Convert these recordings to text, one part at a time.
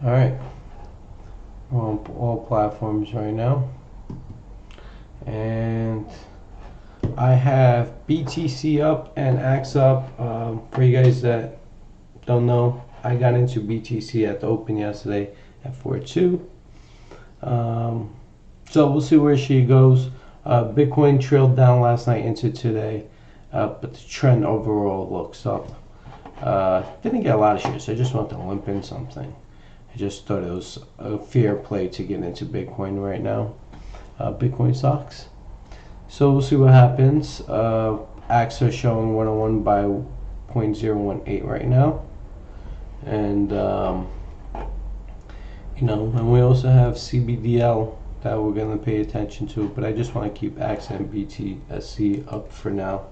All right, we're on all platforms right now, and I have BTC up and Axe up. For you guys that don't know, I got into BTC at the open yesterday at 4.2. So we'll see where she goes. Bitcoin trailed down last night into today, but the trend overall looks up. Didn't get a lot of shares. I just wanted to limp in something. I just thought it was a fair play to get into Bitcoin right now. Bitcoin stocks. So we'll see what happens. Axe are showing 101 by 0.018 right now. And, and we also have CBDL that we're going to pay attention to. But I just want to keep Axe and BTSC up for now.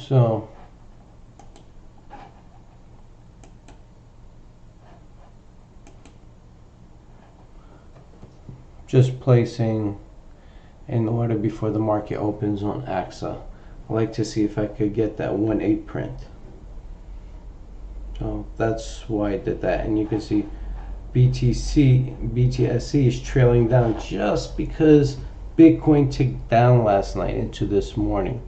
So just placing in order before the market opens on AXA. I like to see if I could get that 1.8 print. So that's why I did that, and you can see BTSC is trailing down just because Bitcoin ticked down last night into this morning.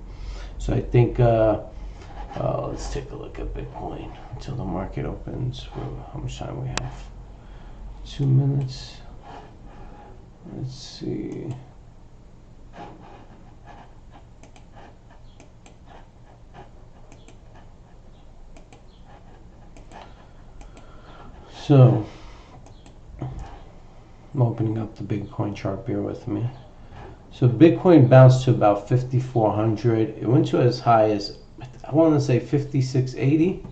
So I think let's take a look at Bitcoin until the market opens. How much time we have? 2 minutes. Let's see. So I'm opening up the Bitcoin chart, bear with me. So Bitcoin bounced to about 5,400. It went to as high as, I want to say 5,680.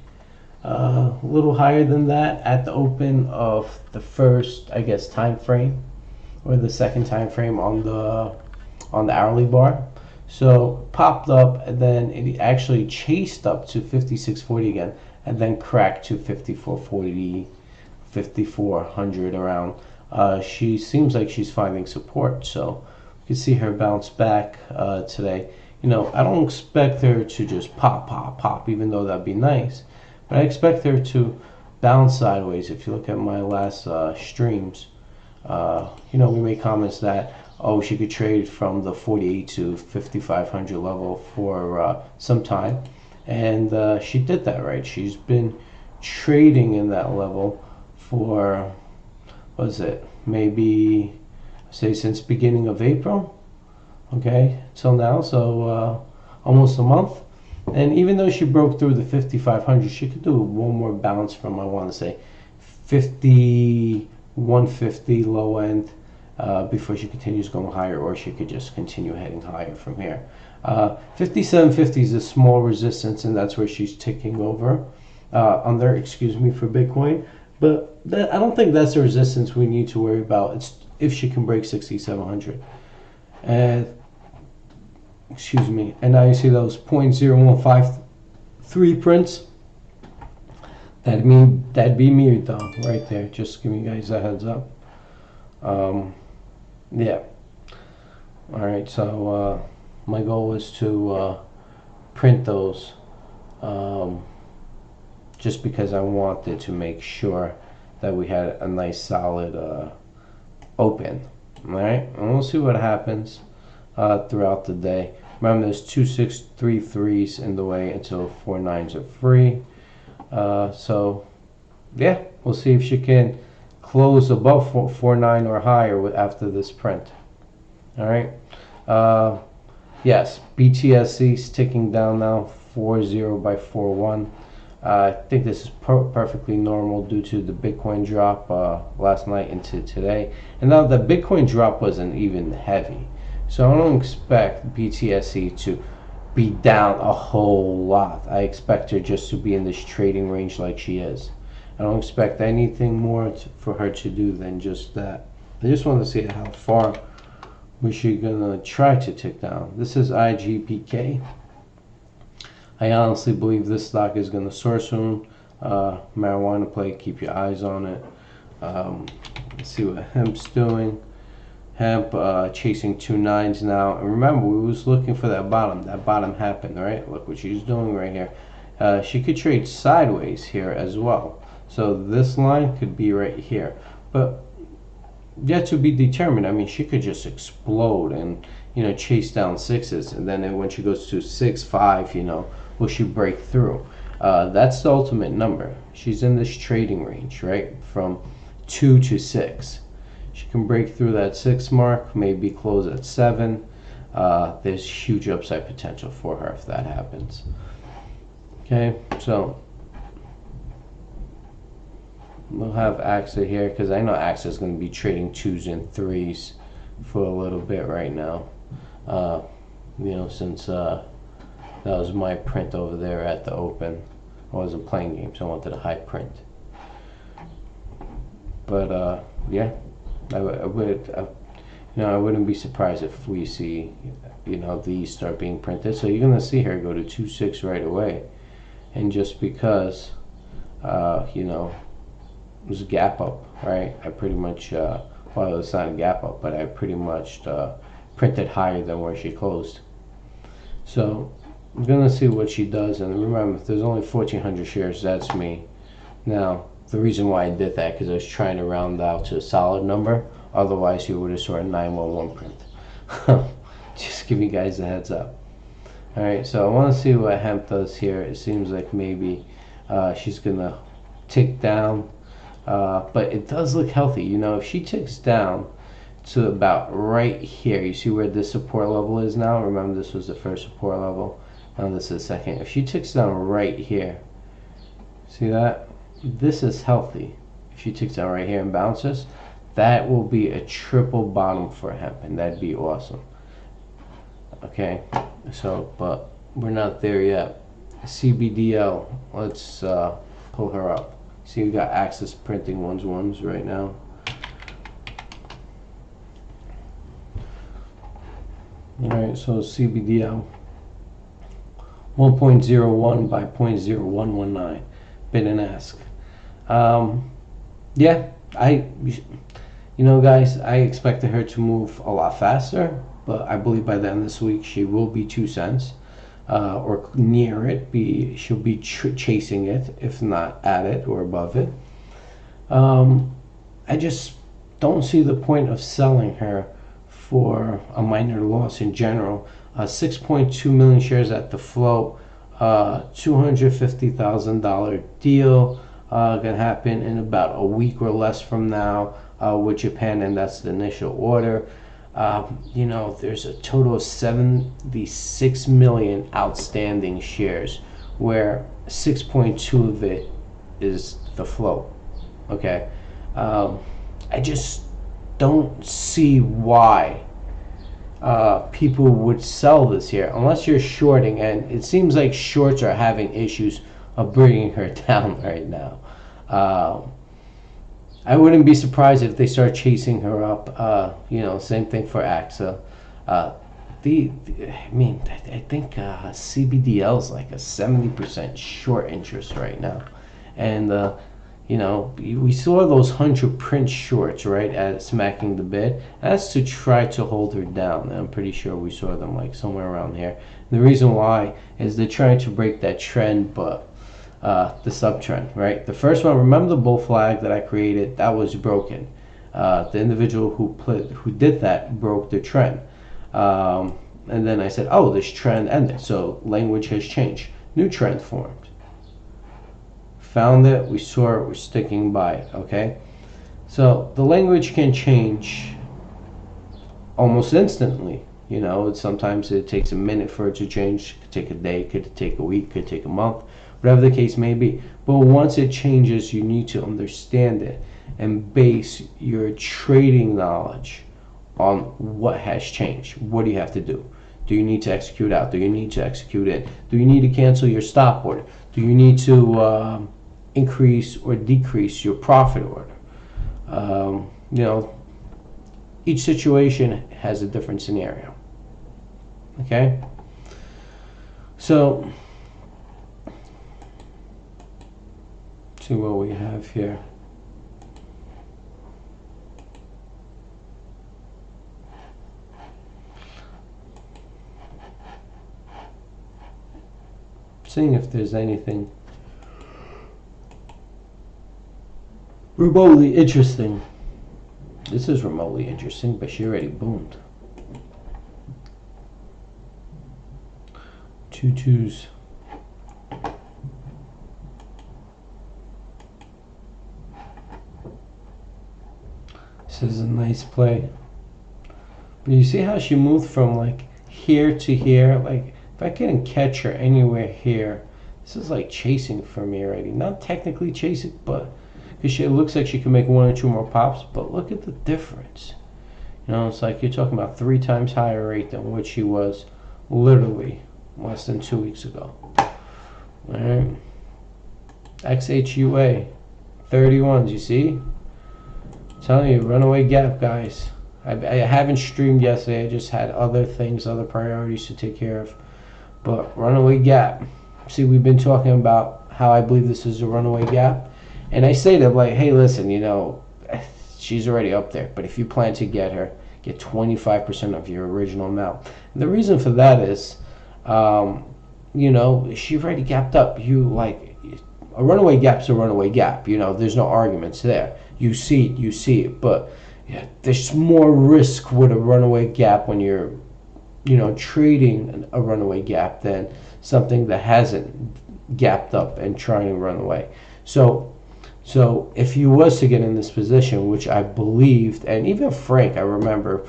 A little higher than that at the open of the first, I guess, time frame, or the second time frame on the hourly bar. So popped up, and then it actually chased up to 5,640 again, and then cracked to 5,440, 5,400 around. She seems like she's finding support, so you can see her bounce back today. I don't expect her to just pop, even though that'd be nice. But I expect her to bounce sideways. If you look at my last streams, we made comments that, she could trade from the 48 to 5,500 level for some time. And she did that, right? She's been trading in that level for, what is it, maybe, say, since beginning of April, okay, till now, so almost a month. And even though she broke through the 5,500, she could do one more bounce from, I want to say, 150 low end before she continues going higher, or she could just continue heading higher from here. 5750 is a small resistance, and that's where she's ticking over under, for Bitcoin. But I don't think that's the resistance we need to worry about. It's if she can break 6,700. And and now you see those 0.0153 prints. That'd be me though, right there. Just giving you guys a heads up. Yeah. All right. So my goal was to print those, just because I wanted to make sure that we had a nice solid open. All right, and we'll see what happens throughout the day. Remember, there's 2 6 3 3s in the way until 4 9s are free. So yeah, we'll see if she can close above 4 9 or higher after this print. All right. Yes, BTSC is ticking down now, 4.0 by 4.1. I think this is perfectly normal due to the Bitcoin drop last night into today. And now the Bitcoin drop wasn't even heavy. So I don't expect BTSC to be down a whole lot. I expect her just to be in this trading range like she is. I don't expect anything more for her to do than just that. I just want to see how far which you're gonna try to tick down. This is IGPK. I honestly believe this stock is gonna soar soon. Marijuana play, keep your eyes on it. Let's see what hemp's doing. Hemp chasing 2.9s now, and remember we was looking for that bottom. That bottom happened, right? Look what she's doing right here. She could trade sideways here as well, so this line could be right here, but yet to be determined. I mean, she could just explode and, you know, chase down sixes, and then when she goes to 6, 5, you know, will she break through? That's the ultimate number. She's in this trading range, right, from 2 to 6. She can break through that 6 mark, maybe close at 7. There's huge upside potential for her if that happens. Okay, so we'll have AXA here because I know AXA is going to be trading 2s and 3s for a little bit right now. You know, since that was my print over there at the open. I wasn't playing games, I wanted a high print. But yeah, I would, you know, I wouldn't be surprised if we see, you know, these start being printed. So you're gonna see her go to 2.6 right away, and just because, you know, it was a gap up, right? I pretty much, well, it's not a gap up, but I pretty much printed higher than where she closed. So I'm gonna see what she does, and remember, if there's only 1,400 shares, that's me. Now, the reason why I did that because I was trying to round out to a solid number. Otherwise, you would have saw a 911 print. Just give you guys a heads up. All right, so I want to see what hemp does here. It seems like maybe she's gonna tick down, but it does look healthy. You know, if she ticks down to about right here, you see where this support level is now. Remember, this was the first support level. Now this is the second. If she ticks down right here, see that? This is healthy. If she ticks down right here and bounces, that will be a triple bottom for hemp, and that'd be awesome. Okay, so, but we're not there yet. CBDL, let's pull her up. See, we got Axis printing ones right now. Alright, so CBDL 1.01 by 0.0119 bid and ask. Yeah, you know, guys, I expected her to move a lot faster, but I believe by the end of this week she will be 2 cents or near it. She'll be chasing it, if not at it or above it. I just don't see the point of selling her for a minor loss in general. 6.2 million shares at the float, $250,000 deal gonna happen in about a week or less from now with Japan, and that's the initial order. You know, there's a total of 76 million outstanding shares, where 6.2 of it is the float. Okay, I just don't see why people would sell this here unless you're shorting, and it seems like shorts are having issues of bringing her down right now. I wouldn't be surprised if they start chasing her up. You know, same thing for AXA. I mean, I think CBDL is like a 70% short interest right now, and you know, we saw those 100 print shorts, right, at smacking the bid. That's to try to hold her down. And I'm pretty sure we saw them like somewhere around here. The reason why is they're trying to break that trend, but the subtrend, right? The first one, remember the bull flag that I created? That was broken. The individual who did that broke the trend. And then I said, oh, this trend ended. So language has changed. New trend formed. Found it, we saw it, we're sticking by it, okay? So the language can change almost instantly. You know, sometimes it takes a minute for it to change. It could take a day, could take a week, could take a month, whatever the case may be. But once it changes, you need to understand it and base your trading knowledge on what has changed. What do you have to do? Do you need to execute out? Do you need to execute in? Do you need to cancel your stop order? Do you need to increase or decrease your profit order? You know, each situation has a different scenario. Okay? So, see what we have here. Seeing if there's anything remotely interesting. This is remotely interesting, but she already boomed. 2 2s. This is a nice play. But you see how she moved from like here to here? Like if I couldn't catch her anywhere here, this is like chasing for me already. Not technically chasing, but because it looks like she can make 1 or 2 more pops. But look at the difference. You know, it's like you're talking about 3 times higher rate than what she was literally less than 2 weeks ago. All right. XHUA 31s, you see? I'm telling you, runaway gap, guys. I haven't streamed yesterday. I just had other things, other priorities to take care of. But runaway gap. See, we've been talking about how I believe this is a runaway gap. And I say to them, like, hey, listen, you know, she's already up there. But if you plan to get her, get 25% of your original amount. And the reason for that is, you know, she already gapped up. You, like, a runaway gap's a runaway gap. You know, there's no arguments there. You see it, you see it. But yeah, there's more risk with a runaway gap when you're, you know, trading a runaway gap than something that hasn't gapped up and trying to run away. So if you was to get in this position, which I believed, and even Frank, I remember,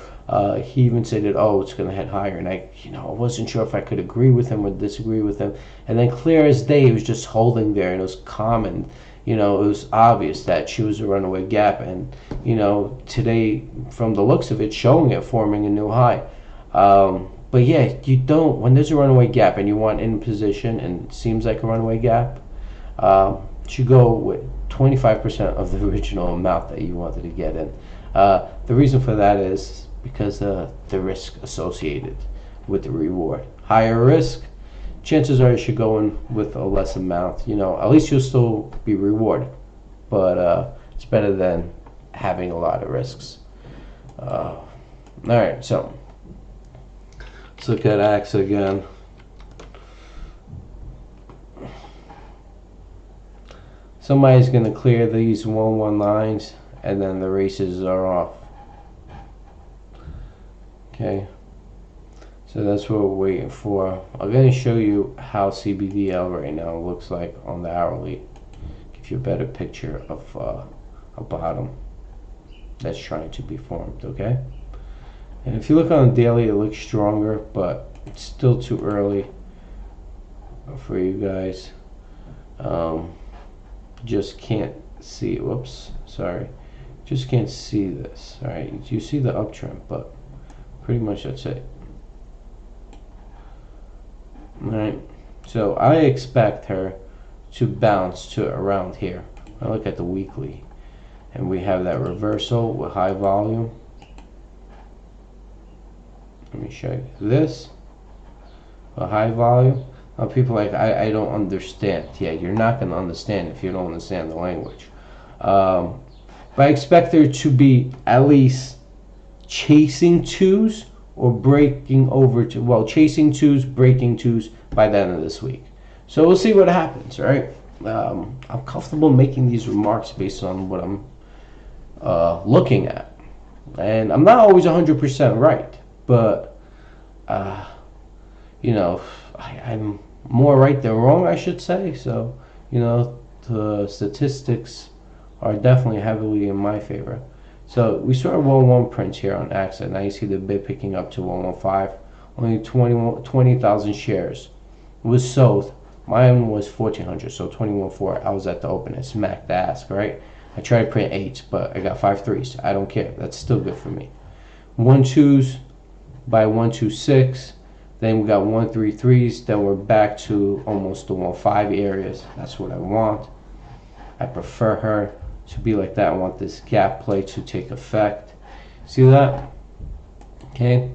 he even said that, oh, it's going to head higher. And I wasn't sure if I could agree with him or disagree with him. And then clear as day, he was just holding there, and it was calm, and, you know, it was obvious that she was a runaway gap. And, you know, today, from the looks of it, showing it, forming a new high. But yeah, you don't, when there's a runaway gap and you want in position and it seems like a runaway gap, you go with 25% of the original amount that you wanted to get in. The reason for that is because the risk associated with the reward. Higher risk, chances are you should go in with a less amount. You know, at least you'll still be rewarded, but it's better than having a lot of risks. All right, so let's look at AXA again. Somebody's going to clear these 1-1 lines, and then the races are off. Okay, so that's what we're waiting for. I'm going to show you how CBDL right now looks like on the hourly. Give you a better picture of a bottom that's trying to be formed, okay? And if you look on the daily, it looks stronger, but it's still too early for you guys. Just can't see, whoops, sorry, just can't see this. All right, you see the uptrend, but pretty much that's it. All right, so I expect her to bounce to around here. I look at the weekly, and we have that reversal with high volume. Let me show you this, a high volume. People like, I don't understand. Yeah, you're not going to understand if you don't understand the language. But I expect there to be at least chasing twos or breaking over to, well, chasing twos, breaking twos by the end of this week. So we'll see what happens, right? I'm comfortable making these remarks based on what I'm looking at. And I'm not always 100% right, but, you know, I'm more right than wrong, I should say. So, you know, the statistics are definitely heavily in my favor. So we saw a 1-1 print here on AXA. Now you see the bid picking up to 115. Only 20,000 shares was sold. Mine was 1,400, so 21.4. I was at the open and smacked the ask, right? I tried to print 8s, but I got 5 3s. I don't care. That's still good for me. 1 2s by 126. Then we got 1 3 3s. Then we're back to almost the 1 5 areas. That's what I want. I prefer her to be like that. I want this gap play to take effect. See that? Okay.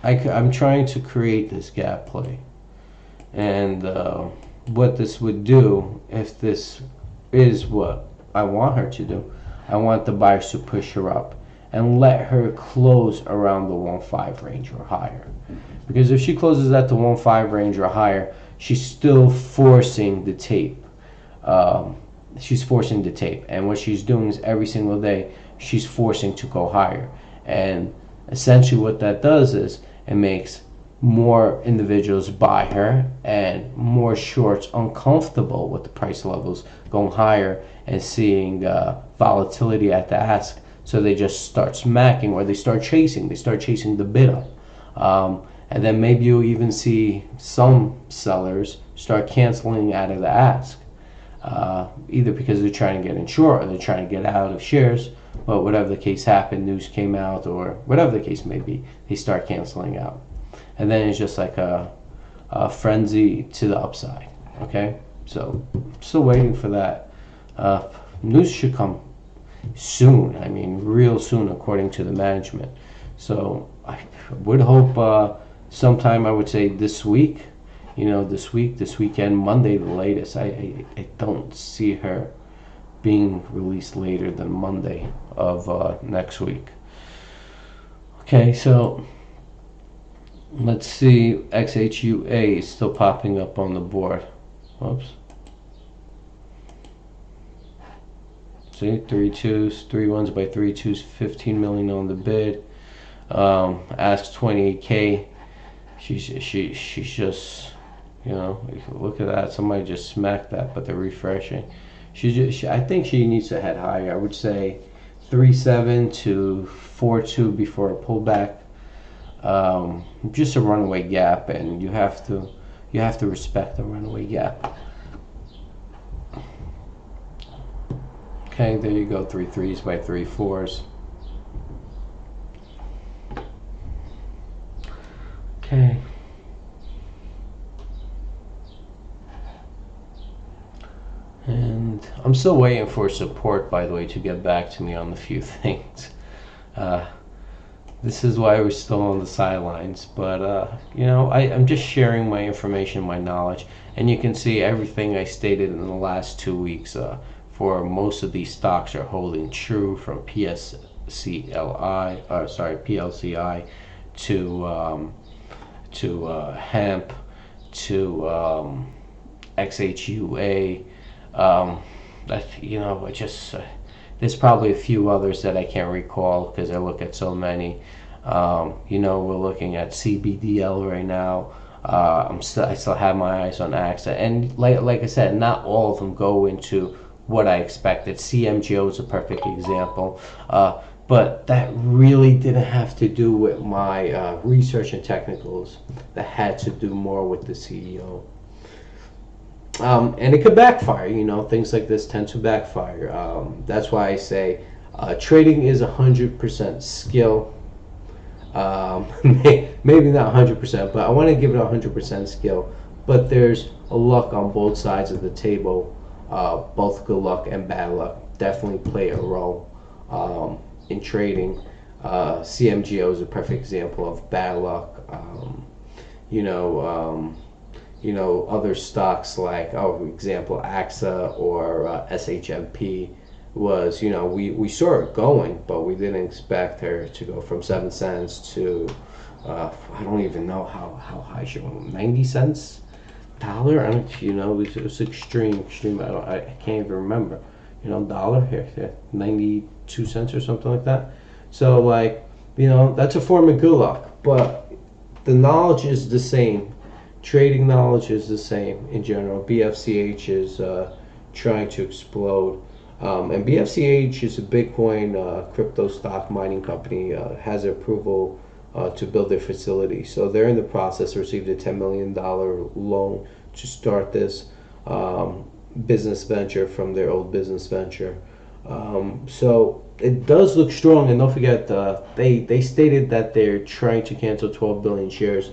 I'm trying to create this gap play. And what this would do, if this is what I want her to do, I want the buyers to push her up and let her close around the 1.5 range or higher. Because if she closes at the 1.5 range or higher, she's still forcing the tape. She's forcing the tape. And what she's doing is every single day, she's forcing to go higher. And essentially what that does is it makes more individuals buy her and more shorts uncomfortable with the price levels going higher and seeing volatility at the ask, so they just start smacking, or they start chasing the bid up. And then maybe you'll even see some sellers start canceling out of the ask, either because they're trying to get in short or they're trying to get out of shares. But whatever the case happened, news came out or whatever the case may be, they start canceling out. And then it's just like a frenzy to the upside. Okay, so still waiting for that. News should come soon. I mean, real soon, according to the management. So I would hope sometime, I would say this week. This weekend, Monday the latest. I don't see her being released later than Monday of next week. Okay, so let's see. XHUA is still popping up on the board. Whoops. See, 3 2s, 3 1s by 3 2s, 15 million on the bid. Asks 28K. She's just, look at that. Somebody just smacked that, but they're refreshing. I think she needs to head higher. I would say 3.7 to 4.2 before a pullback. Just a runaway gap, and you have to respect the runaway gap. Okay, there you go. 3 3s by 3 4s. Okay. And I'm still waiting for support, by the way, to get back to me on a few things. This is why we're still on the sidelines. But, I'm just sharing my information, my knowledge. And you can see everything I stated in the last 2 weeks for most of these stocks are holding true, from PLCI to hemp to XHUA. There's probably a few others that I can't recall because I look at so many. We're looking at CBDL right now. I still have my eyes on AXA, and like I said, not all of them go into what I expected. CMGO is a perfect example, but that really didn't have to do with my research and technicals. That had to do more with the CEO. And it could backfire. Things like this tend to backfire. That's why I say trading is 100% skill. Maybe not 100%, but I want to give it 100% skill. But there's a luck on both sides of the table. Both good luck and bad luck definitely play a role in trading. CMGO is a perfect example of bad luck. Other stocks like, example, AXA or SHMP was, we saw it going, but we didn't expect her to go from 7 cents to, I don't even know how high she went, 90 cents? Dollar? It was extreme. I can't even remember. Dollar here, 92 cents or something like that. So that's a form of good luck, but the knowledge is the same. Trading knowledge is the same in general. BFCH is trying to explode. And BFCH is a Bitcoin crypto stock mining company, has approval to build their facility. So they're in the process, received a $10 million loan to start this business venture from their old business venture. So it does look strong, and don't forget, they stated that they're trying to cancel 12 billion shares.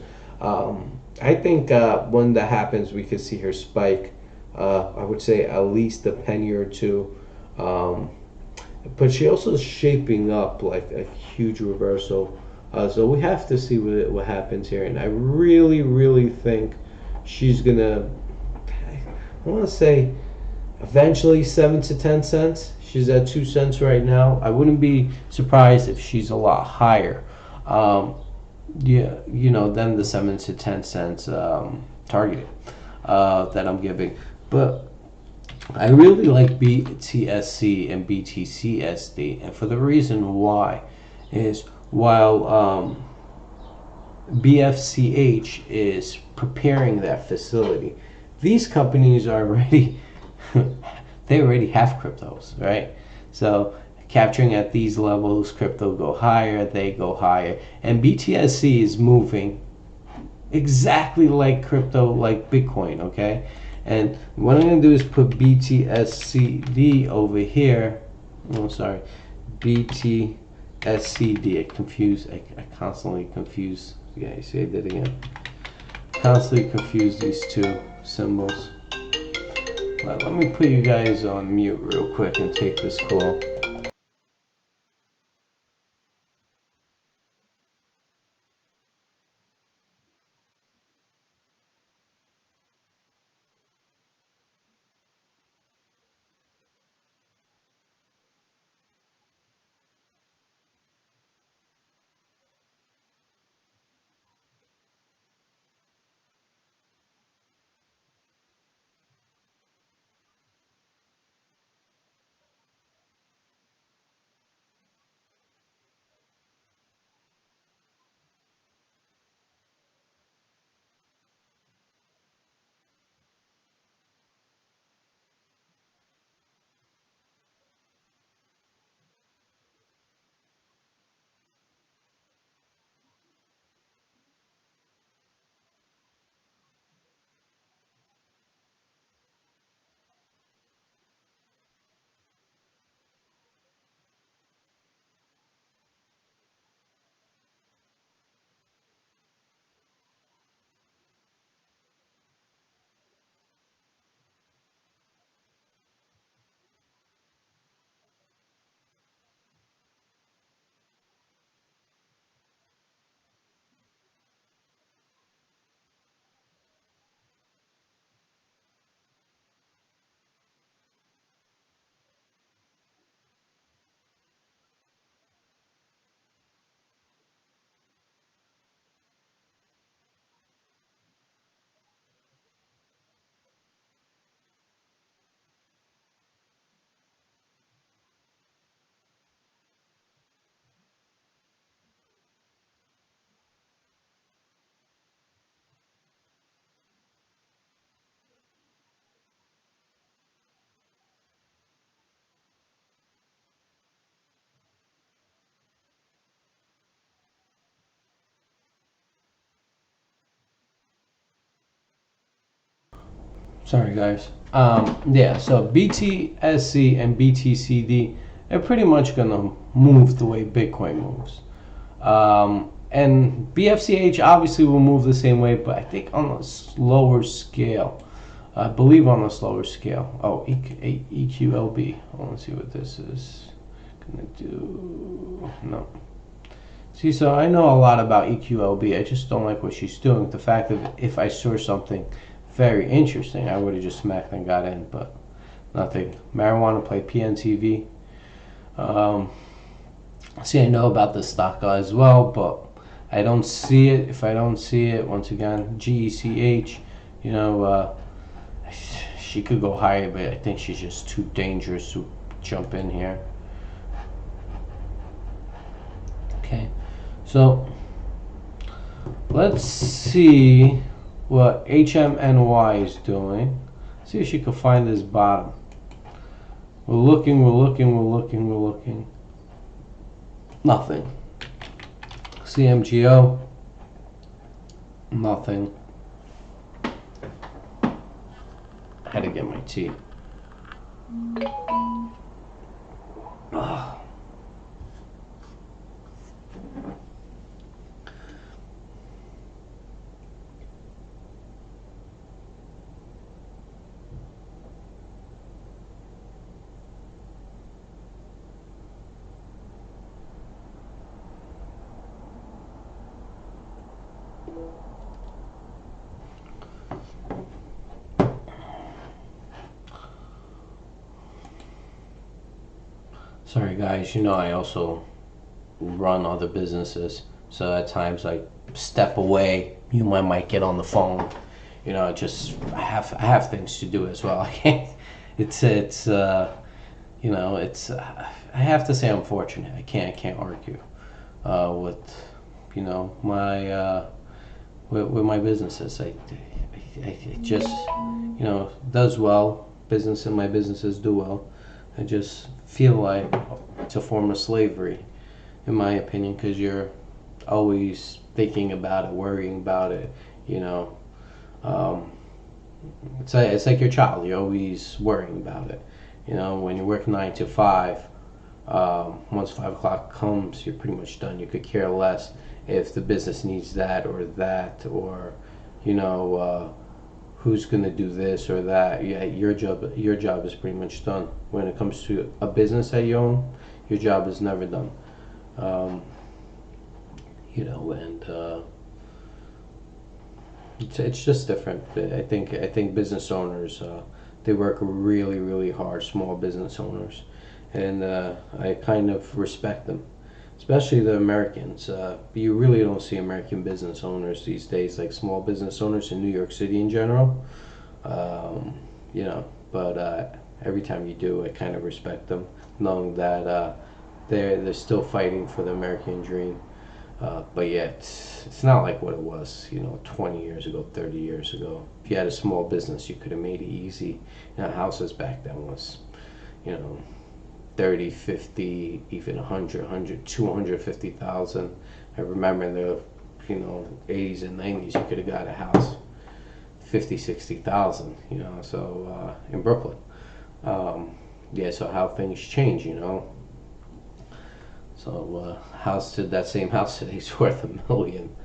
I think when that happens, we could see her spike. I would say at least a penny or two. but she also is shaping up like a huge reversal. So we have to see what happens here, and I really, really think she's gonna. I want to say eventually 7 to 10 cents. She's at 2 cents right now. I wouldn't be surprised if she's a lot higher. Um, yeah, than the 7 to 10 cents target that I'm giving. But I really like BTSC and BTCSD, and for the reason why is while BFCH is preparing that facility, these companies are already they already have cryptos, right? So capturing at these levels, crypto go higher, they go higher, and BTSC is moving exactly like crypto, like Bitcoin, okay? And what I'm gonna do is put BTSCD over here. Oh, sorry, BTSCD. I constantly confuse. Yeah, you see, I did it again. Constantly confuse these two symbols. Let me put you guys on mute real quick and take this call. Sorry, guys. Yeah, so BTSC and BTCD are pretty much gonna move the way Bitcoin moves. And BFCH obviously will move the same way, but I think on a slower scale. I believe on a slower scale. Oh, EQLB. I want to see what this is gonna do. No. See, so I know a lot about EQLB. I just don't like what she's doing. The fact that if I saw something very interesting, I would have just smacked and got in, but nothing. Marijuana play PNTV. See, I know about this stock as well, but I don't see it. If I don't see it, once again, GECH, you know, she could go higher, but I think she's just too dangerous to jump in here. Okay, so let's see what HMNY is doing. See if she can find this bottom. We're looking. Nothing. CMGO. Nothing. I had to get my tea. Ugh. Sorry, guys. I also run other businesses, so at times I step away. I might get on the phone. Just I have things to do as well. I can't. It's I have to say I'm fortunate. I can't argue with my with my businesses. I just does well. Business and my businesses do well. I just feel like it's a form of slavery, in my opinion, because you're always thinking about it, worrying about it. You know, um, it's like your child. You're always worrying about it. When you work 9 to 5, once 5 o'clock comes, you're pretty much done. You could care less if the business needs that or that, or you know who's going to do this or that. Yeah, your job is pretty much done. When it comes to a business that you own, your job is never done. Um, and it's just different. I think business owners, they work really really hard. Small business owners, and I kind of respect them, especially the Americans. You really don't see American business owners these days, like small business owners in New York City in general. Um, but every time you do, I kind of respect them, knowing that they're still fighting for the American dream. But yet, it's not like what it was, 20 years ago, 30 years ago. If you had a small business, you could have made it easy. Houses back then was, you know, 30, 50, even 100, 250,000. I remember in the, 80s and 90s, you could have got a house 50, 60,000, so in Brooklyn. Yeah, so how things change. So that same house today is worth $1 million.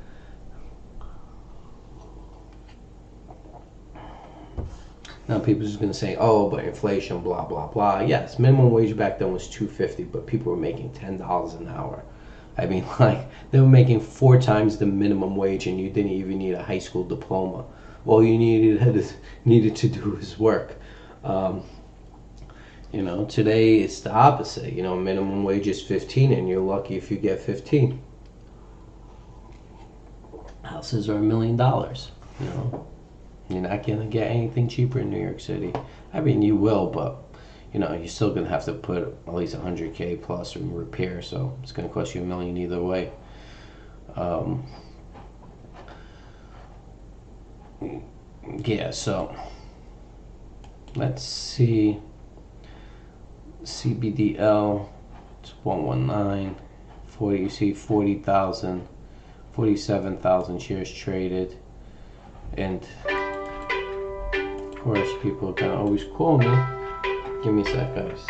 Now people are just gonna say, "Oh, but inflation, blah blah blah." Yes, minimum wage back then was 250, but people were making $10 an hour. I mean, like they were making 4 times the minimum wage, and you didn't even need a high school diploma. All you needed to do was work. Um, Today it's the opposite. Minimum wage is 15, and you're lucky if you get 15. Houses are $1 million. You know, you're not gonna get anything cheaper in New York City. I mean, you will, but you're still gonna have to put at least 100K plus in repair, so it's gonna cost you $1 million either way. Um, yeah, so let's see. CBDL, it's 119. 40, you see 40,000, 47,000 shares traded, and of course, people can always call me. Give me a sec, guys.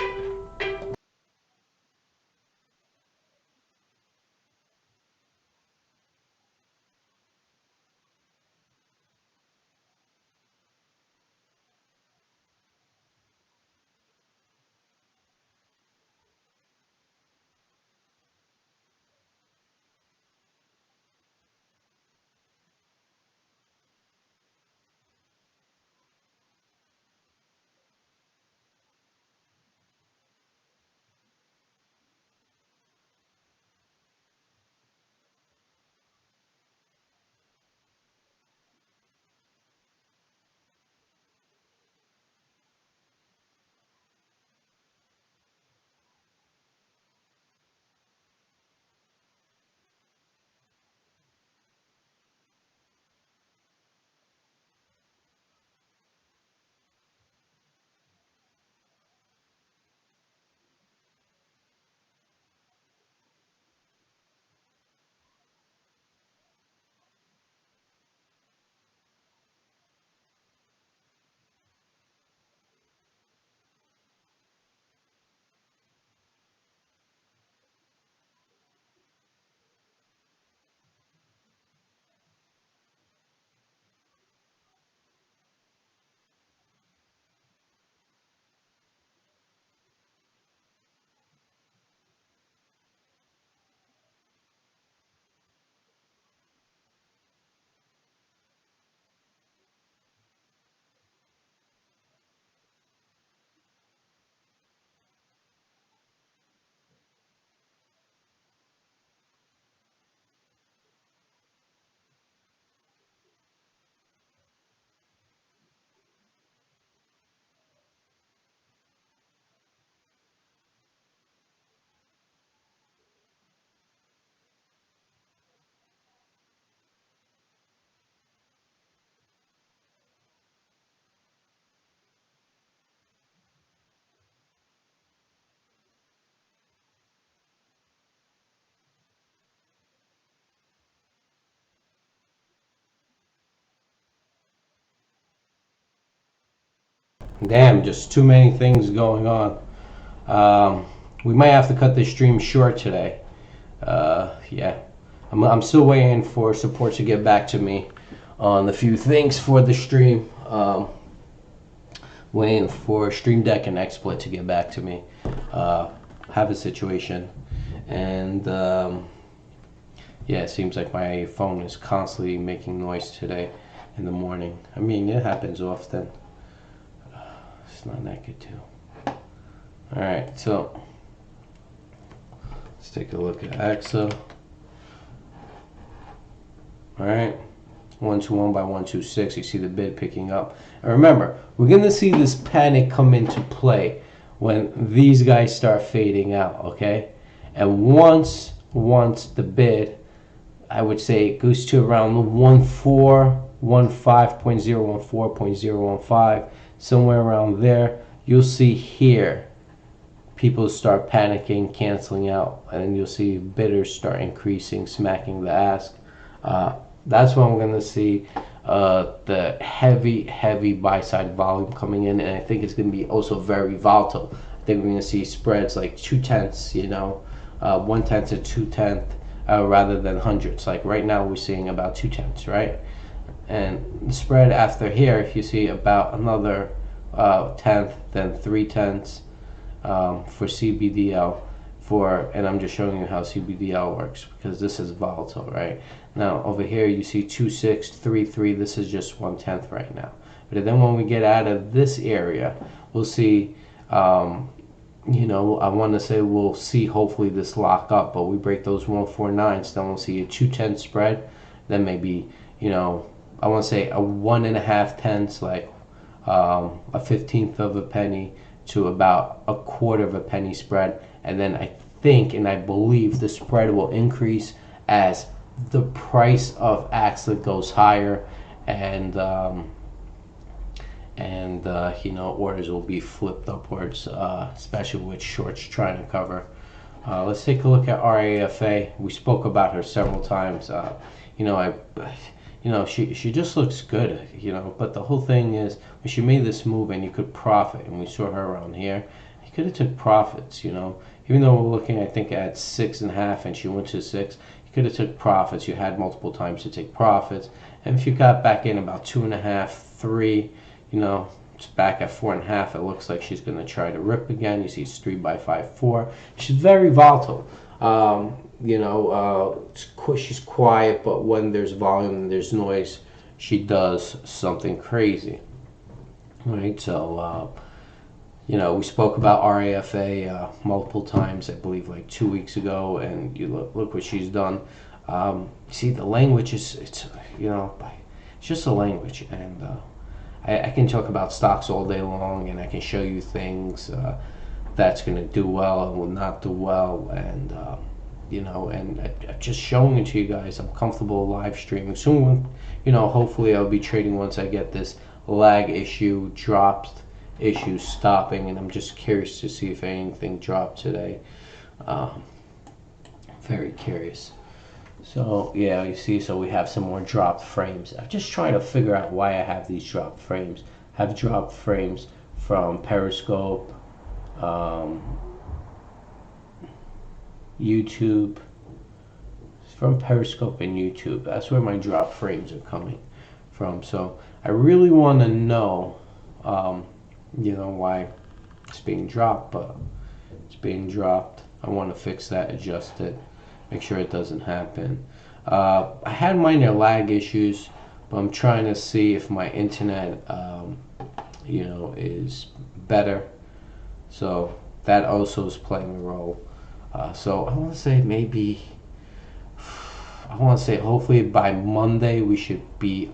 Damn, just too many things going on. We might have to cut this stream short today. Yeah, I'm still waiting for support to get back to me on a few things for the stream. Waiting for Stream Deck and XSplit to get back to me. Have a situation, and yeah, it seems like my phone is constantly making noise today in the morning. I mean, it happens often. It's not that good too. All right, so let's take a look at AXA. All right, 121 by 126. You see the bid picking up. And remember, we're gonna see this panic come into play when these guys start fading out. Okay, and once the bid, I would say, it goes to around 14.015, somewhere around there, you'll see here people start panicking, canceling out, and you'll see bidders start increasing, smacking the ask. That's when we're going to see the heavy buy side volume coming in, and I think it's going to be also very volatile. I think we're going to see spreads like 2/10, 1/10 to 2/10. Rather than hundreds. Like right now we're seeing about 2/10, right? And the spread after here, if you see about another tenth, then 3/10 for CBDL and I'm just showing you how CBDL works because this is volatile, right? Now over here you see 2.633. This is just 1/10 right now. But then when we get out of this area, we'll see I want to say we'll see hopefully this lock up, but we break those 149s, then we'll see a 2/10 spread, then maybe, I want to say a 1.5 tenths, like a 15th of a penny to about a quarter of a penny spread, and then I think and I believe the spread will increase as the price of AXA goes higher, and orders will be flipped upwards, especially with shorts trying to cover. Let's take a look at RAFA. We spoke about her several times. She just looks good, but the whole thing is when she made this move and you could profit, and we saw her around here, you could have took profits, even though we're looking, I think, at 6.5 and she went to 6, you could have took profits. You had multiple times to take profits, and if you got back in about 2.5, 3, it's back at 4.5. It looks like she's going to try to rip again. You see it's 3 by 5, 4. She's very volatile. She's quiet, but when there's volume and there's noise, she does something crazy. Right? So, we spoke about RAFA multiple times, I believe like 2 weeks ago, and you look what she's done. See, the language it's just a language, and I can talk about stocks all day long, and I can show you things that's going to do well and will not do well, and just showing it to you guys. I'm comfortable live streaming soon. Hopefully I'll be trading once I get this lag issue stopping, and I'm just curious to see if anything dropped today. Very curious. So yeah, you see, so we have some more dropped frames. I'm just trying to figure out why I have these dropped frames. I have dropped frames from Periscope, YouTube. From Periscope and YouTube. That's where my dropped frames are coming from. So I really want to know, why it's being dropped, but it's being dropped. I want to fix that, adjust it, make sure it doesn't happen. I had minor lag issues, but I'm trying to see if my internet, is better. So that also is playing a role. So I want to say hopefully by Monday we should be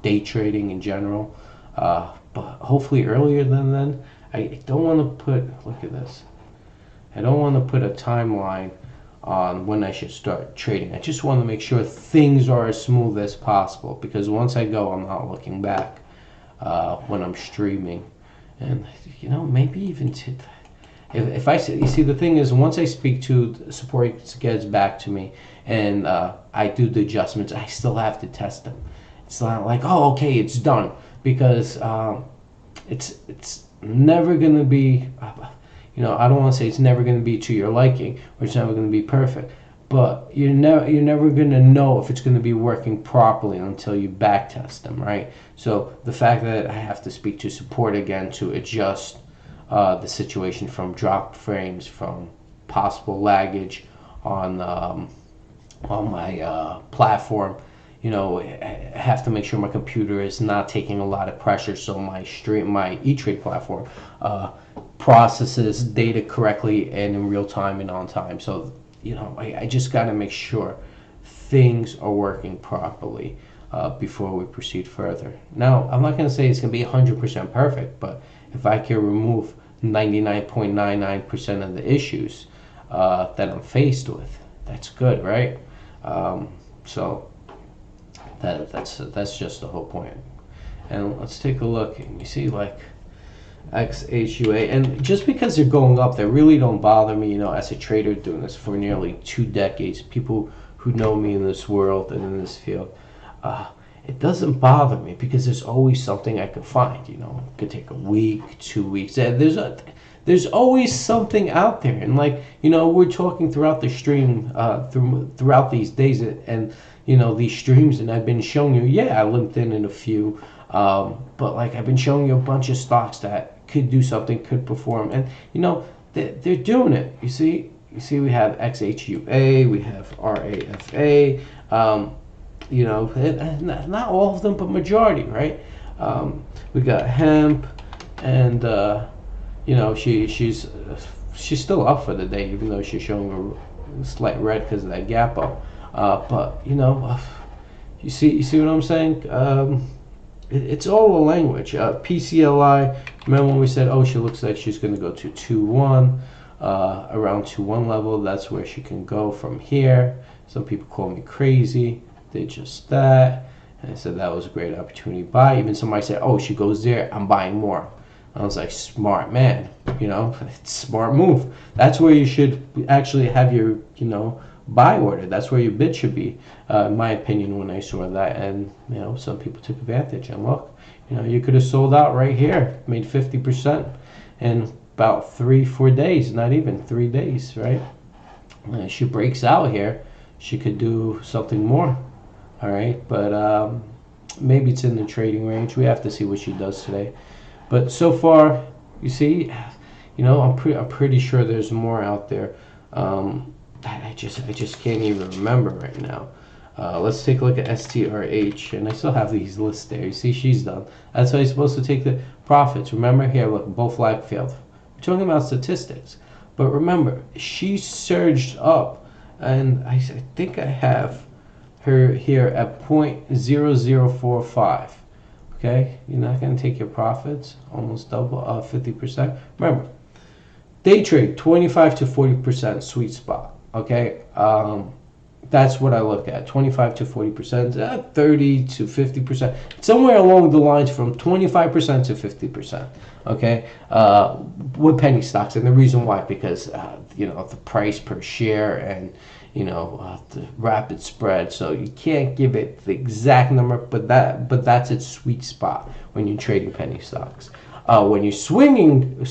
day trading in general. But hopefully earlier than then. I don't want to look at this. I don't want to put a timeline on when I should start trading. I just want to make sure things are as smooth as possible, because once I go, I'm not looking back when I'm streaming. And maybe even if I see, the thing is, once I speak to support, gets back to me, and I do the adjustments, I still have to test them. It's not like, oh, okay, it's done, because it's never going to be, I don't want to say it's never going to be to your liking or it's never going to be perfect, but you're never going to know if it's going to be working properly until you back test them, right? So the fact that I have to speak to support again to adjust the situation from drop frames, from possible laggage on my platform. I have to make sure my computer is not taking a lot of pressure, so my E-Trade platform processes data correctly and in real time and on time. So I just got to make sure things are working properly before we proceed further. Now, I'm not going to say it's going to be 100% perfect, but if I can remove 99.99% of the issues that I'm faced with, that's good, right? So that's just the whole point. And let's take a look, and you see like XHUA, and just because they're going up, they really don't bother me. As a trader doing this for nearly 2 decades, people who know me in this world and in this field, it doesn't bother me because there's always something I could find. It could take a week, 2 weeks. There's always something out there, and we're talking throughout the stream, throughout these days, and these streams, and I've been showing you, I linked in a few, but I've been showing you a bunch of stocks that could do something, could perform, and they're doing it. You see, we have XHUA, we have RAFA, not all of them, but majority, right? We got hemp, and she's still up for the day, even though she's showing a slight red because of that gap up. But you see what I'm saying? It's all a language. PCLI. Remember when we said, she looks like she's going to go to 2-1, around 2-1 level. That's where she can go from here. Some people call me crazy. Did just that, and I said that was a great opportunity to buy. Even somebody said, she goes there, I'm buying more. I was like, smart man, it's smart move. That's where you should actually have your, buy order. That's where your bid should be, in my opinion, when I saw that. And, some people took advantage. And look, you could have sold out right here, made 50% in about 3-4 days, not even 3 days, right? And if she breaks out here, she could do something more. All right, but maybe it's in the trading range. We have to see what she does today. But so far, you see, I'm pretty sure there's more out there. I just can't even remember right now. Let's take a look at STRH, and I still have these lists there. You see, she's done. That's how you're supposed to take the profits. Remember here, look, both lag failed. We're talking about statistics, but remember, she surged up, and I think I have her here at 0.0045. Okay, you're not going to take your profits, almost double, 50%. Remember, day trade 25 to 40% sweet spot. Okay, that's what I look at. 25 to 40%, 30 to 50%, somewhere along the lines from 25% to 50%. Okay, with penny stocks, and the reason why, because the price per share and the rapid spread. So you can't give it the exact number, but that's its sweet spot when you're trading penny stocks. When you're swing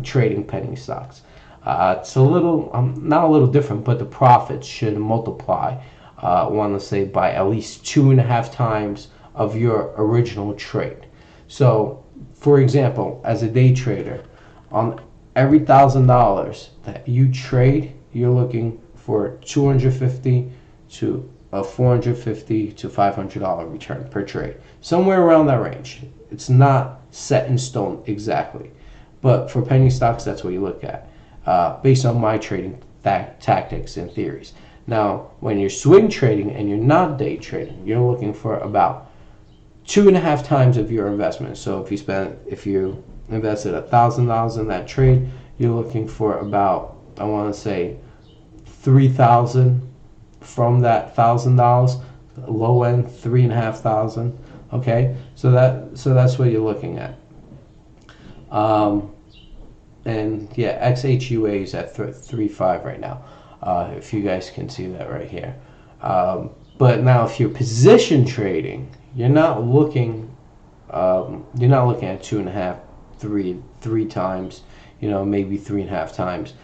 trading penny stocks, it's a little not a little different, but the profits should multiply. I want to say by at least 2.5 times of your original trade. So, for example, as a day trader, on every $1,000 that you trade, you're looking for $250 to $450 to $500 return per trade, somewhere around that range. It's not set in stone exactly, but for penny stocks, that's what you look at, based on my trading tactics and theories. Now, when you're swing trading and you're not day trading, you're looking for about 2.5 times of your investment. So if you invested $1,000 in that trade, you're looking for about, I want to say, $3,000 from that $1,000, low end $3,500. Okay, so that's what you're looking at. And yeah, XHUA is at 3.5 right now. If you guys can see that right here. But now, if you're position trading, you're not looking at 2.5 three times, you know, maybe 3.5 times.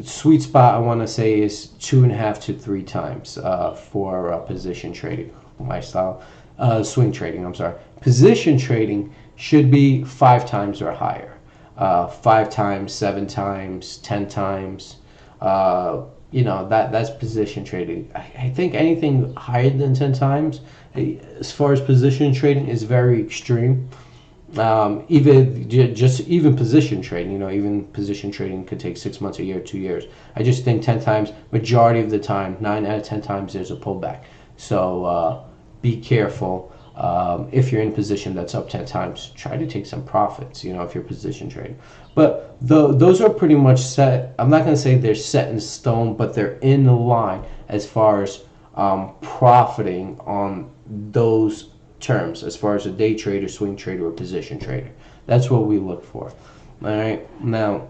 Sweet spot I want to say is 2.5 to 3 times for position trading, my style. Swing trading, I'm sorry. Position trading should be 5 times or higher. 5 times, 7 times, 10 times. You know, that's position trading. I think anything higher than 10 times, as far as position trading, is very extreme. Even position trading, you know, even position trading could take 6 months, a year, 2 years. I just think 10 times, majority of the time, 9 out of 10 times, there's a pullback. So be careful. If you're in position that's up 10 times, try to take some profits, you know, if you're position trading. But those are pretty much set. I'm not going to say they're set in stone, but they're in the line as far as profiting on those terms, as far as a day trader, swing trader, or position trader. That's what we look for. All right. Now,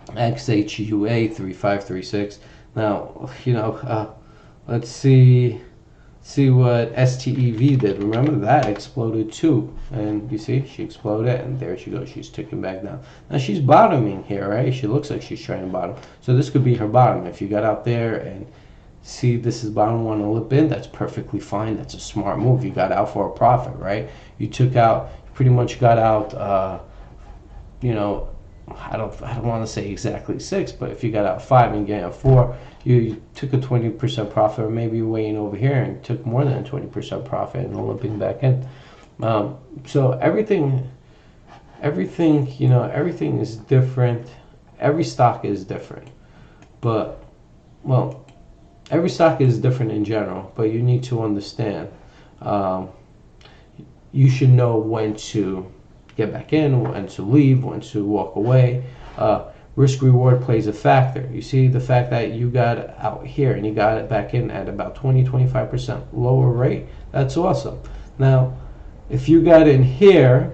XHUA 3536. Now, you know, let's see what STEV did. Remember, that exploded too, and you see she exploded, and there she goes, she's ticking back down. Now she's bottoming here, right? She looks like she's trying to bottom, so this could be her bottom. If you got out there and see this is bottom, want to lip in, that's perfectly fine. That's a smart move. You got out for a profit, right? You took out, pretty much got out, you know, I don't want to say exactly 6, but if you got out 5 and get out 4, you took a 20% profit, or maybe you're waiting over here and took more than a 20% profit and limping back in. So everything, you know, everything is different. Every stock is different, but, well, every stock is different in general, but you need to understand, you should know when to get back in, when to leave, when to walk away. Risk reward plays a factor. You see the fact that you got out here and you got it back in at about 20-25% lower rate, that's awesome. Now if you got in here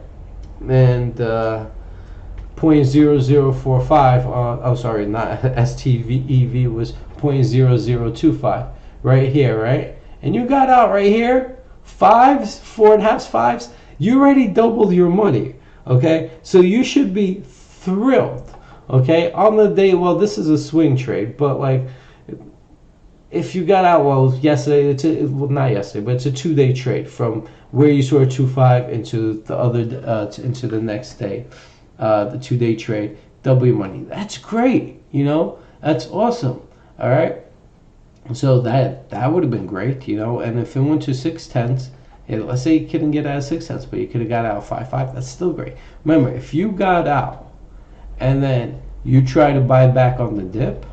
and 0.0045, oh sorry, not STEV, was 0.0025 right here, right? And you got out right here, 5s, 4.5s, 5s, you already doubled your money, okay? So you should be thrilled, okay? On the day, well, this is a swing trade, but like, if you got out, well, yesterday, well, not yesterday, but it's a 2-day trade from where you saw a 2.5 into the other, into the next day, the 2-day trade, double your money. That's great, you know? That's awesome, all right? So that would have been great, you know? And if it went to 6/10, let's say you couldn't get out of 6/10, but you could have got out 5.5, that's still great. Remember, if you got out and then you try to buy back on the dip,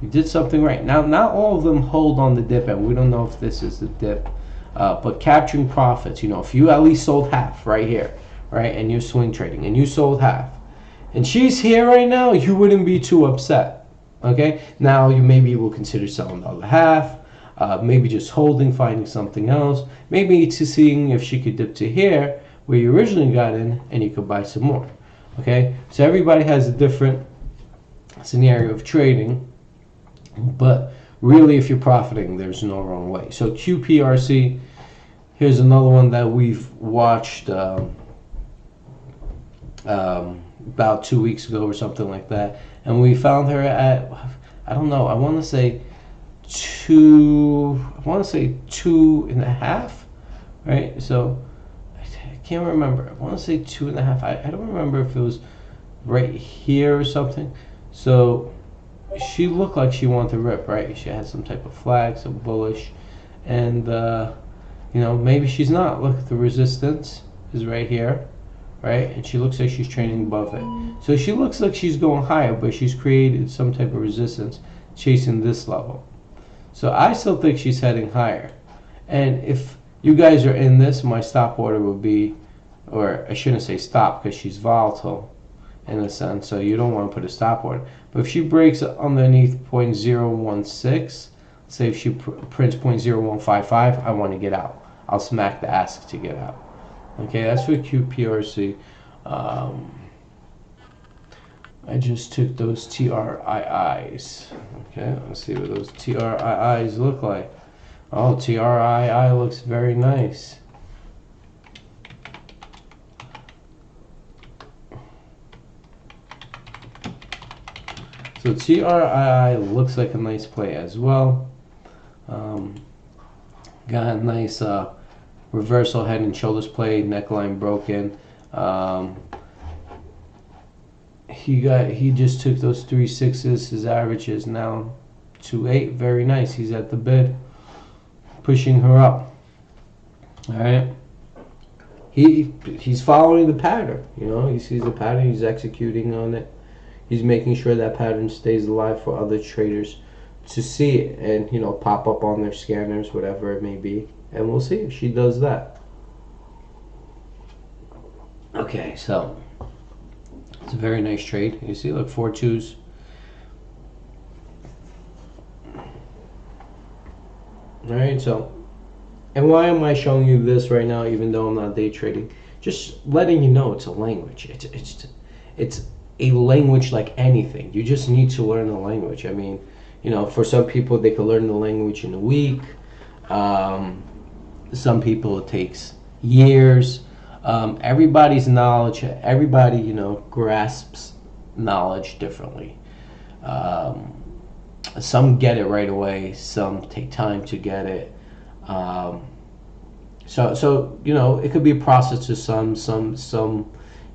you did something right. Now, not all of them hold on the dip, and we don't know if this is the dip, but capturing profits, you know, if you at least sold half right here, right, and you're swing trading, and you sold half, and she's here right now, you wouldn't be too upset, okay? Now, you maybe will consider selling the other half, maybe just holding, finding something else, maybe to seeing if she could dip to here, where you originally got in, and you could buy some more, okay? So everybody has a different scenario of trading, but really, if you're profiting, there's no wrong way. So QPRC, here's another one that we've watched about 2 weeks ago or something like that, and we found her at, I don't know, I want to say 2.5, right? So I can't remember. I want to say 2.5. I don't remember if it was right here or something. So she looked like she wanted to rip, right? She had some type of flag, some bullish, and you know, maybe she's not. Look, the resistance is right here, right? And she looks like she's trading above it. So she looks like she's going higher, but she's created some type of resistance chasing this level. So I still think she's heading higher. And if you guys are in this, my stop order would be, or I shouldn't say stop because she's volatile in a sense, so you don't want to put a stop order. But if she breaks underneath 0.016, say if she prints 0.0155, I want to get out. I'll smack the ask to get out. Okay, that's for QPRC. I just took those TRIIs. Okay, let's see what those TRIIs look like. Oh, TRII looks very nice. So TRII looks like a nice play as well. Got a nice reversal head and shoulders play, neckline broken. He just took those 3 6s. His average is now 2.8. Very nice. He's at the bid, pushing her up. All right. He's following the pattern. You know, he sees the pattern. He's executing on it. He's making sure that pattern stays alive for other traders to see it and, you know, pop up on their scanners, whatever it may be. And we'll see if she does that. Okay, so it's a very nice trade. You see, look, 4 2s. All right, so, and why am I showing you this right now, even though I'm not day trading? Just letting you know it's a language. It's a language like anything. You just need to learn the language. I mean, you know, for some people, they can learn the language in a week. Some people, it takes years. Everybody's knowledge, everybody, you know, grasps knowledge differently. Some get it right away. Some take time to get it. So you know, it could be a process to some,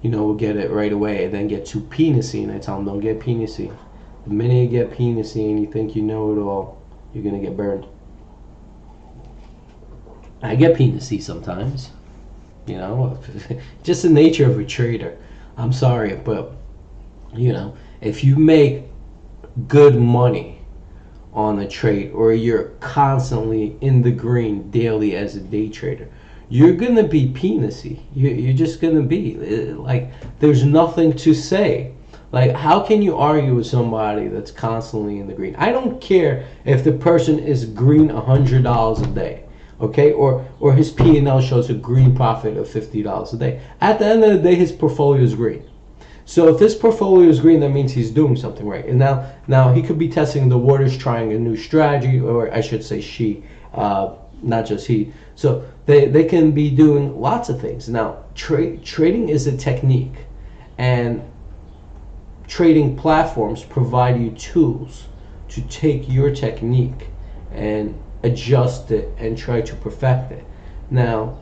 you know, will get it right away and then get too penisy, and I tell them, don't get penisy. The minute you get penisy and you think you know it all, you're gonna get burned. I get penisy sometimes, you know, just the nature of a trader. I'm sorry, but you know, if you make good money on a trade, or you're constantly in the green daily as a day trader, you're gonna be penisy. You're just gonna be like, there's nothing to say. Like, how can you argue with somebody that's constantly in the green? I don't care if the person is green $100 a day, okay, or his P&L shows a green profit of $50 a day. At the end of the day, his portfolio is green. So if this portfolio is green, that means he's doing something right. And now he could be testing the waters, trying a new strategy, or I should say she, not just he. So they can be doing lots of things. Now, trading is a technique, and trading platforms provide you tools to take your technique and adjust it and try to perfect it. Now,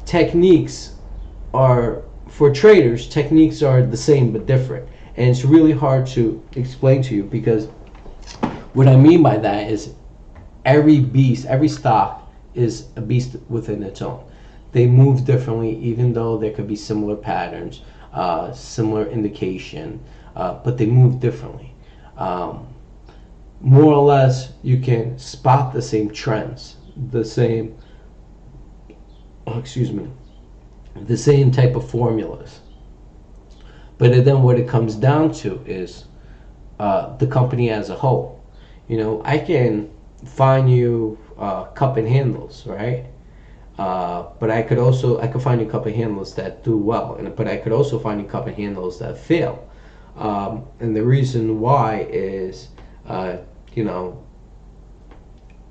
techniques are, for traders, techniques are the same but different. And it's really hard to explain to you, because what I mean by that is every beast, every stock is a beast within its own. They move differently, even though there could be similar patterns, similar indication, but they move differently. More or less, you can spot the same trends, the same, the same type of formulas. But then what it comes down to is the company as a whole. You know, I can find you cup and handles, right? But I could find you cup and handles that do well, but I could also find you cup and handles that fail. And the reason why is, you know,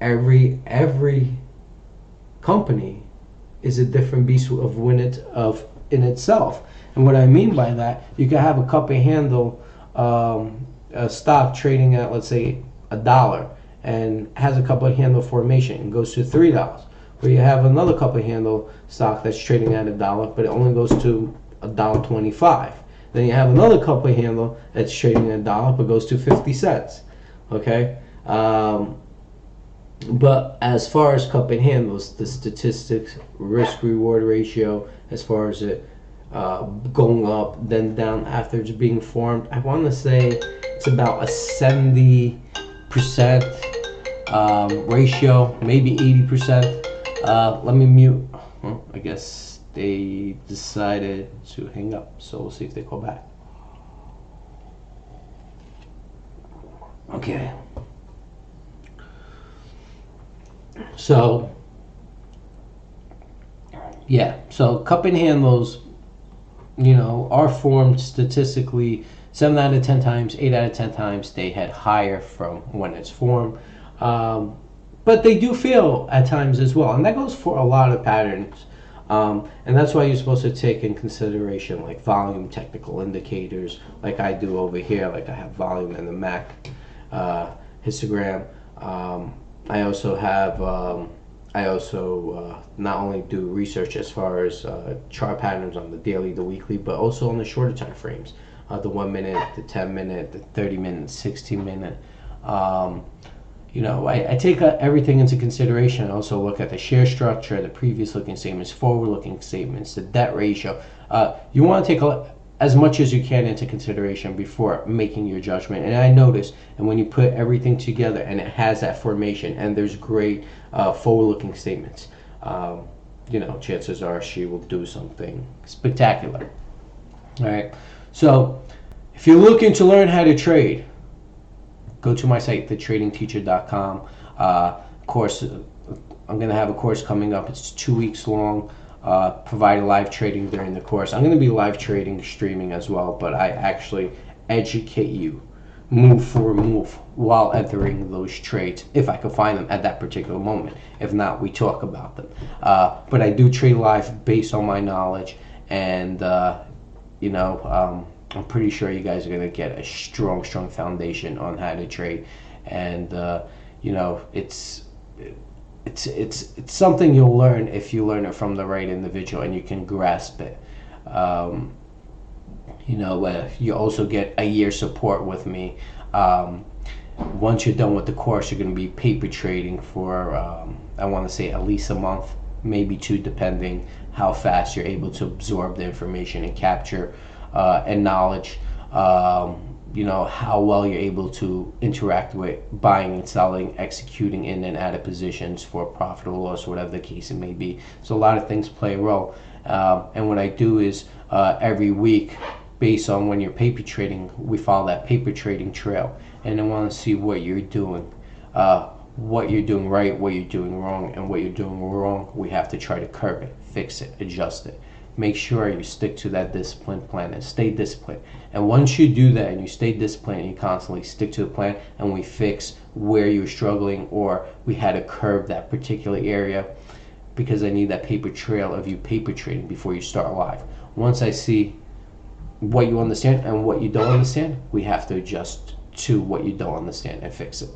every company is a different beast in itself. And what I mean by that, you can have a cup and handle a stock trading at, let's say, $1, and has a cup and handle formation and goes to $3. Where you have another cup and handle stock that's trading at $1, but it only goes to $1.25. Then you have another cup and handle that's trading at $1 but goes to 50 cents. Okay? But as far as cup and handles, the statistics, risk-reward ratio, as far as it going up, then down after it's being formed, I want to say it's about a 70% ratio, maybe 80%. Let me mute. I guess they decided to hang up, so we'll see if they call back. Okay. So, yeah. So cup and handles, you know, are formed statistically 7 out of 10 times, 8 out of 10 times they head higher from when it's formed. But they do fail at times as well, and that goes for a lot of patterns. And that's why you're supposed to take in consideration like volume, technical indicators, like I do over here. Like I have volume in the Mac histogram. I also have not only do research as far as chart patterns on the daily, the weekly, but also on the shorter time frames, the 1 minute, the 10 minute, the 30 minute, 60 minute. I take everything into consideration. I also look at the share structure, the previous looking statements, forward looking statements, the debt ratio. You want to take as much as you can into consideration before making your judgment. And I notice, and when you put everything together and it has that formation and there's great forward looking statements, chances are she will do something spectacular. All right. So if you're looking to learn how to trade, go to my site, thetradingteacher.com. Course, I'm going to have a course coming up. It's 2 weeks long. Provide live trading during the course. I'm going to be live trading, streaming as well, but I actually educate you move for move while entering those trades, if I can find them at that particular moment. If not, we talk about them. But I do trade live based on my knowledge, and I'm pretty sure you guys are going to get a strong foundation on how to trade. And it's something you'll learn if you learn it from the right individual and you can grasp it. You also get a year support with me. Once you're done with the course, you're going to be paper trading for I want to say at least a month, maybe 2, depending how fast you're able to absorb the information and capture and knowledge. How well you're able to interact with buying and selling, executing in and out of positions for profit or loss, whatever the case it may be. So a lot of things play a role. And what I do is every week, based on when you're paper trading, we follow that paper trading trail. And I want to see what you're doing, what you're doing right, what you're doing wrong, and what you're doing wrong. We have to try to curb it, fix it, adjust it. Make sure you stick to that discipline plan and stay disciplined. And once you do that and you stay disciplined and you constantly stick to the plan, and we fix where you're struggling or we had to curb that particular area, because I need that paper trail of you paper trading before you start live. Once I see what you understand and what you don't understand, we have to adjust to what you don't understand and fix it,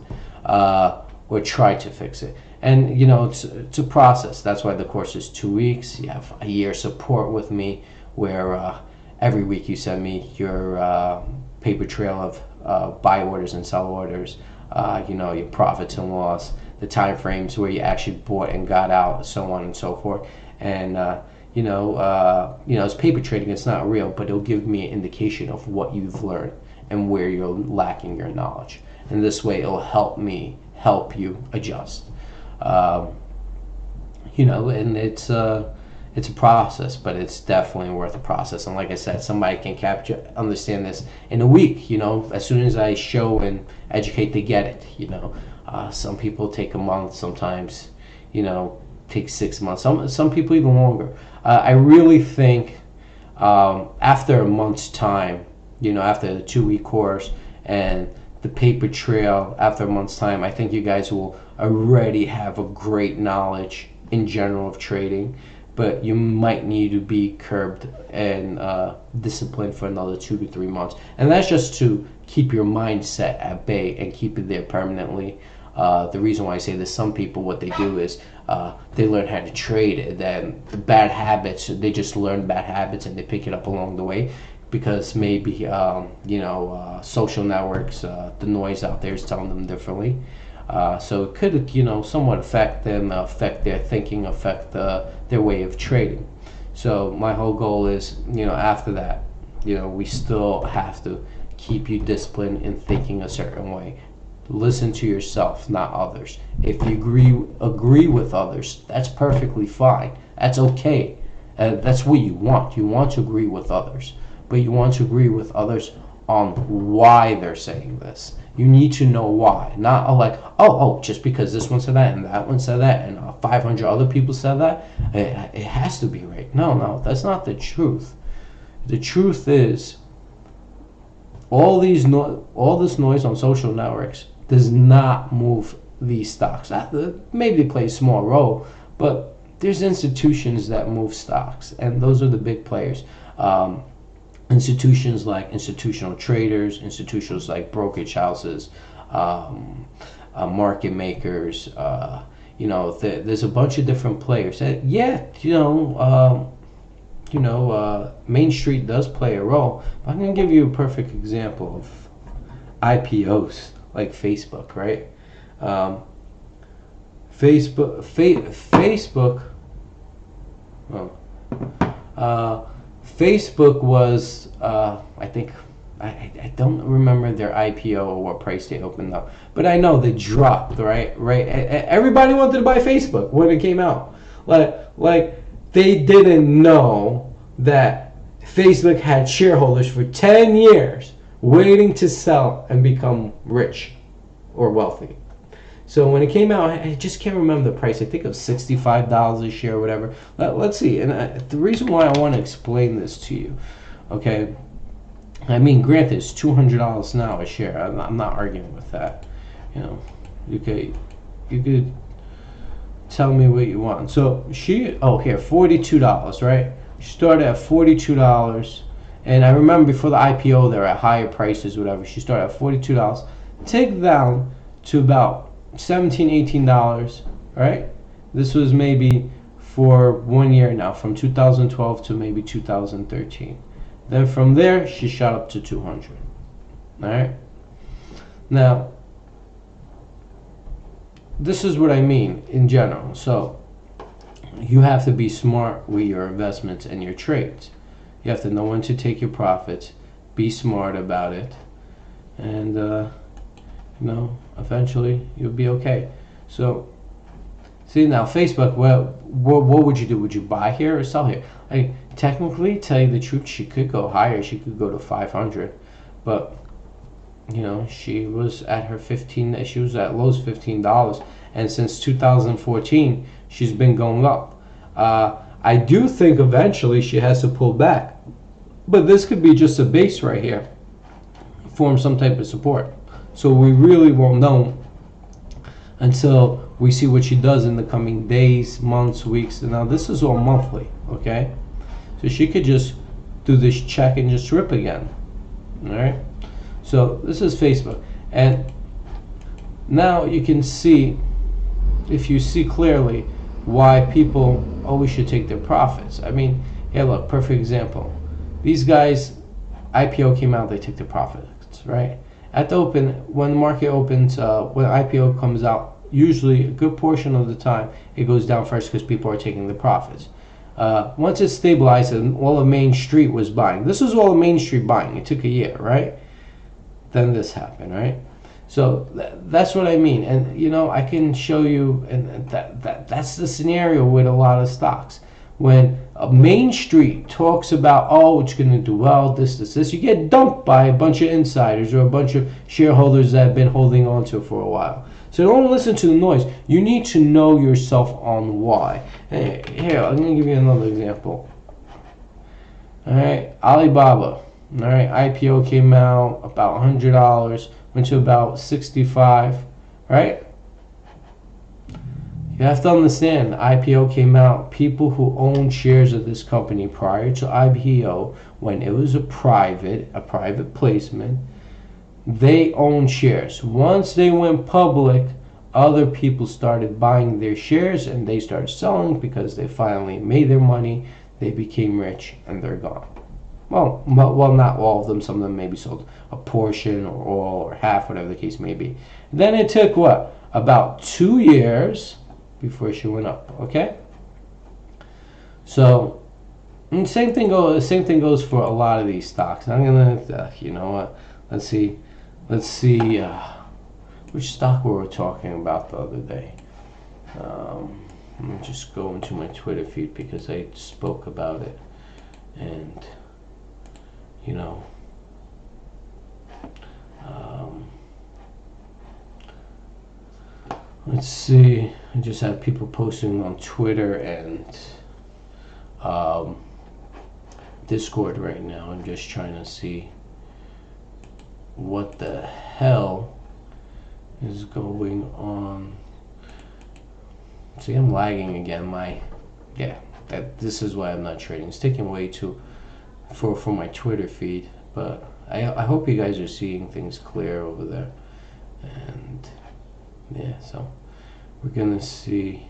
or try to fix it. And it's a process. That's why the course is 2 weeks. You have a year support with me, where every week you send me your paper trail of buy orders and sell orders, your profits and loss, the time frames where you actually bought and got out, so on and so forth. And it's paper trading. It's not real, but it'll give me an indication of what you've learned and where you're lacking your knowledge. And this way, it'll help me help you adjust. And it's a process, but it's definitely worth a process. And like I said, somebody can understand this in a week. As soon as I show and educate, they get it. Some people take a month, sometimes take 6 months, some people even longer. I really think after a month's time, after the 2-week course and the paper trail, after a month's time, I think you guys will already have a great knowledge in general of trading, but you might need to be curbed and disciplined for another 2 to 3 months. And that's just to keep your mindset at bay and keep it there permanently. The reason why I say this, some people, what they do is they learn how to trade, and then the bad habits, they just learn bad habits and they pick it up along the way, because maybe social networks, the noise out there is telling them differently. So it could somewhat affect them, affect their thinking, affect their way of trading. So my whole goal is, after that, we still have to keep you disciplined in thinking a certain way. Listen to yourself, not others. If you agree with others, that's perfectly fine. That's okay. That's what you want. You want to agree with others, but you want to agree with others on why they're saying this. You need to know why, not like, just because this one said that and that one said that and 500 other people said that, it has to be right. No, that's not the truth. The truth is, all this noise on social networks does not move these stocks. Maybe they play a small role, but there's institutions that move stocks, and those are the big players. Institutions like institutional traders, institutions like brokerage houses, market makers. There's a bunch of different players. Main Street does play a role. But I'm going to give you a perfect example of IPOs like Facebook, right? Facebook was, I think, I don't remember their IPO or what price they opened up, but I know they dropped, right? Everybody wanted to buy Facebook when it came out. Like they didn't know that Facebook had shareholders for 10 years waiting to sell and become rich or wealthy. So when it came out, I just can't remember the price. I think it was $65 a share or whatever. Let's see. And the reason why I want to explain this to you, okay? I mean, granted, it's $200 now a share. I'm not arguing with that. You could tell me what you want. So here, $42, right? She started at $42, and I remember before the IPO, they were at higher prices, whatever. She started at $42. Take down to about $17, $18, right? This was maybe for 1 year now, from 2012 to maybe 2013. Then from there, she shot up to 200. All right. Now, this is what I mean in general. So, you have to be smart with your investments and your trades. You have to know when to take your profits, be smart about it, and eventually you'll be okay. So, see now, Facebook. Well, what would you do? Would you buy here or sell here? Technically, tell you the truth, she could go higher. She could go to 500, but she was at her She was at lows $15, and since 2014, she's been going up. I do think eventually she has to pull back, but this could be just a base right here, form some type of support. So we really won't know until we see what she does in the coming days, months, weeks. And now this is all monthly, okay? So she could just do this check and just rip again, all right? So this is Facebook. And now you can see, if you see clearly, why people always should take their profits. I mean, here, look, perfect example. These guys, IPO came out, they took their profits, right? At the open, when the market opens, when IPO comes out, usually a good portion of the time it goes down first because people are taking the profits. Once it stabilized and all of Main Street was buying, this was all of Main Street buying. It took a year, right? Then this happened, right? So that's what I mean, and I can show you, and that's the scenario with a lot of stocks. When Main Street talks about, it's going to do well, this, you get dumped by a bunch of insiders or a bunch of shareholders that have been holding on to it for a while. So don't listen to the noise. You need to know yourself on why. Here, I'm going to give you another example. All right, Alibaba. All right, IPO came out about $100, went to about 65, right? You have to understand, the IPO came out, people who owned shares of this company prior to IPO, when it was a private placement, they owned shares. Once they went public, other people started buying their shares and they started selling because they finally made their money, they became rich, and they're gone. Well, not all of them. Some of them maybe sold a portion or all or half, whatever the case may be. Then it took about 2 years before she went up. Okay. So, and same thing goes for a lot of these stocks. I'm gonna, let's see, which stock were we talking about the other day? Let me just go into my Twitter feed because I spoke about it, and let's see. I just have people posting on Twitter and Discord right now. I'm just trying to see what the hell is going on. See, I'm lagging again. My yeah, this is why I'm not trading. It's taking way too for my Twitter feed, but I hope you guys are seeing things clear over there. And yeah, so we're gonna see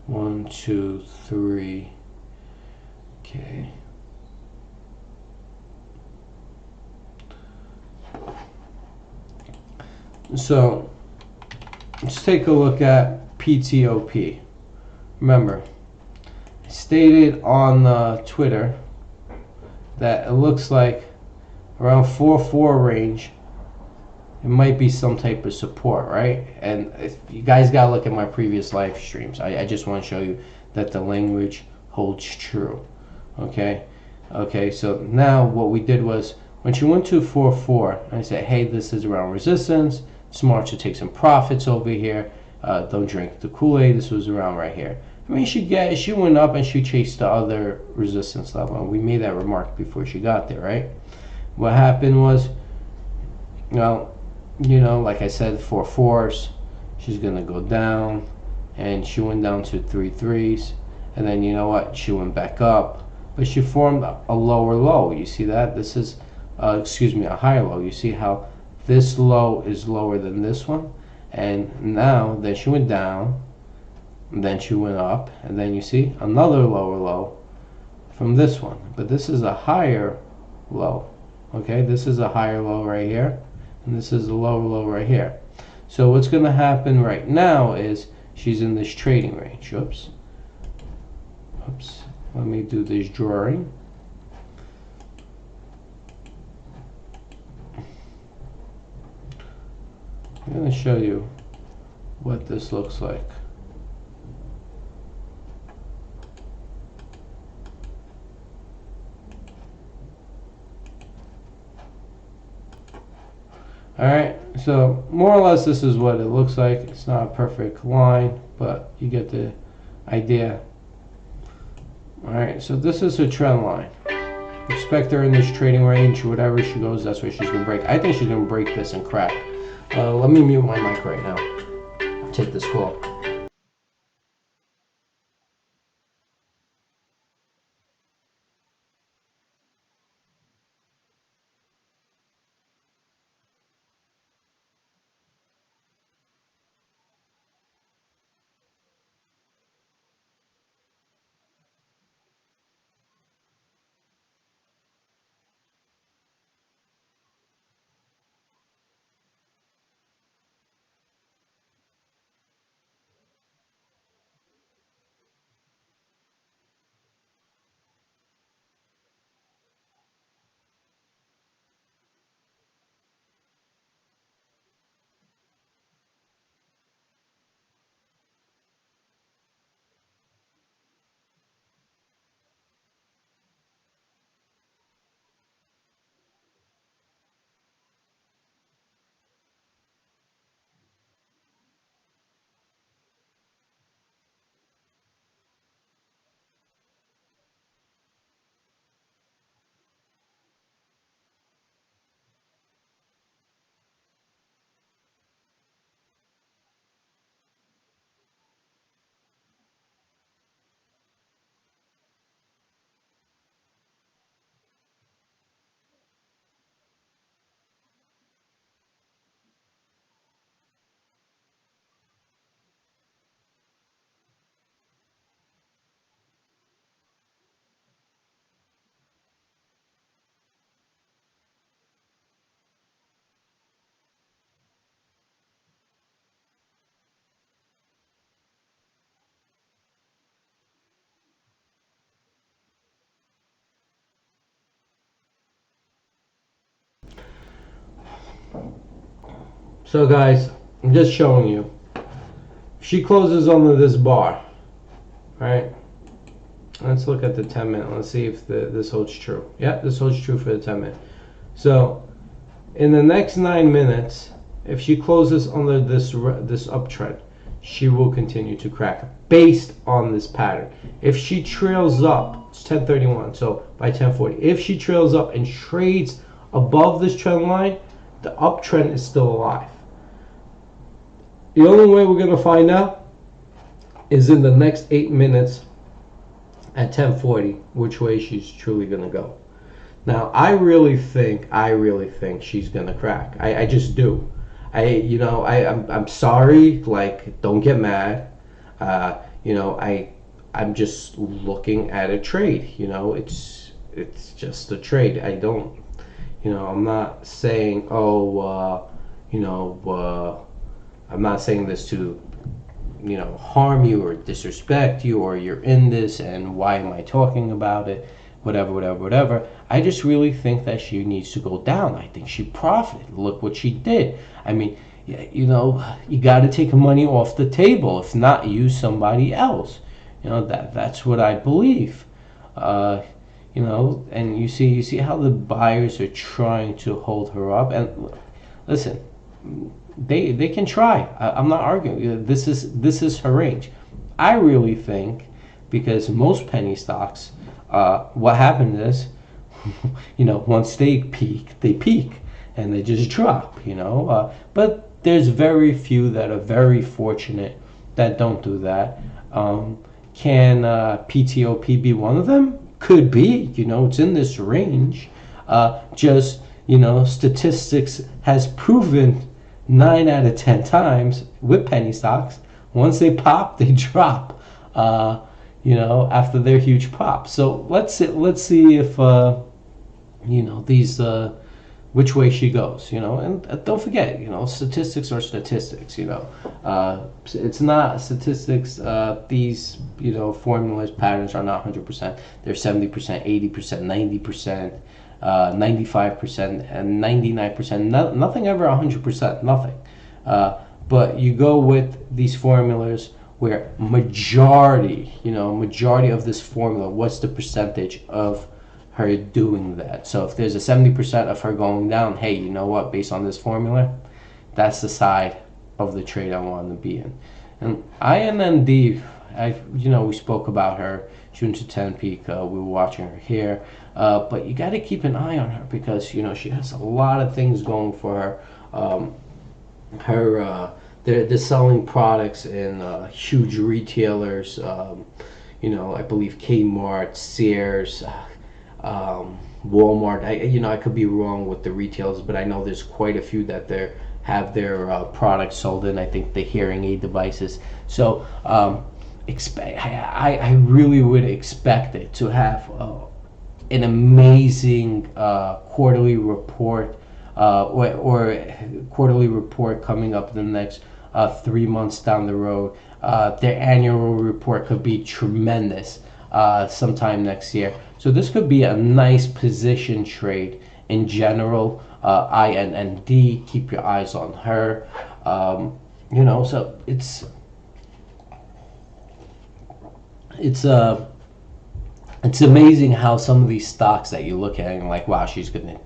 1, 2, 3. Okay. So let's take a look at PTOP. Remember, I stated on Twitter that it looks like around 4-4 range, it might be some type of support, right? And if you guys gotta look at my previous live streams. I just want to show you that the language holds true. Okay, so now what we did was, when she went to 4-4, I said, hey, this is around resistance. Smart to take some profits over here. Don't drink the Kool-Aid. This was around right here. I mean, she went up and she chased the other resistance level. And we made that remark before she got there, right? What happened was, well, like I said, 4-4s, she's gonna go down, and she went down to 3-3s, and then you know what? She went back up, but she formed a lower low. You see that? This is, a higher low. You see how this low is lower than this one, and now then she went down, and then she went up, and then you see another lower low from this one. But this is a higher low. Okay, this is a higher low right here, and this is a lower low right here. So what's going to happen right now is she's in this trading range. Oops. Let me do this drawing. I'm going to show you what this looks like. Alright, so more or less this is what it looks like. It's not a perfect line, but you get the idea. Alright, so this is a trend line. Expect her in this trading range. Whatever she goes, that's where she's going to break. I think she's going to break this and crack. Let me mute my mic right now. Take this call. So guys, I'm just showing you. If she closes under this bar, right? Let's look at the 10 minute. Let's see if this holds true. Yeah, this holds true for the 10 minute. So in the next 9 minutes, if she closes under this uptrend, she will continue to crack based on this pattern. If she trails up, it's 10:31, so by 10:40, if she trails up and trades above this trend line, the uptrend is still alive. The only way we're going to find out is in the next 8 minutes at 1040, which way she's truly going to go. Now, I really think she's going to crack. I just do. I'm sorry. Like, don't get mad. I'm just looking at a trade. It's just a trade. I don't. I'm not saying, I'm not saying this to, harm you or disrespect you, or you're in this and why am I talking about it, whatever. I just really think that she needs to go down. I think she profited. Look what she did. I mean, you got to take money off the table. If not, use somebody else. That's what I believe. And you see how the buyers are trying to hold her up. And listen, they can try. I'm not arguing. This is her range. I really think, because most penny stocks, what happened is, once they peak and they just drop. But there's very few that are very fortunate that don't do that. Can PTOP be one of them? Could be. It's in this range. Statistics has proven 9 out of 10 times with penny stocks, once they pop, they drop. After their huge pop. So let's see if these which way she goes. And don't forget, statistics are statistics. It's not statistics. These formulas, patterns are not 100%. They're 70%, 80%, 90%. 95% and 99%, nothing ever 100%, nothing. But you go with these formulas where majority of this formula, what's the percentage of her doing that? So if there's a 70% of her going down, hey, you know what, based on this formula, that's the side of the trade I want to be in. And INND, we spoke about her June to 10 peak. We were watching her here. But you got to keep an eye on her because, she has a lot of things going for her. They're selling products in huge retailers. I believe Kmart, Sears, Walmart. I could be wrong with the retailers, but I know there's quite a few that have their products sold in. I think the hearing aid devices. So I really would expect it to have an amazing quarterly report or quarterly report coming up in the next 3 months down the road. Their annual report could be tremendous sometime next year. So this could be a nice position trade in general. INND, keep your eyes on her. So it's amazing how some of these stocks that you look at and like, wow, she's gonna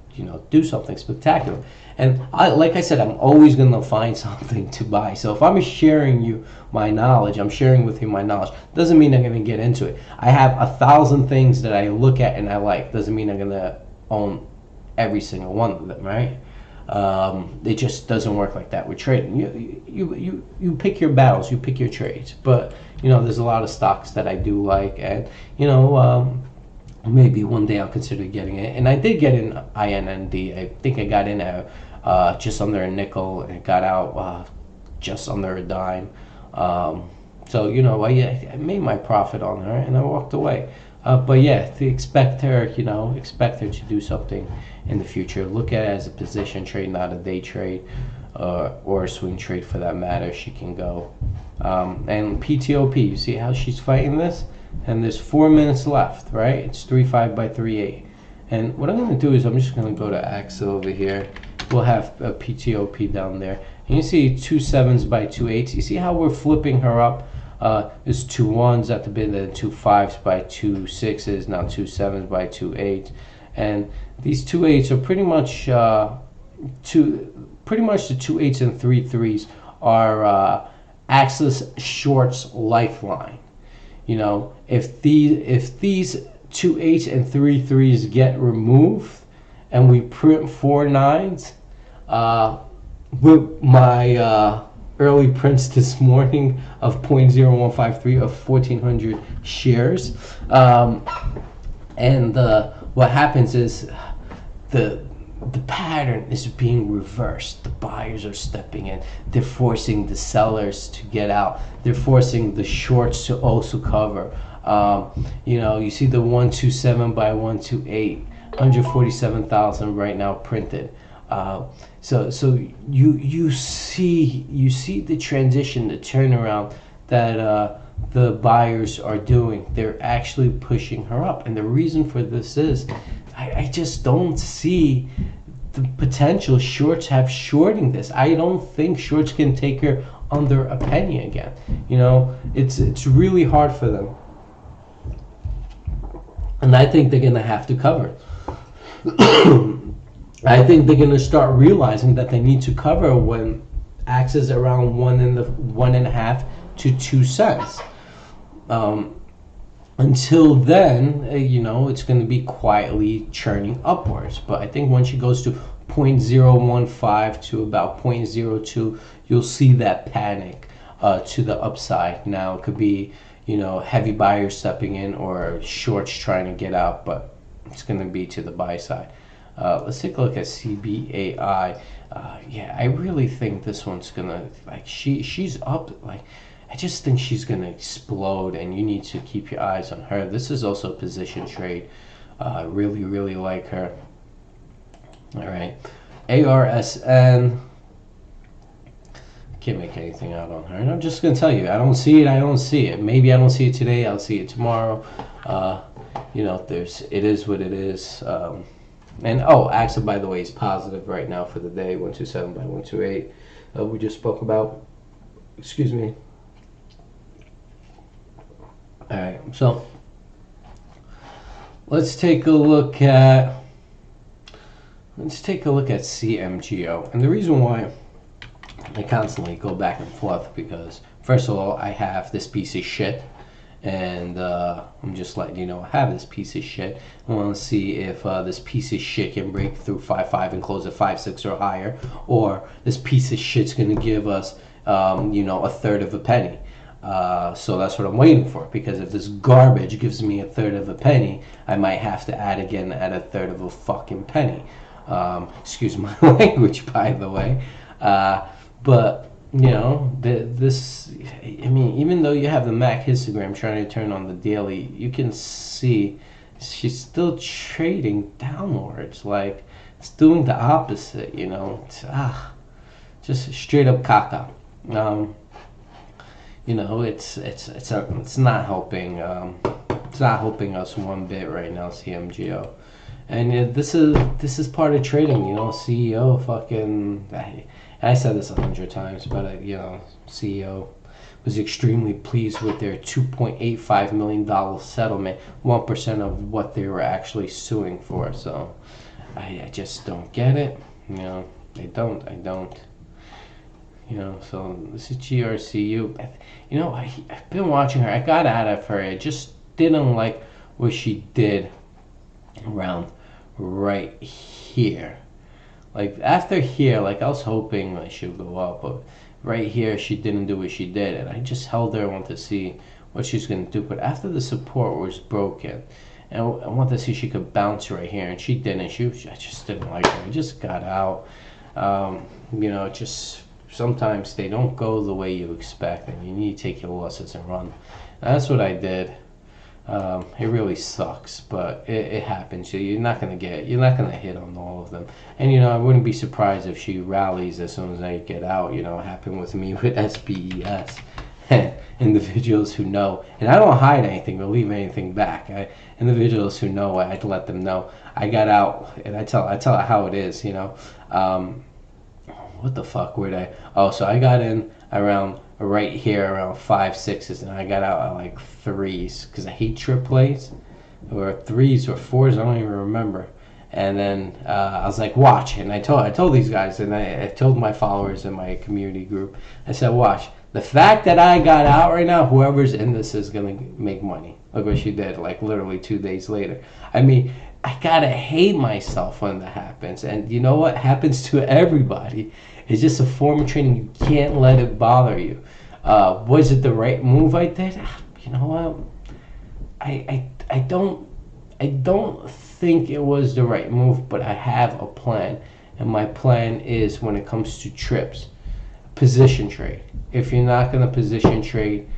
do something spectacular. And like I said, I'm always gonna find something to buy. So if I'm sharing you my knowledge, I'm sharing with you my knowledge. Doesn't mean I'm gonna get into it. I have 1,000 things that I look at and I like. Doesn't mean I'm gonna own every single one of them, right? It just doesn't work like that with trading. You pick your battles, you pick your trades. But there's a lot of stocks that I do like, and maybe one day I'll consider getting it. And I did get in INND. I think I got in at just under a nickel and got out just under a dime. So I made my profit on her and I walked away. But yeah, to expect her to do something in the future. Look at it as a position trade, not a day trade, or a swing trade for that matter. She can go. And PTOP, you see how she's fighting this? And there's 4 minutes left, right? It's 3.5 by 3.8. And what I'm going to do is I'm just going to go to AXA over here. We'll have a PTOP down there. And you see 2 7s by 2 8s. You see how we're flipping her up? There's 2 1s at the bid, then 2 5s by 2 6s, now 2 7s by 2 8s. And these 2 8s are pretty much the 2 8s and 3 3s are AXA's shorts lifeline. If these 2 8s and 3 3s get removed and we print 4 9s, with my early prints this morning of 0.0153 of 1,400 shares. And what happens is the pattern is being reversed. The buyers are stepping in. They're forcing the sellers to get out. They're forcing the shorts to also cover. You see the 127 by 128, 147,000 right now printed. So you see the transition, the turnaround that the buyers are doing. They're actually pushing her up, and the reason for this is I just don't see the potential shorts have shorting this. I don't think shorts can take her under a penny again. It's really hard for them, and I think they're gonna have to cover. I think they're gonna start realizing that they need to cover when Axe is around 1.5 to 2 cents. Until then, it's going to be quietly churning upwards. But I think once she goes to 0.015 to about 0.02, you'll see that panic to the upside. Now, it could be, heavy buyers stepping in or shorts trying to get out, but it's going to be to the buy side. Let's take a look at CBAI. I really think this one's going to, she's up, I just think she's going to explode, and you need to keep your eyes on her. This is also a position trade. I really, really like her. All right. ARSN. Can't make anything out on her. And I'm just going to tell you, I don't see it. Maybe I don't see it today. I'll see it tomorrow. It is what it is. Axe, by the way, is positive right now for the day. 127 by 128. We just spoke about. Excuse me. All right, so let's take a look at CMGO, and the reason why I constantly go back and forth because first of all I have this piece of shit, and I'm just letting you know I have this piece of shit. I want to see if this piece of shit can break through 5.5 and close at 5.6 or higher, or this piece of shit's going to give us a third of a penny. So that's what I'm waiting for, because if this garbage gives me a third of a penny, I might have to add a third of a fucking penny. Excuse my language, by the way. But even though you have the MAC histogram trying to turn on the daily, you can see she's still trading downwards. Like, it's doing the opposite. Just straight up caca. It's not helping. It's not helping us one bit right now, CMGO. And this is part of trading. CEO fucking. I said this 100 times, but CEO was extremely pleased with their $2.85 million settlement, 1% of what they were actually suing for. So I just don't get it. I don't. So this is GRCU. I've been watching her. I got out of her. I just didn't like what she did around right here. Like, after here, I was hoping that she would go up, but right here she didn't do what she did, and I just held her. I want to see what she's going to do. But after the support was broken, and I want to see if she could bounce right here, and she didn't. I just didn't like her. I just got out. Just sometimes they don't go the way you expect, and you need to take your losses and run. And that's what I did. It really sucks, but it happens. You're not gonna hit on all of them. And I wouldn't be surprised if she rallies as soon as I get out. It happened with me with SPES. Individuals who know, and I don't hide anything or leave anything back. Individuals who know, I'd let them know. I got out, and I tell her how it is. What the fuck were they? Oh, so I got in around right here around 5, 6s, and I got out at like 3s because I hate trip plays, or 3s or 4s. I don't even remember. And then I was like, watch. And I told these guys, and I told my followers in my community group. I said, watch. The fact that I got out right now, whoever's in this is gonna make money. Look what she did. Like literally 2 days later. I mean, I gotta hate myself when that happens. And you know what happens to everybody? It's just a form of trading. You can't let it bother you. Was it the right move I did? You know what? I don't think it was the right move, but I have a plan, and my plan is when it comes to trips, position trade. If you're not gonna position trade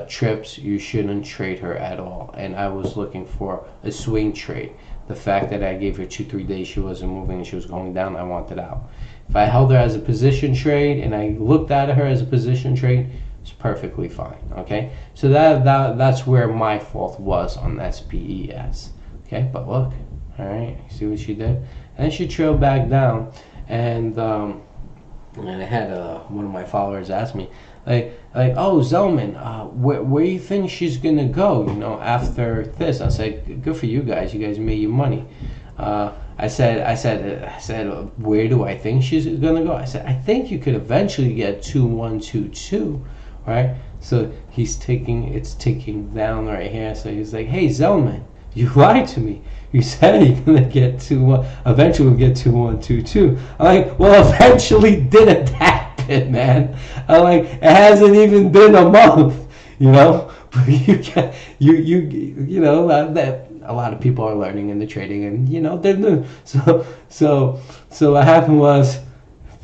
trips, you shouldn't trade her at all. And I was looking for a swing trade. The fact that I gave her 2-3 days she wasn't moving and she was going down, I wanted out. If I held her as a position trade and I looked at her as a position trade, it's perfectly fine. Okay, so that's where my fault was on SPES. Okay, but look, all right, see what she did, and she trailed back down, and I had one of my followers ask me, oh Zelman, where you think she's gonna go? You know, after this. I said, good for you guys. You guys made your money. I said, where do I think she's gonna go? I said, I think you could eventually get 2122, right? So it's ticking down right here. So he's like, hey Zelman, you lied to me. You said you're gonna get eventually we'll get 2122. I'm like, well, eventually didn't happen, man. I'm like, it hasn't even been a month, you know. But you know that a lot of people are learning in the trading, and you know they're new. So what happened was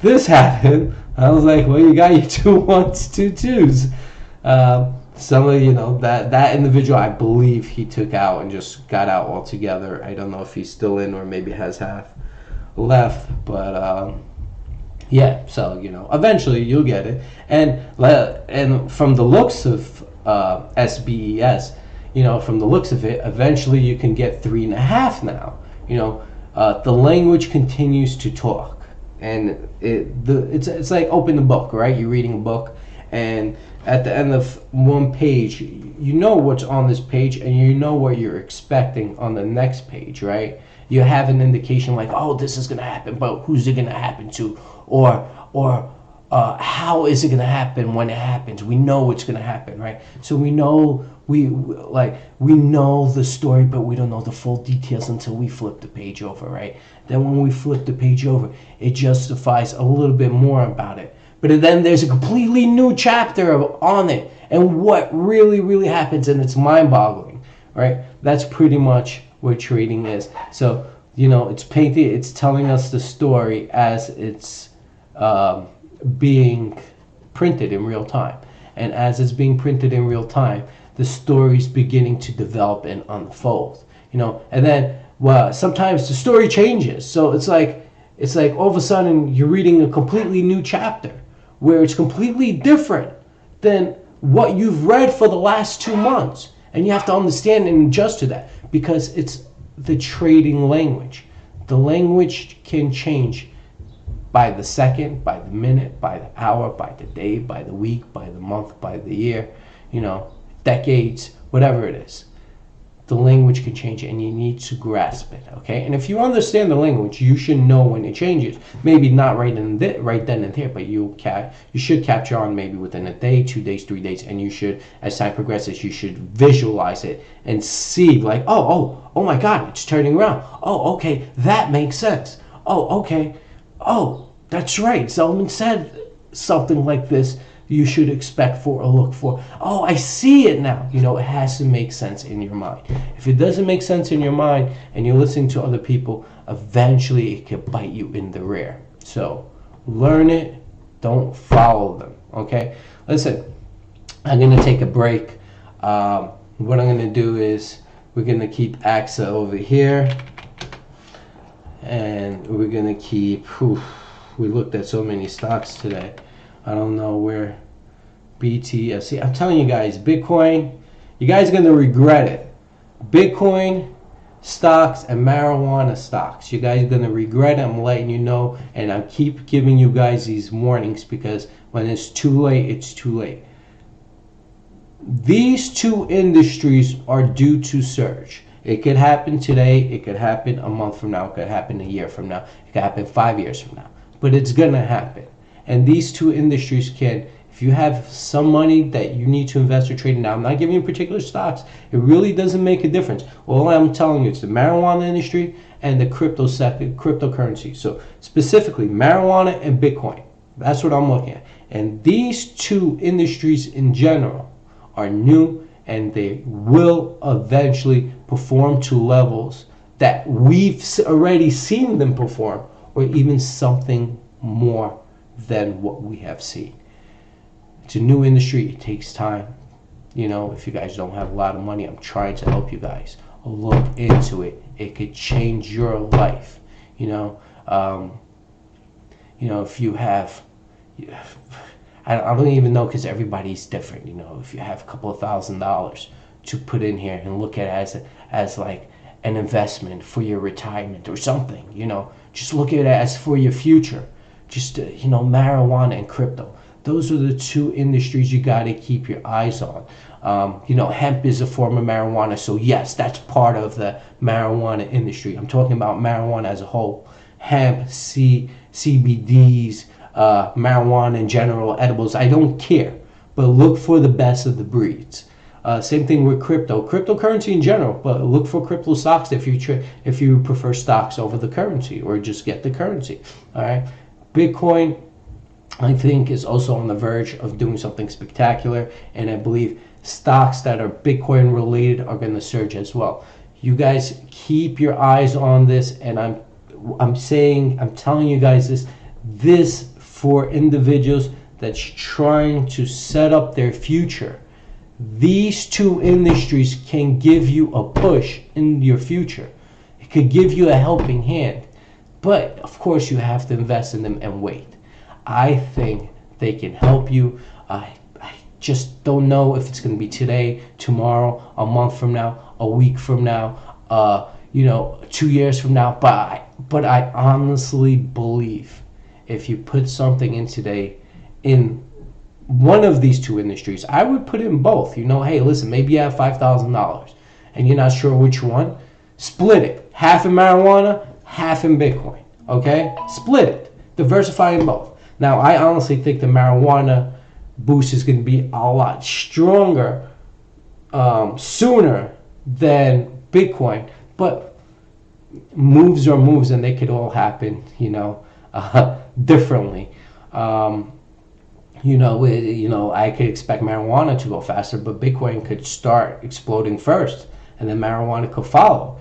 this happened. I was like, well, you got your 2 1s, 2 2s. Some of that individual, I believe he took out and just got out altogether. I don't know if he's still in or maybe has half left, but yeah. So eventually you'll get it, and from the looks of SBES, from the looks of it, eventually you can get 3.5 now. The language continues to talk, and it's like open the book, right? You're reading a book, and at the end of one page, you know what's on this page, and you know what you're expecting on the next page, right? You have an indication like, oh, this is gonna happen, but who's it gonna happen to, or how is it gonna happen when it happens? We know what's gonna happen, right? So we know we know the story, but we don't know the full details until we flip the page over, right? Then when we flip the page over, it justifies a little bit more about it. But then there's a completely new chapter on it and what really happens, and it's mind-boggling, right? That's pretty much what trading is. So, it's telling us the story as it's being printed in real time. And as it's being printed in real time, the story's beginning to develop and unfold. And then sometimes the story changes. So it's like all of a sudden you're reading a completely new chapter, where it's completely different than what you've read for the last 2 months. And you have to understand and adjust to that, because it's the trading language. The language can change by the second, by the minute, by the hour, by the day, by the week, by the month, by the year, decades, whatever it is. The language can change, and you need to grasp it, okay? And if you understand the language, you should know when it changes. Maybe not right then and there, but you should capture on maybe within a day, 2 days, 3 days, and you should, as time progresses, you should visualize it and see like, oh my God, it's turning around. Oh, okay, that makes sense. Oh, okay. Oh, that's right. Zelman said something like this. You should expect for or look for. Oh, I see it now. It has to make sense in your mind. If it doesn't make sense in your mind and you're listening to other people, eventually it can bite you in the rear. So learn it. Don't follow them. Okay? Listen, I'm going to take a break. What I'm going to do is we're going to keep AXA over here. And we're going to keep... we looked at so many stocks today. I don't know where BTC. I'm telling you guys, Bitcoin, you guys are going to regret it. Bitcoin stocks and marijuana stocks. You guys are going to regret it. I'm letting you know. And I keep giving you guys these warnings, because when it's too late, it's too late. These two industries are due to surge. It could happen today. It could happen a month from now. It could happen a year from now. It could happen 5 years from now. But it's going to happen. And these two industries can, if you have some money that you need to invest or trade in, now I'm not giving you particular stocks. It really doesn't make a difference. All I'm telling you, it's the marijuana industry and the cryptocurrency. So specifically, marijuana and Bitcoin. That's what I'm looking at. And these two industries in general are new, and they will eventually perform to levels that we've already seen them perform, or even something more than what we have seen. It's a new industry. It takes time. If you guys don't have a lot of money, I'm trying to help you guys. Look into it. It could change your life. If you have, I don't even know, because everybody's different. If you have a couple of $1,000s to put in here and look at it as like an investment for your retirement or something, just look at it as for your future. Just marijuana and crypto. Those are the two industries you got to keep your eyes on. Hemp is a form of marijuana, so yes, that's part of the marijuana industry. I'm talking about marijuana as a whole. Hemp, CBDs, marijuana in general, edibles, I don't care. But look for the best of the breeds. Same thing with cryptocurrency in general, but look for crypto stocks if you prefer stocks over the currency, or just get the currency. All right, Bitcoin, I think, is also on the verge of doing something spectacular, and I believe stocks that are Bitcoin related are going to surge as well. You guys keep your eyes on this, and I'm telling you guys this for individuals that's trying to set up their future. These two industries can give you a push in your future. It could give you a helping hand, but of course you have to invest in them and wait. I think they can help you. I just don't know if it's going to be today, tomorrow, a month from now, a week from now, 2 years from now. But I honestly believe if you put something in today in one of these two industries, I would put in both. Hey, listen, maybe you have $5,000 and you're not sure which one. Split it. Half in marijuana, half in Bitcoin. Okay? Split it. Diversify in both. Now, I honestly think the marijuana boost is going to be a lot stronger sooner than Bitcoin, but moves are moves, and they could all happen, differently. I could expect marijuana to go faster, but Bitcoin could start exploding first, and then marijuana could follow.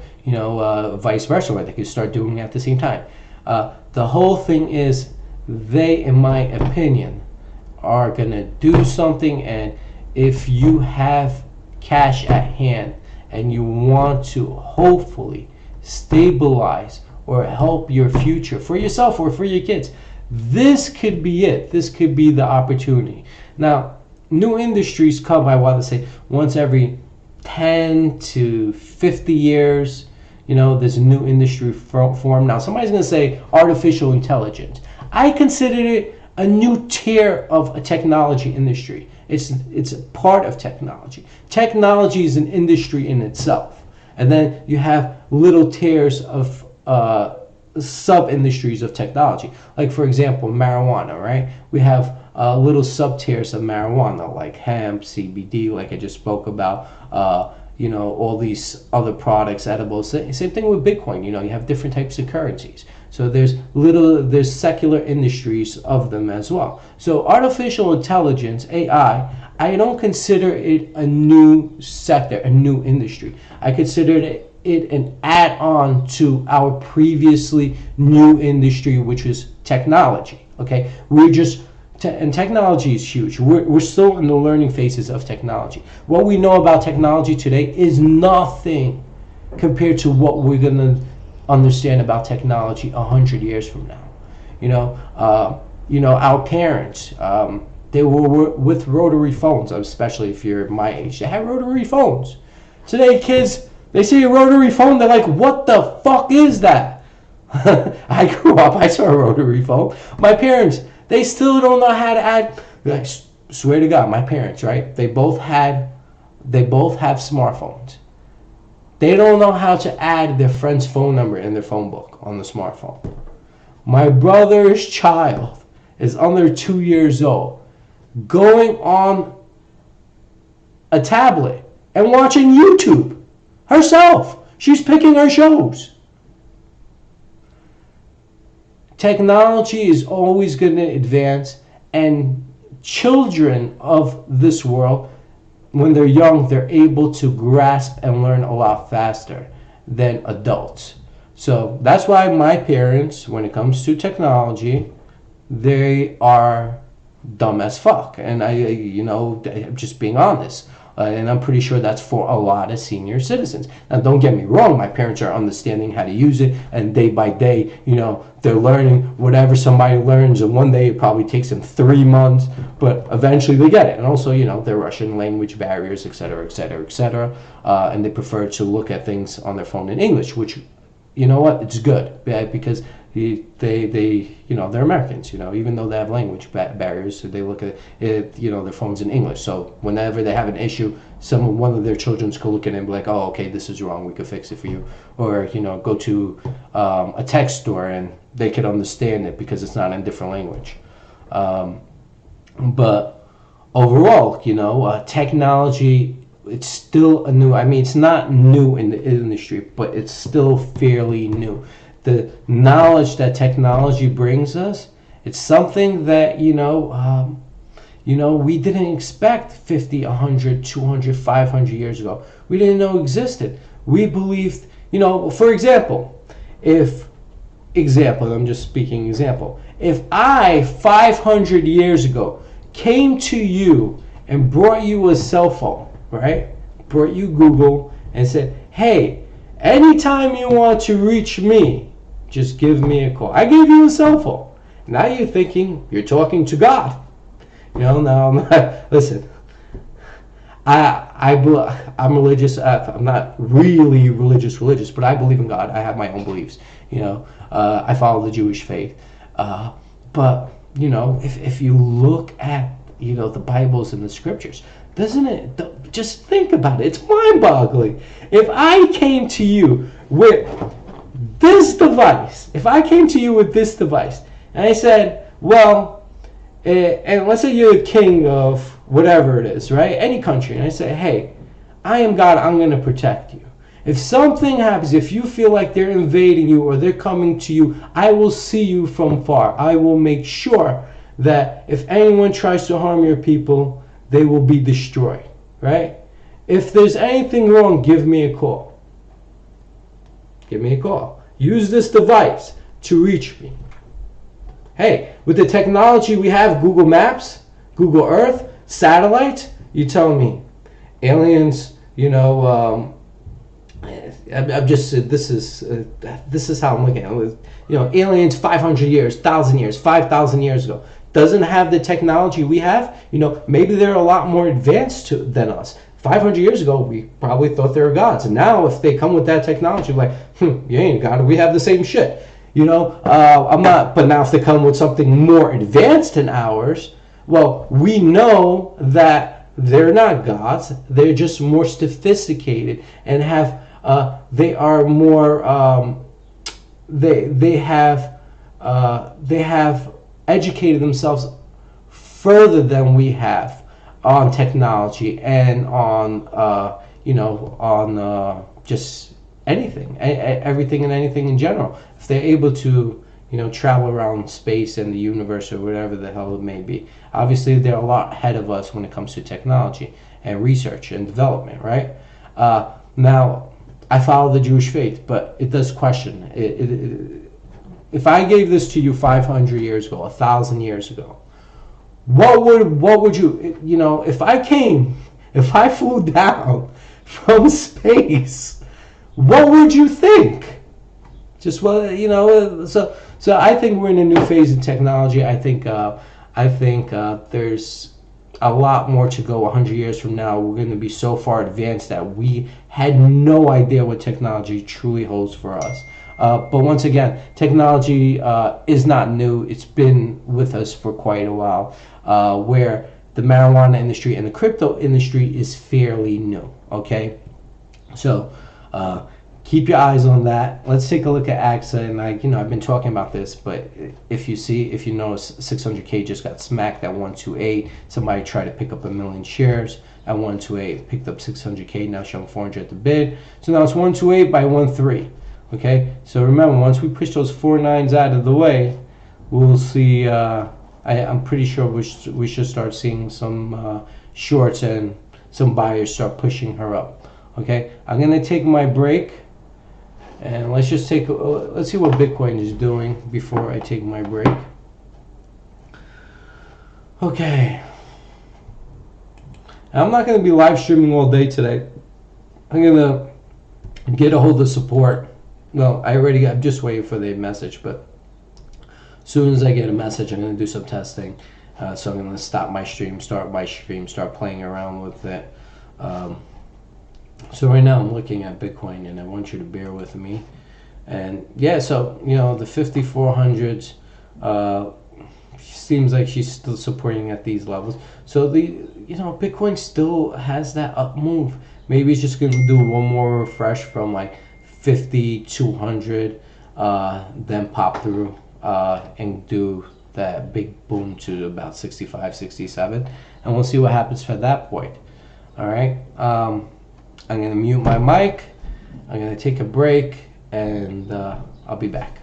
Vice versa, where they could start doing it at the same time. The whole thing is, they, in my opinion, are going to do something, and if you have cash at hand and you want to hopefully stabilize or help your future for yourself or for your kids, this could be it. This could be the opportunity. Now, new industries come, I want to say, once every 10 to 50 years. There's a new industry form. Now, somebody's going to say artificial intelligence. I consider it a new tier of a technology industry. It's a part of technology. Technology is an industry in itself. And then you have little tiers of sub-industries of technology. Like, for example, marijuana, right? We have little sub-tiers of marijuana, like hemp, CBD, like I just spoke about, all these other products, edibles. Same thing with Bitcoin. You have different types of currencies. So there's secular industries of them as well. So artificial intelligence, AI, I don't consider it a new sector, a new industry. I consider it an add-on to our previously new industry, which is technology. Okay, and technology is huge. We're still in the learning phases of technology. What we know about technology today is nothing compared to what we're gonna understand about technology 100 years from now. Our parents, they were with rotary phones, especially if you're my age. They had rotary phones. Today, kids, they see a rotary phone, they're like, what the fuck is that? I grew up, I saw a rotary phone. My parents, they still don't know how to add. I swear to God, my parents, right? They both have smartphones. They don't know how to add their friend's phone number in their phone book on the smartphone. My brother's child is under 2 years old, going on a tablet and watching YouTube herself. She's picking her shows. technology is always going to advance, and children of this world, when they're young, they're able to grasp and learn a lot faster than adults. So that's why my parents, when it comes to technology, they are dumb as fuck. And I'm just being honest. And I'm pretty sure that's for a lot of senior citizens. Now, don't get me wrong, my parents are understanding how to use it, and day by day, they're learning whatever somebody learns, and one day it probably takes them 3 months, but eventually they get it. And also, there are Russian language barriers, etc., etc., etc., and they prefer to look at things on their phone in English, which, you know what, it's good, because they're Americans, even though they have language barriers, so they look at it, their phones in English. So whenever they have an issue, one of their children could look at it and be like, oh, okay, this is wrong, we could fix it for you. Or, go to a tech store and they could understand it because it's not in a different language. But overall, technology, it's still it's not new in the industry, but it's still fairly new. The knowledge that technology brings us, it's something that, we didn't expect 50, 100, 200, 500 years ago. We didn't know existed. We believed, for example, I'm just speaking example. If I, 500 years ago, came to you and brought you a cell phone, right? Brought you Google and said, hey, anytime you want to reach me, just give me a call. I gave you a cell phone. Now you're thinking you're talking to God. No, I'm not. Listen, I'm religious. I'm not really religious, but I believe in God. I have my own beliefs. I follow the Jewish faith. But if you look at the Bibles and the scriptures, doesn't it? Just think about it. It's mind-boggling. If I came to you with this device, and I said, well, and let's say you're the king of whatever it is, right? Any country, and I say, hey, I am God, I'm going to protect you. If something happens, if you feel like they're invading you or they're coming to you, I will see you from far. I will make sure that if anyone tries to harm your people, they will be destroyed, right? If there's anything wrong, give me a call. Use this device to reach me. Hey, with the technology we have, Google Maps, Google Earth, satellites, you tell me, aliens, I'm just, this is how I'm looking at it. Aliens 500 years, 1,000 years, 5,000 years ago, doesn't have the technology we have. Maybe they're a lot more advanced than us. 500 years ago, we probably thought they were gods. And now, if they come with that technology, like, you ain't God, we have the same shit. I'm not, but now if they come with something more advanced than ours, well, we know that they're not gods. They're just more sophisticated and have, they are more, they have educated themselves further than we have on technology and on just anything, everything and anything in general. If they're able to travel around space and the universe or whatever the hell it may be, obviously they're a lot ahead of us when it comes to technology and research and development, right? Now, I follow the Jewish faith, but it does question if I gave this to you 500 years ago, 1,000 years ago, what would you, if I flew down from space, what would you think? Just so I think we're in a new phase in technology. I think there's a lot more to go. 100 years from now, we're going to be so far advanced that we had no idea what technology truly holds for us. But once again, technology is not new. It's been with us for quite a while, where the marijuana industry and the crypto industry is fairly new, okay? So keep your eyes on that. Let's take a look at AXA, and I've been talking about this, but if you notice, 600K just got smacked at 128. Somebody tried to pick up 1 million shares at 128, picked up 600K, now showing 400 at the bid. So now it's 128 by 13. Okay, so remember, once we push those 4 nines out of the way, we'll see. I'm pretty sure we should start seeing some shorts and some buyers start pushing her up. Okay, I'm gonna take my break, and let's see what Bitcoin is doing before I take my break. Okay, I'm not gonna be live streaming all day today. I'm gonna get a hold of support. No, I'm just waiting for the message, but as soon as I get a message, I'm going to do some testing. So I'm going to stop my stream, start my stream, start playing around with it. So right now I'm looking at Bitcoin, and I want you to bear with me. And yeah, so the 5400s seems like she's still supporting at these levels. So Bitcoin still has that up move. Maybe it's just going to do one more refresh from like 5200, then pop through and do that big boom to about 65, 67, and we'll see what happens for that point. All right. I'm going to mute my mic. I'm going to take a break, and I'll be back.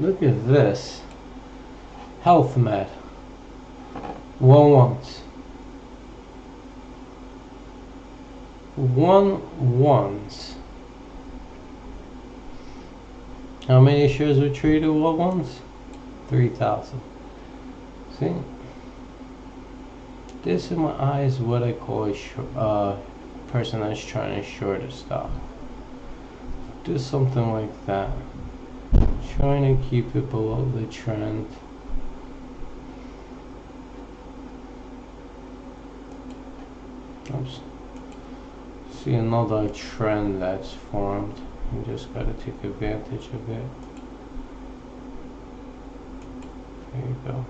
Look at this. Health Med. One ones. One ones. How many shares were traded one ones? 3,000. See? This in my eyes what I call a person that's trying to short a stock. Do something like that. Trying to keep it below the trend. Oops. See another trend that's formed. You just gotta take advantage of it. There you go.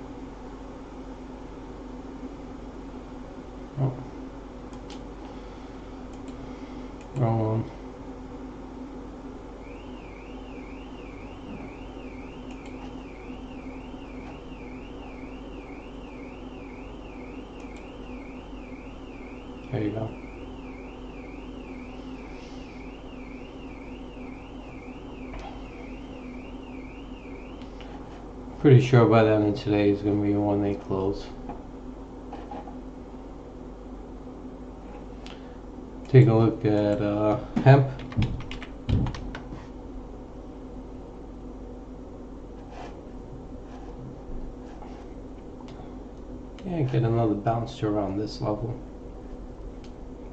Oh. Wrong one. There you go. Pretty sure by the end of today is going to be a 1-day close. Take a look at hemp. Yeah, get another bounce to around this level.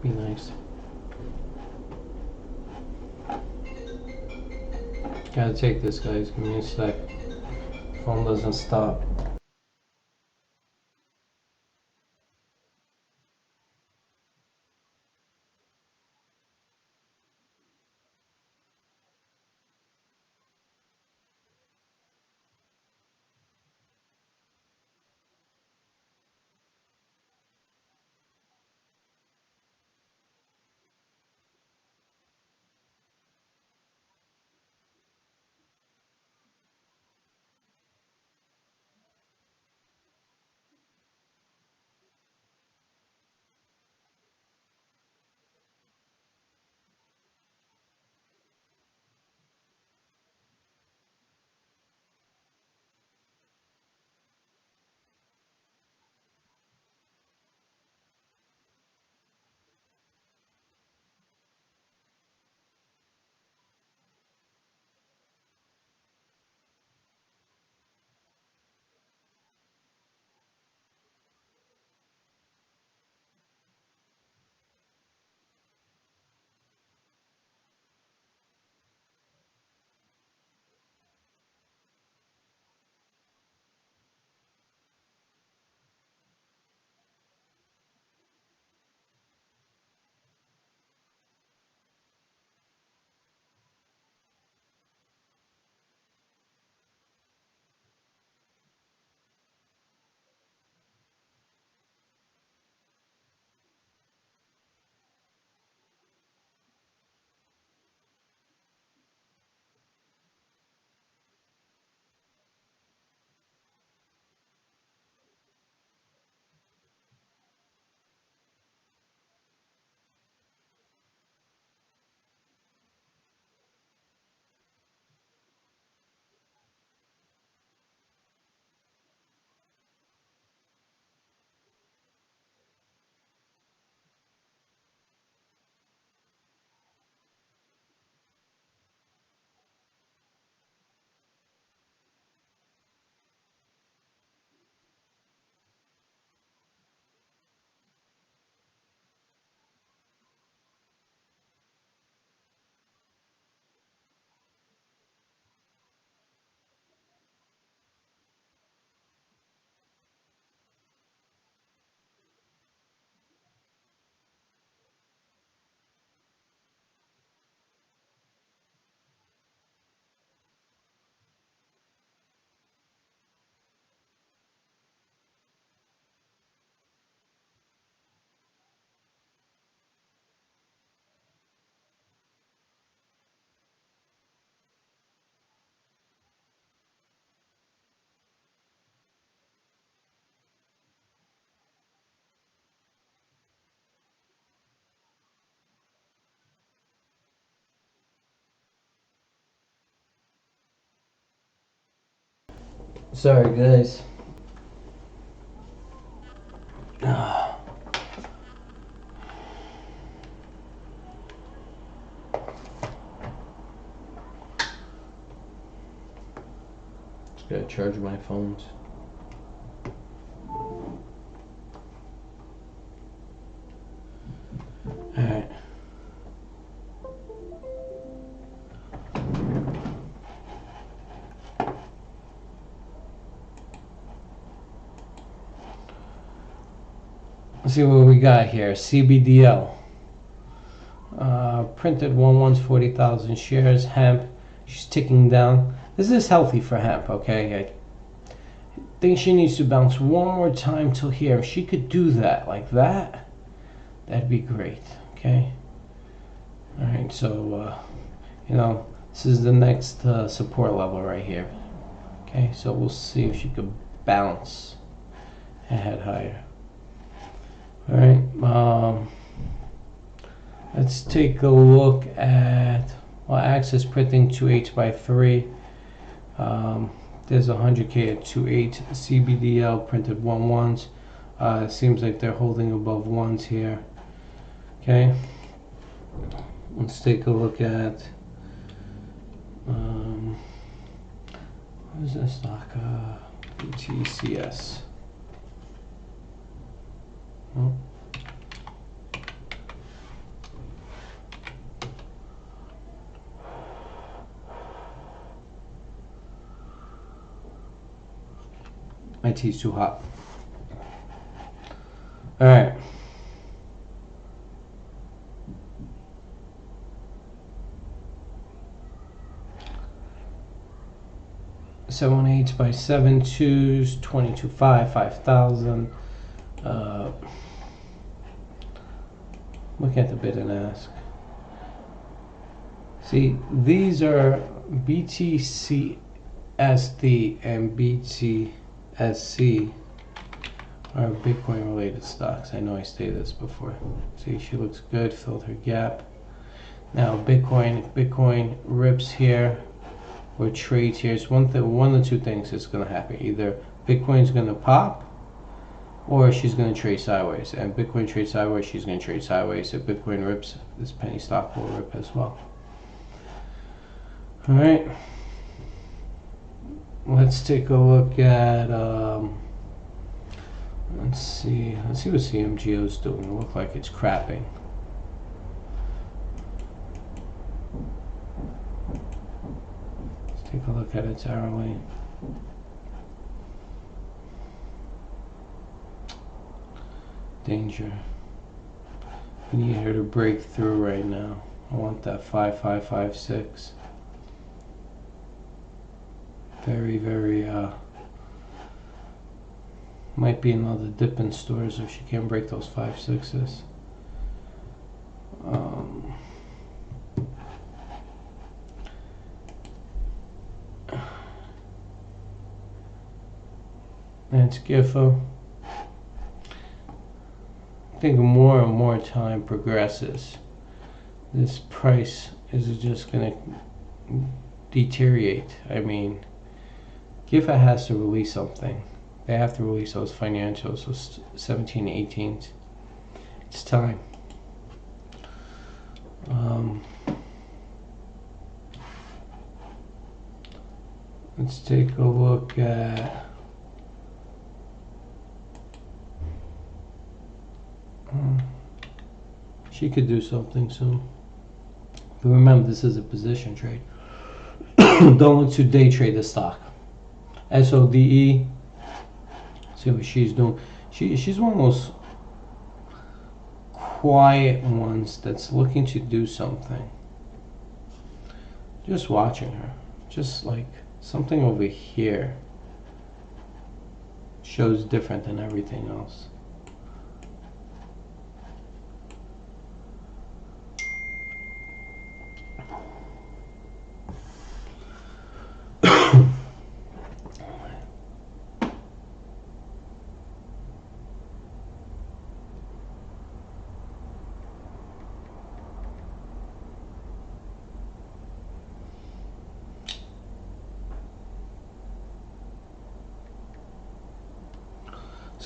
Be nice. Gotta take this, guys. Give me a sec. Phone doesn't stop. Sorry, guys. Just gotta charge my phones. Alright. Let's see what we got here. CBDL. Printed 40,000 shares. Hemp. She's ticking down. This is healthy for hemp, okay? I think she needs to bounce one more time till here. If she could do that, like that, that'd be great, okay? Alright, so, this is the next support level right here. Okay, so we'll see if she could bounce and head higher. Alright, let's take a look at, well, Axis printing 2/8 by 3. There's 100K at 2/8. CBDL printed 1/1s. It seems like they're holding above ones here. Okay, let's take a look at what is this stock? BTCS. Oh. My tea's too hot. All right. Seven 8 by 7 2s, 22.5, 5,000. Look at the bid and ask. See, these are BTCSD and BTSC are Bitcoin related stocks. I know I stated this before. See, she looks good, filled her gap. Now Bitcoin rips here or trades here. It's one of two things is going to happen. Either Bitcoin's going to pop or she's going to trade sideways. And Bitcoin trades sideways, she's going to trade sideways. If Bitcoin rips, this penny stock will rip as well. All right. Let's take a look at, let's see what CMGO is doing. It looks like it's crapping. Let's take a look at its hourly. Danger. We need her to break through right now. I want that 5556. Very, might be another dip in stores if she can't break those 5/6s. That's GIFO. I think more and more time progresses, this price is just going to deteriorate. I mean, GIFA has to release something. They have to release those financials, those 17, 18s. It's time. Let's take a look at she could do something soon. But remember, this is a position trade. Don't look to day trade the stock. SODE. See what she's doing. She's one of those quiet ones that's looking to do something. Just watching her. Just like something over here shows different than everything else.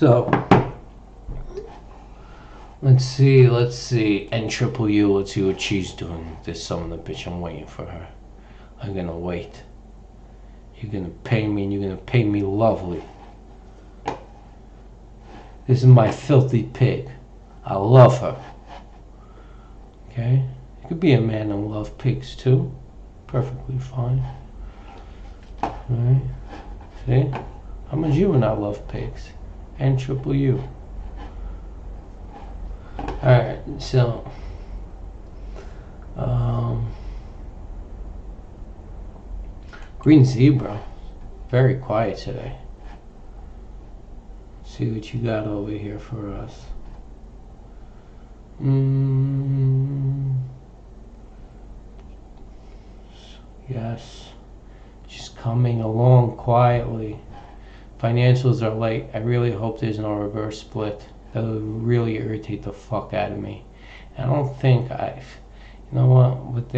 So let's see. N triple U. Let's see what she's doing. This son of a bitch. I'm waiting for her. I'm gonna wait. You're gonna pay me, and you're gonna pay me lovely. This is my filthy pig. I love her. Okay? You could be a man and love pigs too. Perfectly fine. Alright? See? How much you and I love pigs? N triple U. Alright, so Green Zebra. Very quiet today. See what you got over here for us. Yes. Just coming along quietly. Financials are late. I really hope there's no reverse split. That would really irritate the fuck out of me. I don't think you know what, with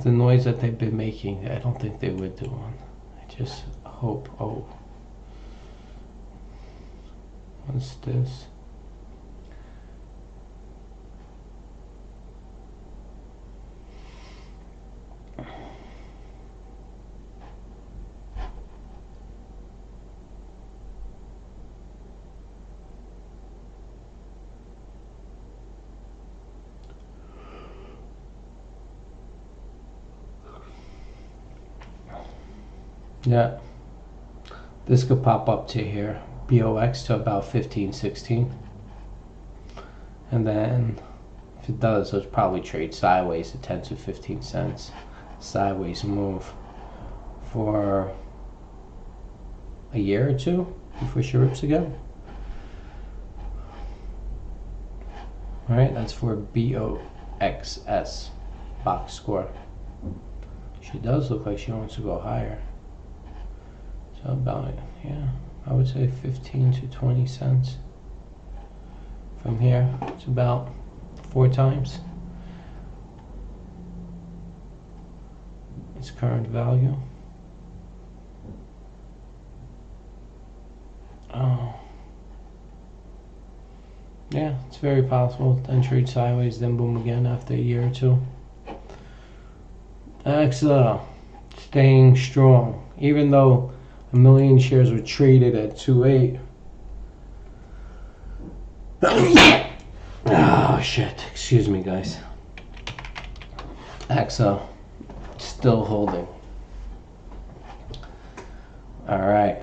the noise that they've been making, I don't think they would do one. I just hope. Oh. What's this? Yeah, this could pop up to here, BOX to about 15, 16. And then if it does, it'll probably trade sideways to 10 to 15 cents. Sideways move for a year or two before she rips again. All right, that's for BOXS, box score. She does look like she wants to go higher. So about, yeah, I would say 15 to 20 cents. From here, it's about 4 times its current value. Oh. Yeah, it's very possible. Then trade sideways, then boom again after a year or two. AXA staying strong, even though a million shares were traded at 2.8. Oh shit! Excuse me, guys. AXA still holding. All right.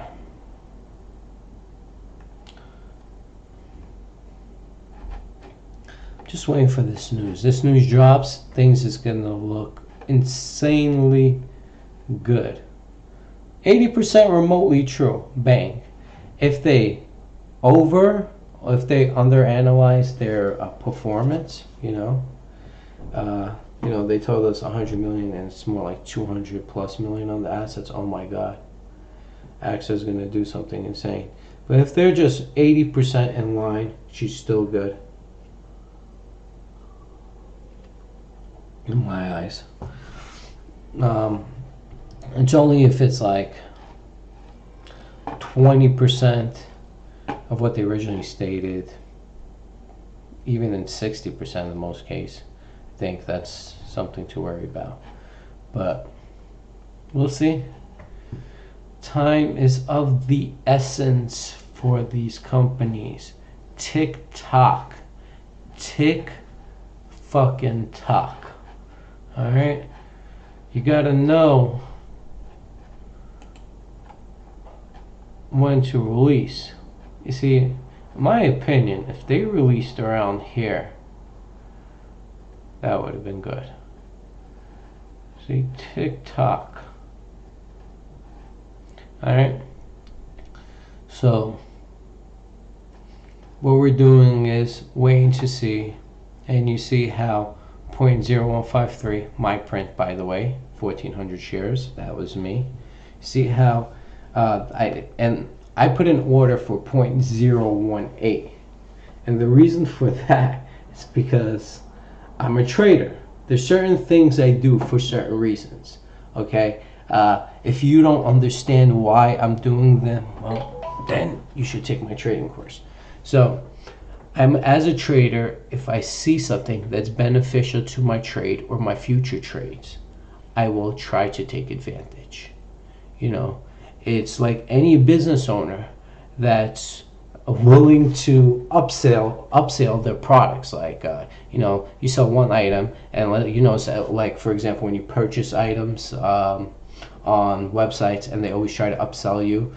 Just waiting for this news. This news drops, things is gonna look insanely good. 80% remotely true. Bang. If they underanalyze their performance, you know, they told us 100 million and it's more like 200 plus million on the assets. Oh my God. AXA is gonna do something insane. But if they're just 80% in line, she's still good. In my eyes. It's only if it's like 20% of what they originally stated, even in 60% in most cases, I think that's something to worry about. But we'll see. Time is of the essence for these companies. Tick tock. Tick fucking tock. Alright? You gotta know when to release. You see, in my opinion, if they released around here, that would have been good. See, tick tock. Alright? So, what we're doing is waiting to see, and you see how 0.0153, my print by the way, 1,400 shares, that was me. See how I put an order for 0.018, and the reason for that is because I'm a trader. There's certain things I do for certain reasons. Okay, if you don't understand why I'm doing them, well, then you should take my trading course. So as a trader, if I see something that's beneficial to my trade or my future trades, I will try to take advantage. You know, it's like any business owner that's willing to upsell their products. Like you sell one item, and so like for example, when you purchase items on websites, and they always try to upsell you.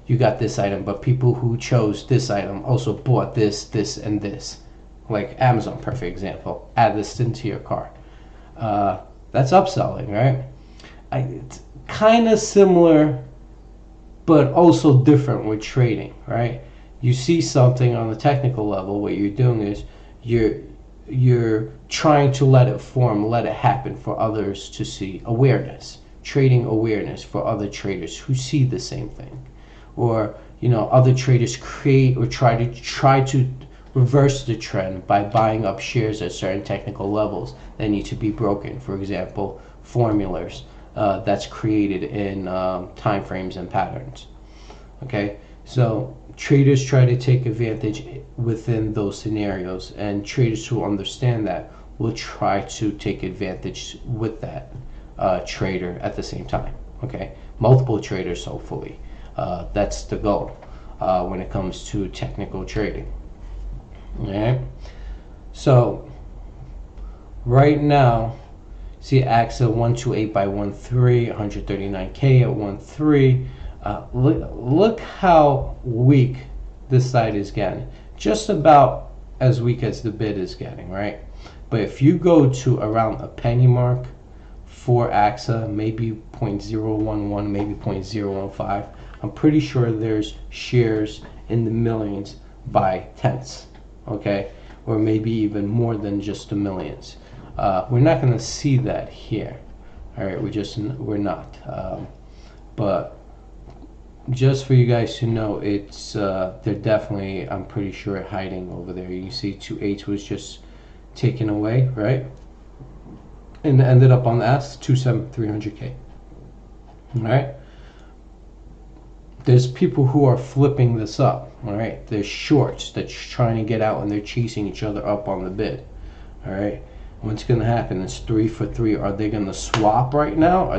You got this item, but people who chose this item also bought this, this, and this. Like Amazon, perfect example. Add this into your cart. That's upselling, right? It's kind of similar, but also different with trading, right? You see something on the technical level. What you're doing is you're trying to let it form, let it happen for others to see. Awareness, trading awareness for other traders who see the same thing. Or other traders create or try to reverse the trend by buying up shares at certain technical levels that need to be broken. For example, formulas that's created in time frames and patterns. Okay, so traders try to take advantage within those scenarios, and traders who understand that will try to take advantage with that trader at the same time. Okay, multiple traders, hopefully. That's the goal when it comes to technical trading. Alright, so right now, see AXA 128 by 1.3, 139K at 1.3. Look how weak this side is getting. Just about as weak as the bid is getting, right? But if you go to around a penny mark for AXA, maybe 0.011, maybe 0.015, I'm pretty sure there's shares in the millions by tenths, okay? Or maybe even more than just the millions. We're not going to see that here. All right, we're not. But just for you guys to know, it's they're definitely, I'm pretty sure, hiding over there. You see 2.8 was just taken away, right? And ended up on the S, 300K. All right. There's people who are flipping this up, all right? There's shorts that's trying to get out, and they're chasing each other up on the bid, all right? What's going to happen? It's 3 for 3. Are they going to swap right now?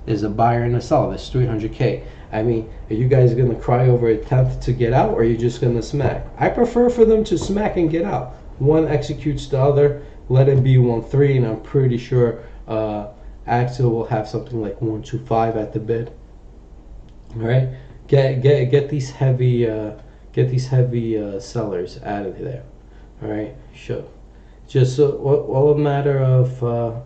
There's a buyer and a seller. There's 300K. I mean, are you guys going to cry over a tenth to get out, or are you just going to smack? I prefer for them to smack and get out. One executes the other. Let it be 1.3, and I'm pretty sure AXA will have something like 1.25 at the bid, all right? Get these heavy sellers out of there. All right, sure. Just all a matter of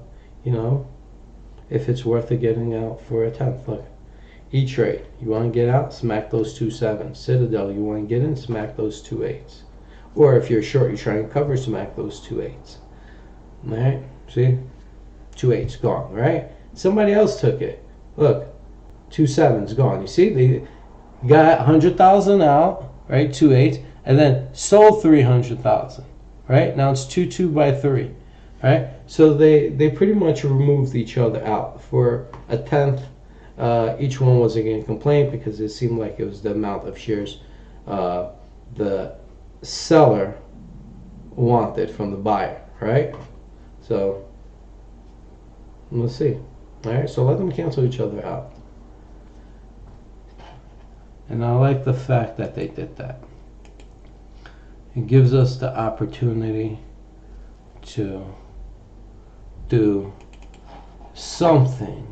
if it's worth it getting out for a tenth. Look, E-Trade, you want to get out, smack those 2 7s. Citadel, you want to get in, smack those 2 8s. Or if you're short, you try and cover, smack those 2 8s. All right, see, 2 8s gone. Right? Somebody else took it. Look, 2 7s gone. You see, they got 100,000 out, right? 2 8, and then sold 300,000, right? Now it's 2 by 3, right? So they pretty much removed each other out for a tenth. Each one wasn't getting complaint because it seemed like it was the amount of shares the seller wanted from the buyer, right? So let's see. All right, so let them cancel each other out. And I like the fact that they did that. It gives us the opportunity to do something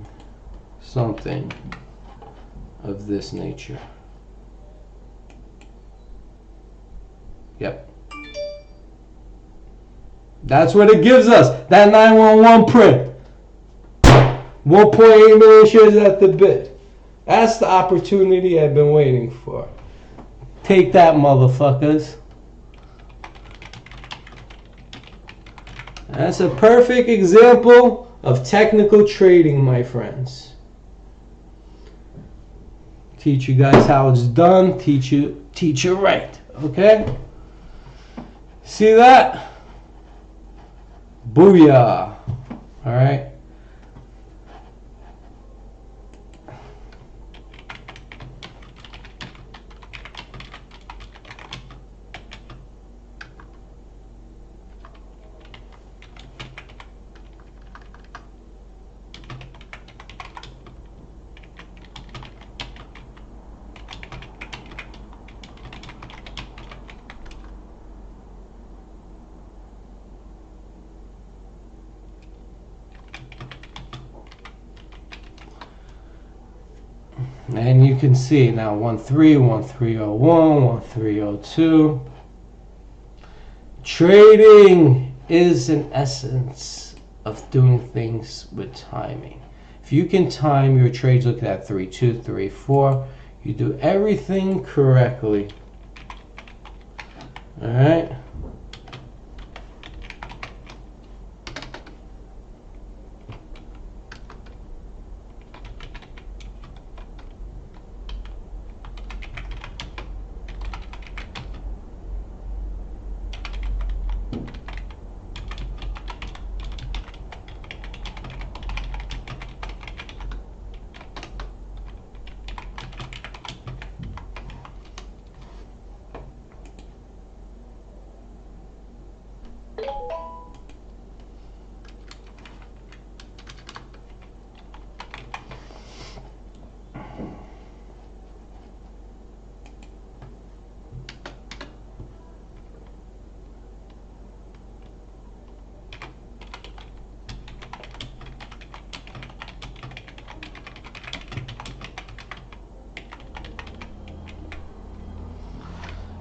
of this nature. Yep. That's what it gives us. That 911 print. 1.8 million shares at the bid. That's the opportunity I've been waiting for. Take that, motherfuckers. That's a perfect example of technical trading, my friends. Teach you guys how it's done. Teach you right. Okay? See that? Booyah. All right? And you can see now 13, 1301, 1302. Trading is an essence of doing things with timing. If you can time your trades, look at that 3-2, 3-4, you do everything correctly. All right.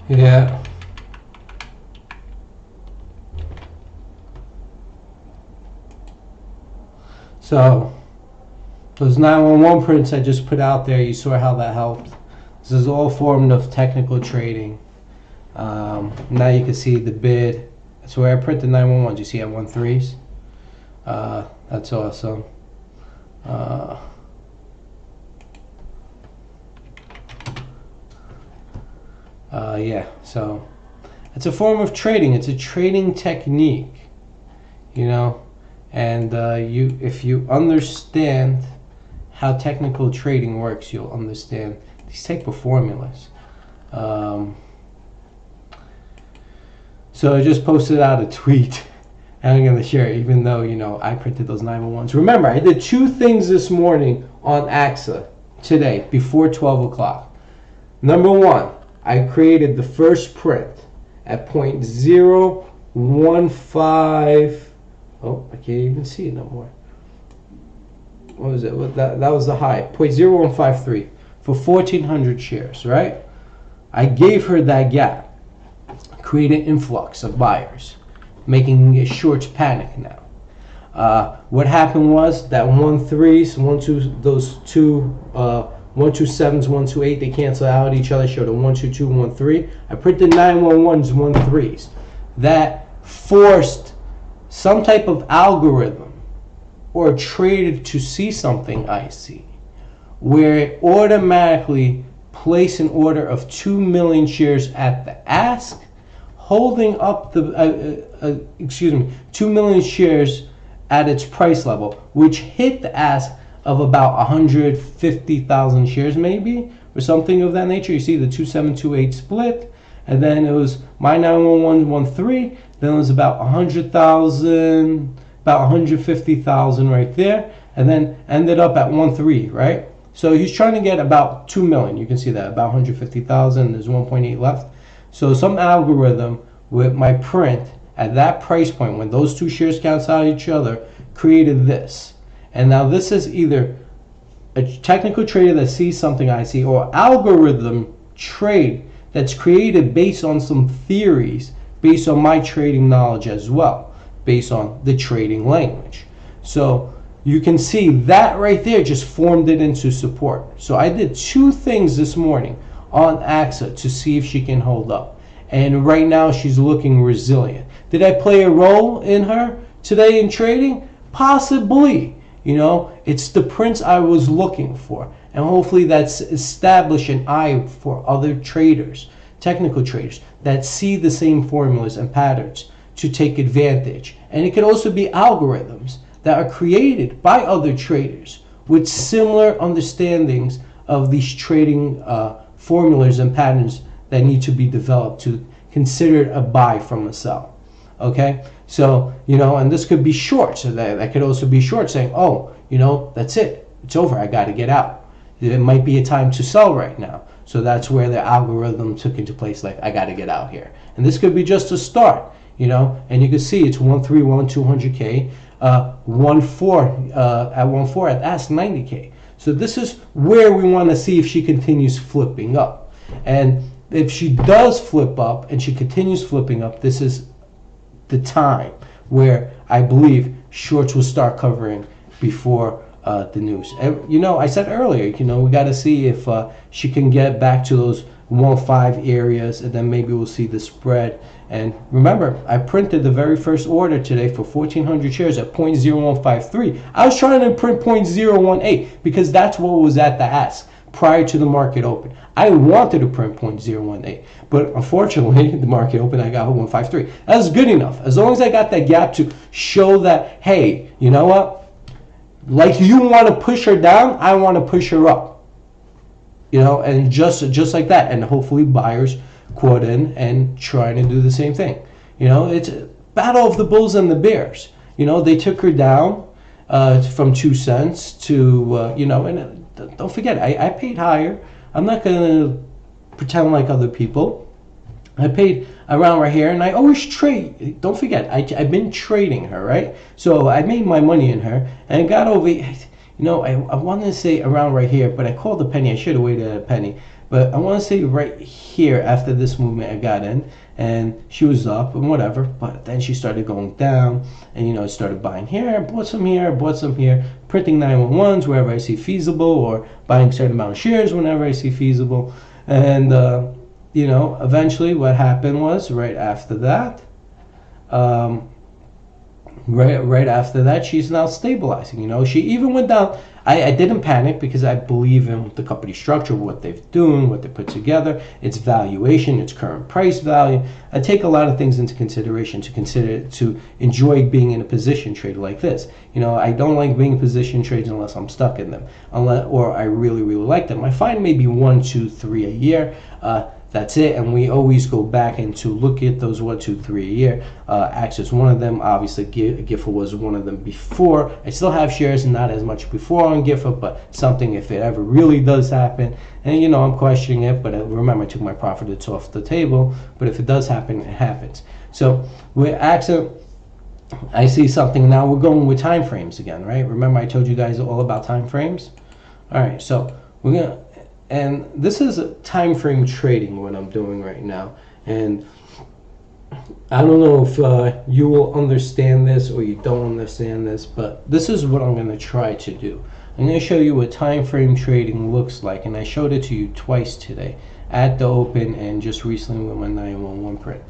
Yeah. So those 911 prints I just put out there, you saw how that helped. This is all form of technical trading. Now you can see the bid. That's where I print the 911s. You see I won 3s. That's awesome. Yeah, so it's a form of trading. It's a trading technique, you know, and if you understand how technical trading works, you'll understand these type of formulas. So I just posted out a tweet, and I'm going to share it, even though, you know, I printed those 911s. Remember, I did 2 things this morning on AXA today before 12 o'clock. Number 1, I created the first print at 0.015. Oh, I can't even see it no more. What was it? That was the high, 0.0153 for 1,400 shares, right? I gave her that gap, created influx of buyers, making shorts panic now. What happened was that 1-3s, 1-2, those two 1-2-7s, 1-2-8, they cancel out each other, showed a 1-2-2, 1-3. I printed 9-1-1s, 1-3s. That forced some type of algorithm or traded to see something I see, where it automatically placed an order of 2 million shares at the ask, holding up the 2 million shares at its price level, which hit the ask of about 150,000 shares maybe, or something of that nature. You see the 2728 split, and then it was my 91113, then it was about 100,000, about 150,000 right there, and then ended up at 13, right? So he's trying to get about 2 million. You can see that, about 150,000, there's 1.8 left. So some algorithm with my print at that price point, when those 2 shares cancel out each other, created this. And now this is either a technical trader that sees something I see, or algorithm trade that's created based on some theories, based on my trading knowledge as well, based on the trading language. So you can see that right there just formed it into support. So I did 2 things this morning on AXA to see if she can hold up. And right now she's looking resilient. Did I play a role in her today in trading? Possibly. You know, it's the prints I was looking for, and hopefully that's established an eye for other traders, technical traders, that see the same formulas and patterns to take advantage. And it could also be algorithms that are created by other traders with similar understandings of these trading formulas and patterns that need to be developed to consider a buy from a sell. Okay, so, you know, and this could be short. So that could also be short, saying, oh, you know, that's it. It's over. I got to get out. It might be a time to sell right now. So that's where the algorithm took into place, like, I got to get out here. And this could be just a start, you know, and you can see it's 131, 200K, 1.4 at 1.4 at that's 90K. So this is where we want to see if she continues flipping up. And if she does flip up and she continues flipping up, this is the time where I believe shorts will start covering before the news. You know, I said earlier, you know, we got to see if she can get back to those 1.5 areas, and then maybe we'll see the spread. And remember, I printed the very first order today for 1,400 shares at 0.0153. I was trying to print 0.018 because that's what was at the ask prior to the market open. I wanted to print 0.018, but unfortunately, the market open, I got 153. That's good enough. As long as I got that gap to show that, hey, you know what? Like you want to push her down, I want to push her up. You know, and just like that, and hopefully buyers quote in and trying to do the same thing. You know, it's a battle of the bulls and the bears. You know, they took her down from 2 cents to you know, and don't forget, I paid higher. I'm not gonna pretend like other people. I paid around right here, and I always trade. Don't forget, I've been trading her, right? So I made my money in her, and got over. You know, I wanted to say around right here, but I called a penny. I should have waited a penny. But I want to say right here after this movement I got in, and she was up and whatever. But then she started going down, and you know, I started buying here, bought some here, bought some here, printing 911s wherever I see feasible, or buying a certain amount of shares whenever I see feasible. And you know, eventually what happened was right after that. Right after that, she's now stabilizing. You know, she even went down. I didn't panic because I believe in the company structure, what they're doing, what they put together, its valuation, its current price value. I take a lot of things into consideration to enjoy being in a position trade like this. You know, I don't like being in position trades unless I'm stuck in them, or I really like them. I find maybe 1, 2, 3 a year. That's it, and we always go back and to look at those 1, 2, 3 a year. Access one of them, obviously GIFA was one of them before. I still have shares, and not as much before on GIFA, but something if it ever really does happen. And you know, I'm questioning it, but remember I took my profit, it's off the table. But if it does happen, it happens. So with AXA, I see something now. We're going with time frames again, right? Remember I told you guys all about time frames. All right, so we're gonna. And this is time frame trading, what I'm doing right now. And I don't know if you will understand this or you don't understand this, but this is what I'm going to try to do. I'm going to show you what time frame trading looks like, and I showed it to you twice today at the open and just recently with my 911 print.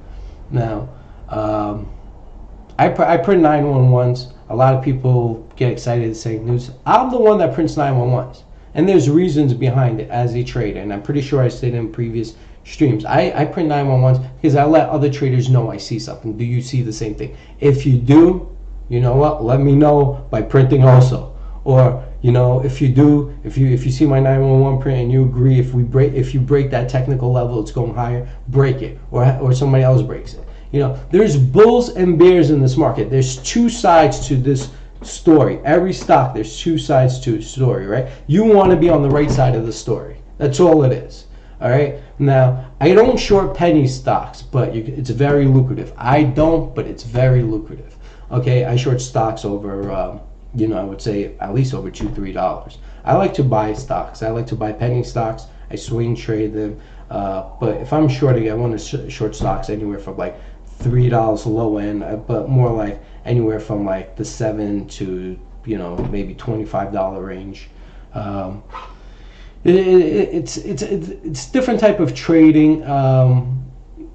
Now, I print 911s. A lot of people get excited saying news. I'm the one that prints 911s. And there's reasons behind it as a trader, and I'm pretty sure I stated in previous streams. I print 911s because I let other traders know I see something. Do you see the same thing? If you do, you know what? Let me know by printing also. Or you know, if you do, if you see my 911 print and you agree, if you break that technical level, it's going higher, break it, or somebody else breaks it. You know, there's bulls and bears in this market. There's 2 sides to this story. Every stock, there's 2 sides to a story, right? You want to be on the right side of the story. That's all it is. All right. Now, I don't short penny stocks, but it's very lucrative. I don't, but it's very lucrative. Okay. I short stocks over, you know, I would say at least over $2-3. I like to buy stocks. I like to buy penny stocks. I swing trade them. But if I'm shorting, I want to short stocks anywhere from like $3 low end, but more like anywhere from like the $7 to, you know, maybe $25 range. It's different type of trading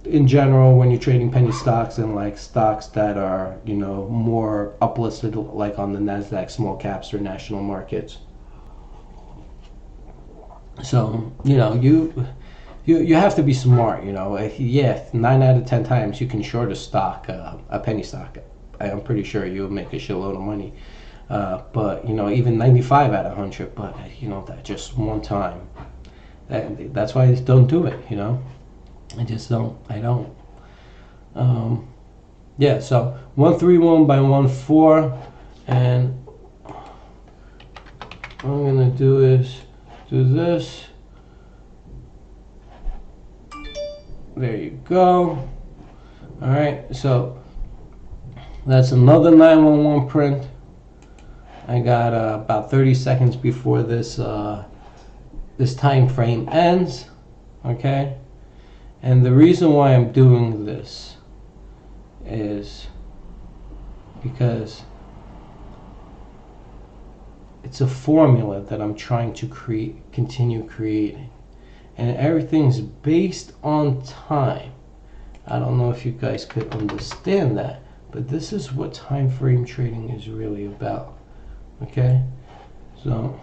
in general when you're trading penny stocks and like stocks that are, you know, more uplisted like on the NASDAQ small caps or national markets. So you know, you have to be smart, you know. Yeah, 9 out of 10 times you can short a stock, a penny stock. I'm pretty sure you'll make a shitload of money. But you know, even 95 out of 100. But you know, that just one time. That's why I just don't do it. You know, I just don't. I don't. Yeah. So 131 by 14, and what I'm gonna do is do this. There you go. All right, so that's another 911 print. I got about 30 seconds before this this time frame ends, okay? And the reason why I'm doing this is because it's a formula that I'm trying to continue creating, and everything's based on time. I don't know if you guys could understand that, but this is what time frame trading is really about. Okay, so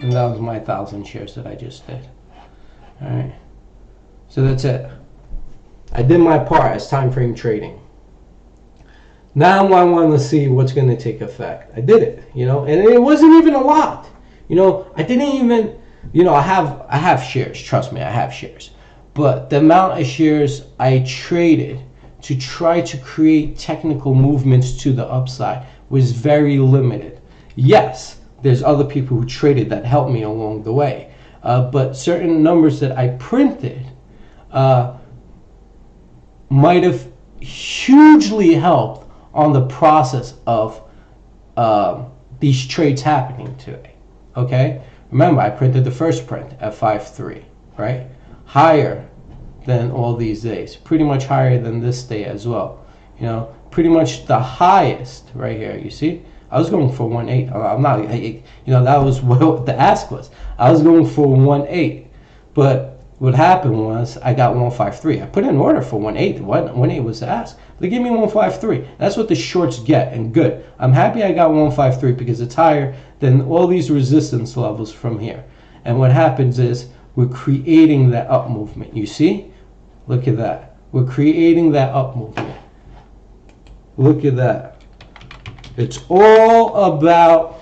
and that was my 1,000 shares that I just did. All right, so that's it. I did my part as time frame trading. Now I want to see what's going to take effect. I did it, you know, and it wasn't even a lot. You know, I didn't even, you know, I have shares. Trust me, I have shares. But the amount of shares I traded to try to create technical movements to the upside was very limited. Yes, there's other people who traded that helped me along the way. But certain numbers that I printed might have hugely helped on the process of these trades happening today. Okay, remember I printed the first print at 5.3, right? Higher than all these days, pretty much higher than this day as well. You know, pretty much the highest right here. You see, I was going for 1.8. I'm not, you know, that was what the ask was. I was going for 1.8, but what happened was I got 153. I put in an order for 1.8. 1.8 was the ask. They gave me 153. That's what the shorts get, and good. I'm happy I got 153 because it's higher than all these resistance levels from here. And what happens is we're creating that up movement. You see? Look at that. We're creating that up movement. Look at that. It's all about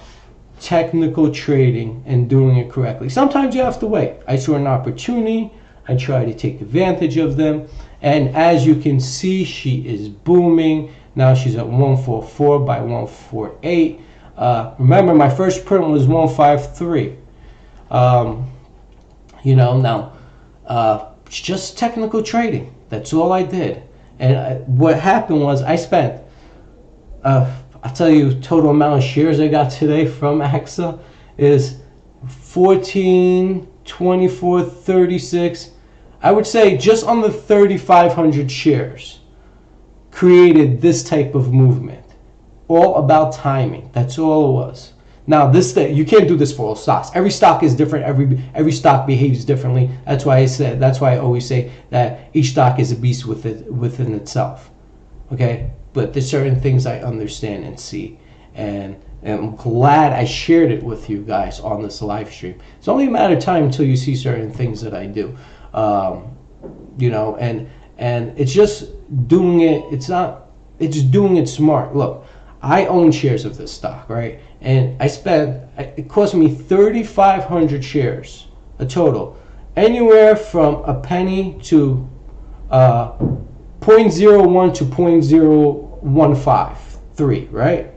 technical trading and doing it correctly. Sometimes you have to wait. I saw an opportunity. I try to take advantage of them. And as you can see, she is booming. Now she's at 144 by 148. Remember, my first print was 153. You know, now it's just technical trading. That's all I did. And what happened was I spent I'll tell you, total amount of shares I got today from AXA is 14, 24, 36. I would say just under 3,500 shares created this type of movement. All about timing. That's all it was. Now, you can't do this for all stocks. Every stock is different. Every stock behaves differently. That's why I always say that each stock is a beast within itself. Okay? But there's certain things I understand and see, and I'm glad I shared it with you guys on this live stream. It's only a matter of time until you see certain things that I do, you know, and it's just doing it. It's doing it smart. Look, I own shares of this stock, right? And it cost me 3,500 shares, a total, anywhere from a penny to 0.01 to 0.0153, right?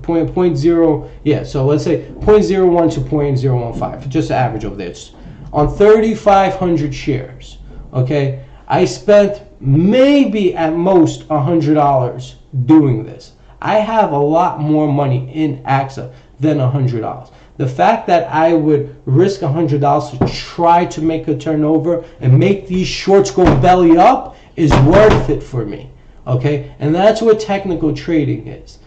Point zero, yeah. So let's say 0.01 to 0.015, just average over there. It's on 3,500 shares. Okay, I spent maybe at most $100 doing this. I have a lot more money in AXA than $100. The fact that I would risk $100 to try to make a turnover and make these shorts go belly up is worth it for me, okay? And that's what technical trading is.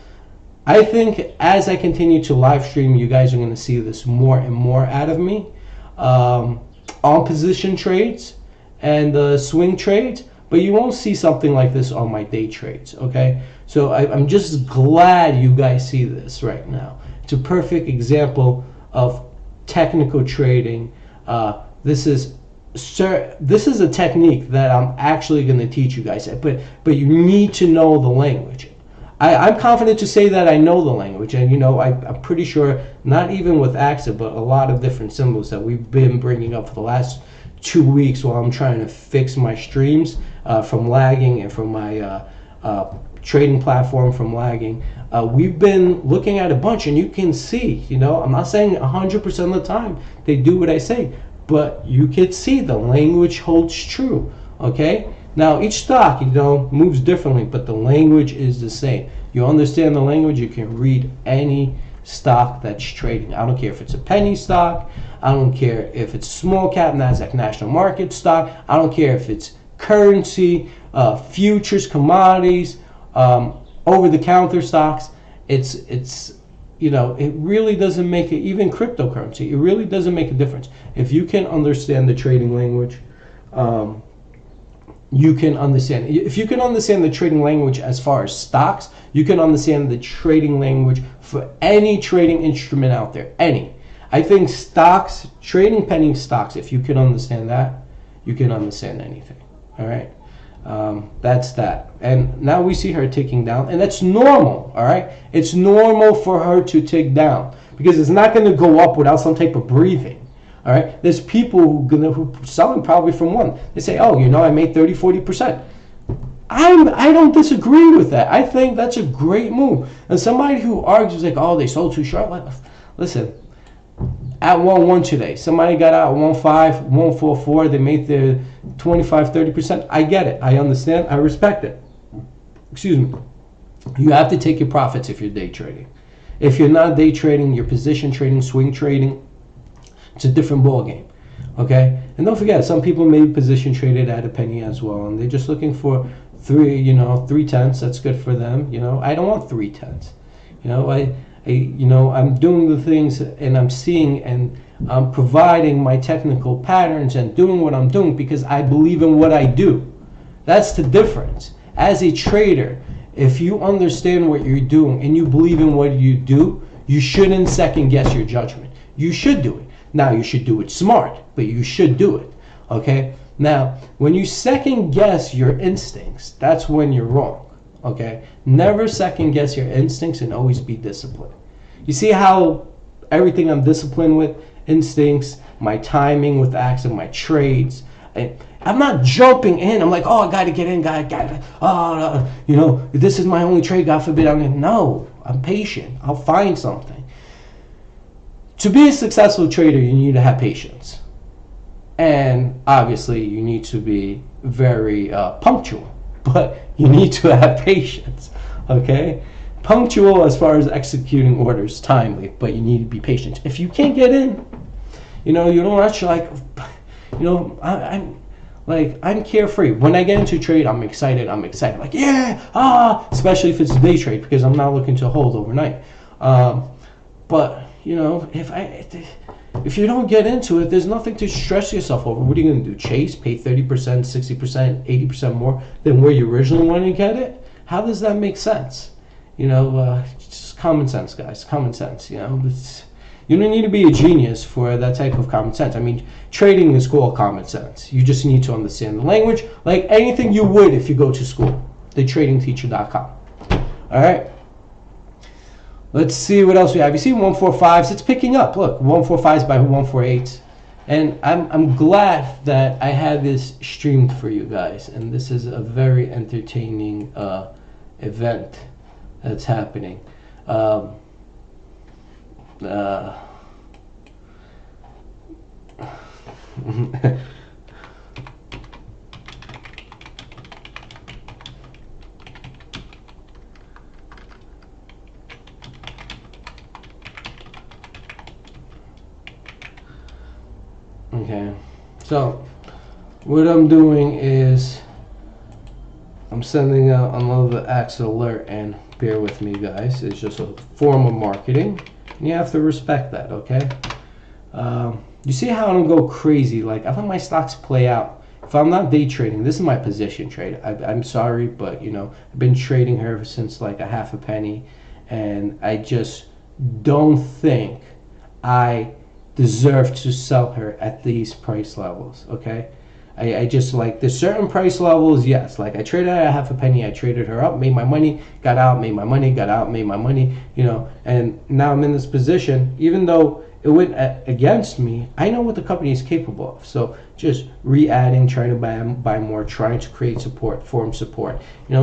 I think as I continue to live stream, you guys are going to see this more and more out of me on position trades and swing trades, but you won't see something like this on my day trades, okay? So I'm just glad you guys see this right now. It's a perfect example of technical trading. This is a technique that I'm actually going to teach you guys, but you need to know the language. I'm confident to say that I know the language, and you know, I'm pretty sure, not even with AXA, but a lot of different symbols that we've been bringing up for the last 2 weeks while I'm trying to fix my streams from lagging, and from my trading platform from lagging. We've been looking at a bunch, and you can see, you know, I'm not saying 100% of the time they do what I say, but you can see the language holds true, okay? Now, each stock, moves differently, but the language is the same. You understand the language, you can read any stock that's trading. I don't care if it's a penny stock. I don't care if it's small cap Nasdaq National Market stock. I don't care if it's currency, futures, commodities, over-the-counter stocks. It really doesn't make it, even cryptocurrency, it really doesn't make a difference. If you can understand the trading language, you can understand. If you can understand the trading language as far as stocks, you can understand the trading language for any trading instrument out there. Any. I think stocks, trading penny stocks, if you can understand that, you can understand anything. All right? That's that. And now we see her ticking down, and that's normal. All right? It's normal for her to tick down because it's not going to go up without some type of breathing. All right, there's people who selling probably from one. They say, oh, I made 30-40%. I don't disagree with that. I think that's a great move. And somebody who argues like, oh, they sold too short. Listen, at 1-1 today, somebody got out at 1-5, 1-4-4. They made their 25-30%. I get it. I understand. I respect it. Excuse me. You have to take your profits if you're day trading. If you're not day trading, you're position trading, swing trading. It's a different ball game, okay? And don't forget, some people may be position traded at a penny as well, and they're just looking for 3/10. That's good for them. I don't want 3/10. I'm doing the things, and I'm seeing, and I'm providing my technical patterns and doing what I'm doing because I believe in what I do. That's the difference. As a trader, if you understand what you're doing and you believe in what you do, you shouldn't second guess your judgment. You should do it. Now, you should do it smart, but you should do it, okay? Now, when you second guess your instincts, that's when you're wrong, okay? Never second guess your instincts and always be disciplined. You see how everything I'm disciplined with, instincts, my timing with acts and my trades, I'm not jumping in. I'm like, oh, I got to get in, this is my only trade, God forbid. No, I'm patient. I'll find something. To be a successful trader, you need to have patience. And obviously, you need to be very punctual. But you need to have patience, okay? Punctual as far as executing orders, timely, but you need to be patient. If you can't get in, you don't actually I'm carefree. When I get into trade, I'm excited. Like, yeah, especially if it's a day trade because I'm not looking to hold overnight. But if you don't get into it, there's nothing to stress yourself over. What are you going to do? Chase, pay 30%, 60%, 80% more than where you originally wanted to get it? How does that make sense? Just common sense, guys. Common sense. You don't need to be a genius for that type of common sense. I mean, trading is called common sense. You just need to understand the language, like anything you would if you go to school. TheTradingTeacher.com. All right. Let's see what else we have. You see 145s. It's picking up. Look, 145s by 148s. And I'm glad that I had this streamed for you guys. And this is a very entertaining event that's happening. Okay, so what I'm doing is I'm sending out another Axe alert, and bear with me, guys. It's just a form of marketing, and you have to respect that, okay? You see how I don't go crazy? Like, I let my stocks play out. If I'm not day trading, this is my position trade. I'm sorry, but I've been trading her since like a half a penny, and I just don't think I deserve to sell her at these price levels, okay? I just like, there's certain price levels, yes. Like I traded her at half a penny, I traded her up, made my money, got out, made my money, got out, made my money, and now I'm in this position, even though it went against me, I know what the company is capable of. So just re-adding, trying to buy more, trying to create support, form support.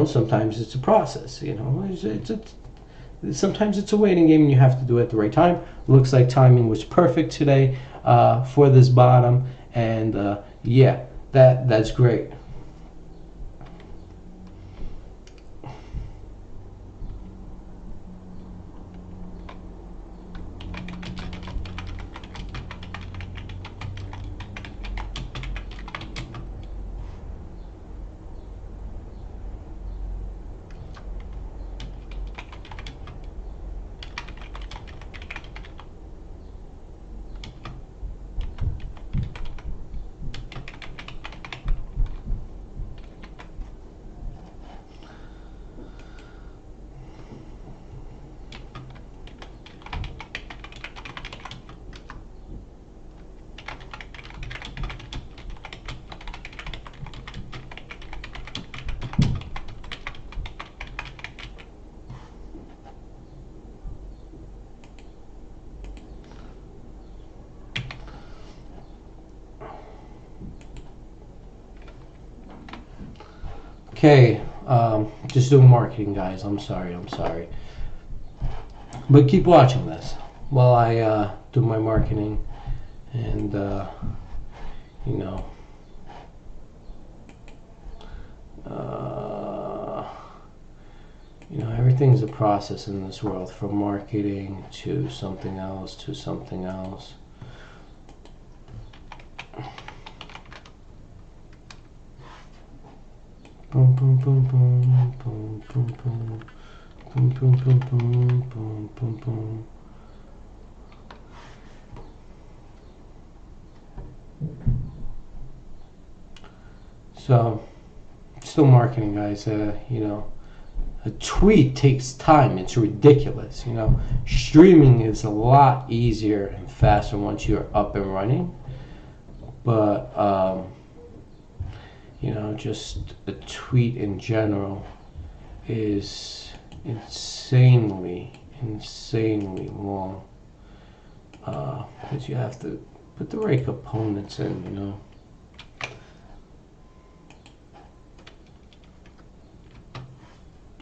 Sometimes it's a process, sometimes it's a waiting game and you have to do it at the right time. Looks like timing was perfect today for this bottom, and yeah, that's great. Okay, just doing marketing, guys. I'm sorry. But keep watching this while I do my marketing, and you know, uh, everything's a process in this world, from marketing to something else to something else. Boom, boom, boom, boom, boom, boom, boom, boom, boom, boom, boom, boom, boom, boom. So, still marketing, guys. A tweet takes time. It's ridiculous. Streaming is a lot easier and faster once you're up and running. But just a tweet in general is insanely long. Because you have to put the right components in.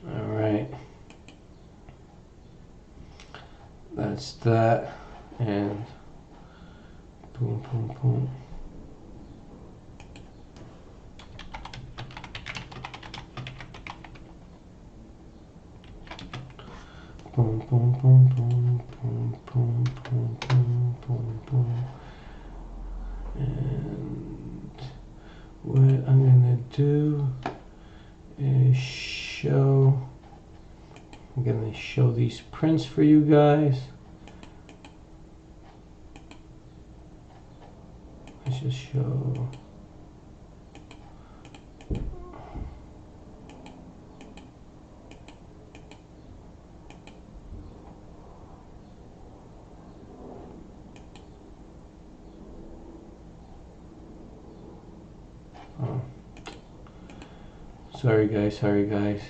All right, that's that, and boom, boom, boom. Boom, boom, boom, boom, boom, boom, boom, boom, boom, boom. And what I'm gonna do is I'm gonna show these prints for you guys. Let's just show. Sorry guys.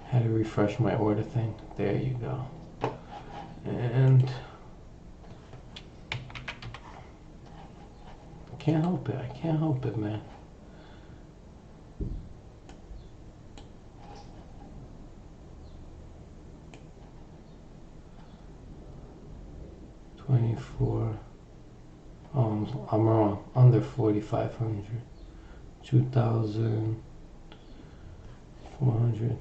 Had to refresh my order thing. There you go. And I can't help it, man. $24. Oh, I'm wrong. Under 4,500. 2,400.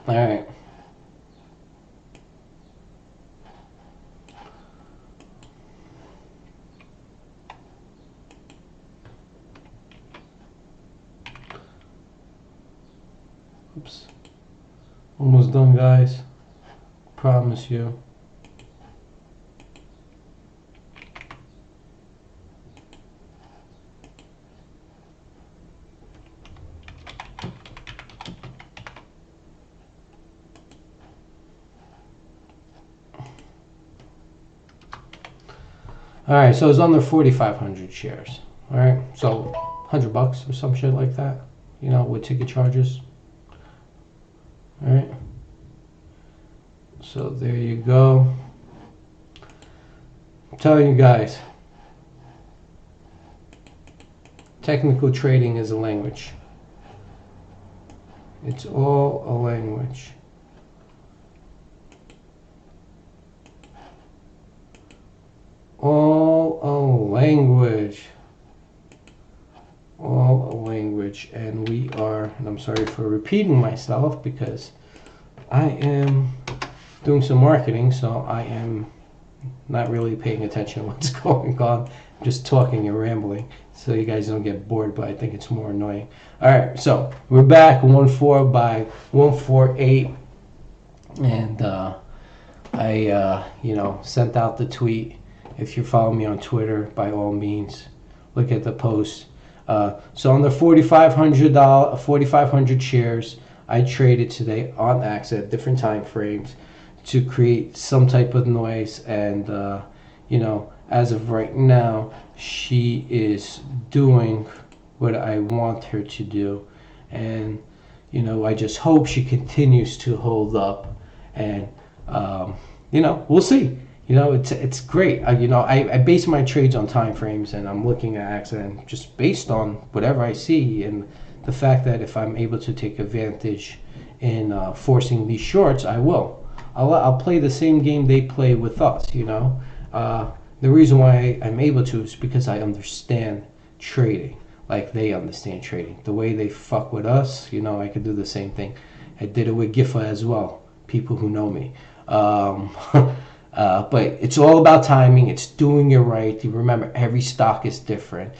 All right. Oops. Almost done, guys. Promise you. All right, so it's under 4,500 shares. All right, so $100 or some shit like that, with ticket charges. All right, so there you go. I'm telling you guys, technical trading is a language. It's all a language. All a language. And we are, and I'm sorry for repeating myself because I am doing some marketing, so I am not really paying attention to what's going on. I'm just talking and rambling so you guys don't get bored, but I think it's more annoying. All right, so we're back 1-4 by 148, and I sent out the tweet. If you follow me on Twitter, by all means, look at the post. So on the 4,500 shares, I traded today on Axe at different time frames to create some type of noise, and as of right now, she is doing what I want her to do. And, I just hope she continues to hold up. And, we'll see. It's great. I base my trades on time frames, and I'm looking at accident just based on whatever I see, and the fact that if I'm able to take advantage in forcing these shorts, I will. I'll play the same game they play with us. The reason why I'm able to is because I understand trading, like they understand trading. The way they fuck with us, I could do the same thing. I did it with GIFA as well. People who know me. But it's all about timing. It's doing it right. You remember, every stock is different.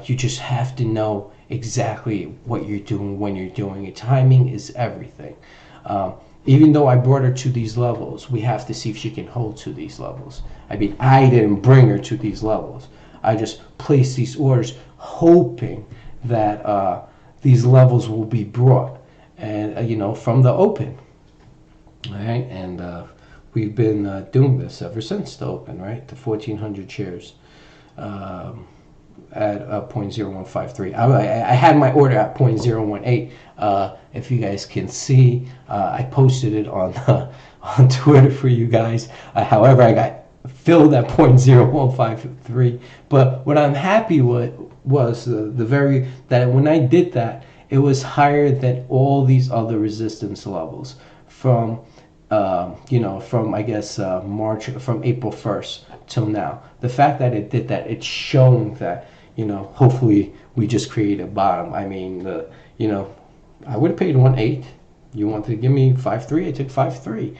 You just have to know exactly what you're doing when you're doing it. Timing is everything. Even though I brought her to these levels, we have to see if she can hold to these levels. I mean, I didn't bring her to these levels. I just placed these orders hoping that these levels will be brought, and from the open. All right, and we've been doing this ever since the open, right? The 1,400 shares at 0.0153. I had my order at 0.018. If you guys can see, I posted it on on Twitter for you guys. However, I got filled at 0.0153. But what I'm happy with was that when I did that, it was higher than all these other resistance levels from from I guess March, from April 1st till now. The fact that it did that, it's showing that hopefully we just create a bottom. I mean, I would have paid 1.8. You wanted to give me 5.3, I took 5.3.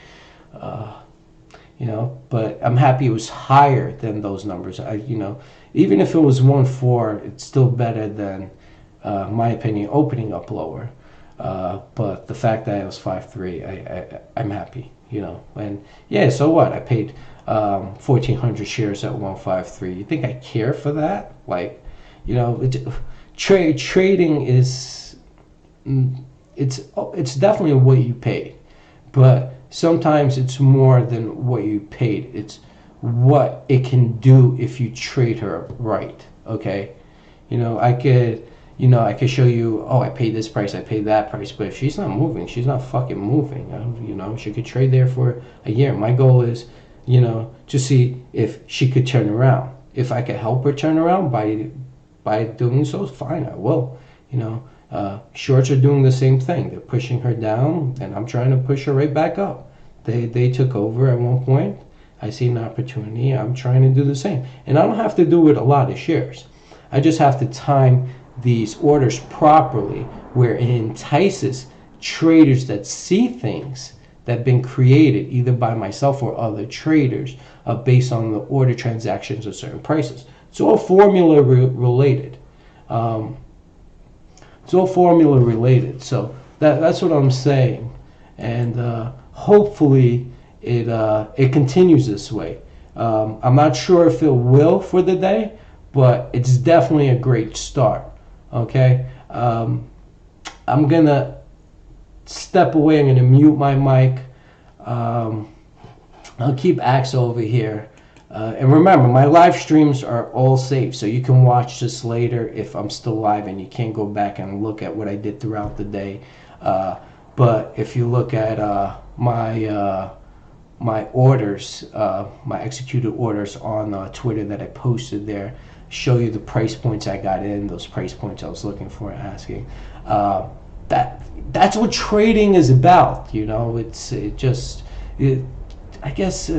But I'm happy it was higher than those numbers. Even if it was 1.4, it's still better than, my opinion, opening up lower. But the fact that it was 5.3, I'm happy. And yeah, so what? I paid 1,400 shares at 1.53. You think I care for that? Like, trading is, it's definitely what you paid, but sometimes it's more than what you paid. It's what it can do if you trade her right. Okay, I could show you, oh, I paid this price, I paid that price, but if she's not moving, she's not fucking moving. She could trade there for a year. My goal is, to see if she could turn around. If I could help her turn around by doing so, fine, I will. Shorts are doing the same thing. They're pushing her down, and I'm trying to push her right back up. They took over at one point. I see an opportunity. I'm trying to do the same. And I don't have to do with a lot of shares. I just have to time these orders properly where it entices traders that see things that have been created either by myself or other traders based on the order transactions of certain prices. It's all formula related. It's all formula related. So that's what I'm saying. And hopefully it continues this way. I'm not sure if it will for the day, but it's definitely a great start. Okay, I'm gonna step away. I'm gonna mute my mic. I'll keep Axe over here. And remember, my live streams are all saved, so you can watch this later if I'm still live and you can't go back and look at what I did throughout the day. But if you look at my orders, my executed orders on Twitter that I posted there, show you the price points I got in, those price points I was looking for and asking. That's what trading is about. I guess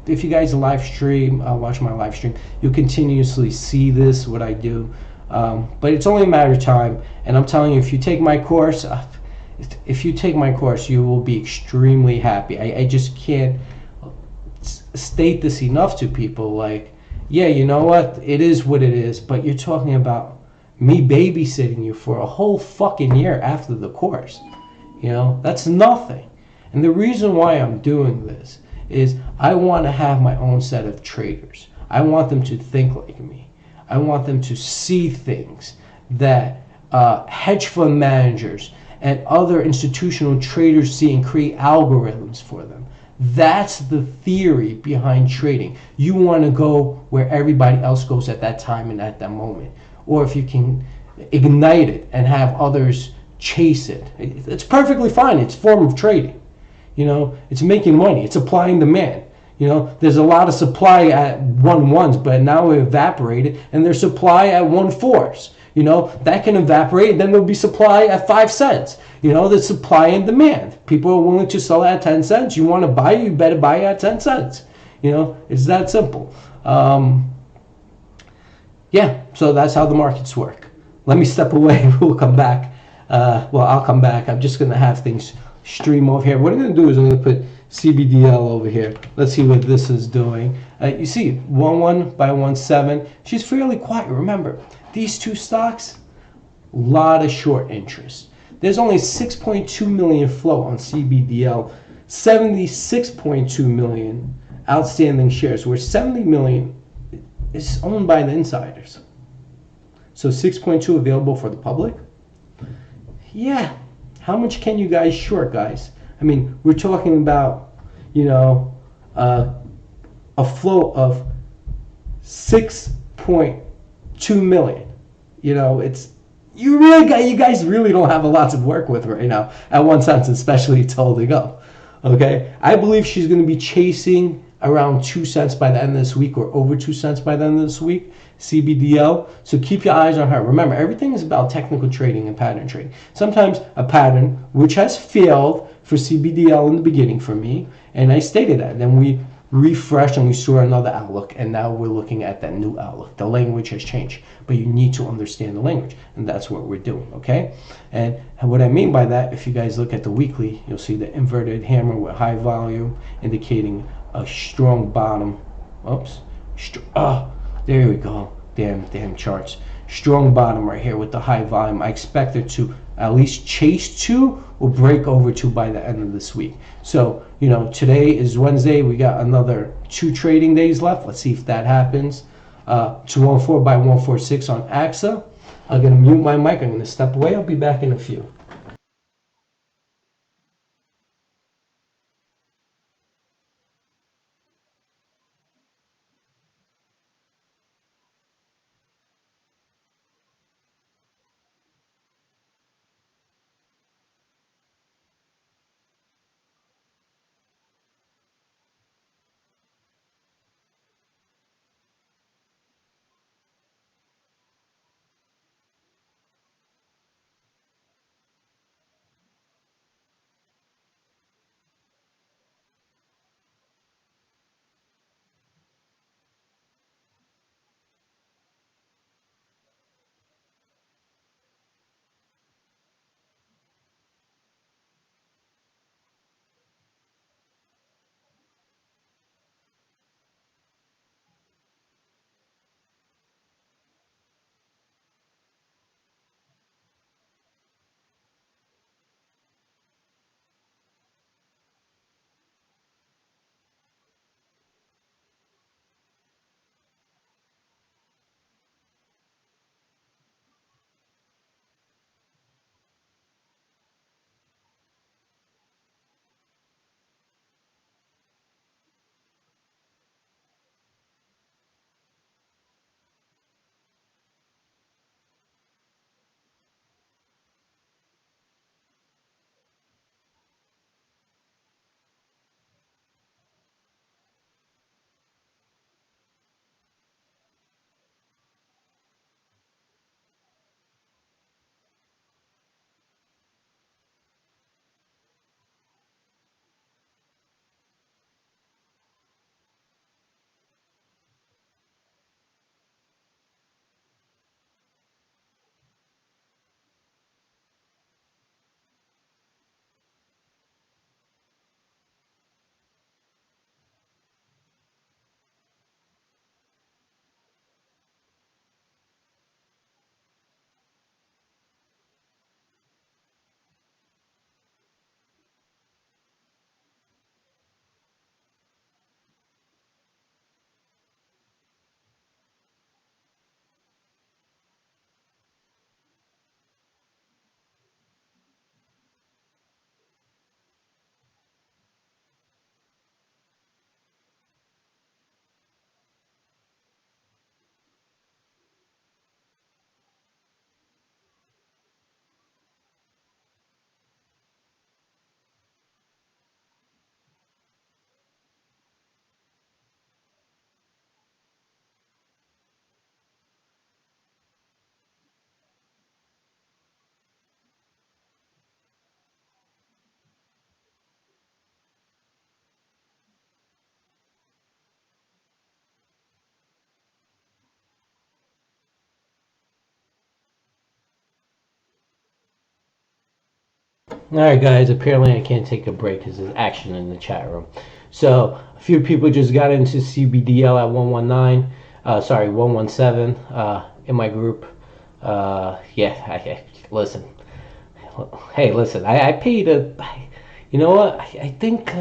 if you guys live stream, watch my live stream, you'll continuously see this, what I do. But it's only a matter of time. And I'm telling you, if you take my course, you will be extremely happy. I just can't state this enough to people. Like, yeah, you know what? It is what it is. But you're talking about me babysitting you for a whole fucking year after the course. That's nothing. And the reason why I'm doing this is I want to have my own set of traders. I want them to think like me. I want them to see things that hedge fund managers and other institutional traders see, and create algorithms for them That's the theory behind trading. You want to go where everybody else goes at that time and at that moment. Or if you can ignite it and have others chase it, it's perfectly fine. It's a form of trading. It's making money. It's applying demand. There's a lot of supply at 1.1s, but now we evaporated, and there's supply at 1.4s. That can evaporate, and then there'll be supply at 5 cents. The supply and demand. People are willing to sell at 10 cents. You want to buy, you better buy at 10 cents. It's that simple. Yeah, so that's how the markets work. Let me step away. We'll come back. I'll come back. I'm just going to have things stream over here. What I'm going to do is I'm going to put CBDL over here. Let's see what this is doing. You see 1.1 by 1.7. She's fairly quiet. Remember, these two stocks, a lot of short interest. There's only 6.2 million float on CBDL, 76.2 million outstanding shares, where 70 million is owned by the insiders. So 6.2 available for the public. Yeah, how much can you guys short, guys? I mean, we're talking about, a float of 6.2 million. You guys really don't have a lot to work with right now at 1 cent, especially it's holding up. Okay, I believe she's going to be chasing around 2 cents by the end of this week, or over 2 cents by the end of this week, CBDL. So keep your eyes on her. Remember, everything is about technical trading and pattern trading. Sometimes a pattern, which has failed for CBDL in the beginning for me, and I stated that. Then we refreshed and we saw another outlook, and now we're looking at that new outlook. The language has changed, but you need to understand the language, and that's what we're doing, okay? And what I mean by that, if you guys look at the weekly, you'll see the inverted hammer with high volume indicating a strong bottom. Oops. There we go. Damn charts. Strong bottom right here with the high volume. I expect it to at least chase 2 or break over 2 by the end of this week. So, today is Wednesday. We got another 2 trading days left. Let's see if that happens. 214 by 146 on AXA. I'm going to mute my mic. I'm going to step away. I'll be back in a few. All right, guys. Apparently, I can't take a break because there's action in the chat room. So a few people just got into CBDL at 119. Sorry, 117 in my group. Yeah, listen. Hey, listen. I paid a. You know what? I think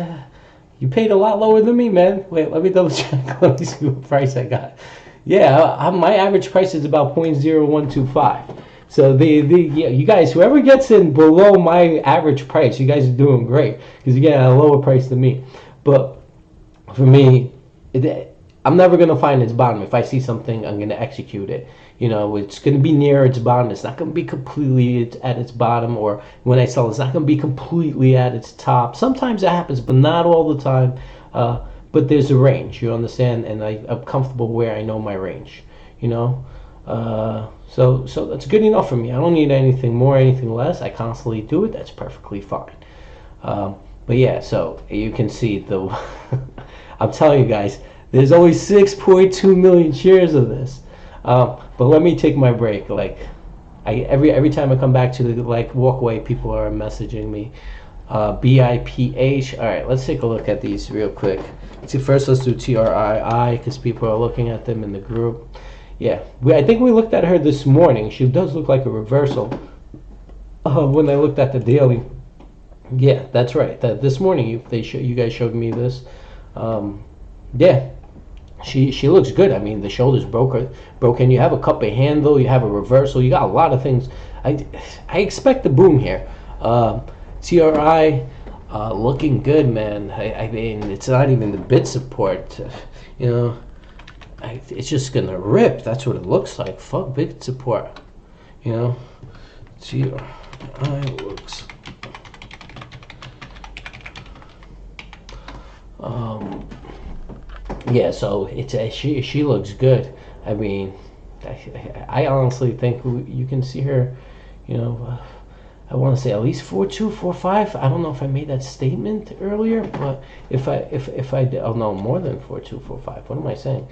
you paid a lot lower than me, man. Wait, let me double check. Let me see what price I got. Yeah, my average price is about 0.0125. So yeah, you guys, whoever gets in below my average price, you guys are doing great because you get a lower price than me. But for me, I'm never gonna find its bottom. If I see something, I'm gonna execute it. You know, it's gonna be near its bottom. It's not gonna be completely at its bottom, or when I sell, it's not gonna be completely at its top. Sometimes it happens, but not all the time. But there's a range, you understand, and I'm comfortable where I know my range. You know. So that's good enough for me. I don't need anything more, anything less. I constantly do it. That's perfectly fine. But yeah, so you can see the. I'm telling you guys, there's only 6.2 million shares of this. But let me take my break. Like, every time I come back to the walkway, people are messaging me. BIPH. All right, let's take a look at these real quick. First, let's do TRII because people are looking at them in the group. Yeah, I think we looked at her this morning. She does look like a reversal. When I looked at the daily, yeah, that's right. This morning you guys showed me this. Yeah, she looks good. I mean, the shoulder's broken. You have a cup of handle. You have a reversal. You got a lot of things. I expect the boom here. TRI looking good, man. I mean, it's not even the bid support. You know. It's just gonna rip. That's what it looks like. Fuck big support, you know. TRI looks. Yeah. So it's she looks good. I mean, I honestly think you can see her. You know, I want to say at least 4.2, 4.5. I don't know if I made that statement earlier, but if I did, oh no, more than 4.2, 4.5. What am I saying?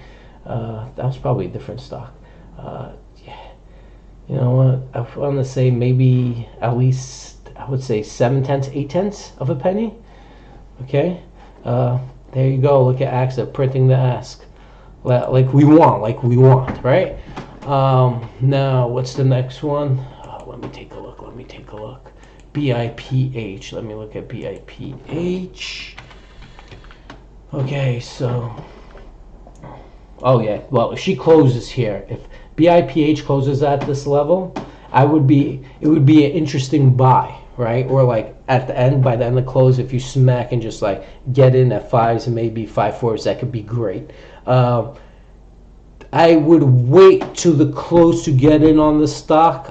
That was probably a different stock. Yeah, you know what? I want to say maybe at least I would say 7/10, 8/10 of a penny. Okay, there you go. Look at AXA printing the ask, like we want, right? Now what's the next one? Let me take a look. BIPH. Let me look at BIPH. Okay, so. Oh yeah, well if she closes here, if BIPH closes at this level, it would be an interesting buy, right? Or like at the end, by the end of the close, if you smack and just like get in at 5s and maybe 5.4s, that could be great. I would wait to the close to get in on the stock.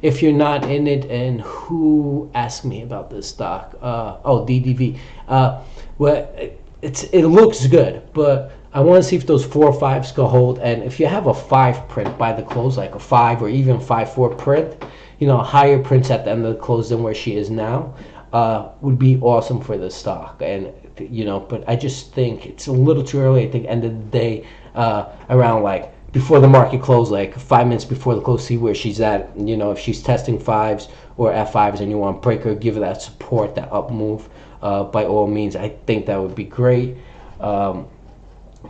If you're not in it, and who asked me about this stock? DDV. Well, it looks good, but I want to see if those 4.5s can hold. And if you have a 5 print by the close, like a 5 or even 5.4 print, you know, higher prints at the end of the close than where she is now, would be awesome for the stock. And you know, but I just think it's a little too early. I think end of the day, around like before the market close, like 5 minutes before the close, see where she's at. You know, if she's testing 5s or F5s and you want to break her, give her that support, that up move, by all means, I think that would be great.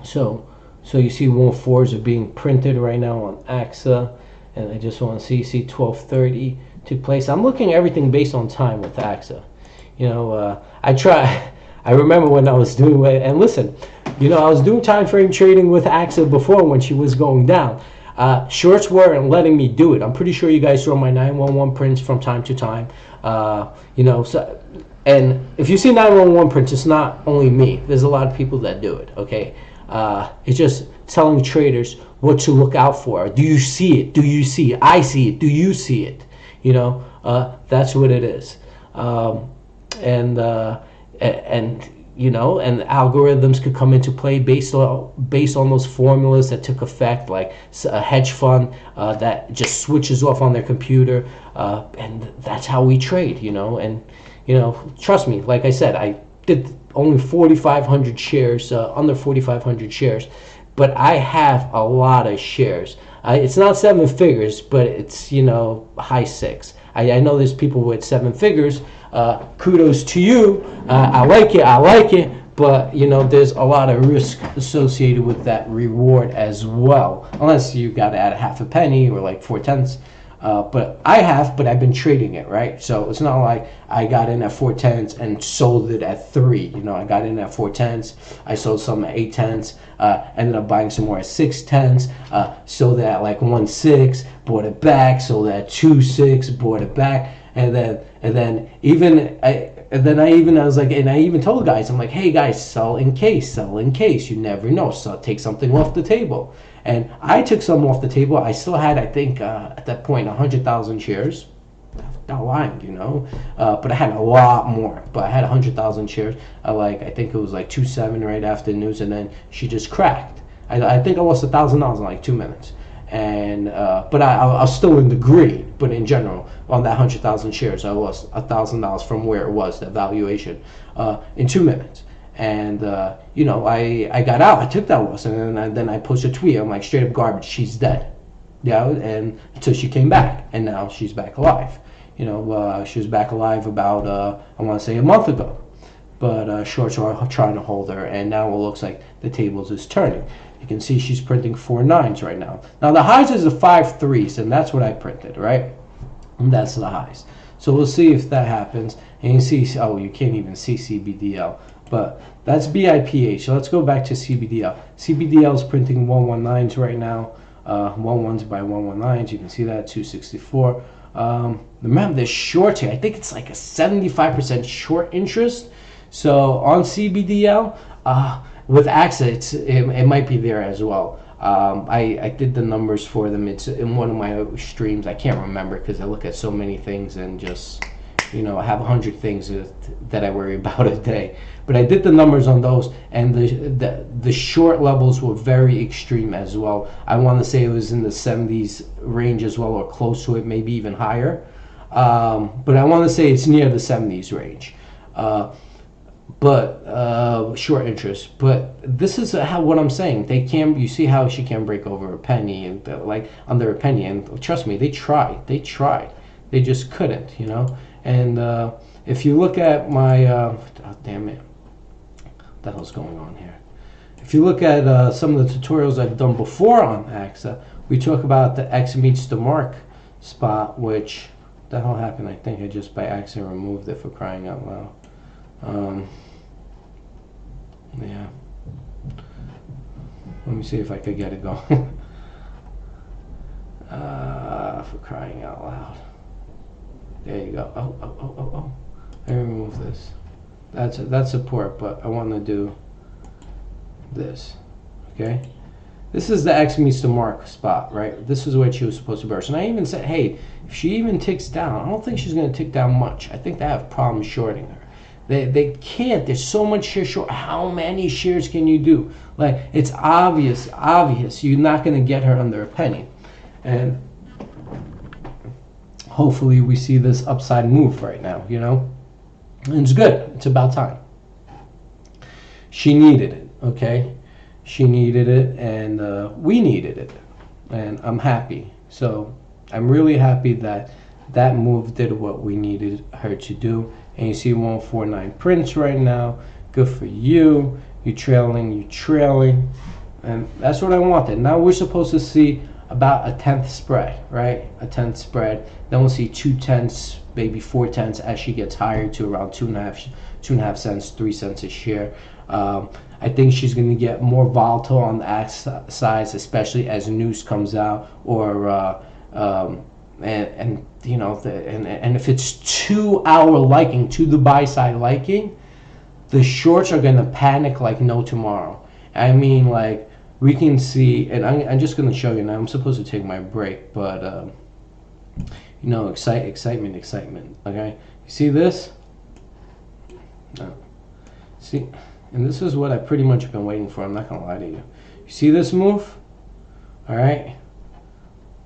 So you see 1.4s are being printed right now on AXA, and I just want to see 12:30 took place. I'm looking at everything based on time with AXA. You know, I remember when I was doing it, and listen, you know, I was doing time frame trading with AXA before when she was going down. Shorts weren't letting me do it. I'm pretty sure you guys saw my 911 prints from time to time. You know, so, and if you see 911 prints, it's not only me. There's a lot of people that do it. Okay, it's just telling traders what to look out for. Do you see it? Do you see it? I see it. Do you see it? You know, that's what it is. And you know, and algorithms could come into play based on those formulas that took effect, like a hedge fund that just switches off on their computer, and that's how we trade, you know. And you know, trust me, like I said, I did only 4,500 shares, under 4,500 shares, but I have a lot of shares. It's not 7 figures, but it's, you know, high 6. I know there's people with 7 figures, Kudos to you. I like it. I like it. But you know, there's a lot of risk associated with that reward as well, unless you got to add a half a penny or like 4/10. But I've been trading it, right? So it's not like I got in at 4/10 and sold it at 3. You know, I got in at 4/10, I sold some at 8/10, ended up buying some more at 6/10, sold it at like 1/6, bought it back, sold it at 2/6, bought it back, and then I was like, and I even told guys, I'm like, hey guys, sell in case, you never know, so take something off the table. And I took some off the table. I still had, I think, at that point, 100,000 shares. Not lying, you know, but I had a lot more. But I had 100,000 shares. I think it was like 2.7 right after the news, and then she just cracked. I think I lost $1,000 in like 2 minutes. And but I was still in the green. But in general, on that 100,000 shares, I lost $1,000 from where it was, the valuation, in 2 minutes. And you know, I got out. I took that loss, and then I posted a tweet. I'm like, straight up garbage. She's dead. Yeah, and until she came back, and now she's back alive. You know, she was back alive about I want to say a month ago. But shorts are trying to hold her, and now it looks like the tables is turning. You can see she's printing 4 9s right now. Now the highs is the 5 3s, and that's what I printed, right? And that's the highs. So we'll see if that happens. And you see, oh, you can't even see CBDL. But that's BIPH. So let's go back to CBDL. CBDL is printing 119s right now. 11s by 119s. You can see that, 264. Remember, there's short here. I think it's like a 75% short interest. So on CBDL, with AXA, it might be there as well. I did the numbers for them. It's in one of my streams. I can't remember because I look at so many things and just, you know, I have 100 things that I worry about a day. But I did the numbers on those, and the short levels were very extreme as well. I want to say it was in the 70s range as well, or close to it, maybe even higher. But I want to say it's near the 70s range. But short interest. But this is what I'm saying. They can. You see how she can break over a penny and like under a penny. And trust me, they tried. They just couldn't. You know. And if you look at my, oh, damn it, what the hell's going on here? If you look at some of the tutorials I've done before on AXA, we talk about the X meets the mark spot, which, what the hell happened? I think I just by accident removed it, for crying out loud. Yeah. Let me see if I could get it going. For crying out loud. There you go. Oh. I remove this. That's support, but I want to do this. Okay? This is the X meets the mark spot, right? This is what she was supposed to burst. And I even said, hey, if she even ticks down, I don't think she's going to tick down much. I think they have problems shorting her. They can't. There's so much share short. How many shares can you do? Like, it's obvious. You're not going to get her under a penny. And hopefully we see this upside move right now, you know? And it's good. It's about time. She needed it, okay? She needed it, and we needed it. And I'm happy. So I'm really happy that that move did what we needed her to do. And you see 149 prints right now. Good for you. You're trailing. And that's what I wanted. Now we're supposed to see about a 10th spread, right? A 10th spread. Then we'll see 2/10, maybe 4/10 as she gets higher to around 2.5 cents, 3 cents a share. I think she's going to get more volatile on the X size, especially as news comes out, or and you know, and if it's to our liking, to the buy side liking, the shorts are going to panic like no tomorrow. I mean, like, we can see, and I'm just going to show you now. I'm supposed to take my break, but you know, excitement. Okay, you see this? No. See, and this is what I pretty much been waiting for. I'm not going to lie to you. You see this move? All right.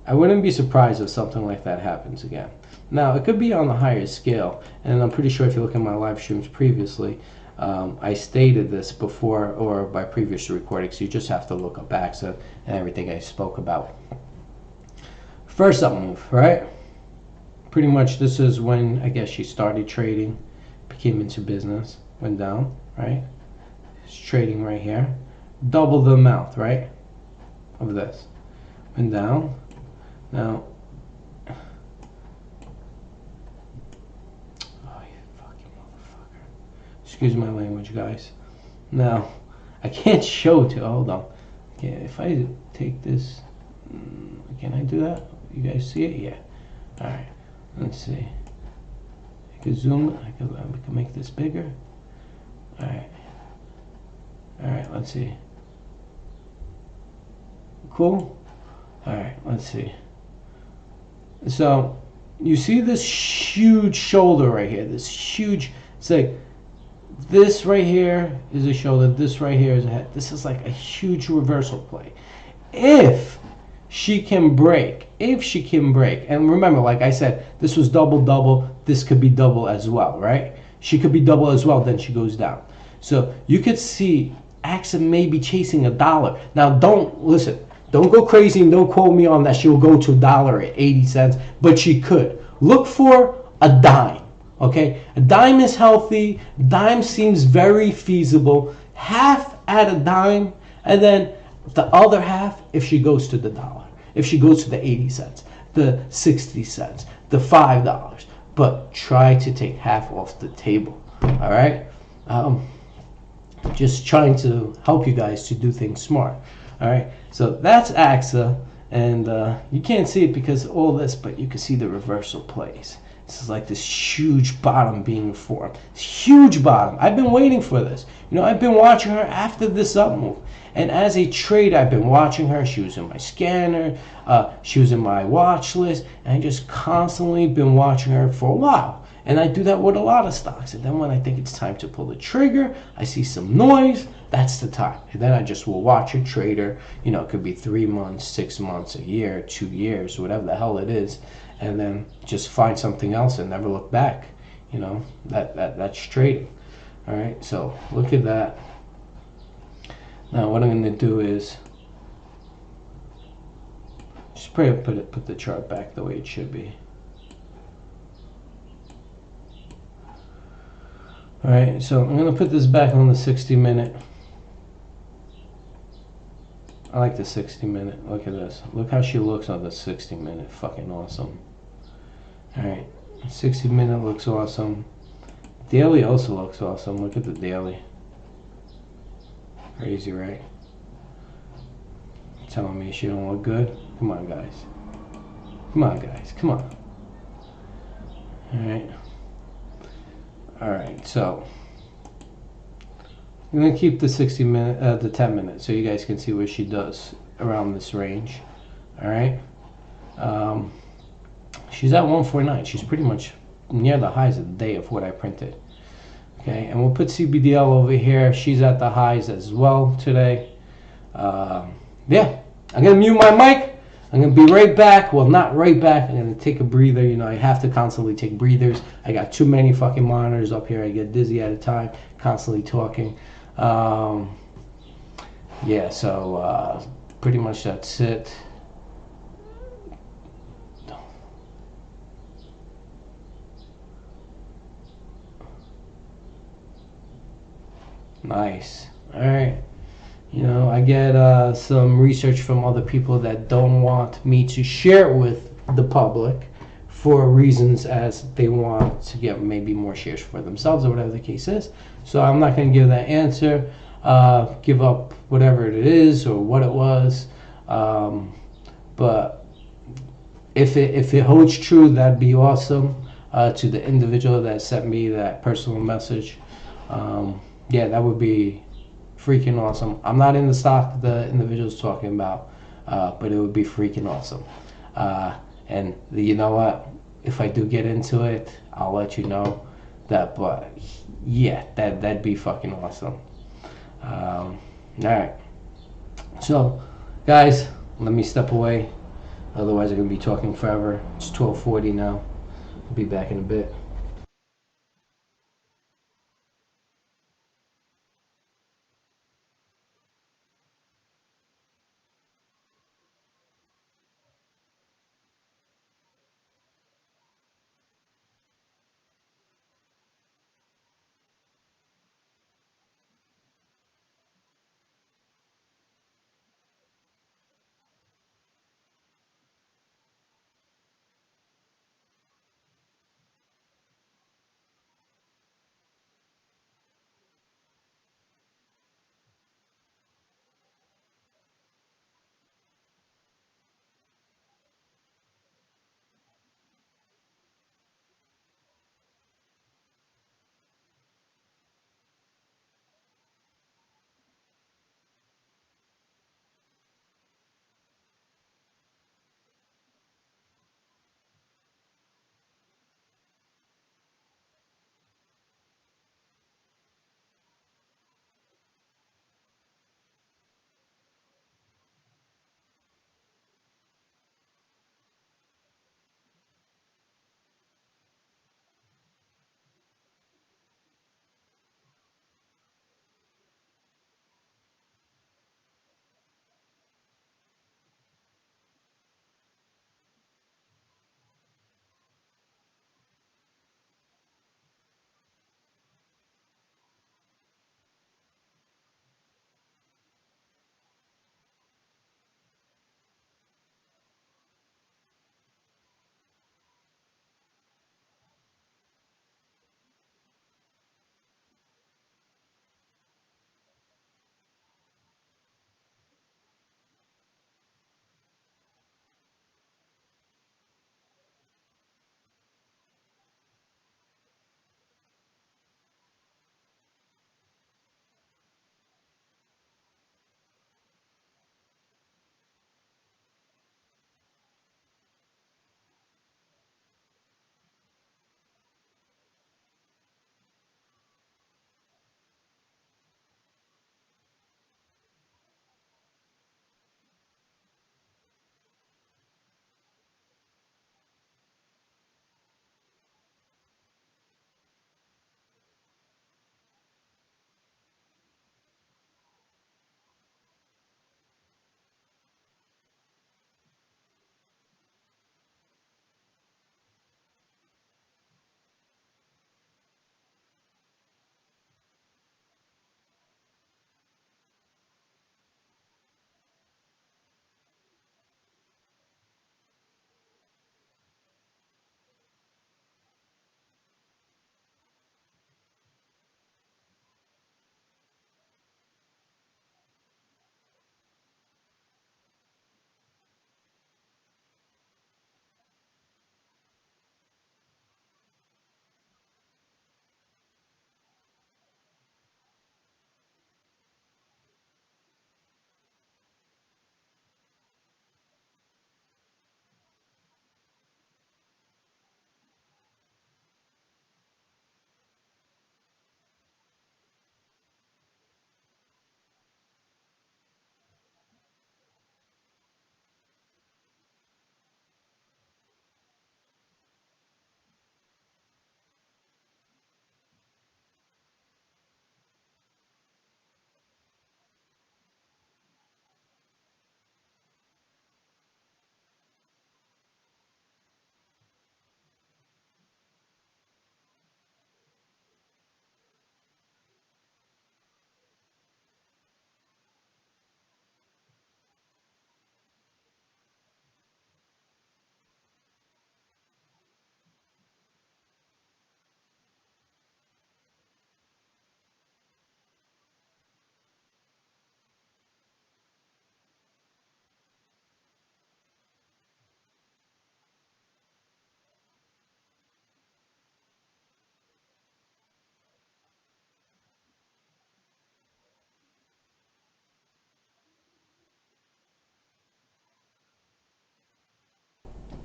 I wouldn't be surprised if something like that happens again. Now, it could be on a higher scale, and I'm pretty sure if you look at my live streams previously, I stated this before or by previous recordings. You just have to look up AXA and everything I spoke about. First up move, right? pretty much this is when I guess she started trading, became into business, went down, right? It's trading right here, double the amount, right, of this, went down. Now, oh, you fucking motherfucker. Excuse my language, guys. Now, I can't show to, hold on. Okay, if I take this, can I do that? You guys see it? Yeah. Alright, let's see. I can zoom it, we can make this bigger. Alright. Alright, let's see. Cool? Alright, let's see. So, you see this huge shoulder right here, this huge, it's like, this right here is a shoulder, this right here is a head. This is like a huge reversal play. If she can break, and remember, like I said, this was double, this could be double as well, right? She could be double as well, then she goes down. So you could see AXA may be chasing $1. Now don't go crazy and don't quote me on that she'll go to $1 at 80 cents, but she could. Look for a dime. Okay, a dime is healthy. Dime seems very feasible. Half at a dime, and then the other half if she goes to the dollar, if she goes to the 80 cents, the 60 cents, the $5. But try to take half off the table. All right, just trying to help you guys to do things smart. All right, so that's AXA, and you can't see it because of all this, but you can see the reversal plays. This is like this huge bottom being formed. Huge bottom. I've been waiting for this. You know, I've been watching her after this up move. And as a trader, I've been watching her. She was in my scanner. She was in my watch list. And I just constantly been watching her for a while. And I do that with a lot of stocks. And then when I think it's time to pull the trigger, I see some noise. That's the time. And then I just will watch a trader. You know, it could be 3 months, 6 months, a year, 2 years, whatever the hell it is. And then just find something else and never look back. You know, that's trading. All right, so look at that. Now what I'm going to do is just put the chart back the way it should be. All right, so I'm going to put this back on the 60-minute. I like the 60-minute. Look at this. Look how she looks on the 60-minute. Fucking awesome. Alright, 60-minute looks awesome. Daily also looks awesome. Look at the daily. Crazy, right? Telling me she don't look good? Come on, guys. Come on, guys. Come on. Alright. Alright, so I'm gonna keep the 60-minute, the 10-minute, so you guys can see what she does around this range. Alright. She's at 149. She's pretty much near the highs of the day of what I printed. Okay, and we'll put CBDL over here. She's at the highs as well today. Yeah, I'm gonna mute my mic. I'm gonna be right back. Well, not right back. I'm gonna take a breather. You know, I have to constantly take breathers. I got too many fucking monitors up here. I get dizzy at a time, constantly talking. Yeah, so pretty much that's it. Nice. All right. You know, I get some research from other people that don't want me to share it with the public for reasons as they want to get maybe more shares for themselves or whatever the case is. So I'm not going to give that answer, give up whatever it is or what it was. But if it holds true, that'd be awesome. To the individual that sent me that personal message. Yeah, that would be freaking awesome. I'm not in the stock the individual's talking about, but it would be freaking awesome. And you know what? If I do get into it, I'll let you know that. But yeah, that'd be fucking awesome. All right. So, guys, let me step away. Otherwise, I'm gonna be talking forever. It's 12:40 now. I'll be back in a bit.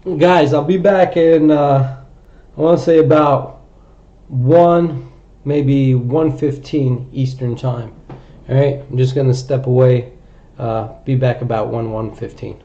Guys, I'll be back in I want to say about 1, maybe 1:15 Eastern time. All right, I'm just gonna step away. Be back about 1:15.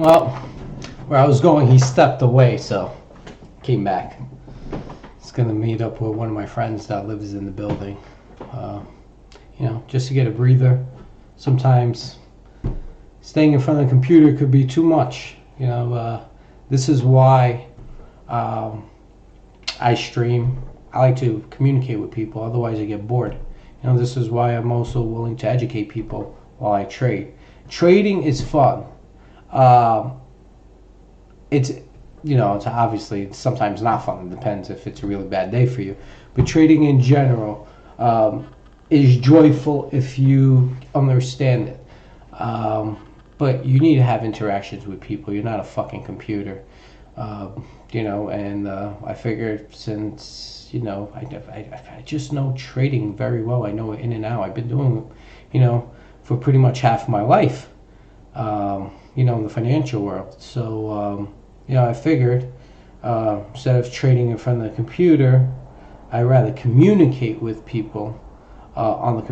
Well, where I was going, he stepped away, so came back. It's gonna meet up with one of my friends that lives in the building. Just to get a breather. Sometimes staying in front of the computer could be too much. This is why I stream. I like to communicate with people, otherwise I get bored. This is why I'm also willing to educate people while I trade. Trading is fun. It's obviously it's sometimes not fun. It depends if it's a really bad day for you. But trading in general is joyful if you understand it. But you need to have interactions with people. You're not a fucking computer. And I figured since, I just know trading very well. I know it in and out. I've been doing it, for pretty much half my life, in the financial world. So, I figured instead of trading in front of the computer, I'd rather communicate with people on the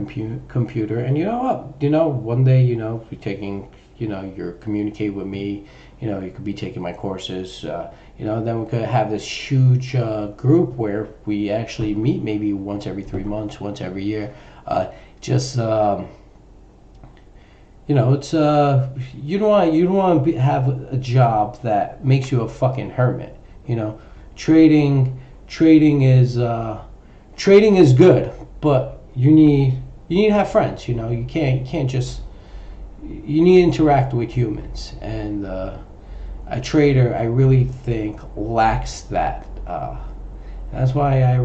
computer. And you know what? One day, you're taking, you're communicating with me. You could be taking my courses. Then we could have this huge group where we actually meet maybe once every 3 months, once every year. It's you don't want to have a job that makes you a fucking hermit. Trading is good, but you need to have friends. You can't just, you need to interact with humans, and a trader, I really think, lacks that. That's why I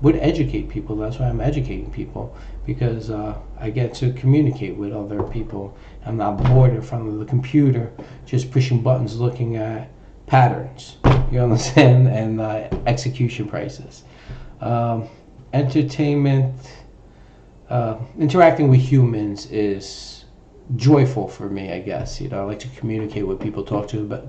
would educate people. That's why I'm educating people, because I get to communicate with other people. I'm not bored in front of the computer, just pushing buttons, looking at patterns. You understand? And execution prices. Entertainment, interacting with humans is joyful for me, I guess. I like to communicate with people, talk to them.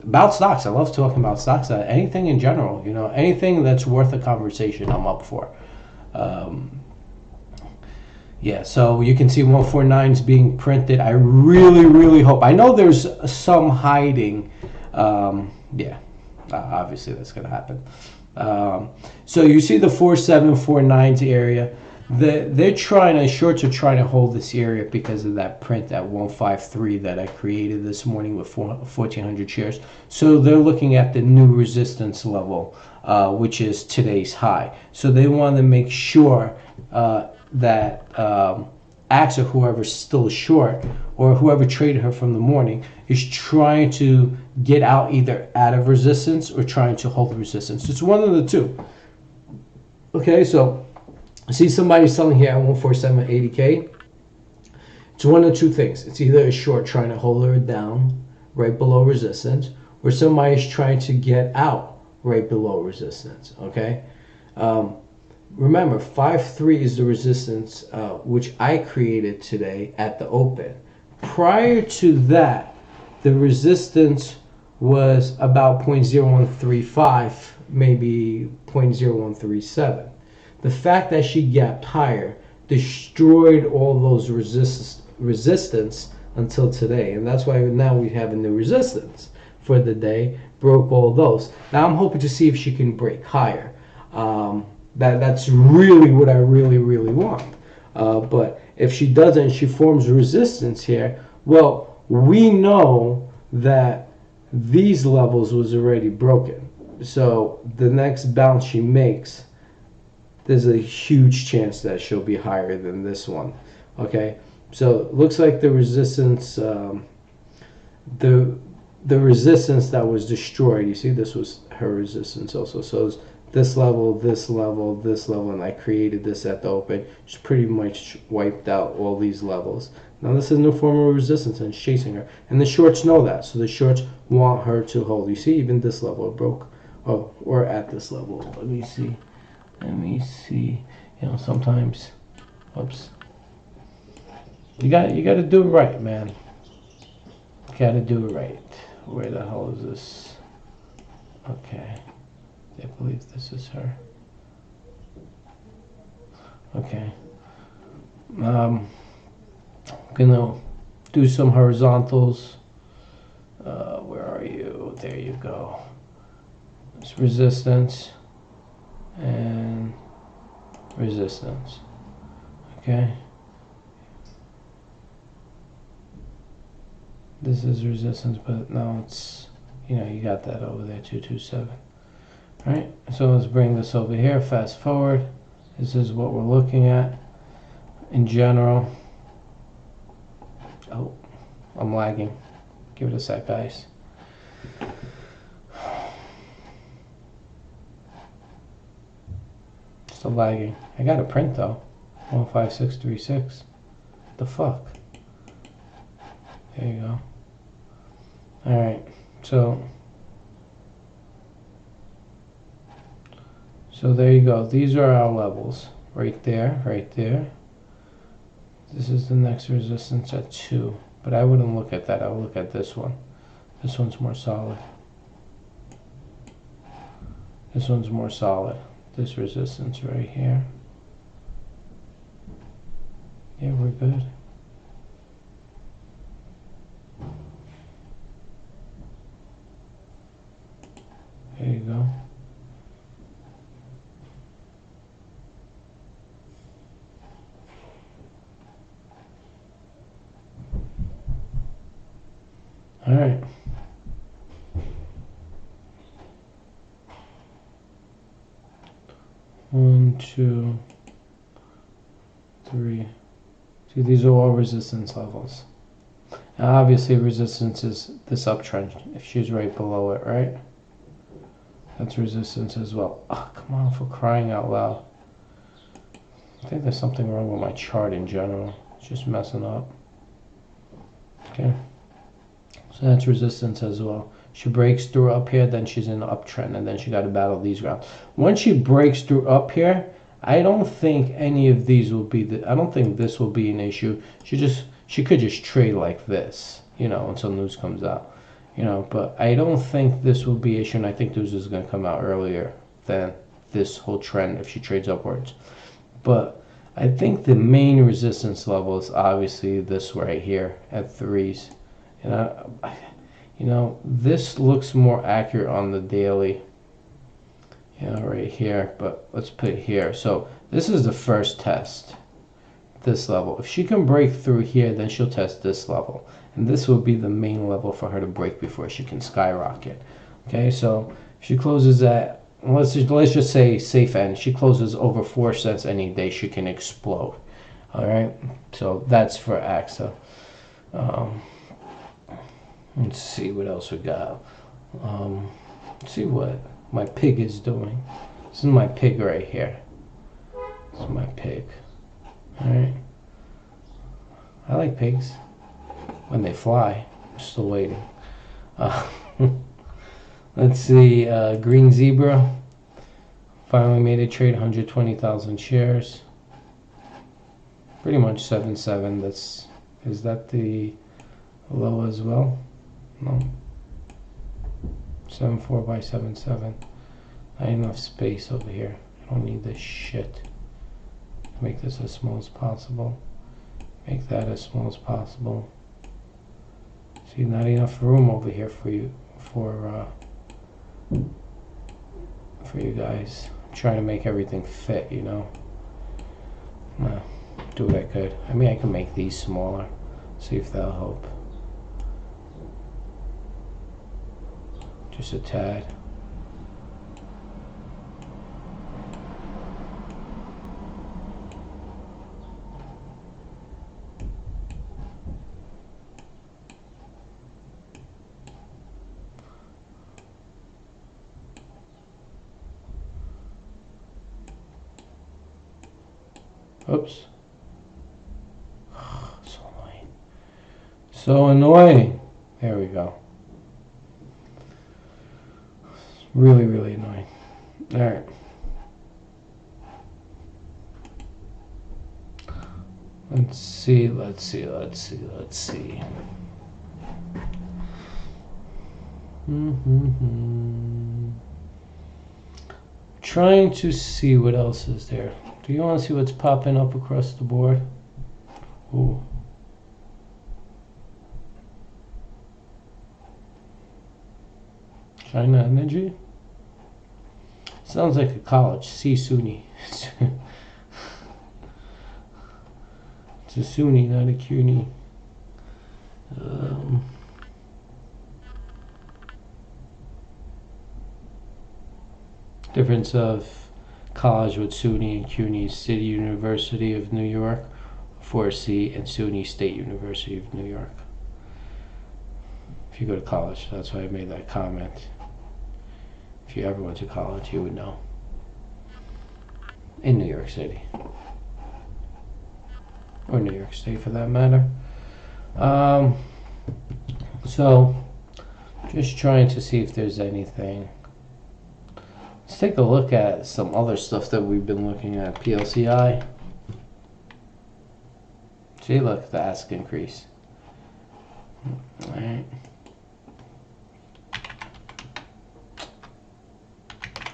About stocks. I love talking about stocks. Anything in general. Anything that's worth a conversation, I'm up for. So you can see 149 is being printed. I really, really hope. I know there's some hiding. Obviously that's going to happen. So you see the 4749 area. Shorts are trying to hold this area because of that print at 153 that I created this morning with 1,400 shares. So they're looking at the new resistance level, which is today's high. So they want to make sure that Axe or whoever's still short, or whoever traded her from the morning, is trying to get either out of resistance or trying to hold resistance. It's one of the two. Okay, so I see somebody selling here at 147.80K. It's one of two things. It's either a short trying to hold her down right below resistance, or somebody's trying to get out right below resistance. Okay. Remember, 5.3 is the resistance which I created today at the open. Prior to that, the resistance was about 0.0135, maybe 0.0137. The fact that she gapped higher destroyed all those resistance until today, and that's why now we have a new resistance for the day. Broke all those. Now I'm hoping to see if she can break higher. That's really what I really, really want. But if she doesn't, she forms resistance here. Well, we know that these levels was already broken. So the next bounce she makes, there's a huge chance that she'll be higher than this one. Okay, so it looks like the resistance, the resistance that was destroyed. You see, this was her resistance also. So it's this level, this level, this level, and I created this at the open. Just pretty much wiped out all these levels. Now this is no form of resistance, and it's chasing her. And the shorts know that, so the shorts want her to hold. You see, even this level broke. Oh, or at this level. Let me see. Sometimes, oops. You got to do it right, man. You got to do it right. Where the hell is this? Okay. I believe this is her. Okay. I'm gonna do some horizontals. Where are you? There you go. It's resistance and resistance. Okay. This is resistance, but now it's, you know, you got that over there, 227. All right, so let's bring this over here, fast forward. This is what we're looking at in general. Oh, I'm lagging. Give it a sec, guys. Still lagging. I got a print though. 15636. The fuck? There you go. Alright, so there you go. These are our levels. Right there, right there. This is the next resistance at 2. But I wouldn't look at that. I would look at this one. This one's more solid. This one's more solid. This resistance right here. Yeah, we're good. There you go. All right. One, two, three. See, these are all resistance levels. Now, obviously, resistance is this uptrend. If she's right below it, right? That's resistance as well. Oh, come on, for crying out loud. I think there's something wrong with my chart in general. It's just messing up. Okay. So that's resistance as well. She breaks through up here, then she's in an uptrend, and then she got to battle these grounds. Once she breaks through up here, I don't think any of these will be I don't think this will be an issue. She could just trade like this, you know, until news comes out, you know. But I don't think this will be an issue, and I think news is going to come out earlier than this whole trend if she trades upwards. But I think the main resistance level is obviously this right here at 3s. And you know, this looks more accurate on the daily, you know, right here, but let's put it here. So this is the first test, this level. If she can break through here, then she'll test this level. And this will be the main level for her to break before she can skyrocket. Okay, so if she closes at, let's just say safe end, she closes over 4 cents any day, she can explode. All right, so that's for AXA. Let's see what else we got. Let's see what my pig is doing. This is my pig right here. This is my pig. Alright. I like pigs. When they fly. I'm still waiting. Let's see. Green Zebra. Finally made a trade. 120,000 shares. Pretty much 7.7. Is that the low as well? No. 7.4 by 7.7. Not enough space over here. I don't need this shit. Make this as small as possible. Make that as small as possible. See, not enough room over here for you, for you guys. I'm trying to make everything fit, you know. Do what I could. I mean, I can make these smaller. See if that'll help. Just a tad. Oops. So annoying. So annoying. There we go. Really, really annoying. All right. Let's see. Trying to see what else is there. Do you want to see what's popping up across the board? Ooh. China Energy. Sounds like a college. See SUNY. It's a SUNY, not a CUNY. Difference of college with SUNY and CUNY: City University of New York, 4C, and SUNY State University of New York. If you go to college, that's why I made that comment. If you ever went to college, you would know. In New York City. Or New York State for that matter. So, just trying to see if there's anything. Let's take a look at some other stuff that we've been looking at. PLCI. See, look, the ask increase. Alright.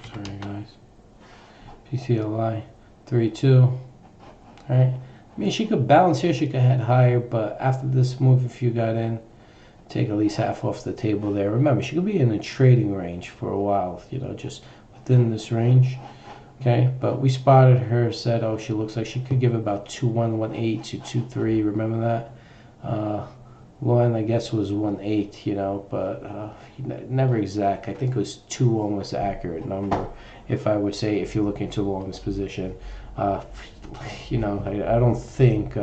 Sorry, guys. PCLI 3.2. Alright. I mean, she could bounce here, she could head higher, but after this move, if you got in, take at least half off the table there. Remember, she could be in a trading range for a while, you know, just within this range. Okay, but we spotted her, said, oh, she looks like she could give about 2.118 to 2.3. Remember that? One, I guess, was 1.8, you know, but never exact. I think it was 2.1 was the accurate number. If I would say, if you're looking to long this position, you know, I don't think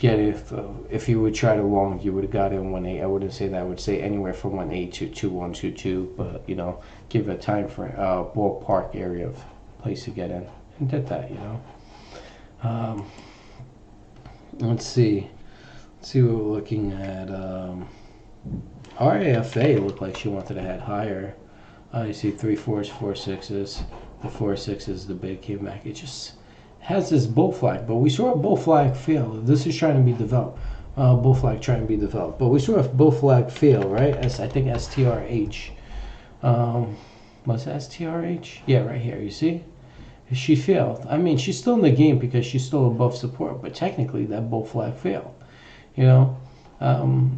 if you would try to long, you would have got in 1.8. I wouldn't say that. I would say anywhere from 1.8 to 2.1, 2.2, but you know, give a time frame, ballpark area of place to get in, and did that, you know. Let's see what we're looking at. RAFA looked like she wanted to head higher. You see 3 4s, 4 6s. The 4 6s, the bid came back. It just has this bull flag, but we saw a bull flag fail. This is trying to be developed. Bull flag trying to be developed, but we saw a bull flag fail, right? As I think STRH. Was it STRH? Yeah, right here. You see, she failed. I mean, she's still in the game because she's still above support, but technically that bull flag failed. You know,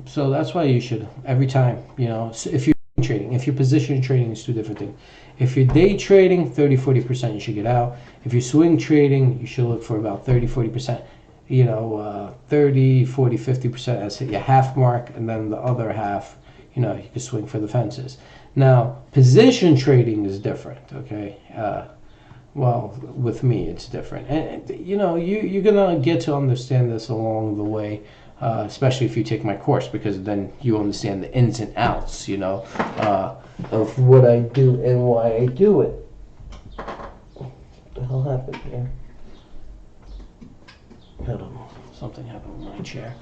so that's why you should every time. You know, so if you're trading, if you're position trading, it's two different things. If you're day trading, 30-40% you should get out. If you're swing trading, you should look for about 30-40%. You know, 30, 40, 50% as your half mark, and then the other half, you know, you can swing for the fences. Now, position trading is different, okay? Well, with me, it's different. And you know, you're going to get to understand this along the way, especially if you take my course, because then you understand the ins and outs, you know, of what I do and why I do it. What the hell happened here? I don't know. Something happened with my chair.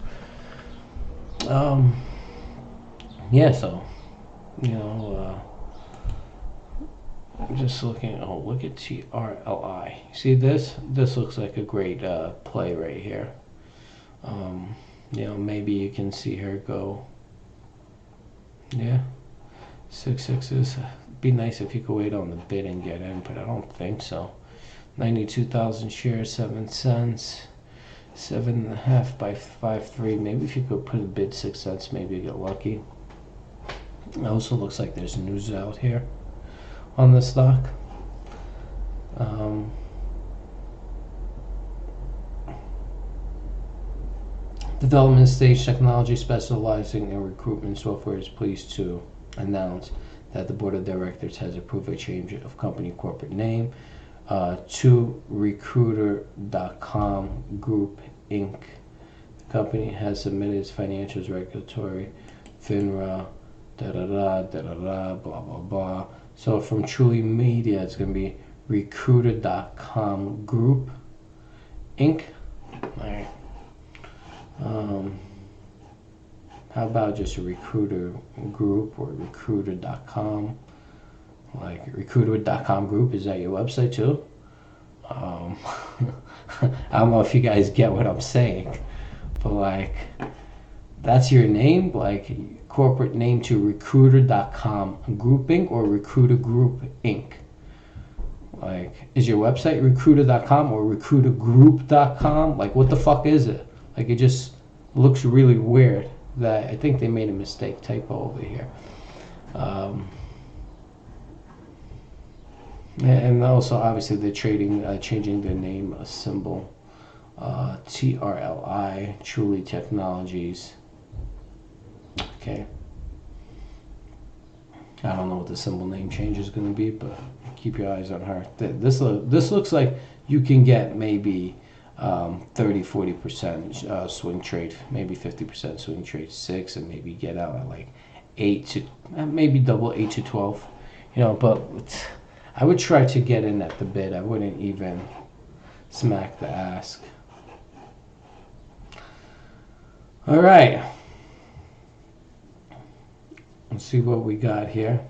Yeah, so, you know, I'm just looking. Oh, look at TRLI. See this? This looks like a great play right here. You know, maybe you can see her go. Yeah, 6 6s. Be nice if you could wait on the bid and get in, but I don't think so. 92,000 shares, 7 cents. 7.5 by 5.3. Maybe if you could put a bid 6 cents, maybe you get lucky. It also looks like there's news out here on the stock. Development stage technology specializing in recruitment software is pleased to announce that the board of directors has approved a change of company corporate name to Recruiter.com Group Inc. The company has submitted its financials regulatory, FINRA, blah blah blah. So from Truly Media, it's going to be Recruiter.com Group Inc. All right. How about just a Recruiter Group or Recruiter.com? Like Recruiter.com Group, is that your website too? I don't know if you guys get what I'm saying, but like, that's your name, like corporate name to Recruiter.com Group Inc. or Recruiter Group Inc. Like, is your website Recruiter.com or RecruiterGroup.com? Like, what the fuck is it? Like, it just looks really weird. That I think they made a mistake, typo over here. And also, obviously, they're changing their name, a symbol, TRLI, Truly Technologies. Okay. I don't know what the symbol name change is going to be, but keep your eyes on her. This looks like you can get maybe 30-40% swing trade, maybe 50% swing trade 6, and maybe get out at like 8 to maybe double 8 to 12. But I would try to get in at the bid. I wouldn't even smack the ask. All right. Let's see what we got here.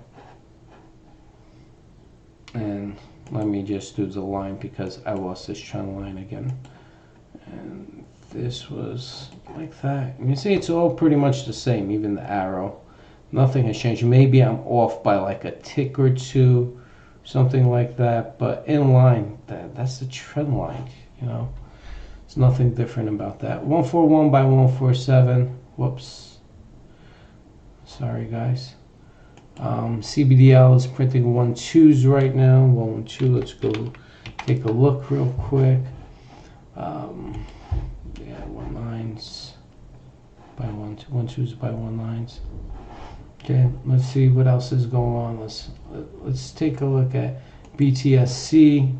And let me just do the line because I lost this trend line again. And this was like that. You see it's all pretty much the same, even the arrow. Nothing has changed. Maybe I'm off by like a tick or two, something like that. But in line, that's the trend line, There's nothing different about that. 141 by 147. Whoops. Sorry, guys. CBDL is printing 1-2s right now. 1-2. Let's go take a look real quick. Yeah, 1-9s by 1-2s by 1-9s. Okay, let's see what else is going on. Let's take a look at BTSC.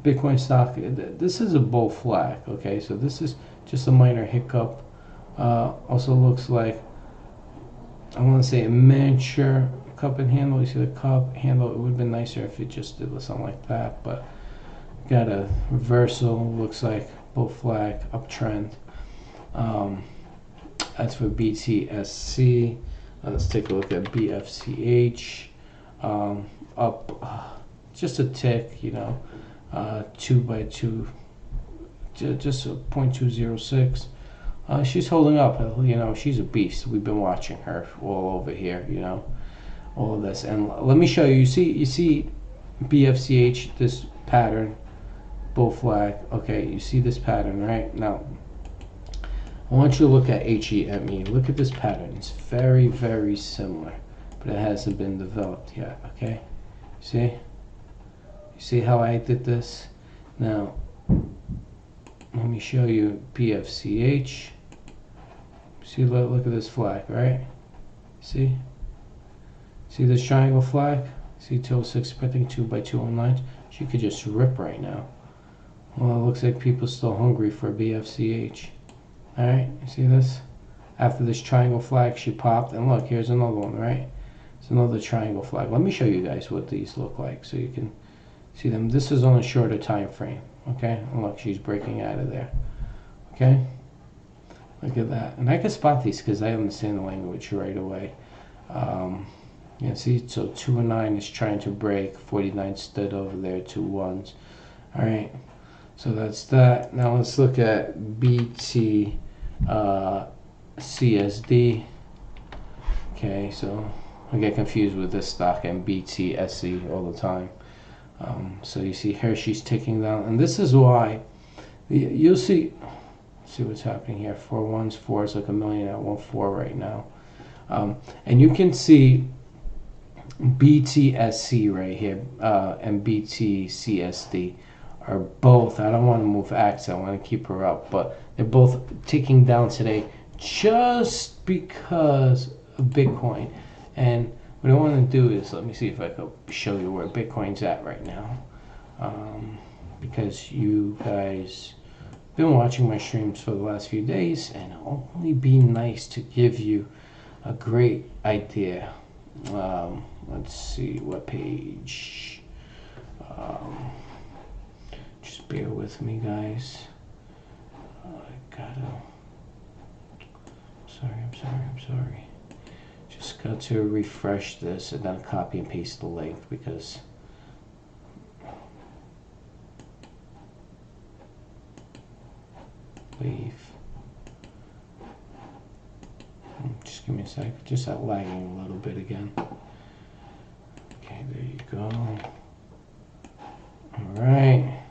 Bitcoin stock. This is a bull flag. Okay, so this is just a minor hiccup. Also looks like, I want to say, a miniature cup and handle. You see the cup handle. It would have been nicer if it just did something like that, but got a reversal. Looks like bull flag, uptrend. That's for BTSC. Let's take a look at BFCH. Up just a tick, 2 by 2, just a 0.206. She's holding up. She's a beast. We've been watching her all over here. All of this. And let me show you. You see BFCH, this pattern, bull flag. Okay, you see this pattern, right? Now, I want you to look at HEME. Look at this pattern. It's very, very similar, but it hasn't been developed yet. Okay, see? You see how I did this? Now, let me show you BFCH. See, look at this flag, right? See this triangle flag? See 206 printing 2 by 209. She could just rip right now. Well, it looks like people still hungry for BFCH. All right, you see this? After this triangle flag, she popped, and look, here's another one, right? It's another triangle flag. Let me show you guys what these look like so you can see them. This is on a shorter time frame. Okay, and look, she's breaking out of there. Okay, look at that. And I can spot these because I understand the language right away. See, so 2 and 9 is trying to break. 49 stood over there, 2 1s. All right, so that's that. Now let's look at BT CSD. Okay, so I get confused with this stock and BTSC all the time. So you see here she's ticking down, and this is why you'll see what's happening here. 4 1s, 4 is like a million at 1.4 right now, and you can see BTSC right here and BTCSD are both. I don't want to move X. I want to keep her up, but they're both ticking down today just because of Bitcoin. And what I want to do is, let me see if I can show you where Bitcoin's at right now, because you guys been watching my streams for the last few days, and it'll only be nice to give you a great idea. Let's see what page. Just bear with me, guys. I gotta. I'm sorry. Just got to refresh this and then copy and paste the link because leave. Just give me a sec. Just lagging a little bit again. Okay, there you go. All right.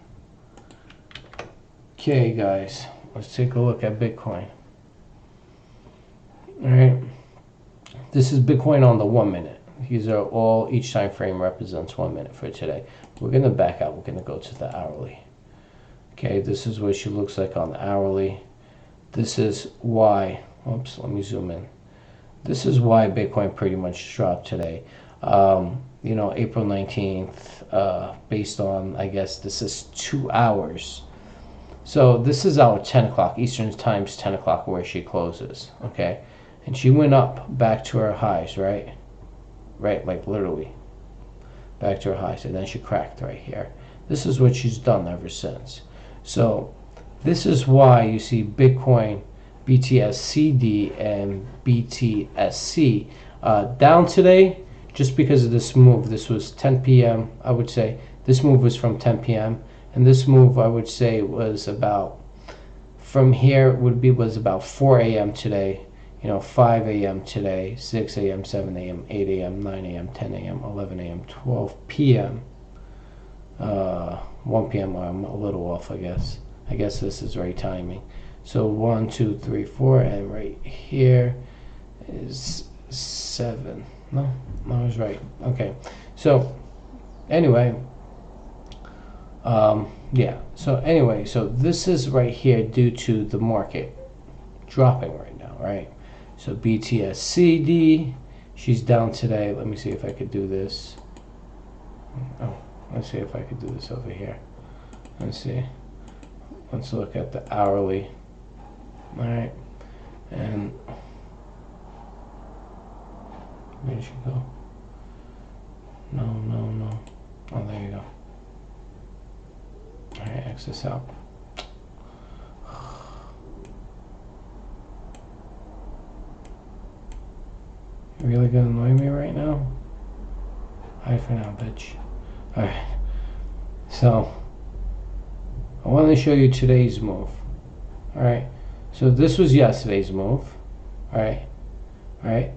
Okay, guys, let's take a look at Bitcoin. All right. This is Bitcoin on the 1 minute. These are all, each time frame represents 1 minute for today. We're going to back out. We're going to go to the hourly. Okay, this is what she looks like on the hourly. This is why, oops, let me zoom in. This is why Bitcoin pretty much dropped today. You know, April 19th, based on, I guess this is 2 hours. So this is our 10 o'clock, Eastern time's 10 o'clock where she closes, okay? And she went up back to her highs, right? Right, like literally back to her highs, and then she cracked right here. This is what she's done ever since. So this is why you see Bitcoin, BTSCD, and BTSC down today, just because of this move. This was 10 p.m. I would say this move was from 10 p.m. and this move I would say was about, from here was about 4 a.m. today. You know, 5 a.m. today, 6 a.m., 7 a.m., 8 a.m., 9 a.m., 10 a.m., 11 a.m., 12 p.m., 1 p.m. I'm a little off, I guess. I guess this is right timing. So 1, 2, 3, 4, and right here is 7. No, I was right. Okay. So anyway, yeah. So anyway, so this is right here due to the market dropping right now, right? So BTSCD, she's down today. Let me see if I could do this. Oh, let's see if I could do this over here. Let's see. Let's look at the hourly. All right, and where did she go? No. Oh, there you go. All right, X this out. You really gonna annoy me right now? Hi for now, bitch. All right. So I want to show you today's move. All right. So this was yesterday's move. All right.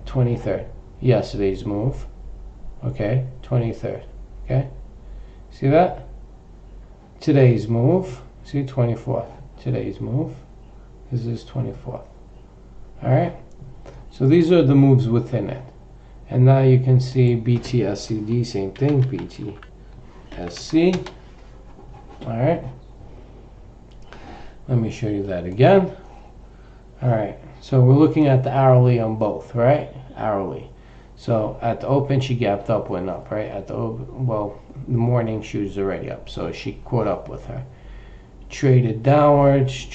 23rd. Yesterday's move. Okay. 23rd. Okay. See that? Today's move. See, 24th. Today's move. This is 24th. All right. So these are the moves within it. And now you can see BTSCD, same thing. BTSC. All right. Let me show you that again. All right, so we're looking at the hourly on both, right? Hourly. So at the open, she gapped up, went up, right? At the open, well, the morning she was already up, so she caught up with her. Traded downwards.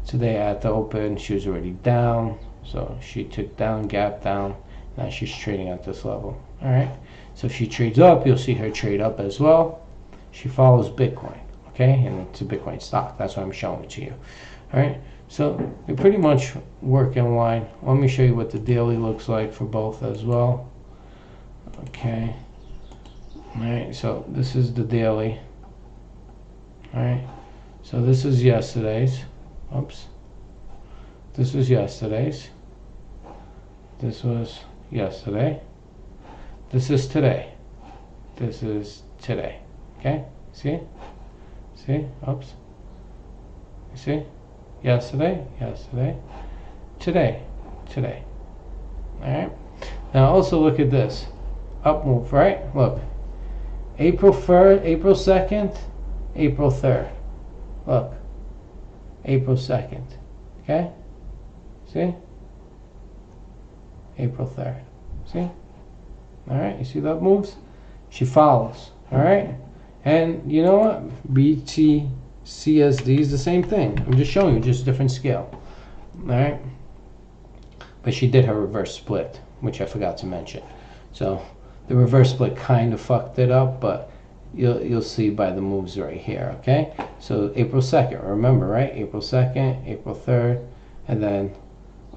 Today at the open, she was already down, so she took down, gap down. Now she's trading at this level. All right, so if she trades up, you'll see her trade up as well. She follows Bitcoin. Okay, and it's a Bitcoin stock. That's why I'm showing it to you. All right, so they pretty much work in line. Let me show you what the daily looks like for both as well. Okay, all right, so this is the daily. All right, so this is yesterday's. Oops, this was yesterday's. This was yesterday. This is today. This is today. Okay, see? See? Oops. You see? Yesterday, today. Alright? Now also look at this. Up move, right? Look. April 1st, April 2nd, April 3rd. Look. April 2nd. Okay? See? April 3rd. See? Alright, you see that moves? She follows. Alright? And you know what? BTCSD is the same thing. I'm just showing you, just different scale. Alright? But she did her reverse split, which I forgot to mention. So the reverse split kind of fucked it up, but you'll see by the moves right here, okay? So April 2nd, remember, right? April 2nd, April 3rd, and then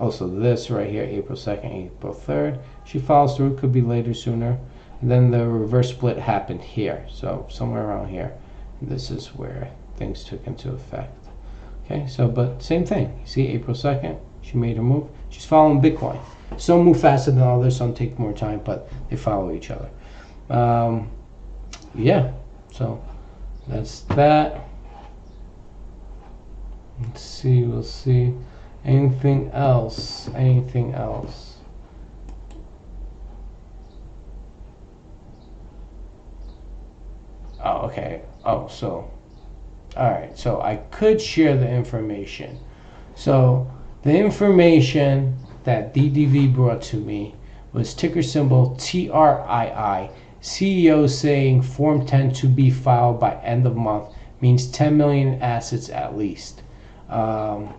also this right here, April 2nd, April 3rd. She follows through, could be later, sooner. And then the reverse split happened here, so somewhere around here. This is where things took into effect. Okay, so but same thing. You see, April 2nd, she made a move. She's following Bitcoin. Some move faster than others, some take more time, but they follow each other. Yeah, so that's that. Let's see, we'll see. Anything else? Oh, okay. Oh, so, all right. So I could share the information. So the information that DDV brought to me was ticker symbol TRII. CEO saying Form 10 to be filed by end of month means 10 million assets at least. Um,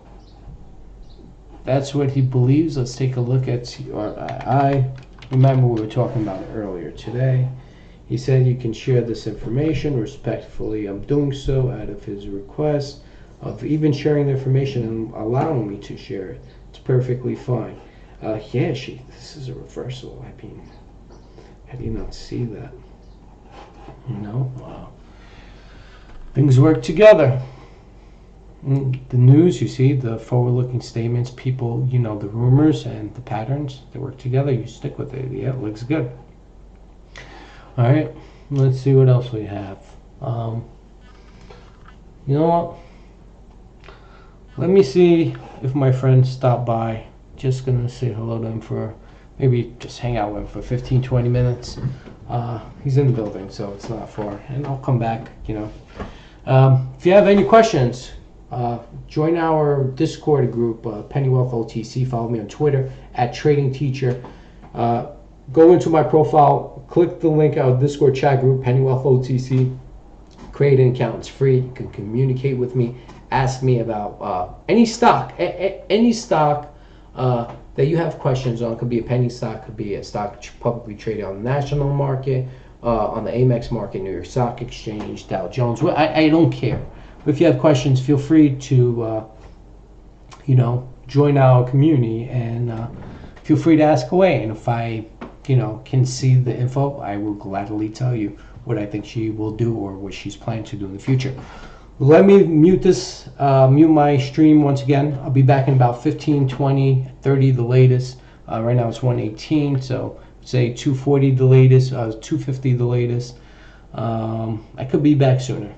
that's what he believes. Let's take a look at TRII. Remember, we were talking about it earlier today. He said you can share this information. Respectfully, I'm doing so out of his request of even sharing the information and allowing me to share it. It's perfectly fine. Yeah, this is a reversal. I mean, how do you not see that? No? Wow. Things work together. The news, you see, the forward-looking statements, people, the rumors and the patterns, they work together. You stick with it. Yeah, it looks good. All right, let's see what else we have. You know what? Let me see if my friend stopped by. Just gonna say hello to him for maybe just hang out with him for 15, 20 minutes. He's in the building, so it's not far. And I'll come back, If you have any questions, join our Discord group, Pennywealth OTC. Follow me on Twitter at Trading Teacher. Go into my profile, click the link out Discord chat group, Pennywealth OTC. Create an account. It's free. You can communicate with me. Ask me about any stock, any stock that you have questions on. Could be a penny stock, could be a stock publicly traded on the national market, on the Amex market, New York Stock Exchange, Dow Jones. I don't care. But if you have questions, feel free to join our community and feel free to ask away. And if I can see the info, I will gladly tell you what I think she will do or what she's planning to do in the future. Let me mute my stream once again. I'll be back in about 15, 20, 30 the latest. Right now it's 118, so say 240 the latest, 250 the latest. I could be back sooner.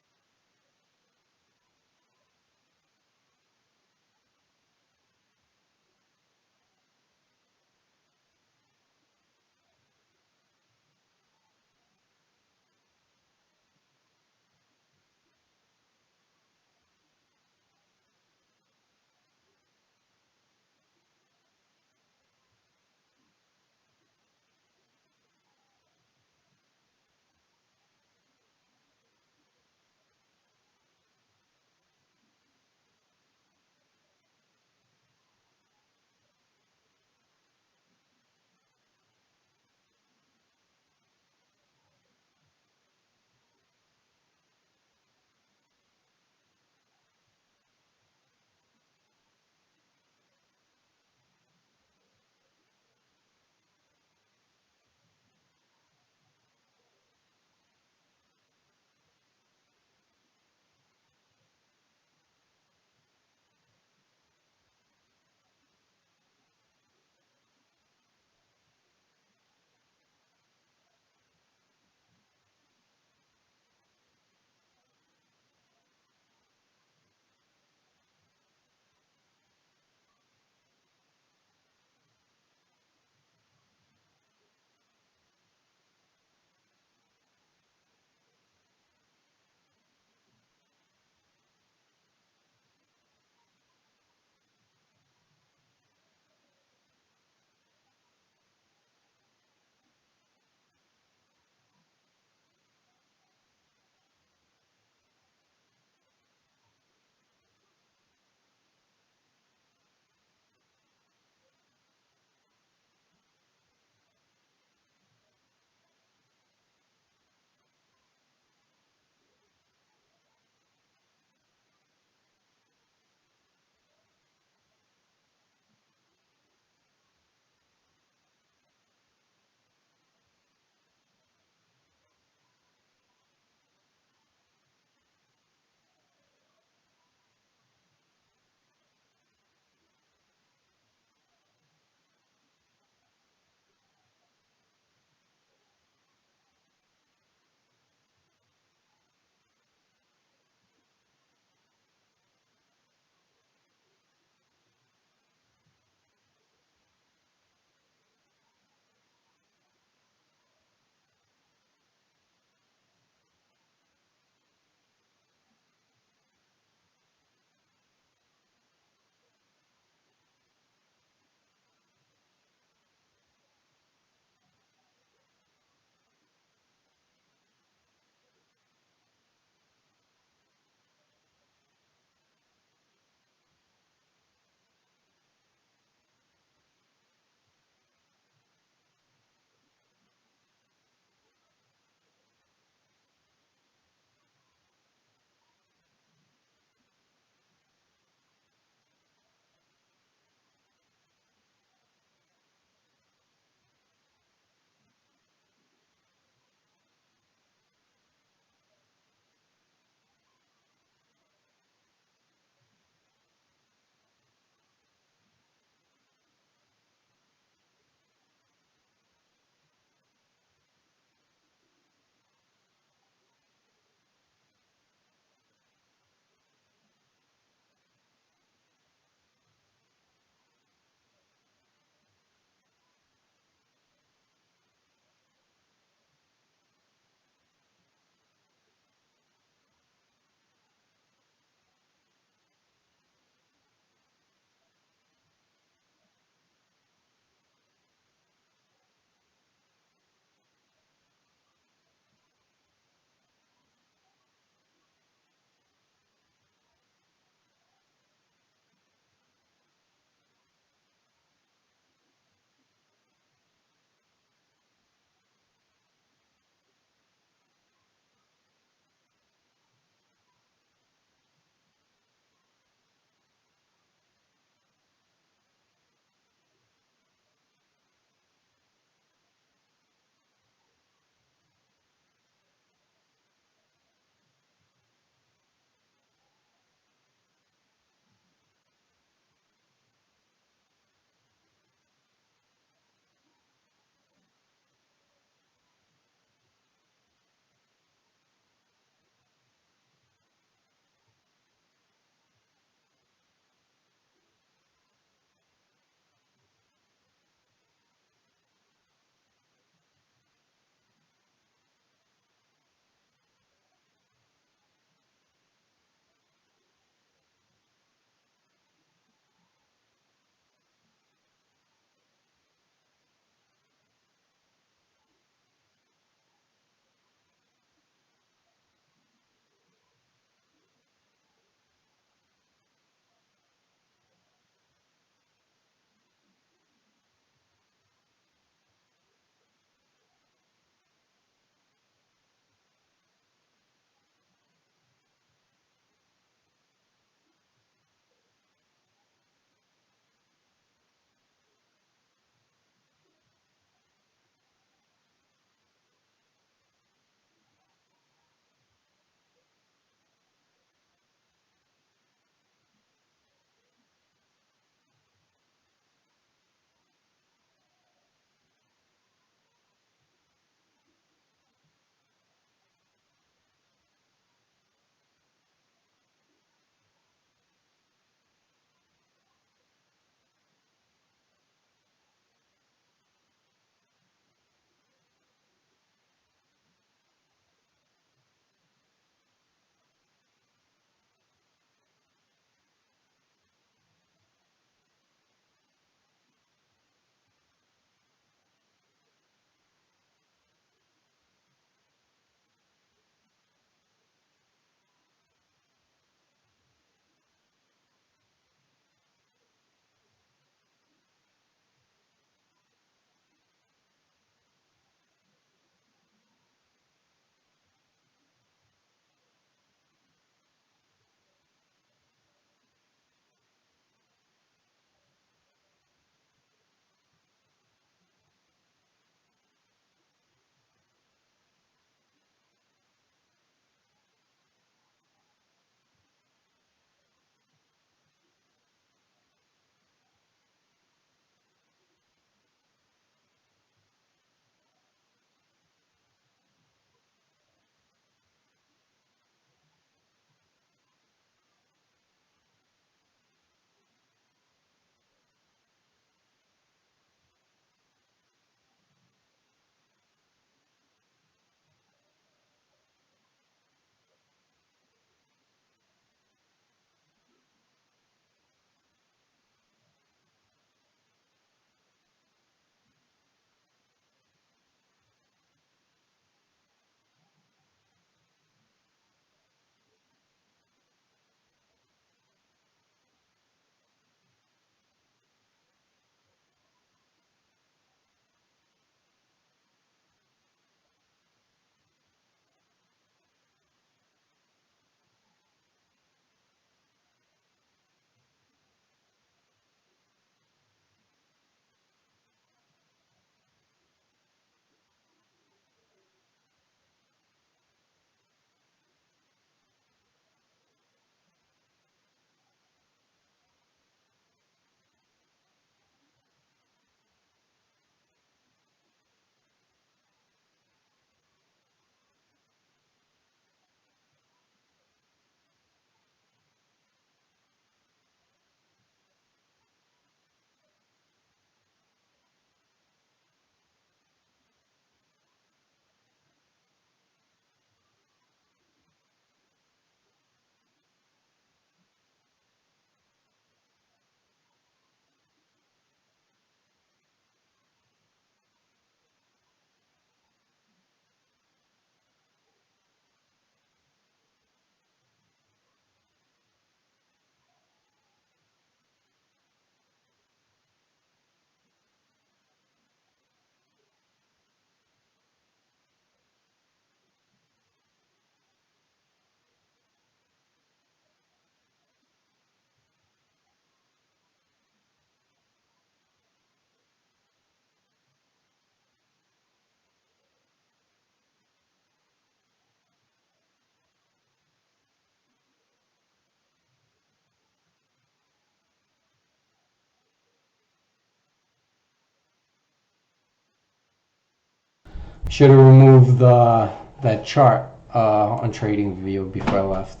Should have removed that chart on TradingView before I left.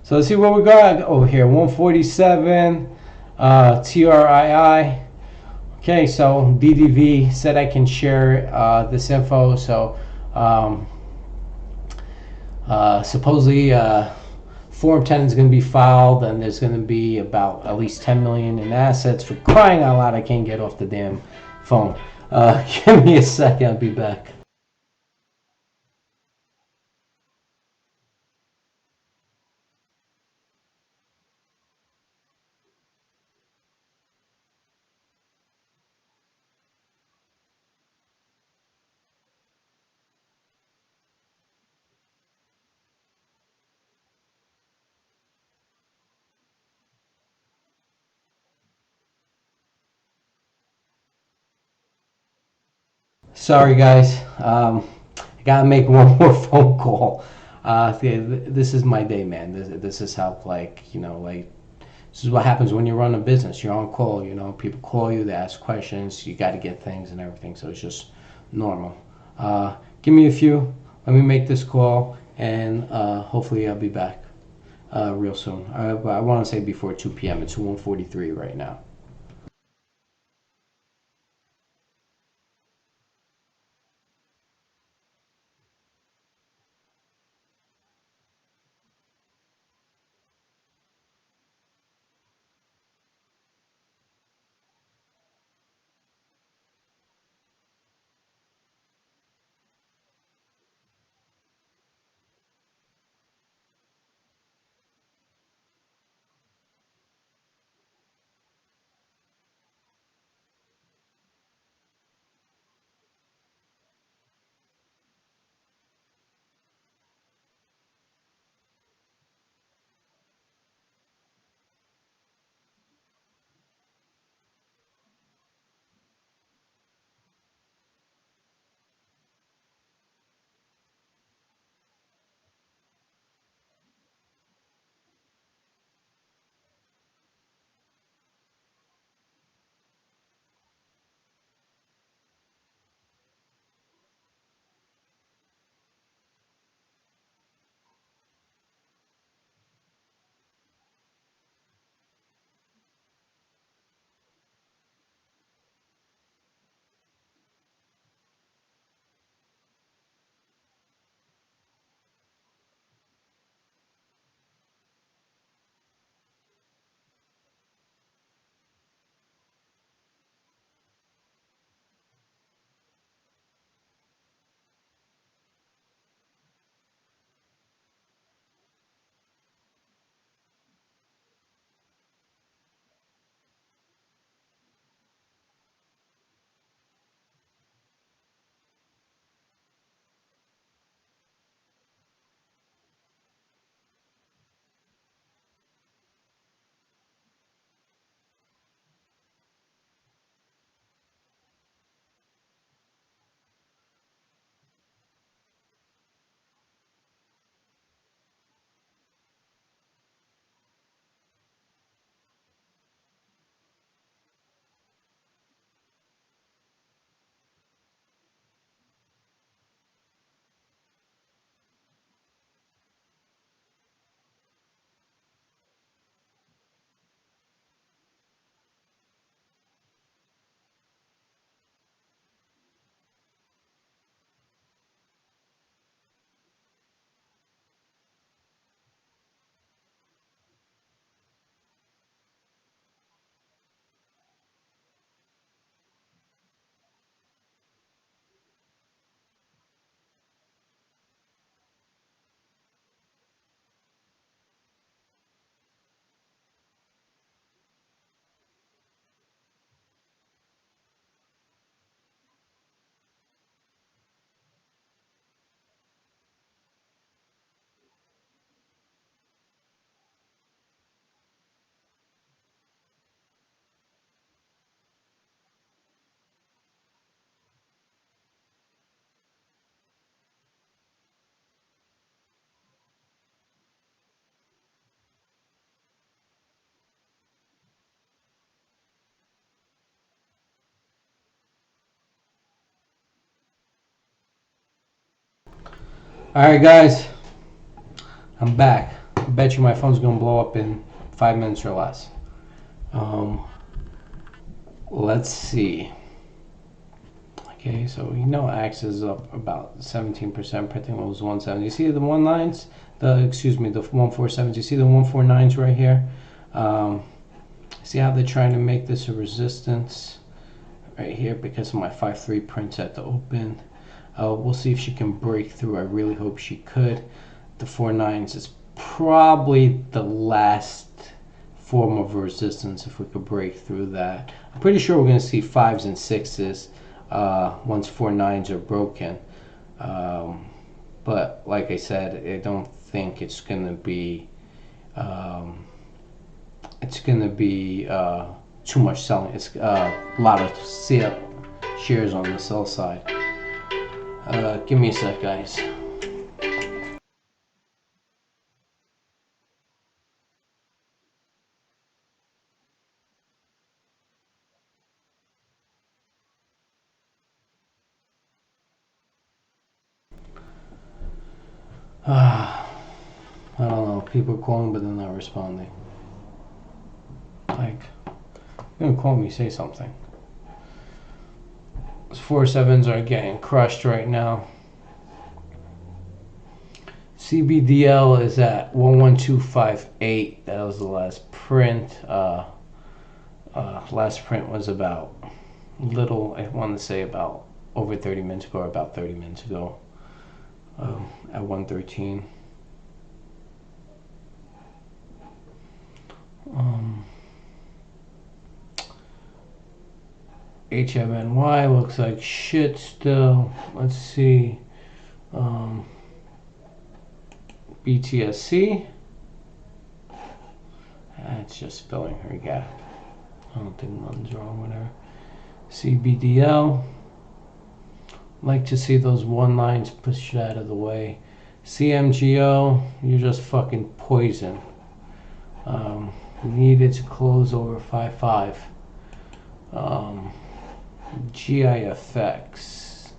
So let's see what we got over here. 147 TRII. Okay, so DDV said I can share this info. So supposedly Form 10 is going to be filed, and there's going to be about at least 10 million in assets. For crying out loud, I can't get off the damn phone. Give me a second, I'll be back. Sorry, guys. I gotta make one more phone call. This is my day, man. This is how, like, this is what happens when you run a business. You're on call, people call you, they ask questions, you got to get things and everything. So it's just normal. Give me a few. Let me make this call, and hopefully I'll be back real soon. I want to say before 2 p.m. It's 1:43 right now. All right, guys, I'm back. I bet you my phone's gonna blow up in 5 minutes or less. Um, let's see. Okay, so you know Axe is up about 17%. Printing was 170. You see the 19s? The 147s. You see the 149s right here? See how they're trying to make this a resistance right here because of my 5-3 prints at the open. We'll see if she can break through. I really hope she could. The 4-9s is probably the last form of resistance if we could break through that. I'm pretty sure we're going to see 5s and 6s once 4-9s are broken. But like I said, I don't think it's going to be too much selling. It's a lot of shares on the sell side. Give me a sec, guys. I don't know. People are calling, but they're not responding. Like, you're gonna call me, say something. Those 4-7s are getting crushed right now. CBDL is at 11258. That was the last print. Last print was about I want to say about over 30 minutes ago, or about 30 minutes ago, at 113. HMNY looks like shit still. Let's see. BTSC. It's just filling her gap. I don't think nothing's wrong with her. CBDL. Like to see those 1-9s pushed out of the way. CMGO, you're just fucking poison. Needed to close over 5.5. GIFX.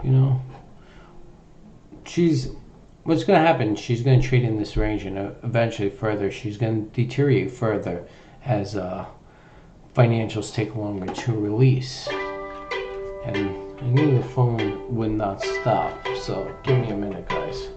You know, what's going to happen? She's going to trade in this range, and eventually further, she's going to deteriorate further as financials take longer to release. And I knew the phone would not stop, so give me a minute, guys.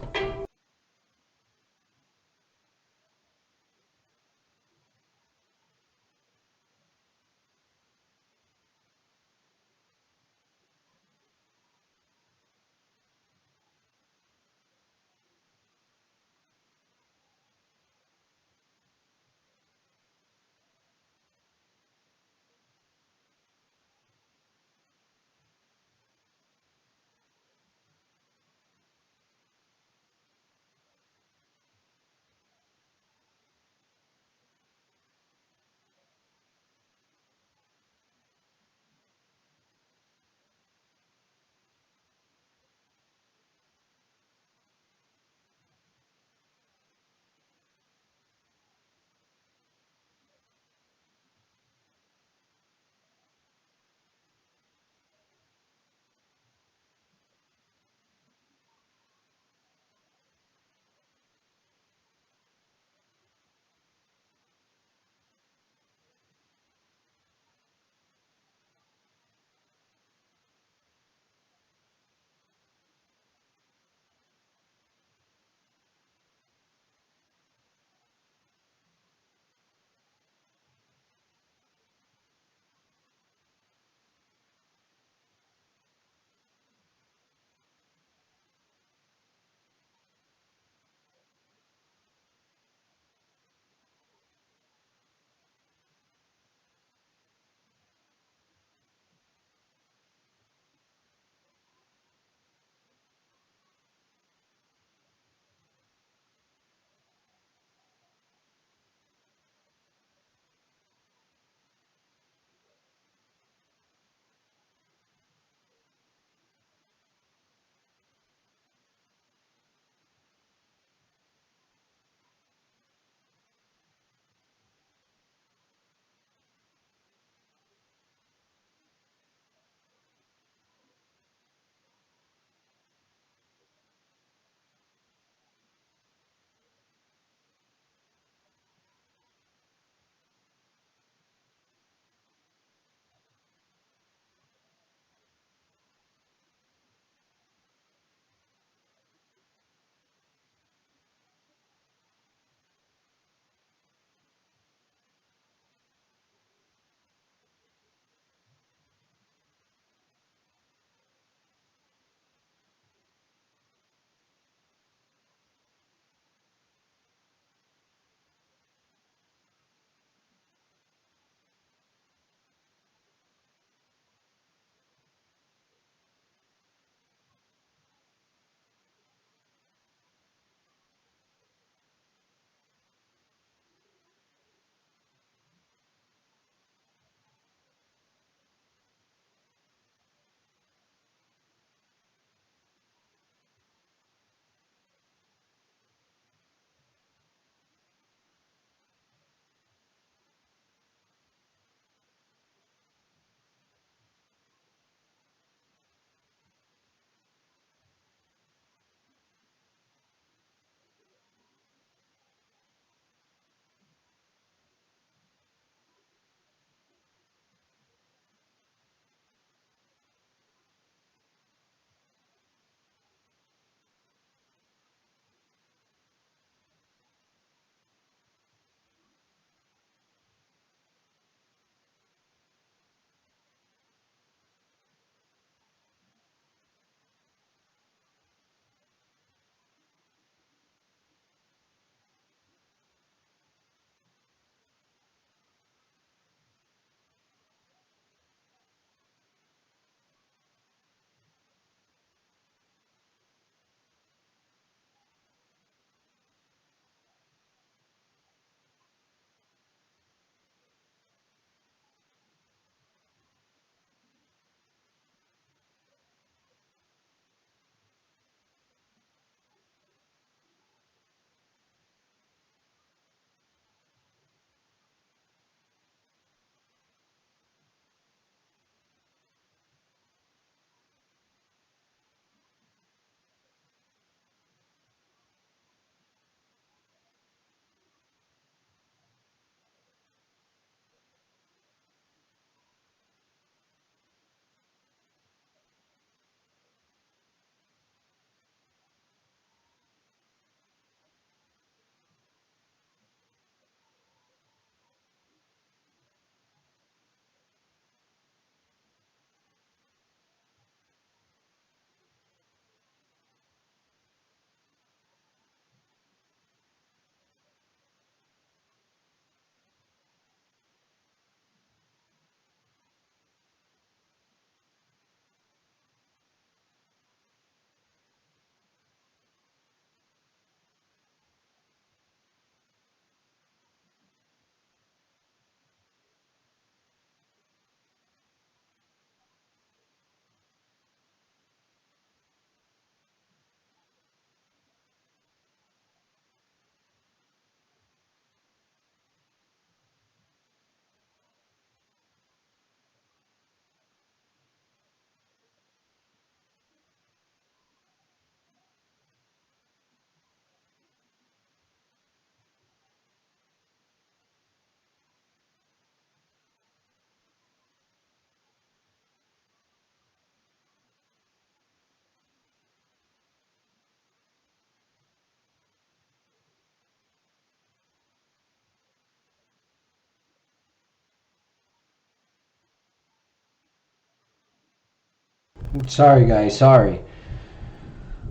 Sorry, guys. Sorry.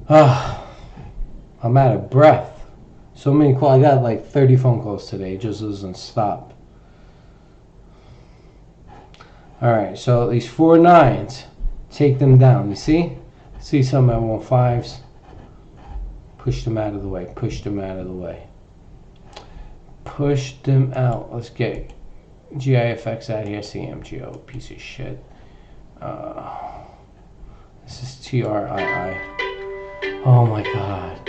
Ah, I'm out of breath. So many calls. I got like 30 phone calls today. It just doesn't stop. All right. So these 4.9s, take them down. You see? See some at 1.5s. Push them out of the way. Push them out of the way. Push them out. Let's get GIFX out here. CMGO, piece of shit. This is TRII. Oh my god.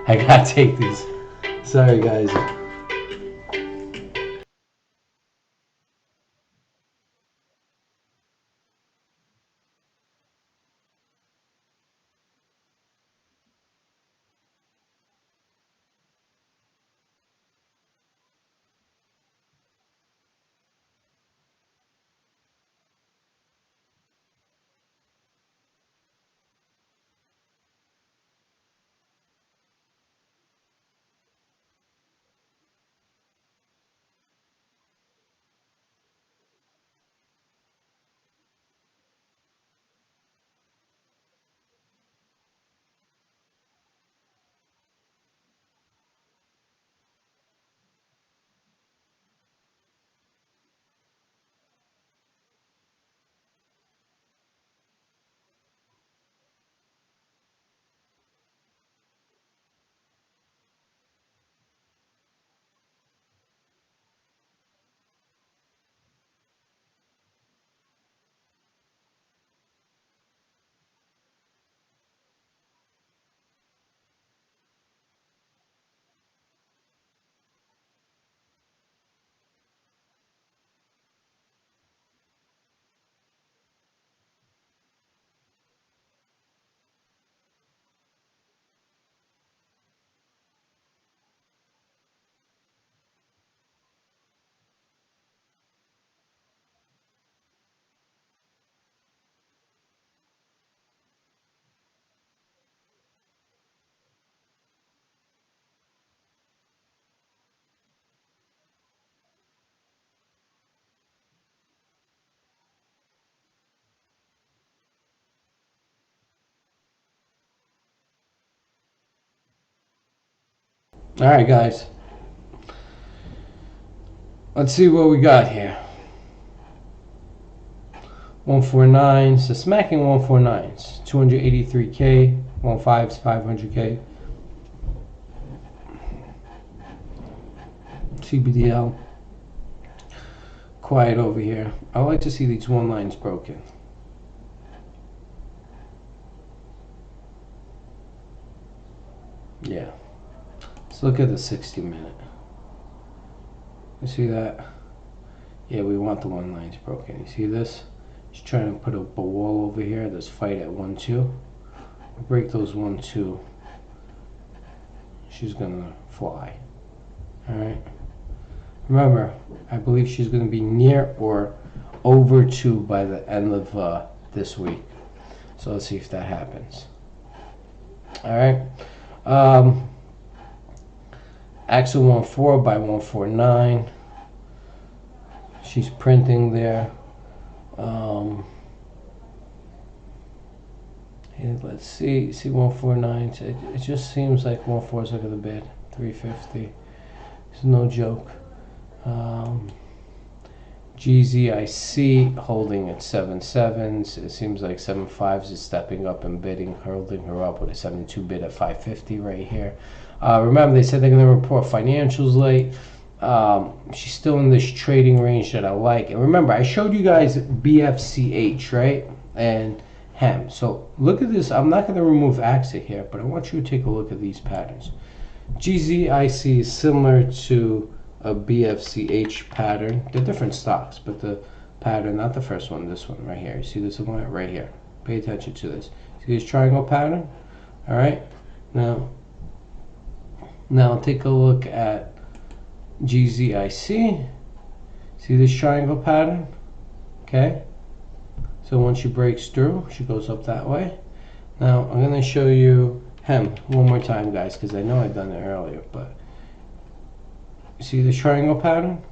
I gotta take these. Sorry, guys. Alright, guys. Let's see what we got here. 149s. So smacking 149s. 283K. 15s, 500K. CBDL. Quiet over here. I like to see these 1 lines broken. Yeah. Let's look at the 60-minute. You see that? Yeah, we want the 1 lines broken. You see this? Just trying to put up a wall over here. This fight at 1-2. Break those 1-2. She's gonna fly. Alright. Remember, I believe she's gonna be near or over 2 by the end of this week. So let's see if that happens. Alright. Axel 1.4 by 1.49. She's printing there. And let's see 1.49. It just seems like 1.4 is like the bid. 350. It's no joke. GZIC holding at 7.7s. It seems like 7.5s is stepping up and bidding, holding her up with a 72 bid at 550 right here. Remember, they said they're going to report financials late. She's still in this trading range that I like. And remember, I showed you guys BFCH, right? And HEM. So look at this. I'm not going to remove AXA here, but I want you to take a look at these patterns. GZIC is similar to a BFCH pattern. They're different stocks, but the pattern, not the first one, this one right here. You see this one right here. Pay attention to this. See this triangle pattern? All right. Now take a look at GZIC. See this triangle pattern? Okay. So once she breaks through, she goes up that way. Now I'm going to show you HEM one more time, guys, because I know I've done it earlier, but see the triangle pattern?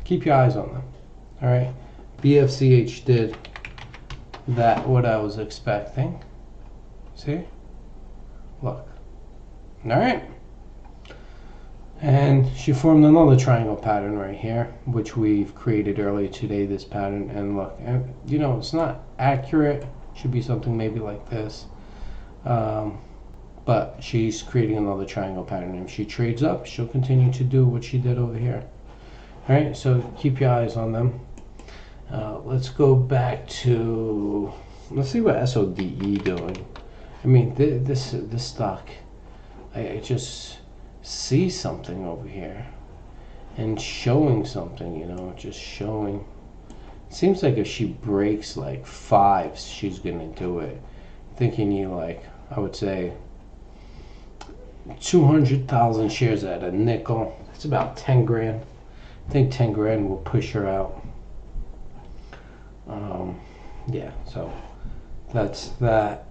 Keep your eyes on them. All right. BFCH did that what I was expecting. See? Look. All right. And she formed another triangle pattern right here, which we've created earlier today, this pattern. And look, and, you know, it's not accurate. Should be something maybe like this. But she's creating another triangle pattern. If she trades up, she'll continue to do what she did over here. All right, so keep your eyes on them. Let's go back to, let's see what SODE doing. I mean, this stock, I just see something over here and showing something, you know, just showing. It seems like if she breaks like fives, she's gonna do it. Thinking you like, I would say 200,000 shares at a nickel. It's about 10 grand. I think 10 grand will push her out. Yeah, so that's that.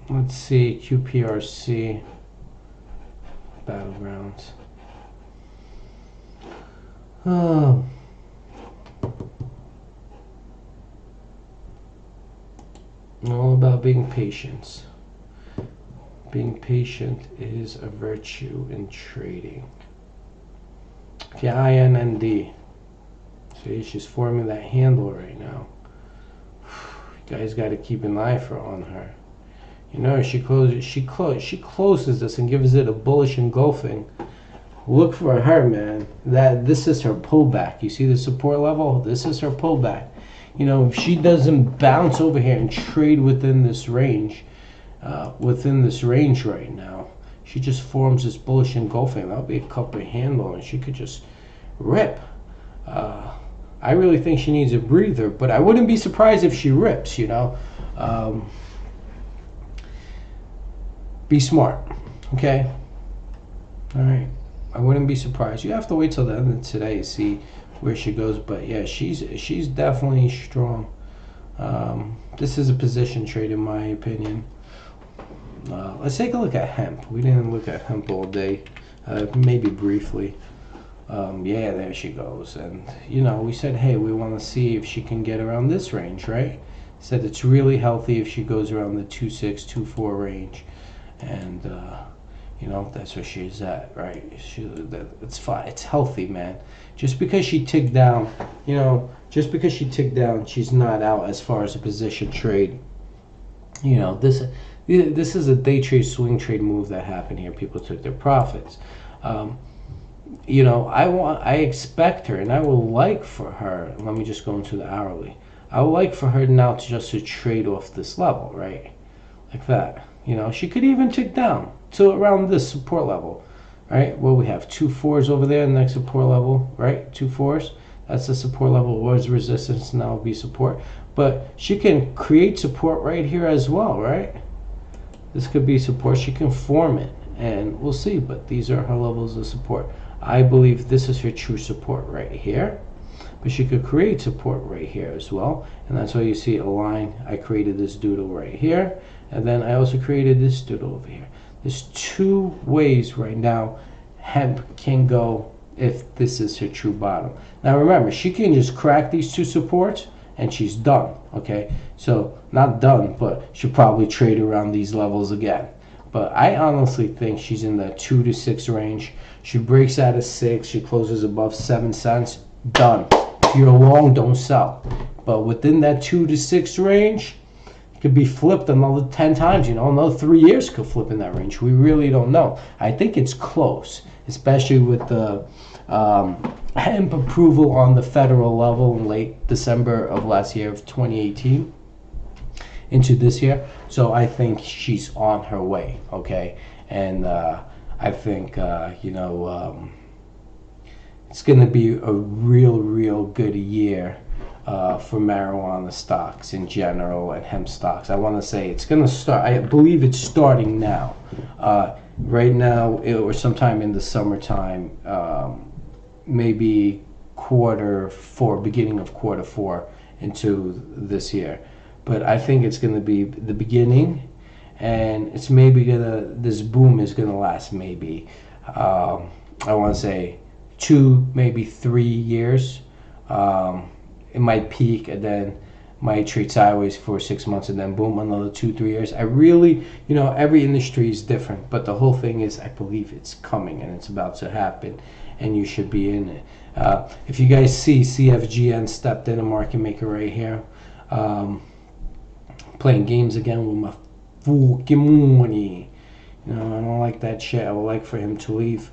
Let's see, QPRC battlegrounds. All about being patient. Being patient is a virtue in trading. Okay, INND. See, she's forming that handle right now. You guys got to keep an eye on her. You know, she closes this and gives it a bullish engulfing. Look for her, man. This is her pullback. You see the support level? This is her pullback. You know, if she doesn't bounce over here and trade within this range right now, she just forms this bullish engulfing. That'll be a couple handle, and she could just rip. I really think she needs a breather, but I wouldn't be surprised if she rips, you know. Be smart, okay? All right. I wouldn't be surprised. You have to wait till the end of today to see where she goes, but yeah, she's definitely strong. This is a position trade in my opinion. Let's take a look at hemp. We didn't look at hemp all day, maybe briefly. Yeah, there she goes. And you know, we said, hey, we want to see if she can get around this range, right? Said it's really healthy if she goes around the 2.6, 2.4 range, and you know, that's where she's at, right? It's fine. It's healthy, man. Just because she ticked down, you know, she's not out as far as a position trade. You know, this is a day trade, swing trade move that happened here. People took their profits. You know, I expect her, and I would like for her. Let me just go into the hourly. I would like for her now to trade off this level, right? Like that. You know, she could even tick down to around this support level, right? Well, we have 2 4s over there, next support level, right? 2 4s. That's the support level. Was resistance, now will be support. But she can create support right here as well, right? This could be support. She can form it, and we'll see. But these are her levels of support. I believe this is her true support right here. But she could create support right here as well. And that's why you see a line. I created this doodle right here. And then I also created this doodle over here. There's 2 ways right now hemp can go if this is her true bottom. Now remember, she can just crack these 2 supports and she's done, okay? So not done, but she'll probably trade around these levels again. But I honestly think she's in the 2 to 6 range. She breaks out of 6, she closes above 7 cents, done. If you're long, don't sell. But within that 2 to 6 range, it could be flipped another 10 times, you know, another 3 years could flip in that range. We really don't know. I think it's close, especially with the hemp approval on the federal level in late December of last year of 2018 into this year. So I think she's on her way, okay? And I think, you know, it's going to be a real good year for marijuana stocks in general and hemp stocks. I want to say it's going to start, I believe it's starting now. Right now, or sometime in the summertime, maybe Q4, beginning of Q4 into this year. But I think it's going to be the beginning, and it's maybe this boom is going to last maybe, I want to say 2, maybe 3 years. It might peak, and then might trade sideways for 6 months and then boom, another 2-3 years. I really, every industry is different, but the whole thing is I believe it's coming and it's about to happen, and you should be in it. If you guys see, CFGN stepped in, a market maker right here, playing games again with my fucking money. I don't like that shit. I would like for him to leave.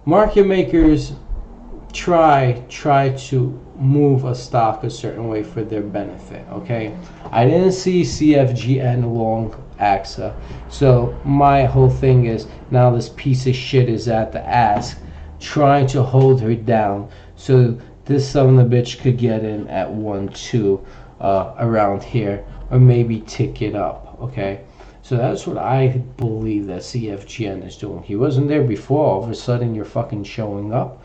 Market makers try to move a stock a certain way for their benefit. Okay, I didn't see CFGN long AXA, so my whole thing is now this piece of shit is at the ask, trying to hold her down so this son of a bitch could get in at 1-2 around here, or maybe tick it up. Okay, so that's what I believe that CFGN is doing. He wasn't there before. All of a sudden you're fucking showing up,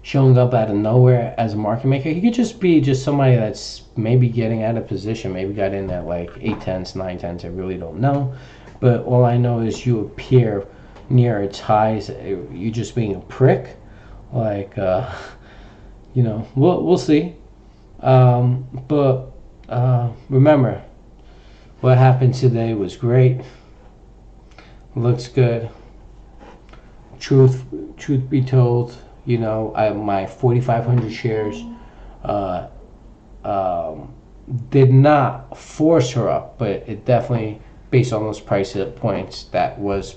showing up out of nowhere as a market maker. He could just be somebody that's maybe getting out of position, maybe got in at like 8/10, 9/10. I really don't know, but all I know is you appear near its highs. You just being a prick, like we'll see. But remember, what happened today was great. Looks good. Truth be told, my 4,500 shares did not force her up, but it definitely, based on those price points that was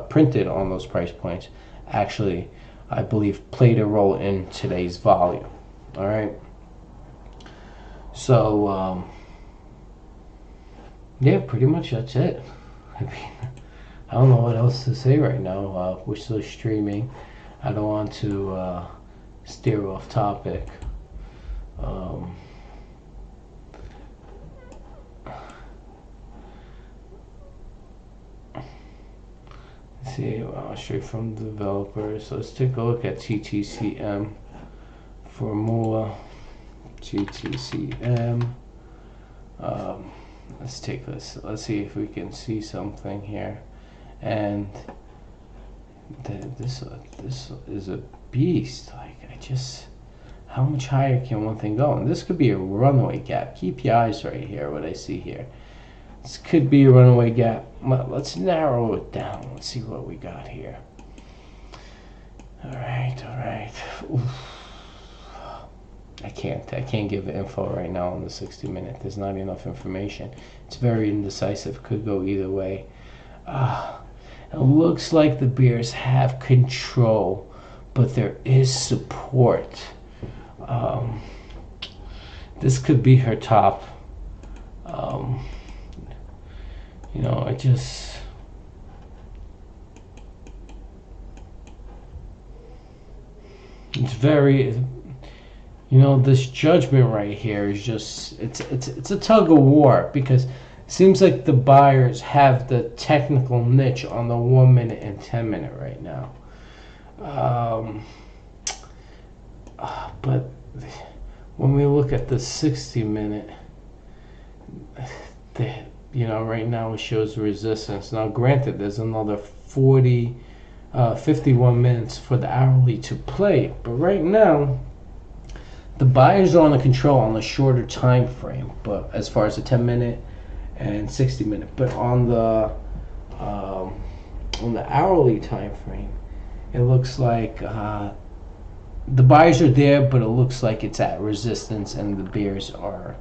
printed on those price points, actually, I believe, played a role in today's volume. All right. So, yeah, pretty much that's it. I mean, I don't know what else to say right now. We're still streaming. I don't want to steer off topic. Let's see, straight from developers. Let's take a look at TTCM for more. TTCM. Let's take this. Let's see if we can see something here. And this is a beast. Like, how much higher can one thing go? And this could be a runaway gap. Keep your eyes right here, what I see here. This could be a runaway gap. Let's narrow it down. Let's see what we got here. All right. Oof. I can't give info right now on the 60-minute. There's not enough information. It's very indecisive. Could go either way. It looks like the bears have control, but there is support. This could be her top. It's very, this judgment right here is just, it's a tug of war, because it seems like the buyers have the technical niche on the 1 minute and 10-minute right now. But when we look at the 60-minute, right now it shows resistance. Now, granted, there's another 51 minutes for the hourly to play, but right now, the buyers are on the control on the shorter time frame, but as far as the 10-minute and 60-minute, but on the hourly time frame, it looks like the buyers are there, but it looks like it's at resistance, and the bears are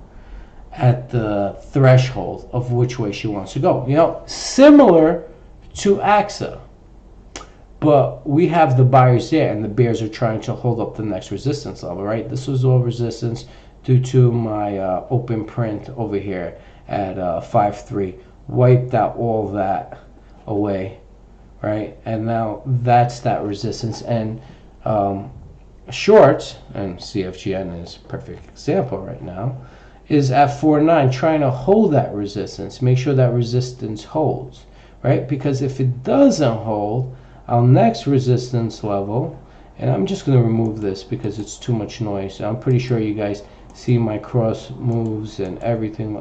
at the threshold of which way she wants to go. Similar to AXA. But we have the buyers there, and the bears are trying to hold up the next resistance level, right? This was all resistance due to my open print over here at 5.3. Wiped out all that away, right? And now that's that resistance. And shorts, and CFGN is a perfect example right now, is at 4.9, trying to hold that resistance. Make sure that resistance holds, right? Because if it doesn't hold, our next resistance level, and I'm just going to remove this because it's too much noise. I'm pretty sure you guys see my cross moves and everything,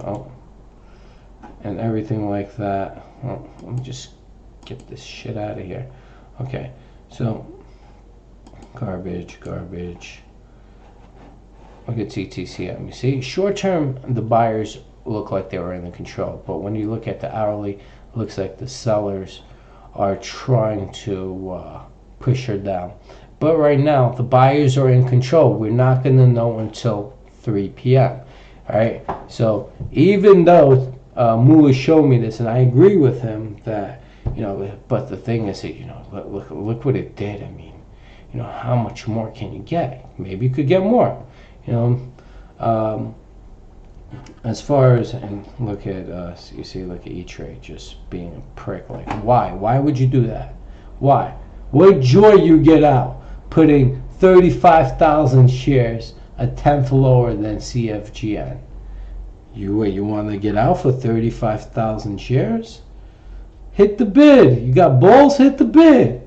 and everything like that. Let me just get this shit out of here. Okay, so Garbage, garbage. Look at TTCM. You see, short term, the buyers look like they were in the control, but when you look at the hourly, it looks like the sellers are trying to push her down. But right now, the buyers are in control. We're not going to know until 3 p.m. All right. So even though Mu has shown me this, and I agree with him that but the thing is that look what it did. I mean, how much more can you get? Maybe you could get more. You know, as far as and look at you see, look at E-Trade just being a prick. Like why? Why would you do that? Why? What joy you get out putting 35,000 shares a tenth lower than CFGN? You want to get out for 35,000 shares? Hit the bid. You got balls, hit the bid.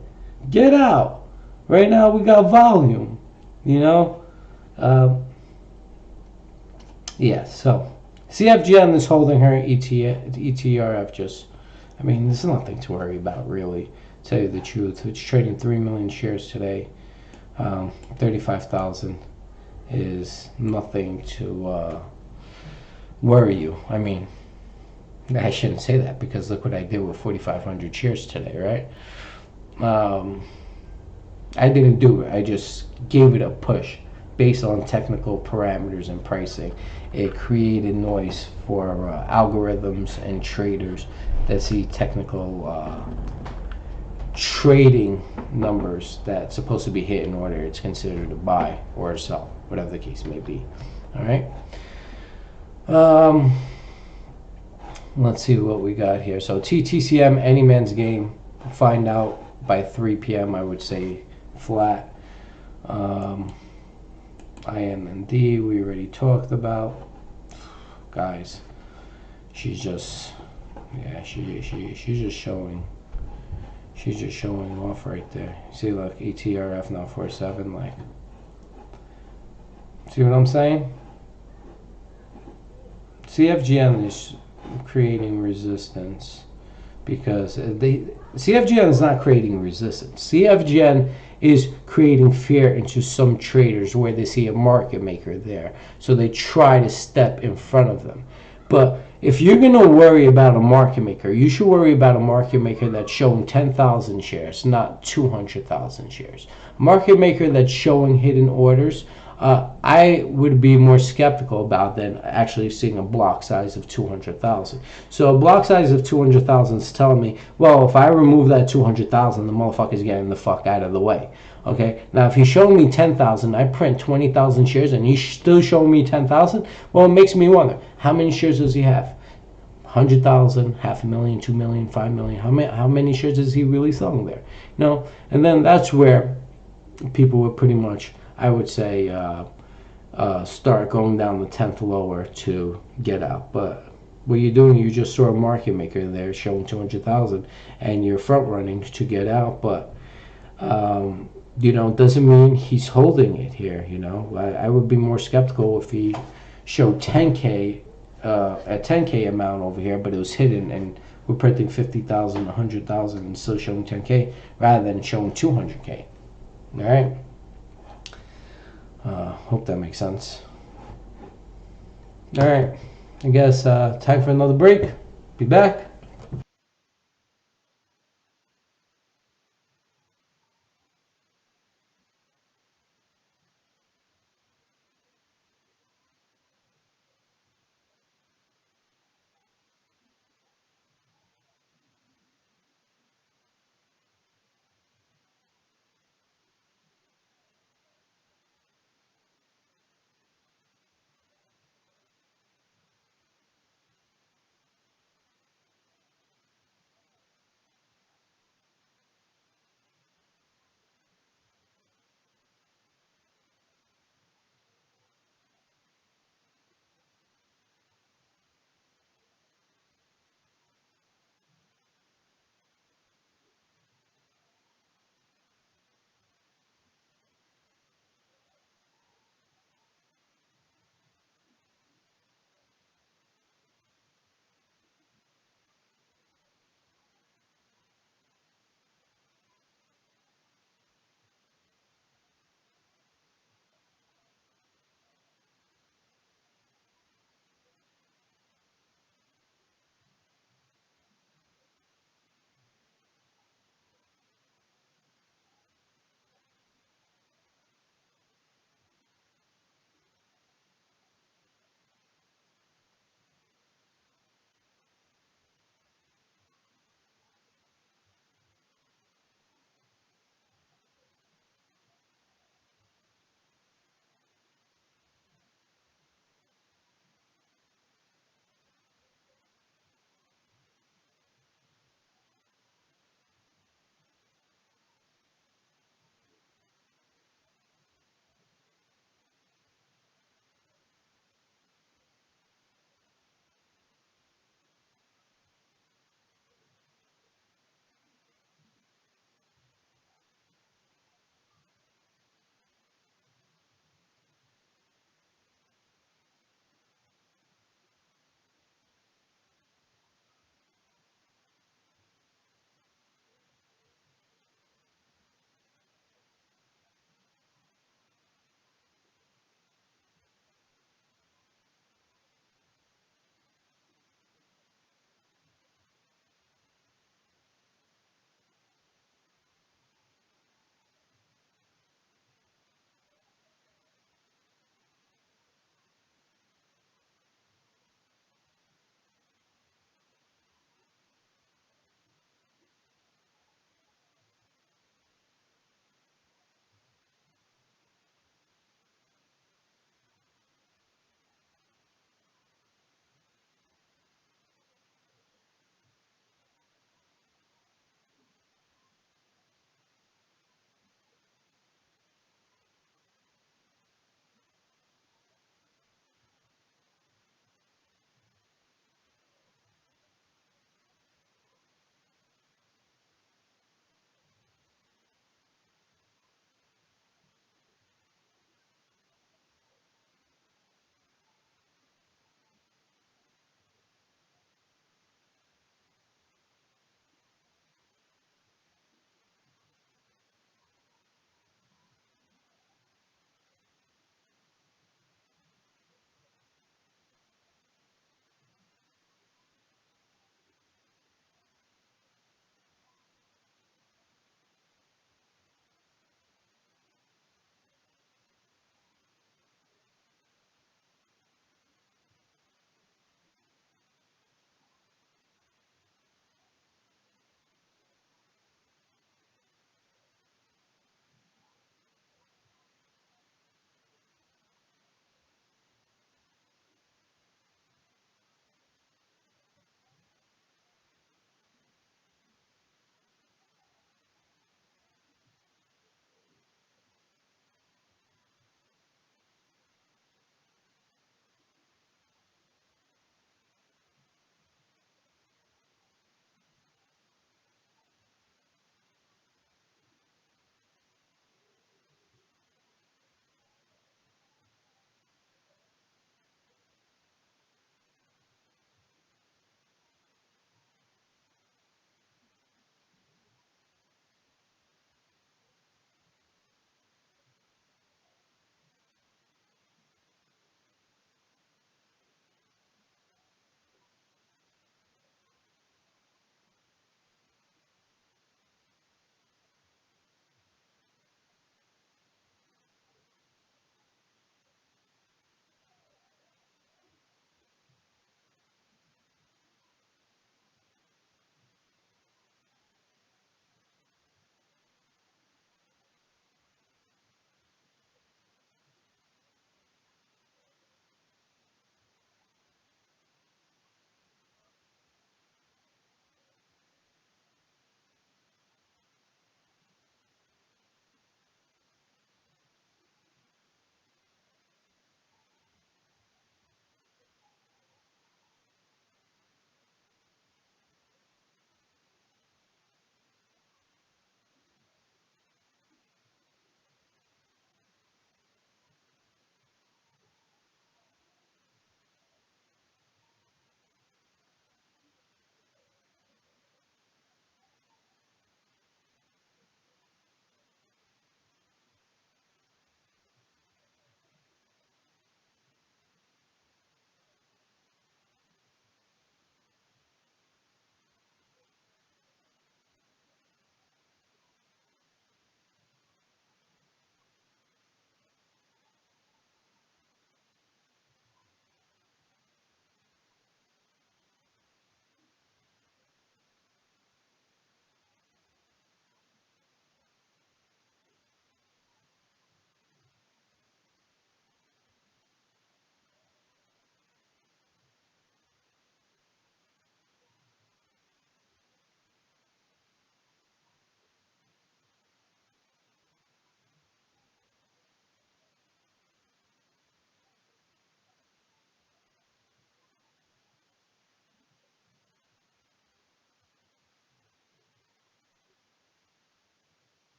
Get out. Right now we got volume. You know? Yeah, so CFGN is holding her ETRF just, I mean, there's nothing to worry about really, to tell you the truth. It's trading 3 million shares today. 35,000 is nothing to worry you. I mean, I shouldn't say that because look what I did with 4,500 shares today, right? I didn't do it. I just gave it a push based on technical parameters and pricing. It created noise for algorithms and traders that see technical trading numbers that's supposed to be hit in order it's considered a buy or a sell, whatever the case may be. All right. Let's see what we got here. So TTCM, any man's game. Find out by 3 p.m. I would say flat. IMND we already talked about. Guys, she's just she's just showing. She's just showing off right there. See, look, ETRF now 47. Like, see what I'm saying? CFGN is creating resistance because CFGN is not creating resistance. CFGN is creating fear into some traders where they see a market maker there, so they try to step in front of them. But if you're going to worry about a market maker, you should worry about a market maker that's showing 10,000 shares, not 200,000 shares. A market maker that's showing hidden orders, I would be more skeptical about than actually seeing a block size of 200,000. So a block size of 200,000 is telling me, well, if I remove that 200,000, the motherfucker's getting the fuck out of the way. Okay, now if he's showing me 10,000, I print 20,000 shares and he's still showing me 10,000, well, it makes me wonder, how many shares does he have? 100,000, 500,000, 2 million, 5 million. How many shares is he really selling there? And then that's where people would pretty much, I would say, start going down the 10th lower to get out. But what you're doing, you just saw a market maker there showing 200,000 and you're front running to get out. But doesn't mean he's holding it here. I would be more skeptical if he showed 10K, a 10K amount over here, but it was hidden and we're printing 50,000, 100,000 and still showing 10K rather than showing 200K. All right. Hope that makes sense. All right. I guess time for another break. Be back.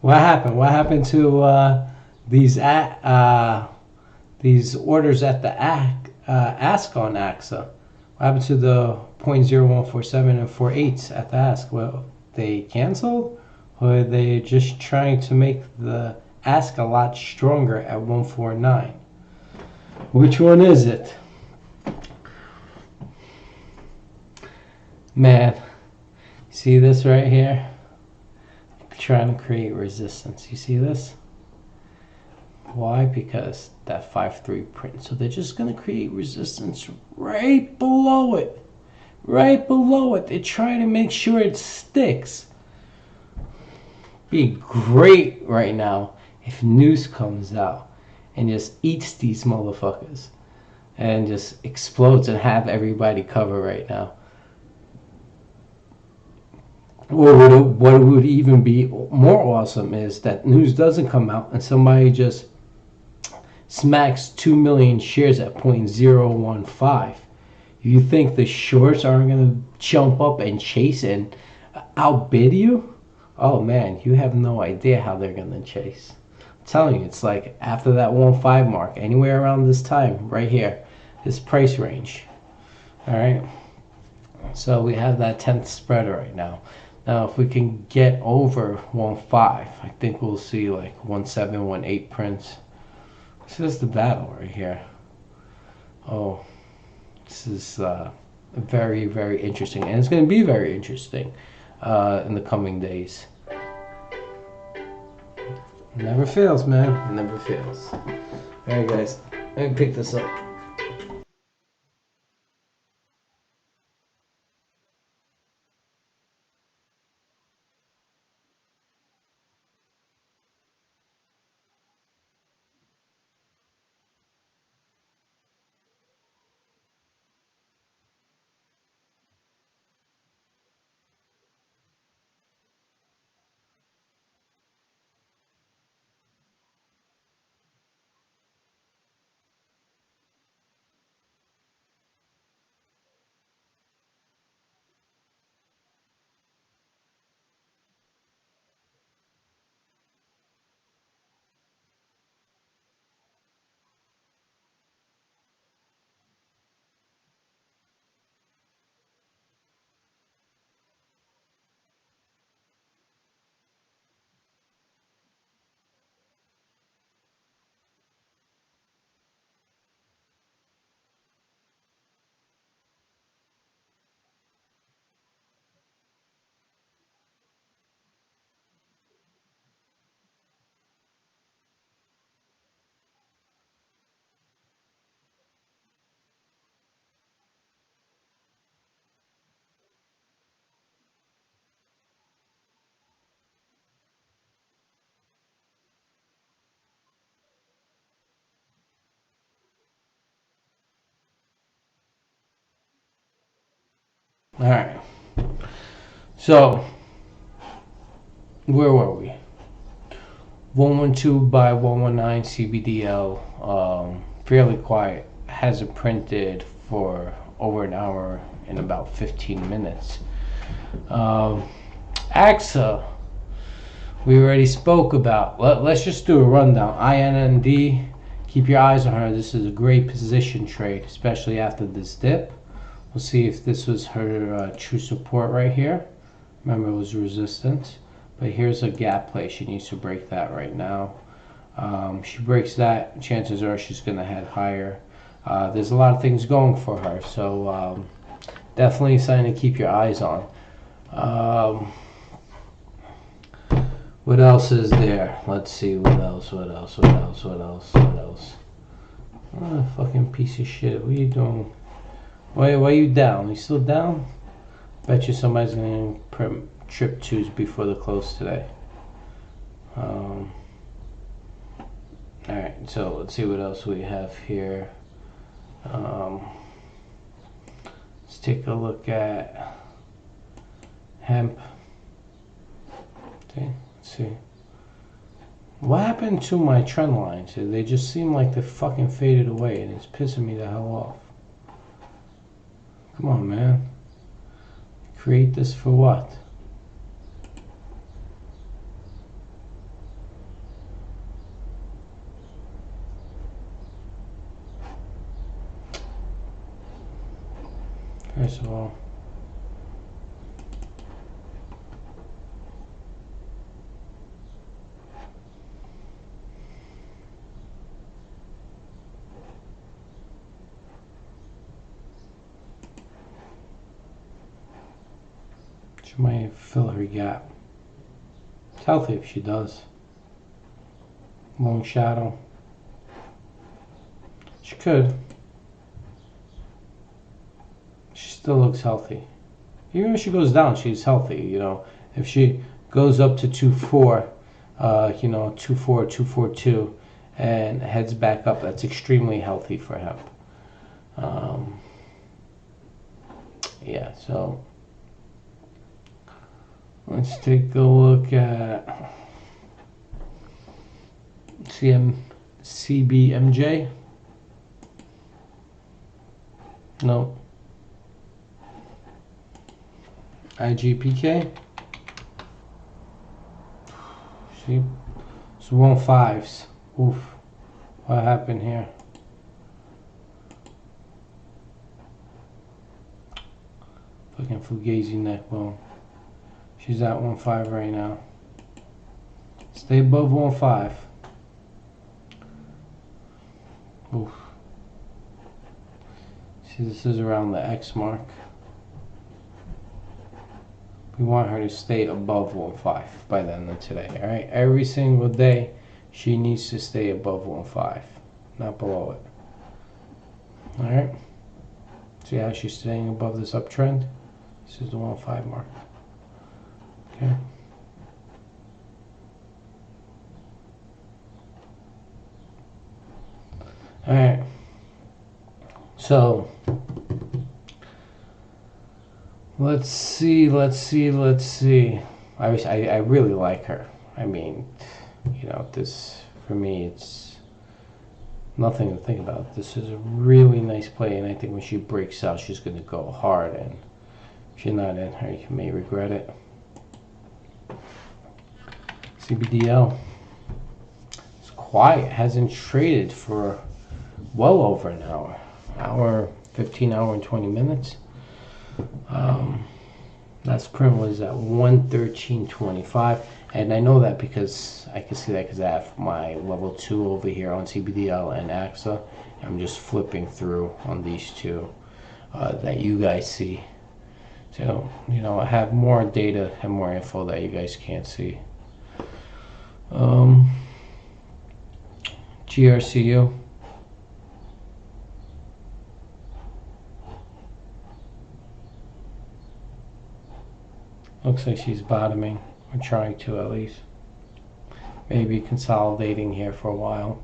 What happened? What happened to these these orders at the ask on AXA? What happened to the 0.0147 and 48 at the ask? Well, they canceled, or they just trying to make the ask a lot stronger at 149? Which one is it? Man, see this right here? Trying to create resistance. You see this? Why? Because that 5-3 print. So they're just going to create resistance right below it. Right below it. They're trying to make sure it sticks. Be great right now if news comes out and just eats these motherfuckers and just explodes and have everybody cover right now. Or what would even be more awesome is that news doesn't come out and somebody just smacks 2 million shares at 0.015. You think the shorts aren't going to jump up and chase and outbid you? Oh man, you have no idea how they're going to chase. I'm telling you, it's like after that 1.5 mark, anywhere around this time, right here, this price range. All right. So we have that 10th spread right now. Now, if we can get over 1.5, I think we'll see like 1.7, 1.8 prints. This is the battle right here. Oh, this is very, very interesting. And it's going to be very interesting in the coming days. It never fails, man. It never fails. All right, guys. Let me pick this up. All right. So, where were we? 112 by 119 CBDL, fairly quiet. Hasn't printed for over an hour in about 15 minutes. AXA, we already spoke about. Let's just do a rundown. INND, keep your eyes on her. This is a great position trade, especially after this dip. We'll see if this was her true support right here. Remember, it was resistance. But here's a gap play. She needs to break that right now. She breaks that, chances are she's going to head higher. There's a lot of things going for her, so definitely something to keep your eyes on. What else is there? Let's see, what else? Oh, fucking piece of shit. What are you doing? Why are you down? You still down? Bet you somebody's going to trip twos before the close today. Alright, so let's see what else we have here. Let's take a look at hemp. Okay, let's see. What happened to my trend lines? They just seem like they fucking faded away and it's pissing me the hell off. Come on, man. Create this for what? First of all, she might fill her gap. It's healthy if she does. Long shadow. She could. She still looks healthy. Even if she goes down, she's healthy, you know. If she goes up to 2-4, you know, 2-4, 2-4-2, and heads back up, that's extremely healthy for him. Yeah, so let's take a look at CBMJ. No. IGPK. See, it's 1.5s. Oof. What happened here? Fucking Fugazi neck bone. She's at 1.5 right now. Stay above 1.5. Oof. See, this is around the X mark. We want her to stay above 1.5 by the end of today, alright? Every single day, she needs to stay above 1.5, not below it. Alright? See how she's staying above this uptrend? This is the 1.5 mark. Okay? Alright. So, let's see. I really like her. I mean, you know, this, for me, it's nothing to think about. This is a really nice play, and I think when she breaks out, she's going to go hard, and if you're not in her, you may regret it. CBDL. It's quiet. Hasn't traded for well over an hour. 15 hour and 20 minutes. Last print was at 113.25, and I know that because I can see that because I have my level 2 over here on CBDL and AXA. I'm just flipping through on these two that you guys see. So, you know, I have more data and more info that you guys can't see. GRCU. Looks like she's bottoming, or trying to at least. Maybe consolidating here for a while.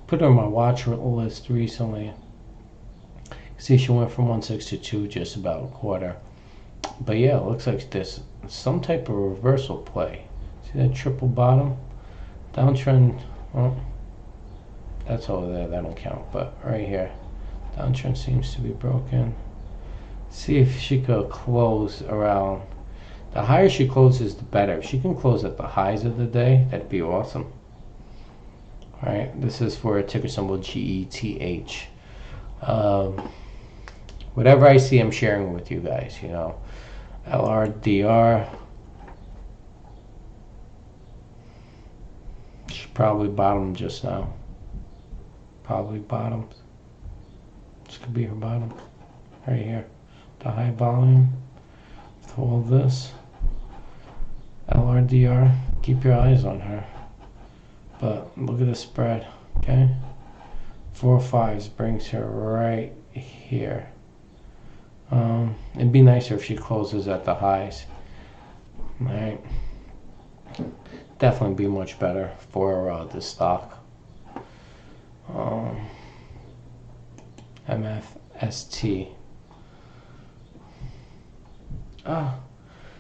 Put her on my watch list recently. See, she went from 162 just about a quarter. But yeah, it looks like there's some type of reversal play. See that triple bottom? Downtrend, well, that's over there, that don't count, but right here, downtrend seems to be broken. See if she could close around, the higher she closes, the better. If she can close at the highs of the day, that'd be awesome. Alright, this is for a ticker symbol GETH. Whatever I see, I'm sharing with you guys, you know. LRDR. She probably bottomed just now. Probably bottomed. This could be her bottom. Right here. The high volume. With all this. LRDR. Keep your eyes on her. But look at the spread. Okay? 4.5s brings her right here. It'd be nicer if she closes at the highs. Alright. Definitely be much better for this stock. MFST.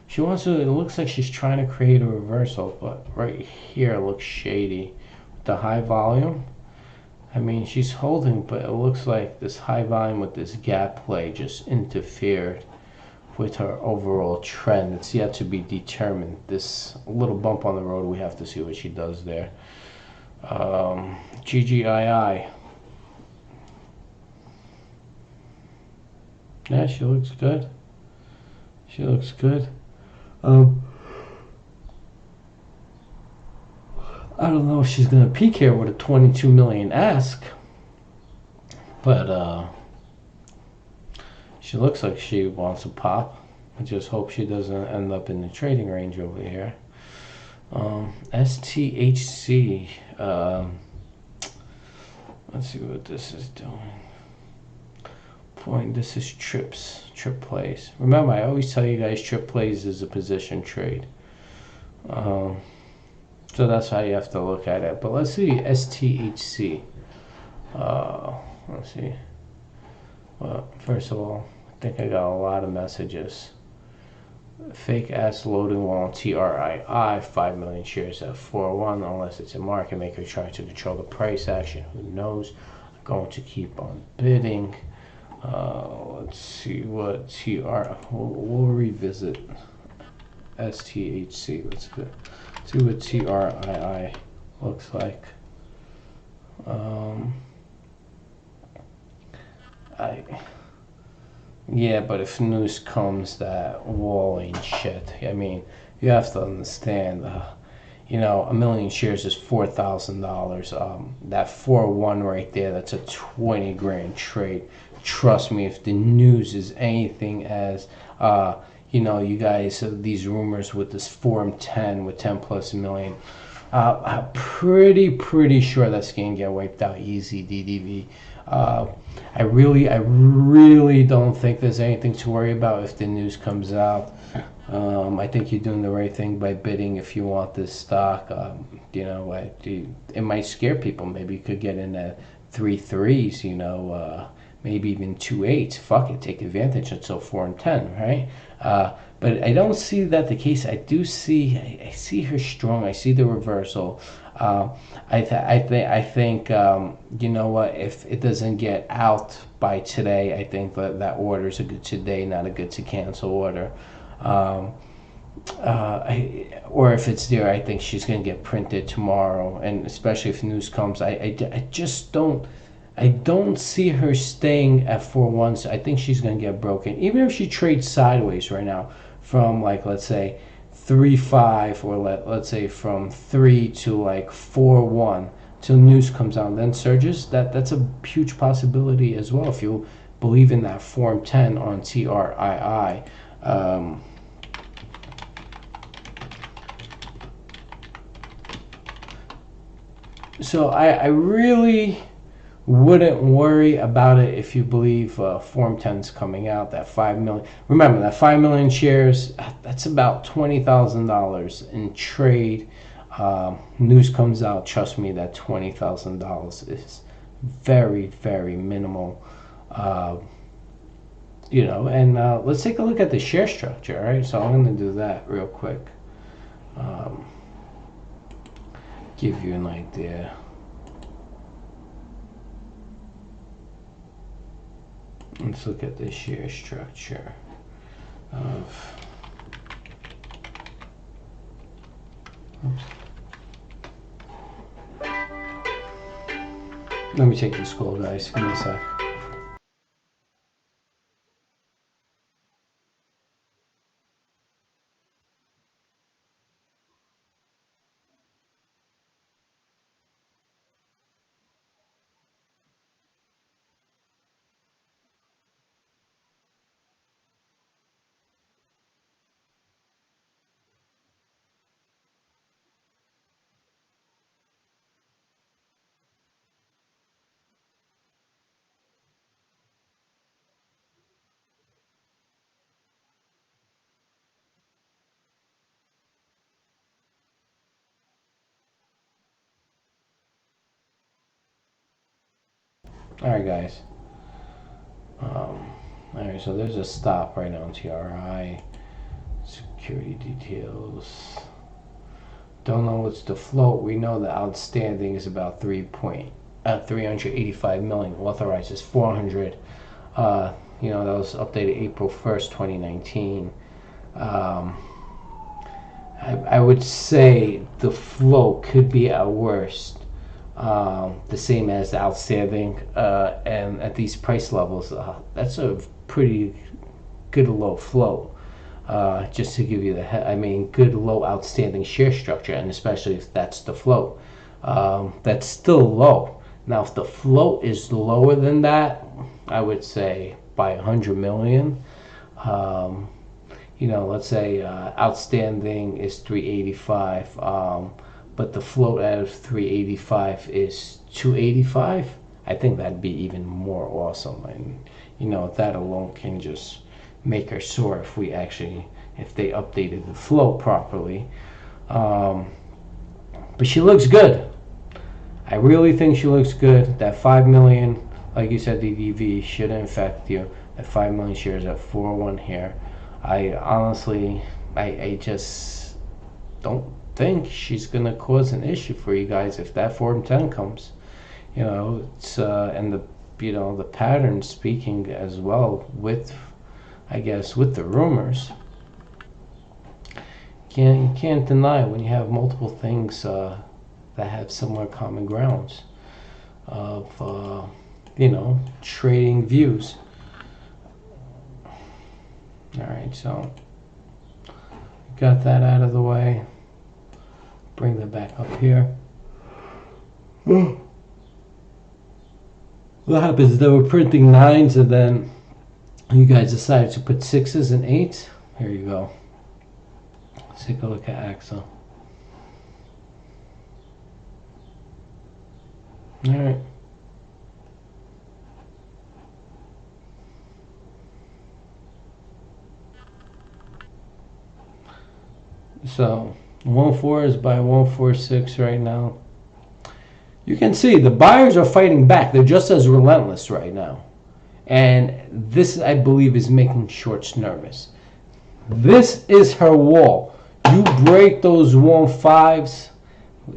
She wants to, it looks like she's trying to create a reversal, but right here looks shady. The high volume, I mean, she's holding, but it looks like this high volume with this gap play just interfered with her overall trend. It's yet to be determined. This little bump on the road, we have to see what she does there. GGII. Yeah, she looks good. She looks good. I don't know if she's gonna peak here with a 22 million ask, but she looks like she wants to pop. I just hope she doesn't end up in the trading range over here. STHC. Let's see what this is doing. Point. This is trips. Trip plays. Remember, I always tell you guys, trip plays is a position trade. So that's how you have to look at it. But let's see STHC. Let's see. Well, first of all, I think I got a lot of messages. Fake ass loading wall TRII, 5 million shares at 4-1, unless it's a market maker trying to control the price action. Who knows? I'm going to keep on bidding. Let's see what we'll revisit STHC. Let's go. See what TRII looks like. Yeah, but if news comes that wall ain't shit, I mean, you have to understand, you know, 1 million shares is $4,000. That 4-1 right there, that's a 20 grand trade. Trust me, if the news is anything as, you know, you guys, these rumors with this Form 10 with 10 plus million, I'm pretty sure that's going to get wiped out easy, DDV. I really don't think there's anything to worry about if the news comes out. I think you're doing the right thing by bidding if you want this stock. You know, it might scare people. Maybe you could get in at 3 3s, you know, maybe even 2 8s. Fuck it, take advantage until 4 and 10, right? But I don't see that the case. I see her strong. I see the reversal. I think you know what, if it doesn't get out by today, I think that order is a good today, not a good to cancel order. Or if it's there, I think she's going to get printed tomorrow, and especially if news comes, I just don't. I don't see her staying at 4-1. I think she's going to get broken. Even if she trades sideways right now from, like, let's say 3-5, or let's say from 3 to like 4-1 till news comes out and then surges, that's a huge possibility as well if you believe in that Form 10 on TRII. So I really wouldn't worry about it if you believe Form 10 is coming out. That 5 million. Remember, that 5 million shares, that's about $20,000 in trade. News comes out, trust me, that $20,000 is very, very minimal. You know, and let's take a look at the share structure, all right? So I'm going to do that real quick. Give you an idea. Let's look at the share structure of. Oops. Let me take this call, guys. Give me a sec. All right, guys. All right, so there's a stop right on TRI. Security details. Don't know what's the float. We know the outstanding is about 385 million. Authorized is 400. You know, that was updated April 1st, 2019. I would say the float could be at worst the same as the outstanding, and at these price levels, that's a pretty good low float. Just to give you good low outstanding share structure, and especially if that's the float, that's still low. Now, if the float is lower than that, I would say by 100 million. Let's say outstanding is 385, but the float out of 385 is 285. I think that'd be even more awesome, and that alone can just make her soar if they updated the float properly. But she looks good. I really think she looks good. That 5 million, like you said, DDV shouldn't affect you. At 5 million shares at 401 here. I honestly, I just don't think she's gonna cause an issue for you guys if that Form 10 comes. It's and the pattern speaking as well with, I guess, with the rumors. You can't deny when you have multiple things that have similar common grounds of trading views. All right, so got that out of the way. Bring that back up here. What happens is they were printing 9s, and then you guys decided to put 6s and 8s. Here you go. Let's take a look at AXA. All right. So 1.4 is by 146 right now. You can see the buyers are fighting back. They're just as relentless right now. And this, I believe, is making shorts nervous. This is her wall. You break those 1.5s.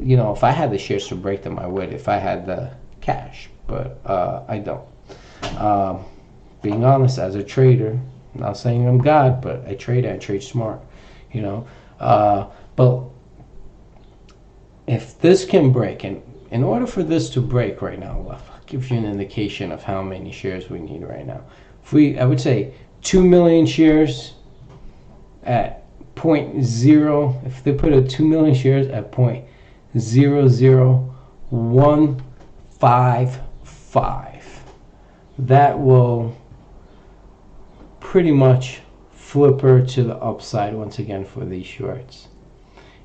If I had the shares to break them, I would if I had the cash. But I don't. Being honest, as a trader, I'm not saying I'm God, but I trade smart. But if this can break, and in order for this to break right now, I'll give you an indication of how many shares we need right now. I would say 2 million shares at 0.0, if they put a 2 million shares at 0.00155, that will pretty much flip her to the upside once again for these shorts.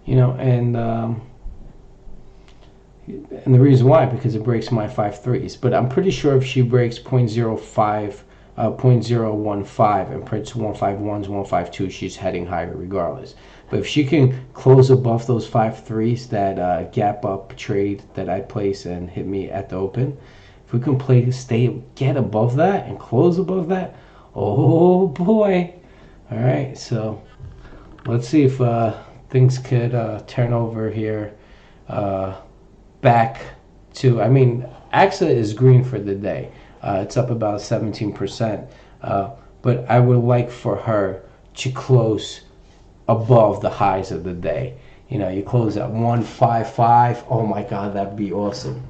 And the reason why, because it breaks my 5.3s. But I'm pretty sure if she breaks 0.05, 0.015 and prints 151s, 152s, she's heading higher regardless. But if she can close above those 5.3s, that gap up trade that I place and hit me at the open, if we can get above that and close above that, oh boy. All right, so let's see if things could turn over here back to, AXA is green for the day. It's up about 17%, but I would like for her to close above the highs of the day. You close at 155. Oh my God, that'd be awesome.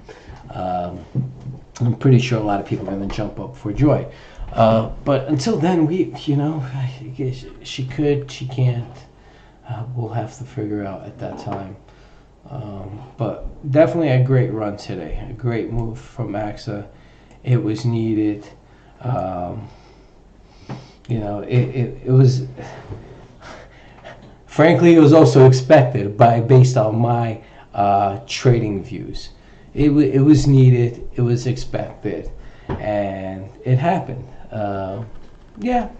I'm pretty sure a lot of people are going to jump up for joy. But until then, she could, she can't. We'll have to figure out at that time. But definitely a great run today. A great move from AXA. It was needed. It was. Frankly, it was also expected based on my trading views. It was needed. It was expected, and it happened.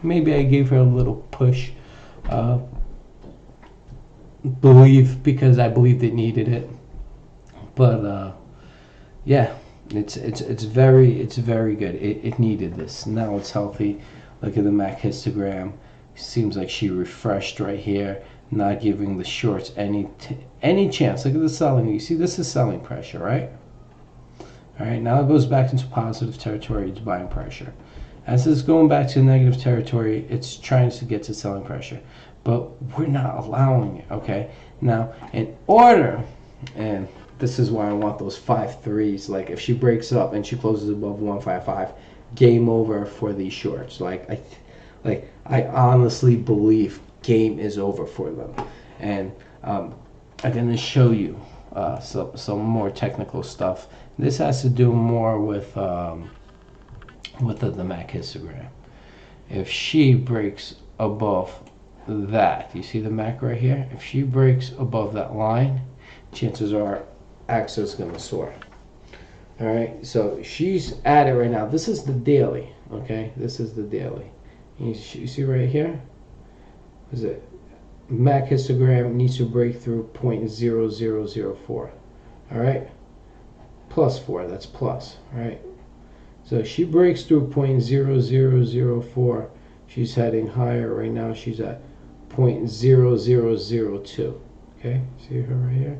Maybe I gave her a little push. Because I believed it needed it. But it's very good. It needed this. Now it's healthy. Look at the MAC histogram. Seems like she refreshed right here, not giving the shorts any chance. Look at the selling. You see, this is selling pressure, right? All right, now it goes back into positive territory. It's buying pressure. As it's going back to negative territory, it's trying to get to selling pressure, but we're not allowing it. Okay, now in order, and this is why I want those 5-3s. Like if she breaks up and she closes above 155, game over for these shorts. I honestly believe game is over for them, and I'm gonna show you some more technical stuff. This has to do more with the MAC histogram. If she breaks above that, you see the MAC right here? If she breaks above that line, chances are AXA is going to soar. All right, so she's at it right now. This is the daily, okay? This is the daily. You see right here? Is it MAC histogram needs to break through 0.0004. All right, +4. That's plus. All right. So she breaks through 0.0004. She's heading higher right now. She's at 0.0002. Okay, see her right here?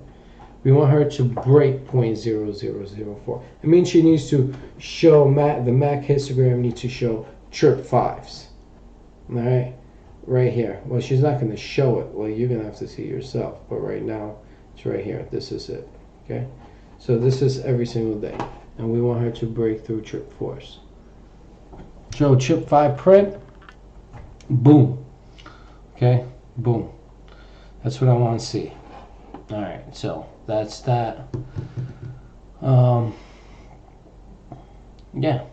We want her to break 0.0004. It means she needs to show the MAC histogram needs to show trip fives. All right, right here. Well, she's not going to show it. Well, you're going to have to see yourself. But right now, it's right here. This is it. Okay, so this is every single day. And we want her to break through trip fours. Show trip 5 print. Boom. Okay, boom. That's what I want to see. All right, so that's that. Yeah.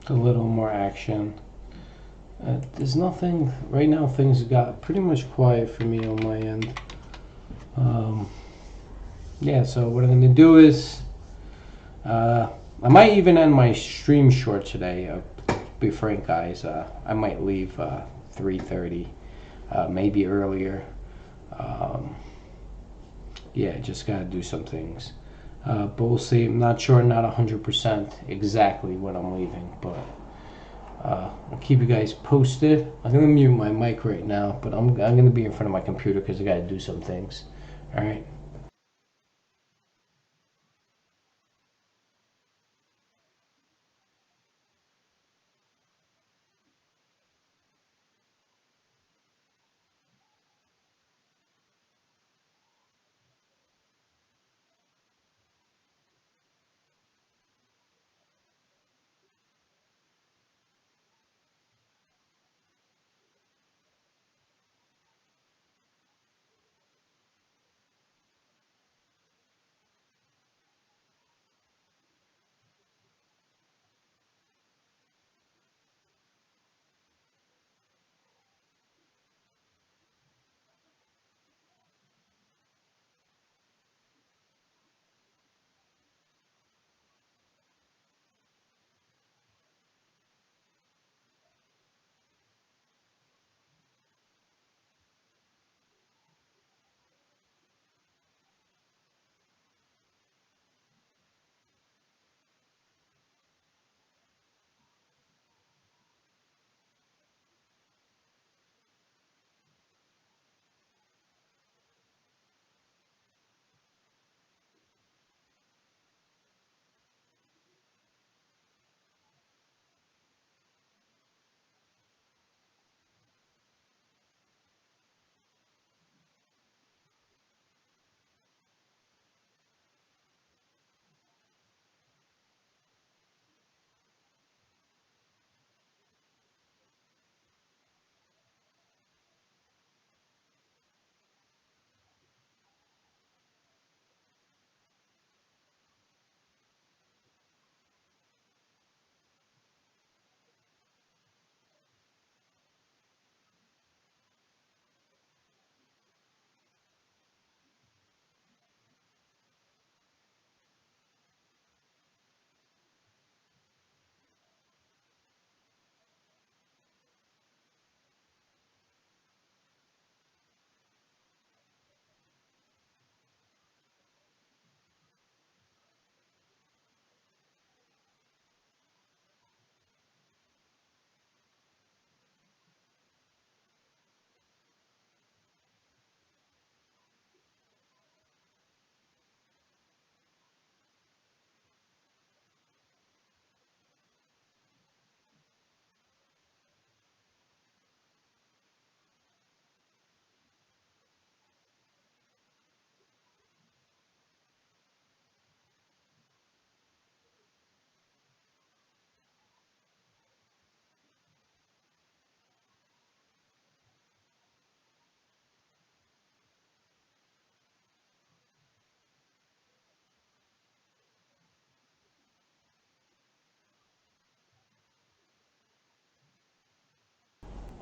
A little more action. There's nothing right now. Things got pretty much quiet for me on my end. Yeah, so what I'm gonna do is I might even end my stream short today. Be frank, guys. I might leave 3:30, maybe earlier. Yeah, just gotta do some things. But we'll see. I'm not sure, not 100% exactly when I'm leaving, but I'll keep you guys posted. I'm gonna mute my mic right now, but I'm gonna be in front of my computer because I gotta do some things. All right.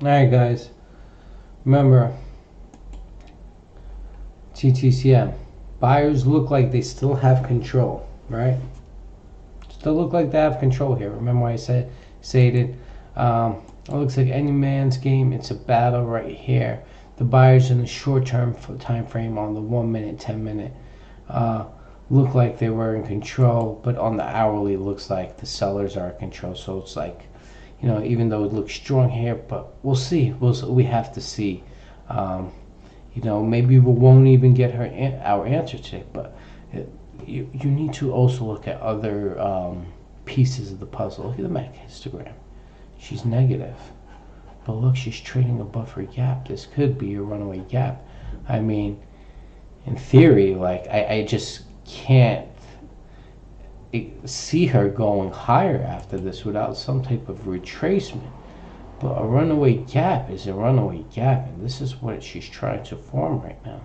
All right, guys. Remember, TTCM. Buyers look like they still have control, right? Still look like they have control here. Remember I said, it looks like any man's game. It's a battle right here. The buyers in the short-term time frame on the 1 minute, 10 minute, look like they were in control, but on the hourly, it looks like the sellers are in control. So it's like, even though it looks strong here, but we'll see. We have to see. Maybe we won't even get our answer today, but you need to also look at other pieces of the puzzle. Look at the MAC histogram. She's negative, but look, she's trading above her gap. This could be a runaway gap. I mean, in theory, like I just can't see her going higher after this without some type of retracement. But a runaway gap is a runaway gap, and this is what she's trying to form right now.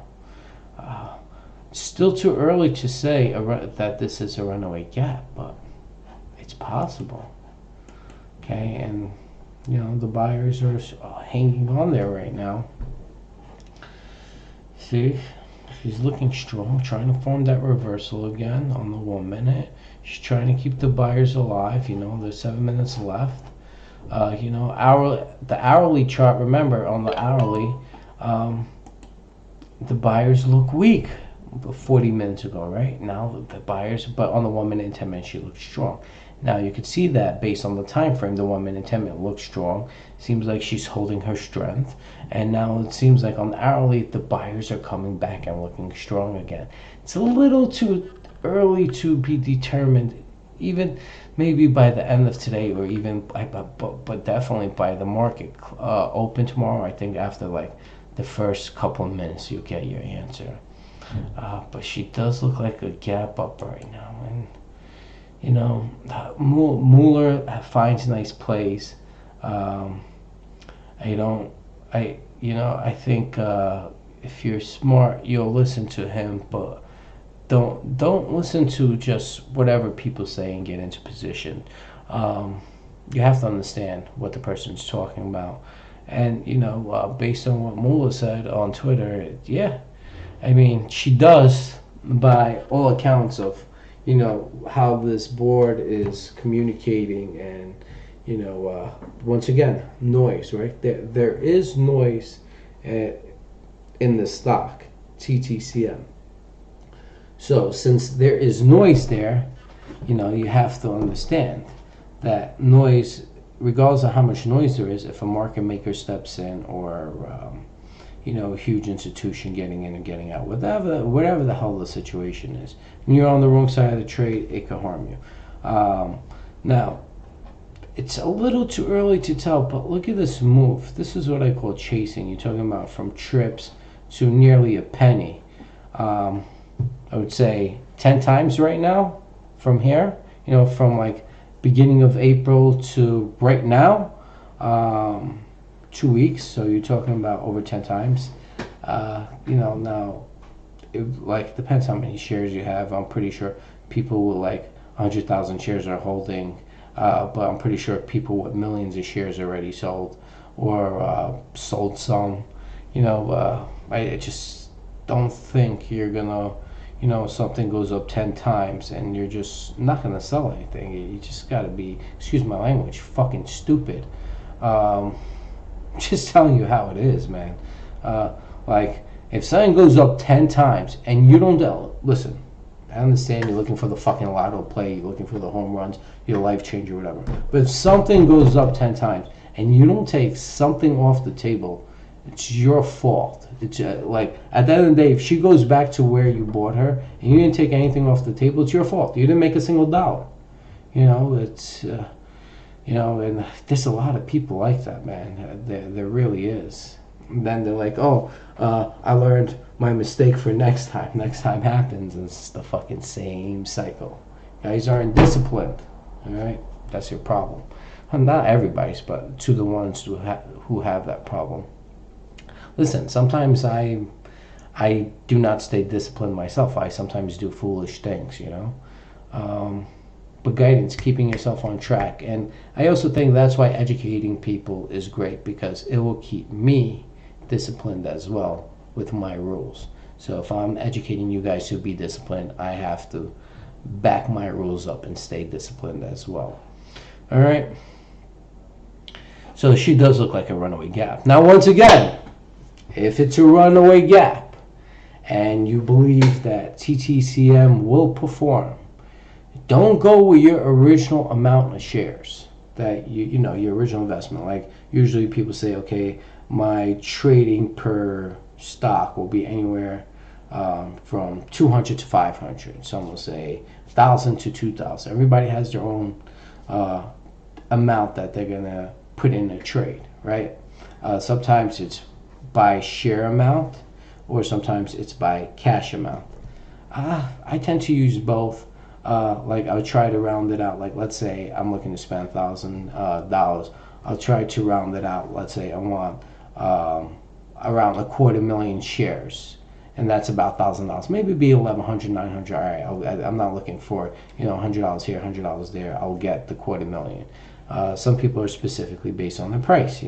Still too early to say that this is a runaway gap, but it's possible. Okay, and the buyers are hanging on there right now. See, she's looking strong, trying to form that reversal again on the 1 minute. She's trying to keep the buyers alive. There's 7 minutes left. The hourly chart, remember, on the hourly, the buyers look weak 40 minutes ago, right? Now the buyers, but on the 1 minute and 10 minutes, she looks strong. Now you could see that based on the time frame, the 1 minute, 10 minute looks strong. Seems like she's holding her strength. And now it seems like on the hourly, the buyers are coming back and looking strong again. It's a little too early to be determined, even maybe by the end of today, or even but definitely by the market open tomorrow. I think after like the first couple of minutes, you'll get your answer. But she does look like a gap up right now, and Mueller finds nice plays. I think if you're smart, you'll listen to him, but don't listen to just whatever people say and get into position. You have to understand what the person's talking about, and based on what Mueller said on Twitter, yeah, I mean, she does, by all accounts of how this board is communicating, and once again, noise, right? There is noise in the stock, TTCM. So since there is noise there, you have to understand that noise, regardless of how much noise there is, if a market maker steps in, or a huge institution getting in and getting out, whatever the hell the situation is, when you're on the wrong side of the trade, it can harm you. Now, it's a little too early to tell, but look at this move. This is what I call chasing. You're talking about from trips to nearly a penny. I would say 10 times right now from here, from like beginning of April to right now, 2 weeks. So you're talking about over 10 times. Now it depends how many shares you have. I'm pretty sure people with like 100,000 shares are holding, but I'm pretty sure people with millions of shares already sold, or sold some. I just don't think you're gonna, something goes up 10 times and you're just not gonna sell anything. You just gotta be, excuse my language, fucking stupid. Just telling you how it is, man. If something goes up 10 times and you don't listen, I understand you're looking for the fucking lotto play, you're looking for the home runs, your life changer, whatever. But if something goes up 10 times and you don't take something off the table, it's your fault. It's like, at the end of the day, if she goes back to where you bought her and you didn't take anything off the table, it's your fault. You didn't make a single dollar. It's and there's a lot of people like that, man. There really is. And then they're like, oh, I learned my mistake for next time. Next time happens, and it's the fucking same cycle. You guys aren't disciplined, all right? That's your problem. Well, not everybody's, but to the ones who have that problem. Listen, sometimes I do not stay disciplined myself. I sometimes do foolish things, but guidance, keeping yourself on track. And I also think that's why educating people is great, because it will keep me disciplined as well with my rules. So if I'm educating you guys to be disciplined, I have to back my rules up and stay disciplined as well. All right. So she does look like a runaway gap. Now, once again, if it's a runaway gap and you believe that TTCM will perform, don't go with your original amount of shares that you know, your original investment. Like usually people say, okay, my trading per stock will be anywhere from 200 to 500. Some will say 1,000 to 2,000. Everybody has their own amount that they're gonna put in a trade, right? Sometimes it's by share amount, or sometimes it's by cash amount. I tend to use both. Like I would try to round it out. Like let's say I'm looking to spend $1,000. I'll try to round it out. Let's say I want around 250,000 shares, and that's about $1,000. Maybe be 1,100, 900. All right, I'm not looking for $100 here, $100 there. I'll get the 250,000. Some people are specifically based on the price.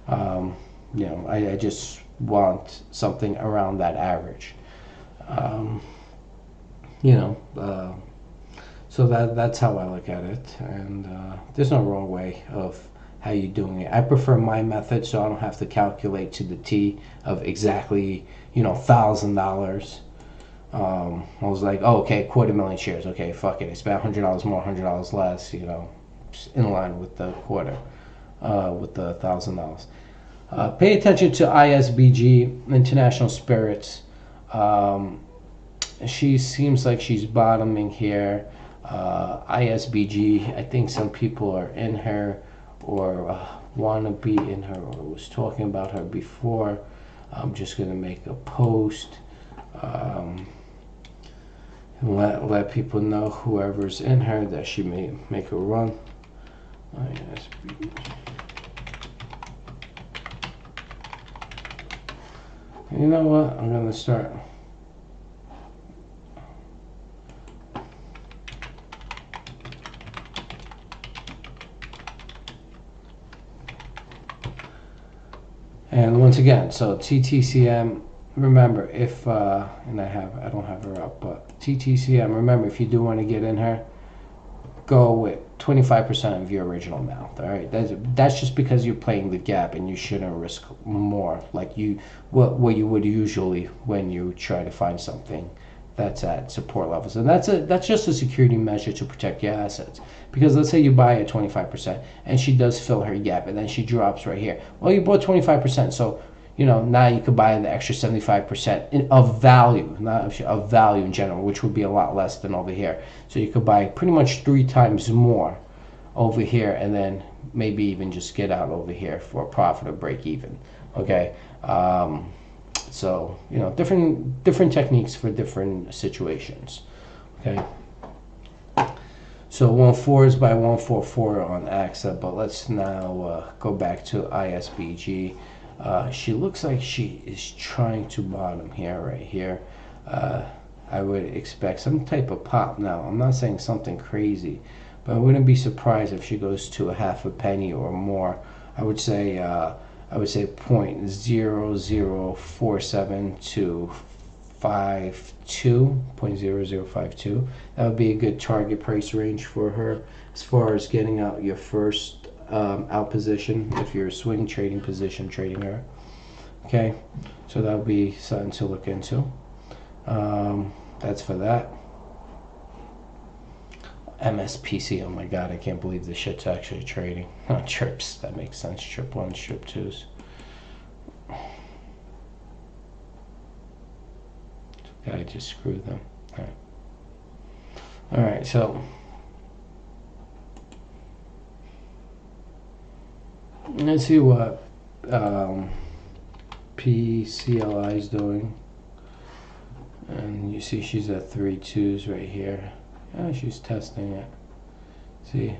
I just want something around that average. So that's how I look at it, and there's no wrong way of how you're doing it. I prefer my method, so I don't have to calculate to the T of exactly $1,000. I was like, oh, okay, 250,000 shares. Okay, fuck it. It's about $100 more, $100 less. In line with the quarter, with the $1,000. Pay attention to ISBG, International Spirits. She seems like she's bottoming here. ISBG, I think some people are in her or want to be in her, or was talking about her before. I'm just going to make a post and let people know, whoever's in her, that she may make a run. ISBG. You know what? I'm going to start. And once again, so TTCM, remember if, and I don't have her up, but TTCM, remember if you do want to get in her, go with 25% of your original amount. All right, that's just because you're playing the gap and you shouldn't risk more, like what you would usually when you try to find something that's at support levels. And that's just a security measure to protect your assets. Because let's say you buy at 25% and she does fill her gap and then she drops right here. Well, you bought 25%, so now you could buy the extra 75% of value, not of value in general, which would be a lot less than over here. So you could buy pretty much 3 times more over here, and then maybe even just get out over here for a profit or break even. Okay. So different techniques for different situations. Okay. So 1.4 is by 144 on AXA, but let's now go back to ISBG. She looks like she is trying to bottom here, right here. I would expect some type of pop. Now, I'm not saying something crazy, but I wouldn't be surprised if she goes to a half a penny or more. I would say 0.0047 to 0.0052. That would be a good target price range for her as far as getting out your first out position if you're a swing trading position trading her. Okay, so that would be something to look into. That's for that. MSPC, oh my god, I can't believe this shit's actually trading. Trips, that makes sense. Trip 1s, trip 2s. I just screwed them. Alright, so let's see what PCLI is doing. And you see she's at 3 2s right here. She's testing it. See,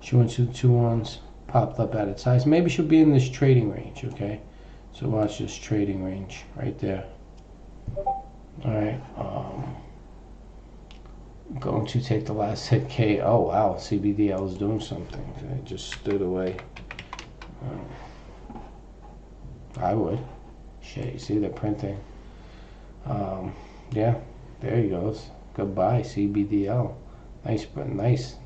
she went to 2 1s, popped up at its highs. Maybe she'll be in this trading range, okay? So watch this trading range right there. Alright, going to take the last hit K. Oh wow, CBDL is doing something. I just stood away. I would. Shit, you see they're printing. Yeah, there he goes. Goodbye, CBDL. Nice, but nice.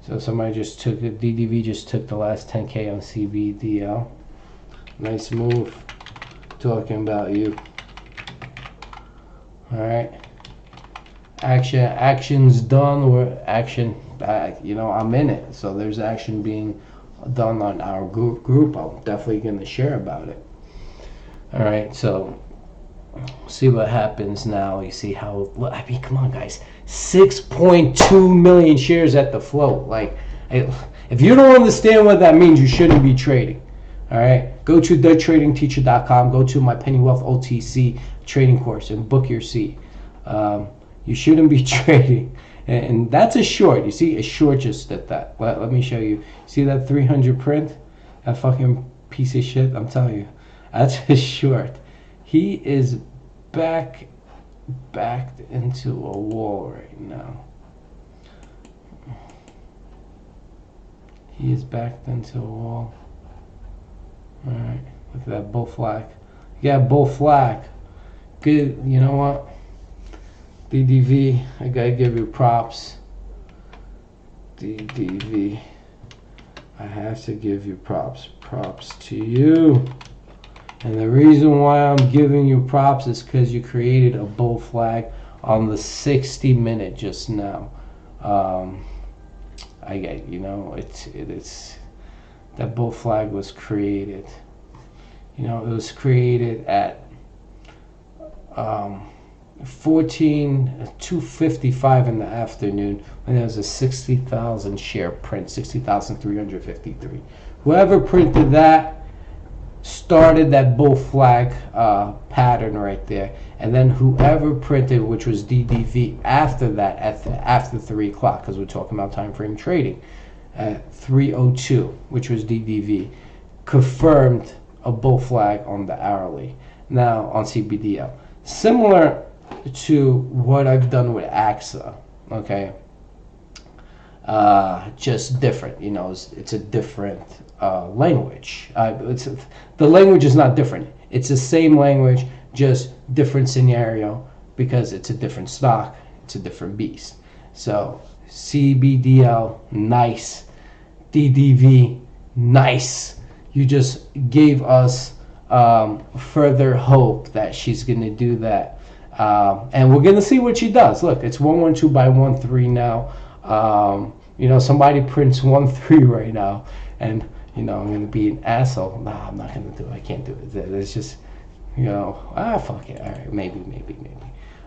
So somebody just took it. DDV just took the last 10K on CBDL. Nice move. Talking about you. All right. Action's done. Or action. I'm in it. So there's action being done on our group. I'm definitely gonna share about it. All right. So see what happens now. You see how? I mean, come on, guys. 6.2 million shares at the float. Like, if you don't understand what that means, you shouldn't be trading. All right. Go to thetradingteacher.com. Go to my Penny Wealth OTC trading course and book your seat. You shouldn't be trading. And that's a short. You see, a short just did that. Let me show you. See that 300 print? That fucking piece of shit? I'm telling you. That's a short. He is backed into a wall right now. He is backed into a wall. Alright, look at that bull flag. You got bull flag. Good, you know what? DDV, I gotta give you props. DDV, I have to give you props. Props to you. And the reason why I'm giving you props is because you created a bull flag on the 60-minute just now. I get, it's that bull flag was created. It was created at 2:55 in the afternoon when there was a 60,000 share print, 60,353. Whoever printed that started that bull flag pattern right there, and then whoever printed, which was DDV, after that after 3 o'clock, because we're talking about time frame trading, at 3:02, which was DDV, confirmed a bull flag on the hourly. Now on CBDL, similar to what I've done with AXA, okay, just different. It's a different language. The language is not different. It's the same language, just different scenario, because it's a different stock. It's a different beast. So CBDL, nice. DDV, nice. You just gave us further hope that she's going to do that. And we're going to see what she does. Look, it's 112 by 13 now. Somebody prints 13 right now, and I'm going to be an asshole. Nah, I'm not going to do it. I can't do it. It's just, fuck it. All right, maybe.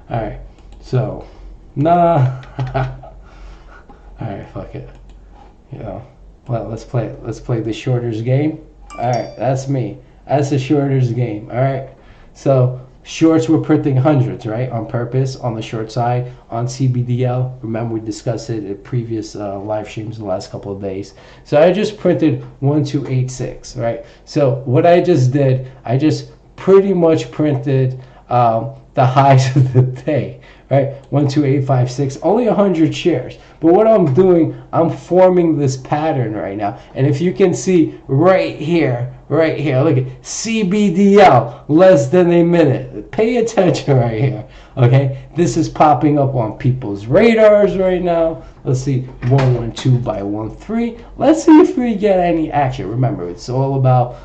All right, so, nah. All right, fuck it. Well, let's play the shorters game. All right, that's me. That's the shorters game. All right, so shorts were printing hundreds, right, on purpose on the short side on CBDL. Remember, we discussed it in previous live streams the last couple of days. So I just printed 1286, right? So what I just did, I just pretty much printed the highs of the day, right? 12856, only 100 shares. But what I'm doing, I'm forming this pattern right now. And if you can see right here, look at CBDL, less than a minute. Pay attention right here, okay? This is popping up on people's radars right now. Let's see, 112 by 13. Let's see if we get any action. Remember, it's all about,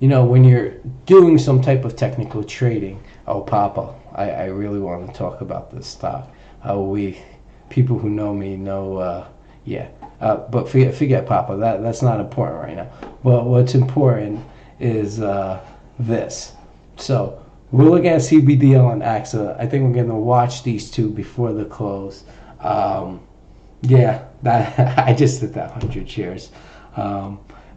when you're doing some type of technical trading. Oh, Papa, I really want to talk about this stock. People who know me know, but forget Papa. That's not important right now. But what's important is this. So we're looking at CBDL and AXA. I think we're going to watch these two before the close. I just did that 100 shares.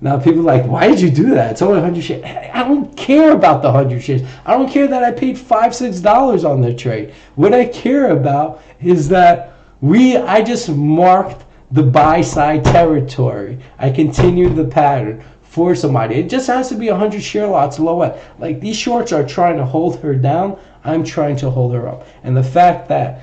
Now people are like, why did you do that? It's only 100 shares. I don't care about the 100 shares. I don't care that I paid $5-6 on the trade. What I care about is that I just marked the buy side territory. I continued the pattern for somebody. It just has to be 100 share lots low end. Like, these shorts are trying to hold her down. I'm trying to hold her up. And the fact that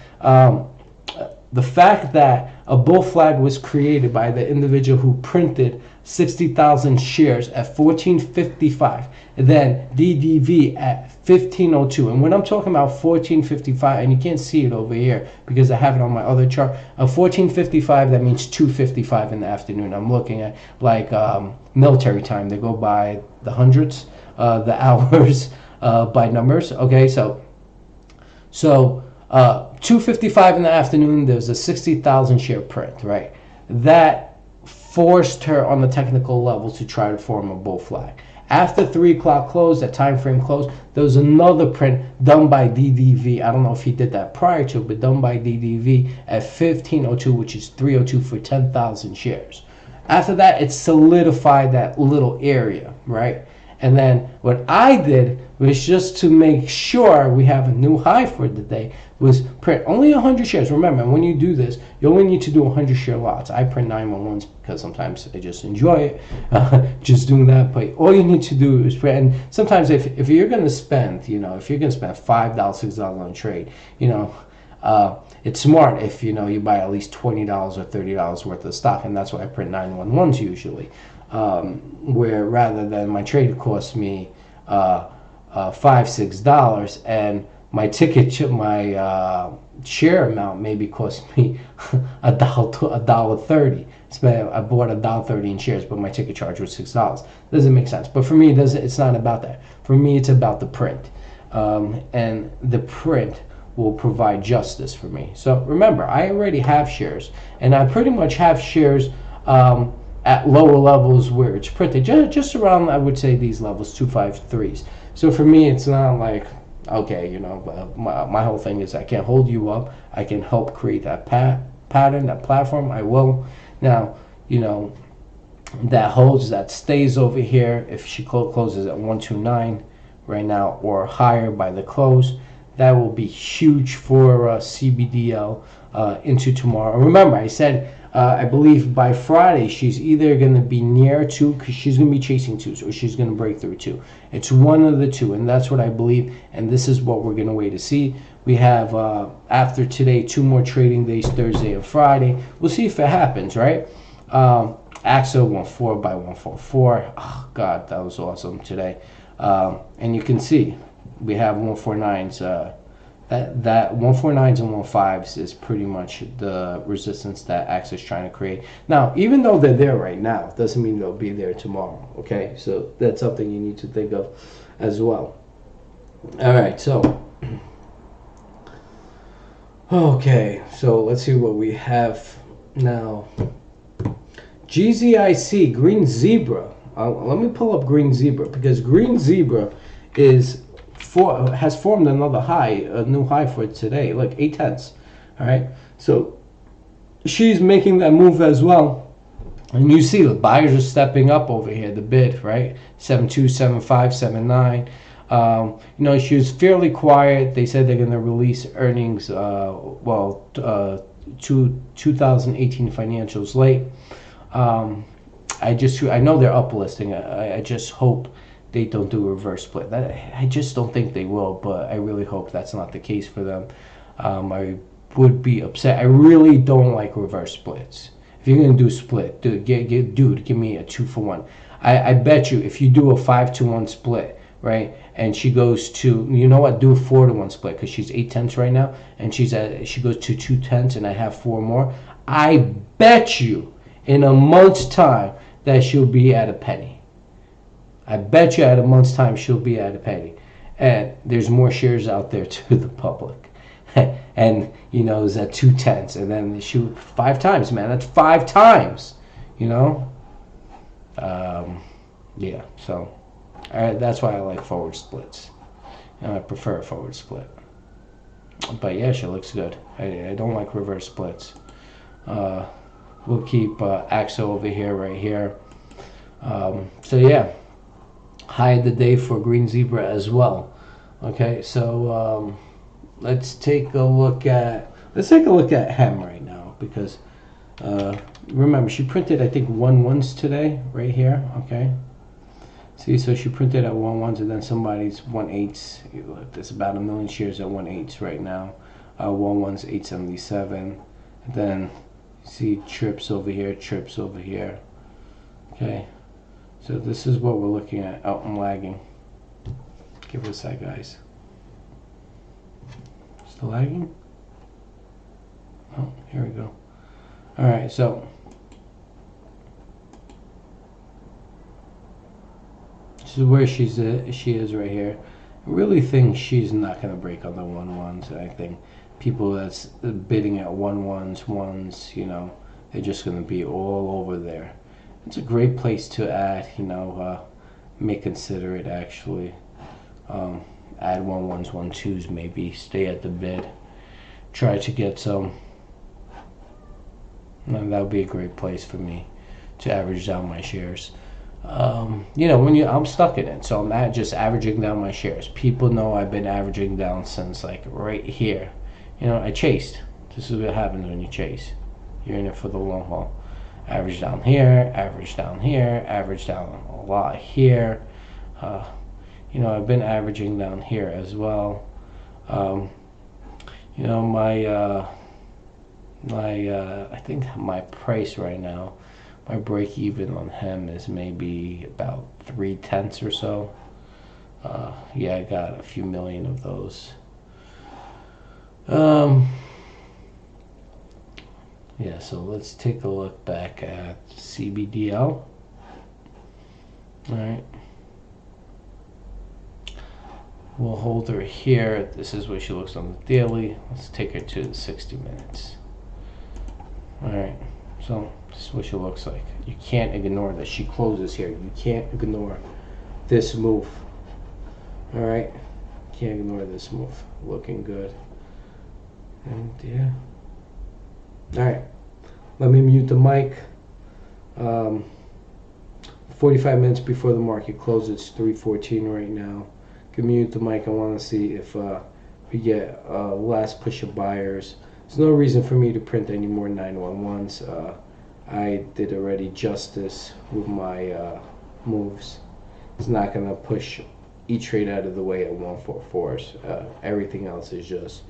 a bull flag was created by the individual who printed 60,000 shares at 14.55, and then DDV at 15.02. And when I'm talking about 14.55, and you can't see it over here because I have it on my other chart, 14.55, that means 2:55 in the afternoon. I'm looking at like military time. They go by the hundreds, the hours by numbers. Okay, so 2:55 in the afternoon, there's a 60,000 share print, right? That forced her on the technical level to try to form a bull flag. After 3 o'clock close, that time frame close, there was another print done by DDV. I don't know if he did that prior to, but done by DDV at 15.02, which is 302 for 10,000 shares. After that, it solidified that little area, right? And then what I did was, just to make sure we have a new high for the day, was print only 100 shares. Remember, when you do this, you only need to do 100 share lots. I print 911s because sometimes I just enjoy it, just doing that. But all you need to do is print. And sometimes if you're going to spend, if you're going to spend $5, $6 on a trade, it's smart if, you buy at least $20 or $30 worth of stock. And that's why I print 911s usually. Where rather than my trade costs me $5-6, and my ticket, my share amount maybe cost me $1.30. I bought $1.30 in shares, but my ticket charge was $6. Doesn't make sense. But for me, it's not about that. For me, it's about the print, and the print will provide justice for me. So remember, I already have shares, and I pretty much have shares at lower levels where it's printed, just around, I would say, these levels, 253s. So for me, it's not like, okay, my whole thing is I can hold you up. I can help create that pattern, that platform. I will. Now, that holds, that stays over here. If she closes at 129 right now or higher by the close, that will be huge for CBDL into tomorrow. Remember, I said, I believe by Friday she's either going to be near 2, because she's going to be chasing 2s, or she's going to break through 2. It's one of the two, and that's what I believe, and this is what we're going to wait to see. We have, after today, 2 more trading days, Thursday and Friday. We'll see if it happens, right? AXA went 4 by 144. Oh, God, that was awesome today. And you can see we have 149s. That 149s and 15s is pretty much the resistance that AXA is trying to create. Now, even though they're there right now, doesn't mean they'll be there tomorrow. Okay, so that's something you need to think of as well. All right, so okay, so let's see what we have now. GZIC, Green Zebra. Let me pull up Green Zebra, because Green Zebra has formed another high, a new high for today, like 8/10. All right, so she's making that move as well, and you see the buyers are stepping up over here, the bid, right? 7.2, 7.5, 7.9. She was fairly quiet. They said they're going to release earnings, 2018 financials late. I know they're uplisting. I just hope they don't do a reverse split. I just don't think they will, but I really hope that's not the case for them. I would be upset. I really don't like reverse splits. If you're going to do a split, give me a 2-for-1. I bet you if you do a 5-to-1 split, right, and she goes to, do a 4-to-1 split, because she's 8/10 right now, and she goes to 2/10, and I have 4 more. I bet you in a month's time that she'll be at a penny. I bet you at a month's time she'll be at a penny. And there's more shares out there to the public. And, it's at 2/10. And then shoot 5 times, man. That's 5 times, Yeah, so that's why I like forward splits. I prefer a forward split. But yeah, she looks good. I don't like reverse splits. We'll keep AXA over here, right here. So yeah. High of the day for Green Zebra as well. Okay, so let's take a look at HEM right now, because remember, she printed, I think, 1 ones today right here. Okay, See, so she printed at 1/1s and then somebody's 1/8. Look, there's about 1,000,000 shares at 1/8 right now. 1/1's 877. And then see trips over here, trips over here. Okay, so this is what we're looking at. Oh, I'm lagging. Give us that, guys. Still lagging? Oh, here we go. All right, so this is where she is right here. I really think she's not going to break on the 1/1s. I think people that's bidding at 1/1s, ones, you know, they're just going to be all over there. It's a great place to add, you know, may consider it actually. Add 1/1s, 1/2s, maybe stay at the bid. Try to get some. And that would be a great place for me to average down my shares. You know, I'm stuck in it, so I'm just averaging down my shares. People know I've been averaging down since like right here. You know, I chased. This is what happens when you chase. You're in it for the long haul. Average down here, average down here, average down a lot here. You know, I've been averaging down here as well. You know, I think my price right now, my break even on him is maybe about 3/10 or so. Yeah, I got a few million of those. Yeah, so let's take a look back at CBDL. All right. We'll hold her here. This is what she looks on the daily. Let's take her to 60 minutes. All right, so this is what she looks like. You can't ignore that she closes here. You can't ignore this move. All right, can't ignore this move. Looking good. And yeah. All right, let me mute the mic. 45 minutes before the market closes. It's 3:14 right now. Mute the mic. I want to see if we get last push of buyers. There's no reason for me to print any more 911s. I did already justice with my moves. It's not going to push each trade out of the way at 144s. Everything else is just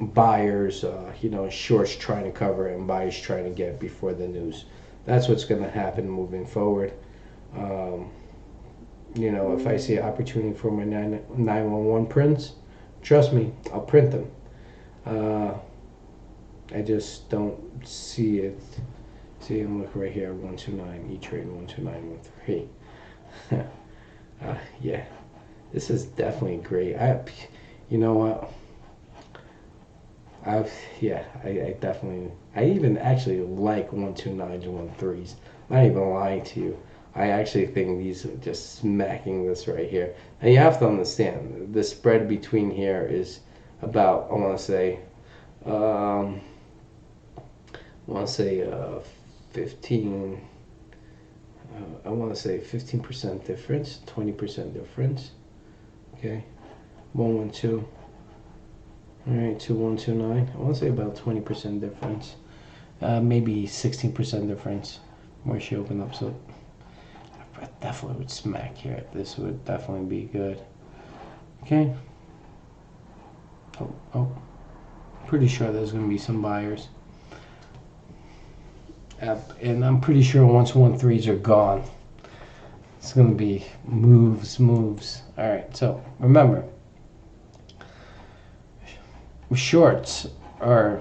buyers, you know, shorts trying to cover and buyers trying to get before the news. That's what's going to happen moving forward. You know, if I see an opportunity for my 911 prints, trust me, I'll print them. I just don't see it. See, I'm looking right here, 129, E-Trade 12913. Yeah, this is definitely great. You know what? I definitely, I even actually like 129s and 13s. Not even lying to you. I actually think these are just smacking this right here. And you have to understand, the spread between here is about, I want to say 15, I want to say 15% difference, 20% difference. Okay, 112. All right, 2129. I want to say about 20% difference, maybe 16% difference where she opened up. So I definitely would smack here. This would definitely be good. Okay. Oh, pretty sure there's going to be some buyers. And I'm pretty sure once 1-3s are gone, it's going to be moves. All right, so remember, shorts are,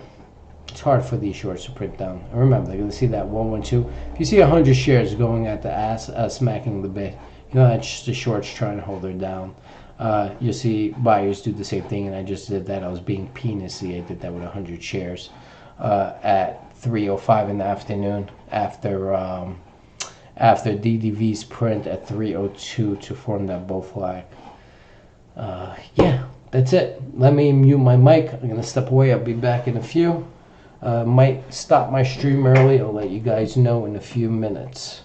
it's hard for these shorts to print down. And remember, they're going to see that 112. If you see 100 shares going at the ass, smacking the bid, you know that's just the shorts trying to hold her down. You'll see buyers do the same thing, and I just did that. I was being penis-y. I did that with 100 shares at 3:05 in the afternoon after DDV's print at 3:02 to form that bull flag. Yeah, that's it. Let me mute my mic. I'm gonna step away. I'll be back in a few. Might stop my stream early. I'll let you guys know in a few minutes.